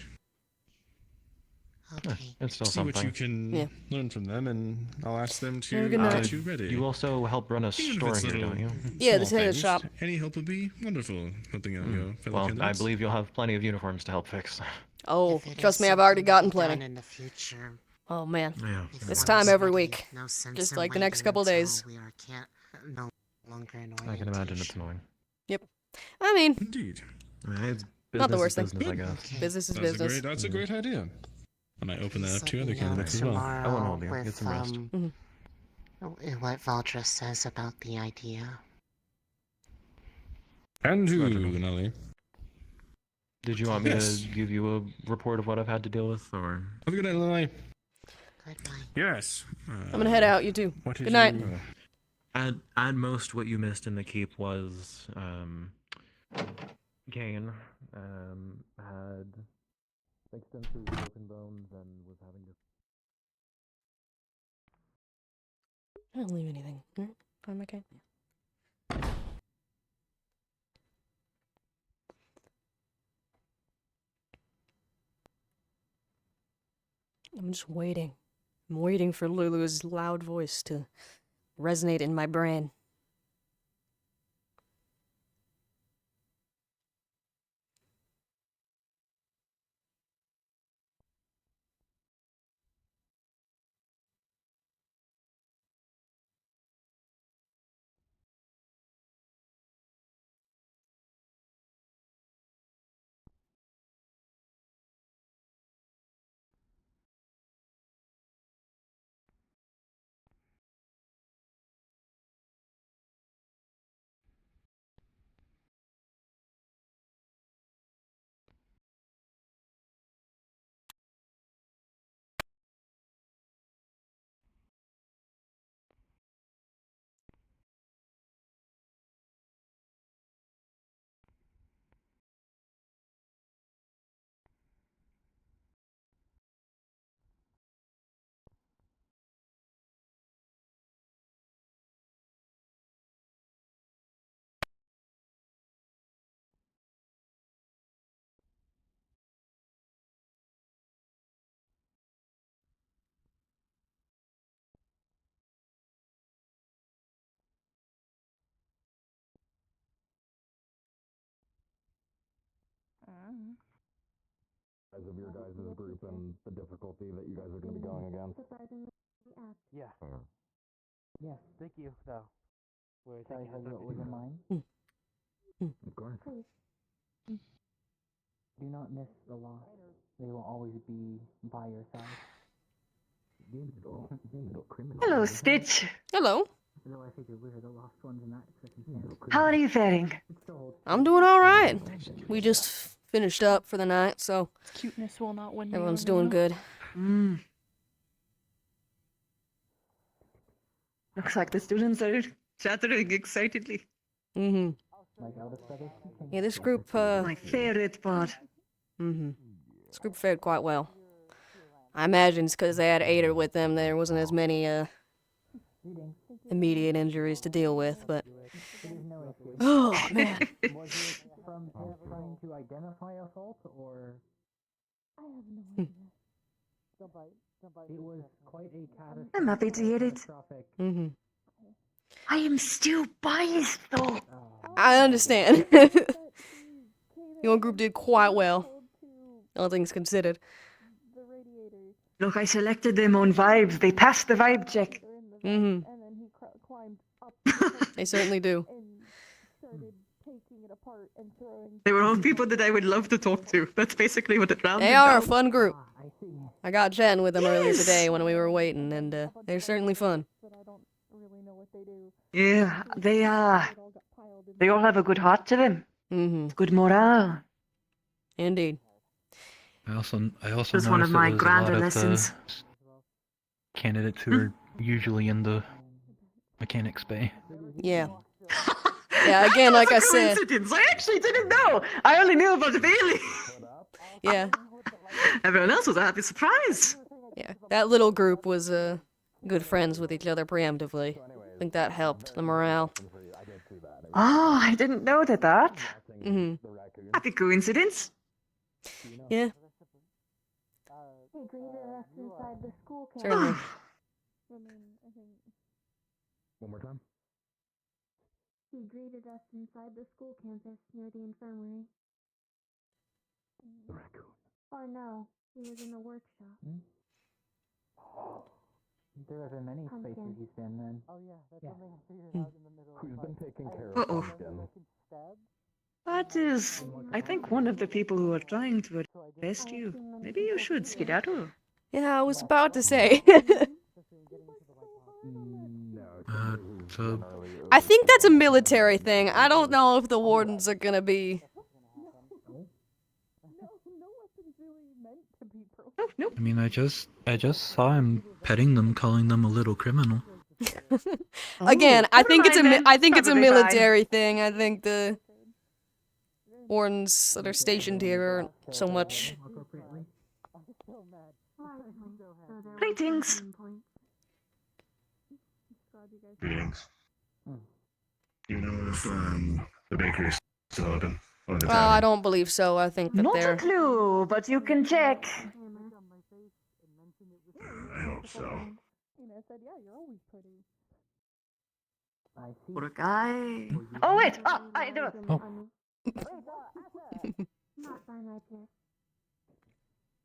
It's still See something. what you can Yeah. learn from them, and I'll ask them Have to a good night. get you ready. You also help run a Even if store it's here, little, don't you? Yeah, the small tailor things, shop. Any help would be wonderful, helping out your fellow Well, I candidates. believe you'll have plenty of uniforms to help fix. oh, If it trust is me, I've already something gotten to be done plenty. in the future. Oh man, Yeah. it's If time one's every ready, week. no sense Just in like the next waiting couple until days. We are no longer in I can imagine it's annoying. Yep. I mean, Indeed. It's not the business worst thing. is business, I guess. Business is That's business. That's a great idea. I might open that up to Let other me know candidates as well. tomorrow I won't hold you. Get with, some rest. what Valdra says about the idea. And you, Reginald. Nelly. Did you want me Yes. to give you a report of what I've had to deal with, or? Have a good night, Lily. Goodbye. Yes. I'm gonna head out. You too. What did Good night. you- At most, what you missed in the keep was Kane had extensive broken bones and was having to. I didn't leave anything. Find my cane. I'm just waiting. I'm waiting for Lulu's loud voice to resonate in my brain. As of your guys' group and the difficulty that you guys are going to be going against. Yeah. Yeah, thank you, though. Sorry, was it mine? Of course. Do not miss the loss. They will always be by your side. Hello, Stitch. Hello. Though I figure we're the lost ones in that circumstance. How are you faring? I'm doing all right. We just finished up for the night, so Cuteness will not win. me everyone's over, doing no. good. Looks like the students are chattering excitedly. Mm-hmm. Like eldest brother. Yeah, this group, My favorite part. mm-hmm. This group fared quite well. I imagine it's because they had Ader with them. There wasn't as many, immediate injuries to deal with, but... Oh, man. Was it from him trying to identify a fault, or It was quite a catastrophic. I'm happy to hear it. Mm-hmm. I am still biased though. I understand. Your group did quite well, all things considered. Look, I selected them on vibes. They passed the vibe check. Mm-hmm. They certainly do. They were all people that I would love to talk to. That's basically what it rounded They are a down. fun group. I got chatting with them earlier Yes! today when we were waiting, and they're certainly fun. Yeah, they all have a good heart to them. Mm-hmm. Good morale. Indeed. I also That's one of noticed that my there's a grander lot of, lessons. candidates who are usually in the mechanics bay. Yeah. Yeah, again, like I That's a said. coincidence. I actually didn't know. I only knew about Bailey. Yeah. Everyone else was a happy surprise. Yeah. That little group was good friends with each other preemptively. I think that helped the morale. Oh, I didn't know that. Mm-hmm. Happy coincidence. Yeah. He greeted us inside the school campus. Certainly. One more time. He greeted us inside the school campus near the infirmary. The raccoon. Oh no, he was in the workshop. There have been many Pumpkin. spaces he's been in. Oh yeah, that's something I figured out in the middle. Who's been taking care Uh-oh. of Pumpkin? That is, I think, one of the people wwho are trying to arrest you. Maybe you should skedaddle. Yeah, I was about to say. So I think that's a military thing. I don't know if the wardens are gonna be. I mean, I just saw him petting them, calling them a little criminal. Again, I think it's a mind then. I think it's a Probably fine. military thing. I think the wardens that are stationed here aren't so much. Greetings. Greetings. Do you know if the bakery is still open? Or the Well, I tavern? don't believe so. I think that Not a they're. clue, but you can check. I hope so. What a guy. Oh wait! Oh, I do. Oh. Not fine right here.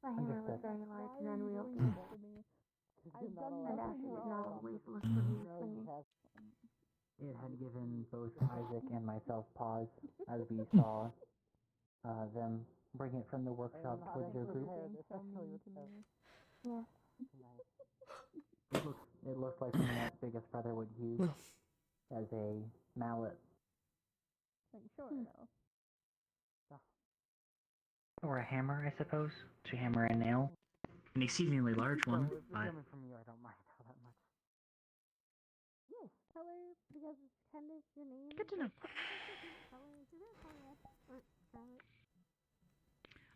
My hammer was very large and unwieldy. And Ashley did not always look for me swinging. It had given both Isaac and myself pause as we saw them bring it from the workshop towards your group. Yeah. It looks like something that biggest brother would use as a mallet. Or a hammer, I suppose, to hammer a nail. An exceedingly large one, but Coming from you, I don't mind how that much. Color, because it's kind of your name. Good to know.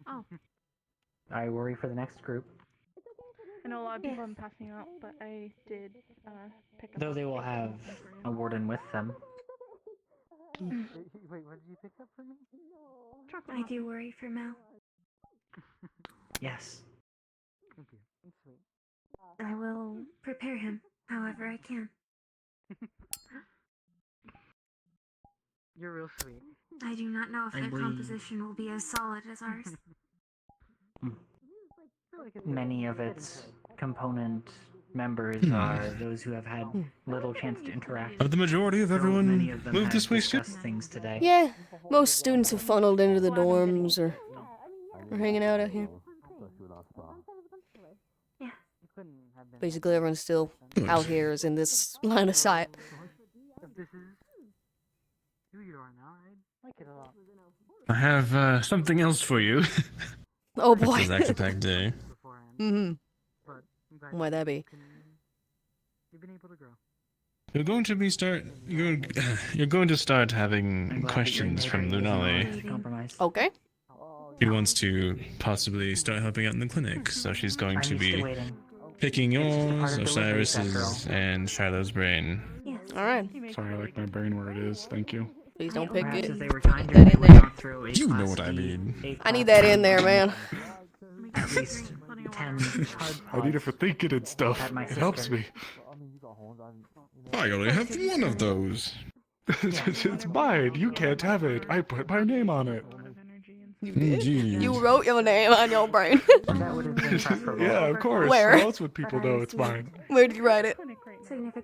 Oh, I worry for the next group. I know a lot of people have been passing out, but I did pick up. Though they will have a warden with them. Wait, what did you pick up for me? I do worry for Mel. Yes. Thank you. That's sweet. I will prepare him however I can. You're real sweet. I do not know if I their believe- composition will be as solid as ours. Many of its component members are those who have had little chance to interact. Have the majority of So everyone many of them moved have this way too? discussed things today. Yeah, most students have funneled into the dorms or hanging out out here. Yeah. Basically, everyone's still out here, is in this line of sight. If this is who you are now, I'd like it a lot. I have something else for you. Oh boy. This is Action Pack Day. Mm-hmm. But I'm glad What might that be? you've been able to grow. You're going to start having questions from Lunali. Okay. She wants to possibly start helping out in the clinic, so she's going to I'm used to be waiting. picking part yours, of delivery, that Osiris's, and Shiloh's brain. Alright. Sorry, I like my brain where it is. Thank you. Please don't pick Perhaps it. if they were kinder, That they in would there. not throw a You know Class what I D, mean. A I need Class that in B there, man. at least 10 hard I need it for thinking and stuff. at my It helps sister. me. I only have one of those. It's mine. You can't have it. I put my name on it. You did? Indeed. You wrote your name on your brain. That would have been preferable. Yeah, of course. Where? How else would people know it's mine? Where did you write it?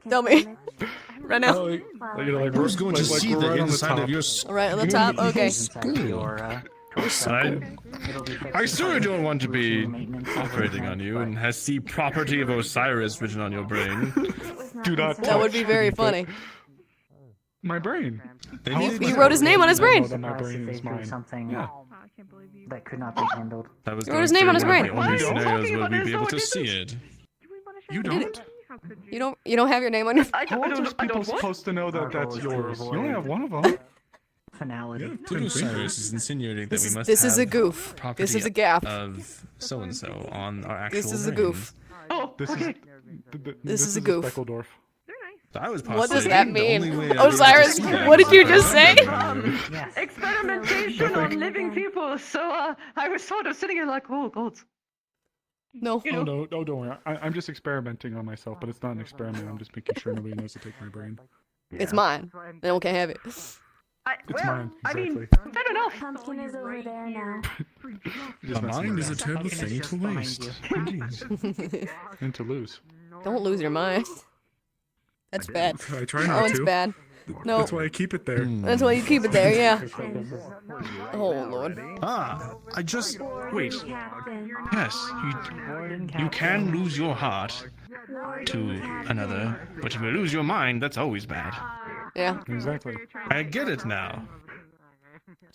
Tell me. Right now. Oh, you know, like, Who's going to like see we're the right on inside top. of your Right on the top? Okay. I still don't want to be operating on you and has the property of Osiris written on your brain. Do not That would touch. be very funny. My brain. He wrote his name on his brain. That my brain is mine. Something Yeah. that could not be handled. That was He wrote his name on his brain. The only scenarios where we'd be able to see it. You did don't? You don't have your name on your. How else are people supposed to know that that's yours? You only have one of them. Finality. Osiris is insinuating that we must This is a have goof. property This is a gap. of so and so on our actual This is a brains. goof. This okay. is This is a goof. Speckledorf. I was What does postulating that the only mean? way I'd be able to Osiris, see that what did you was just say? Experimentation on living people. So I was sort of sitting here like, oh god. No. Oh, no, don't worry. I'm just experimenting on myself, but it's not an experiment. I'm just making sure nobody knows to take my brain. It's mine. No one can have it. It's mine. Exactly. Fair enough. Pumpkin is over there now. Just A messing mind with is a that. terrible thing to waste. Indeed. And to lose. Don't lose your mind. That's bad. I try That not one's to. bad. No. That's why I keep it there. That's why you keep it there, yeah. Oh lord. Ah, I just wait. Yes, you can lose your heart to another, but if you lose your mind, that's always bad. Yeah. Exactly. I get it now.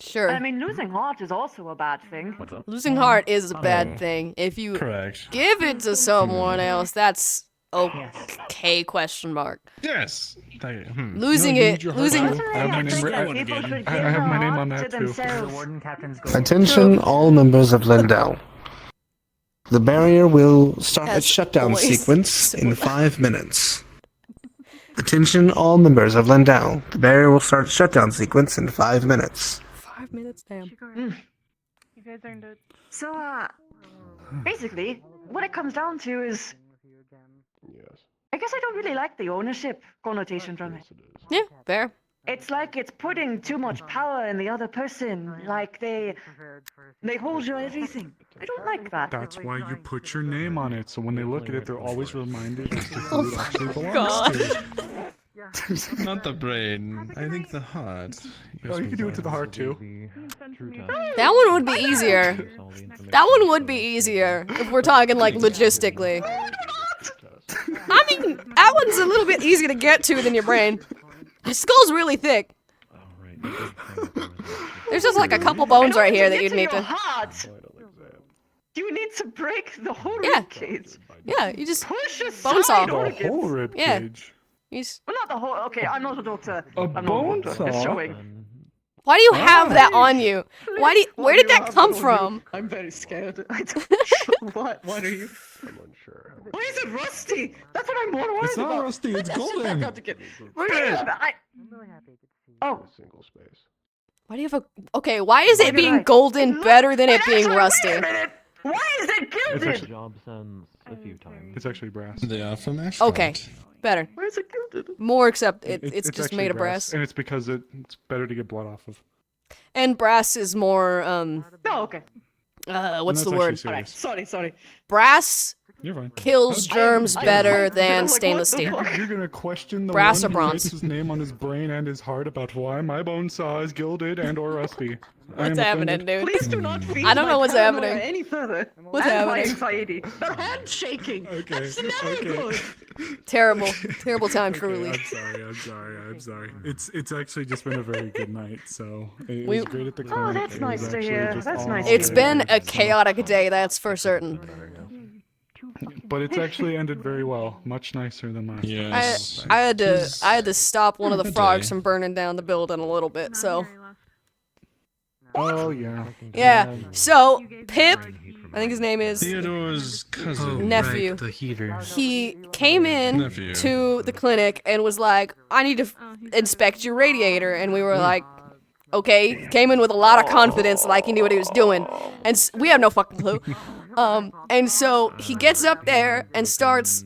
Sure. I mean, losing heart is also a bad thing. Losing heart is a Oh. bad thing. If you Correct. give it to someone else, that's okay, question mark. Yes. Losing it, losing. I have my name, I have my name on that too. Attention, all members of Lindell. The barrier will start its Has shutdown always- sequence in 5 minutes. Attention, all members of Lindell. The barrier will start its shutdown sequence in 5 minutes. 5 minutes, damn. You guys earned it. So, basically, what it comes down to is, I guess I don't really like the ownership connotation from it. Yeah, fair. It's like it's putting too much power in the other person. Like they hold your everything. I don't like that. That's why you put your name on it, so when they look at it, they're always reminded as to Oh who it actually belongs God. to. Not the brain. I think the heart. Oh, you can do it to the heart too. That one would be easier. That one would be easier if we're talking like logistically. I mean, that one's a little bit easier to get to than your brain. Your skull's really thick. There's just like a couple bones right here that you'd need Your to. heart. You need to break the whole Yeah. rib cage. Yeah, you just Push bone saw. aside organs. The whole rib Yeah. cage. Well, not the whole. Okay, I'm not a doctor. A I'm not bone doctor. Just saw? showing. Why do you have that on you? Why do you, where did that come from? I'm very scared. I don't. What are you? I'm unsure. Why is it rusty? That's what I'm more worried It's not about. rusty, it's Put that shit golden. back up again. Oh. Single space. Why do you have a? Okay, why is it being golden better than it being rusty? Why is it It's gilded? actually, it's actually brass. They are from Ashcott. Okay, better. Why is it gilded? More except it's just actually made of brass. And it's because it's better to get blood off of. And brass is more No, okay. what's the that's word? actually serious. Sorry. Brass You're fine. kills germs better than stainless steel. You're gonna question the Brass one or who bronze? writes his name on his brain and his heart about why my bone saw is gilded and or rusty. I What's am happening, offended. dude? Please do not feed I don't my know what's paranoia happening. any further. What's and my happening? anxiety. They're handshaking. Okay. That's never Okay. good. Terrible time for Okay, relief. I'm sorry. It's actually just been a very good night, so it We- was great at the Oh, clinic. that's It nice was to actually hear. just That's all nice. It's very been good, a so- chaotic day, that's for certain. But it's actually ended very well, much nicer than last time. Yes. I had to stop one of the Good frogs day. from burning down the building a little bit, so Oh yeah. yeah. So Pip, I think his name is Theodore's cousin. nephew. The heater. He came in Nephew. to the clinic and was like, "I need to inspect your radiator," and we were like, "Okay." Came in with a lot of confidence, like he knew what he was doing, and we have no fucking clue. And so he gets up there and starts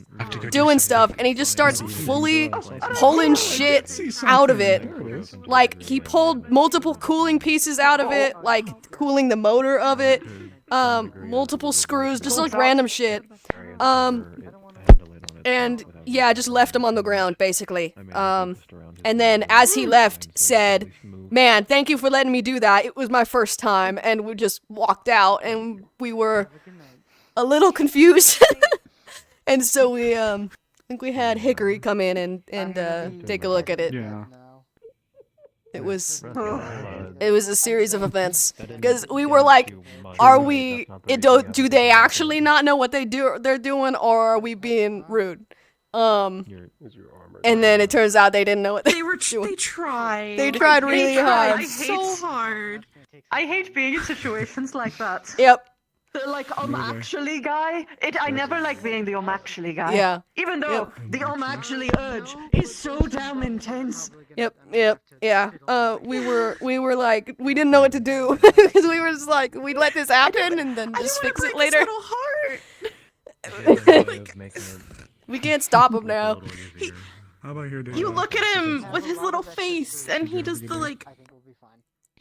doing stuff, and he just starts fully pulling shit out of it. Like, he pulled multiple cooling pieces out of it, like cooling the motor of it, multiple screws, just like random shit. And yeah, just left him on the ground, basically. And then as he left, said, "Man, thank you for letting me do that. It was my first time." And we just walked out, and we were a little confused. And so we, I think we had Hickory come in and take a look at it. Yeah. It was a series of events, because we were like, are we, do they actually not know what they're doing, or are we being rude? And then it turns out they didn't know what they were doing. They tried. They tried really hard. So hard. I hate being in situations like that. Yep. The, like, actually guy. I never like being the actually guy. Yeah. Even though the actually urge is so damn intense. Yep, yeah. We were like, we didn't know what to do, because we were just like, we let this happen and then just fix it later. We can't stop him now. How about here, Dave? You look at him with his little face, and he does the like,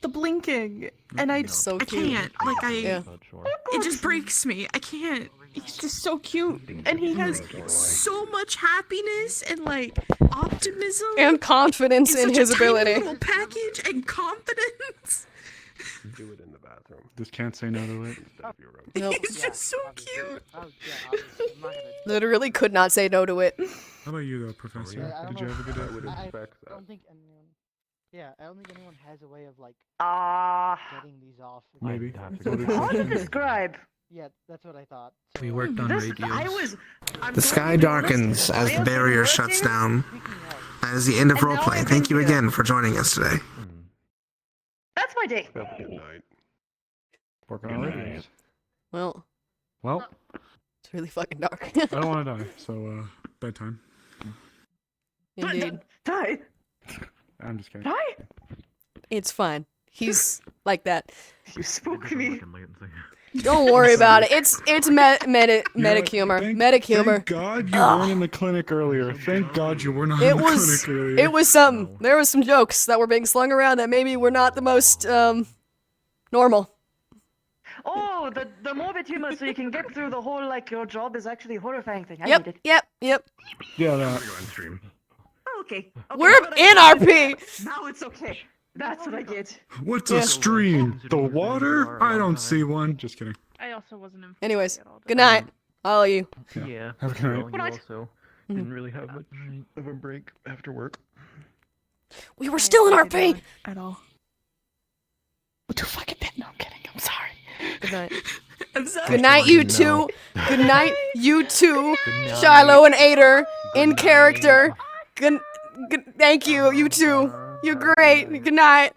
the blinking, and I can't. Like it just breaks me. I can't. He's just so cute, and he has so much happiness and like optimism and confidence in his ability. Little package and confidence. Do it in the bathroom. Just can't say no to it. Nope. He's just so cute. Literally could not say no to it. How about you, though, Professor? Did you have a good day? I don't think anyone. Yeah, I don't think anyone has a way of like getting these off. Maybe. Hard to describe. Yeah, that's what I thought. We worked on radios. The sky darkens as the barrier shuts down. That is the end of roleplay. Thank you again for joining us today. That's my day. Working on radios. Well, it's really fucking dark. I don't want to die, so bedtime. Indeed. Die. I'm just kidding. Die. It's fine. He's like that. You spook me. Don't worry about it. It's medic humor. Medic humor. Thank God you weren't in the clinic earlier. Thank God you were not in the clinic earlier. It was something. There was some jokes that were being slung around that maybe were not the most normal. Oh, the morbid humor, so you can get through the whole like your job is actually horrifying thing. I Yep. need it. Yep. Yeah, that. Okay. We're in RP. Now it's okay. That's what I get. What's a stream? The water? I don't see one. Just kidding. I also wasn't informed. Anyways, good night, all of you. Yeah. Have a good night. Well, you also didn't really have much of a break after work. We were still in RP. At all. What the fucking bit? No, I'm kidding. I'm sorry. Good night. I'm sorry. Good night, you two. Good night, you two. Shiloh and Ader in character. Good. Thank you, you two. You're great. Good night.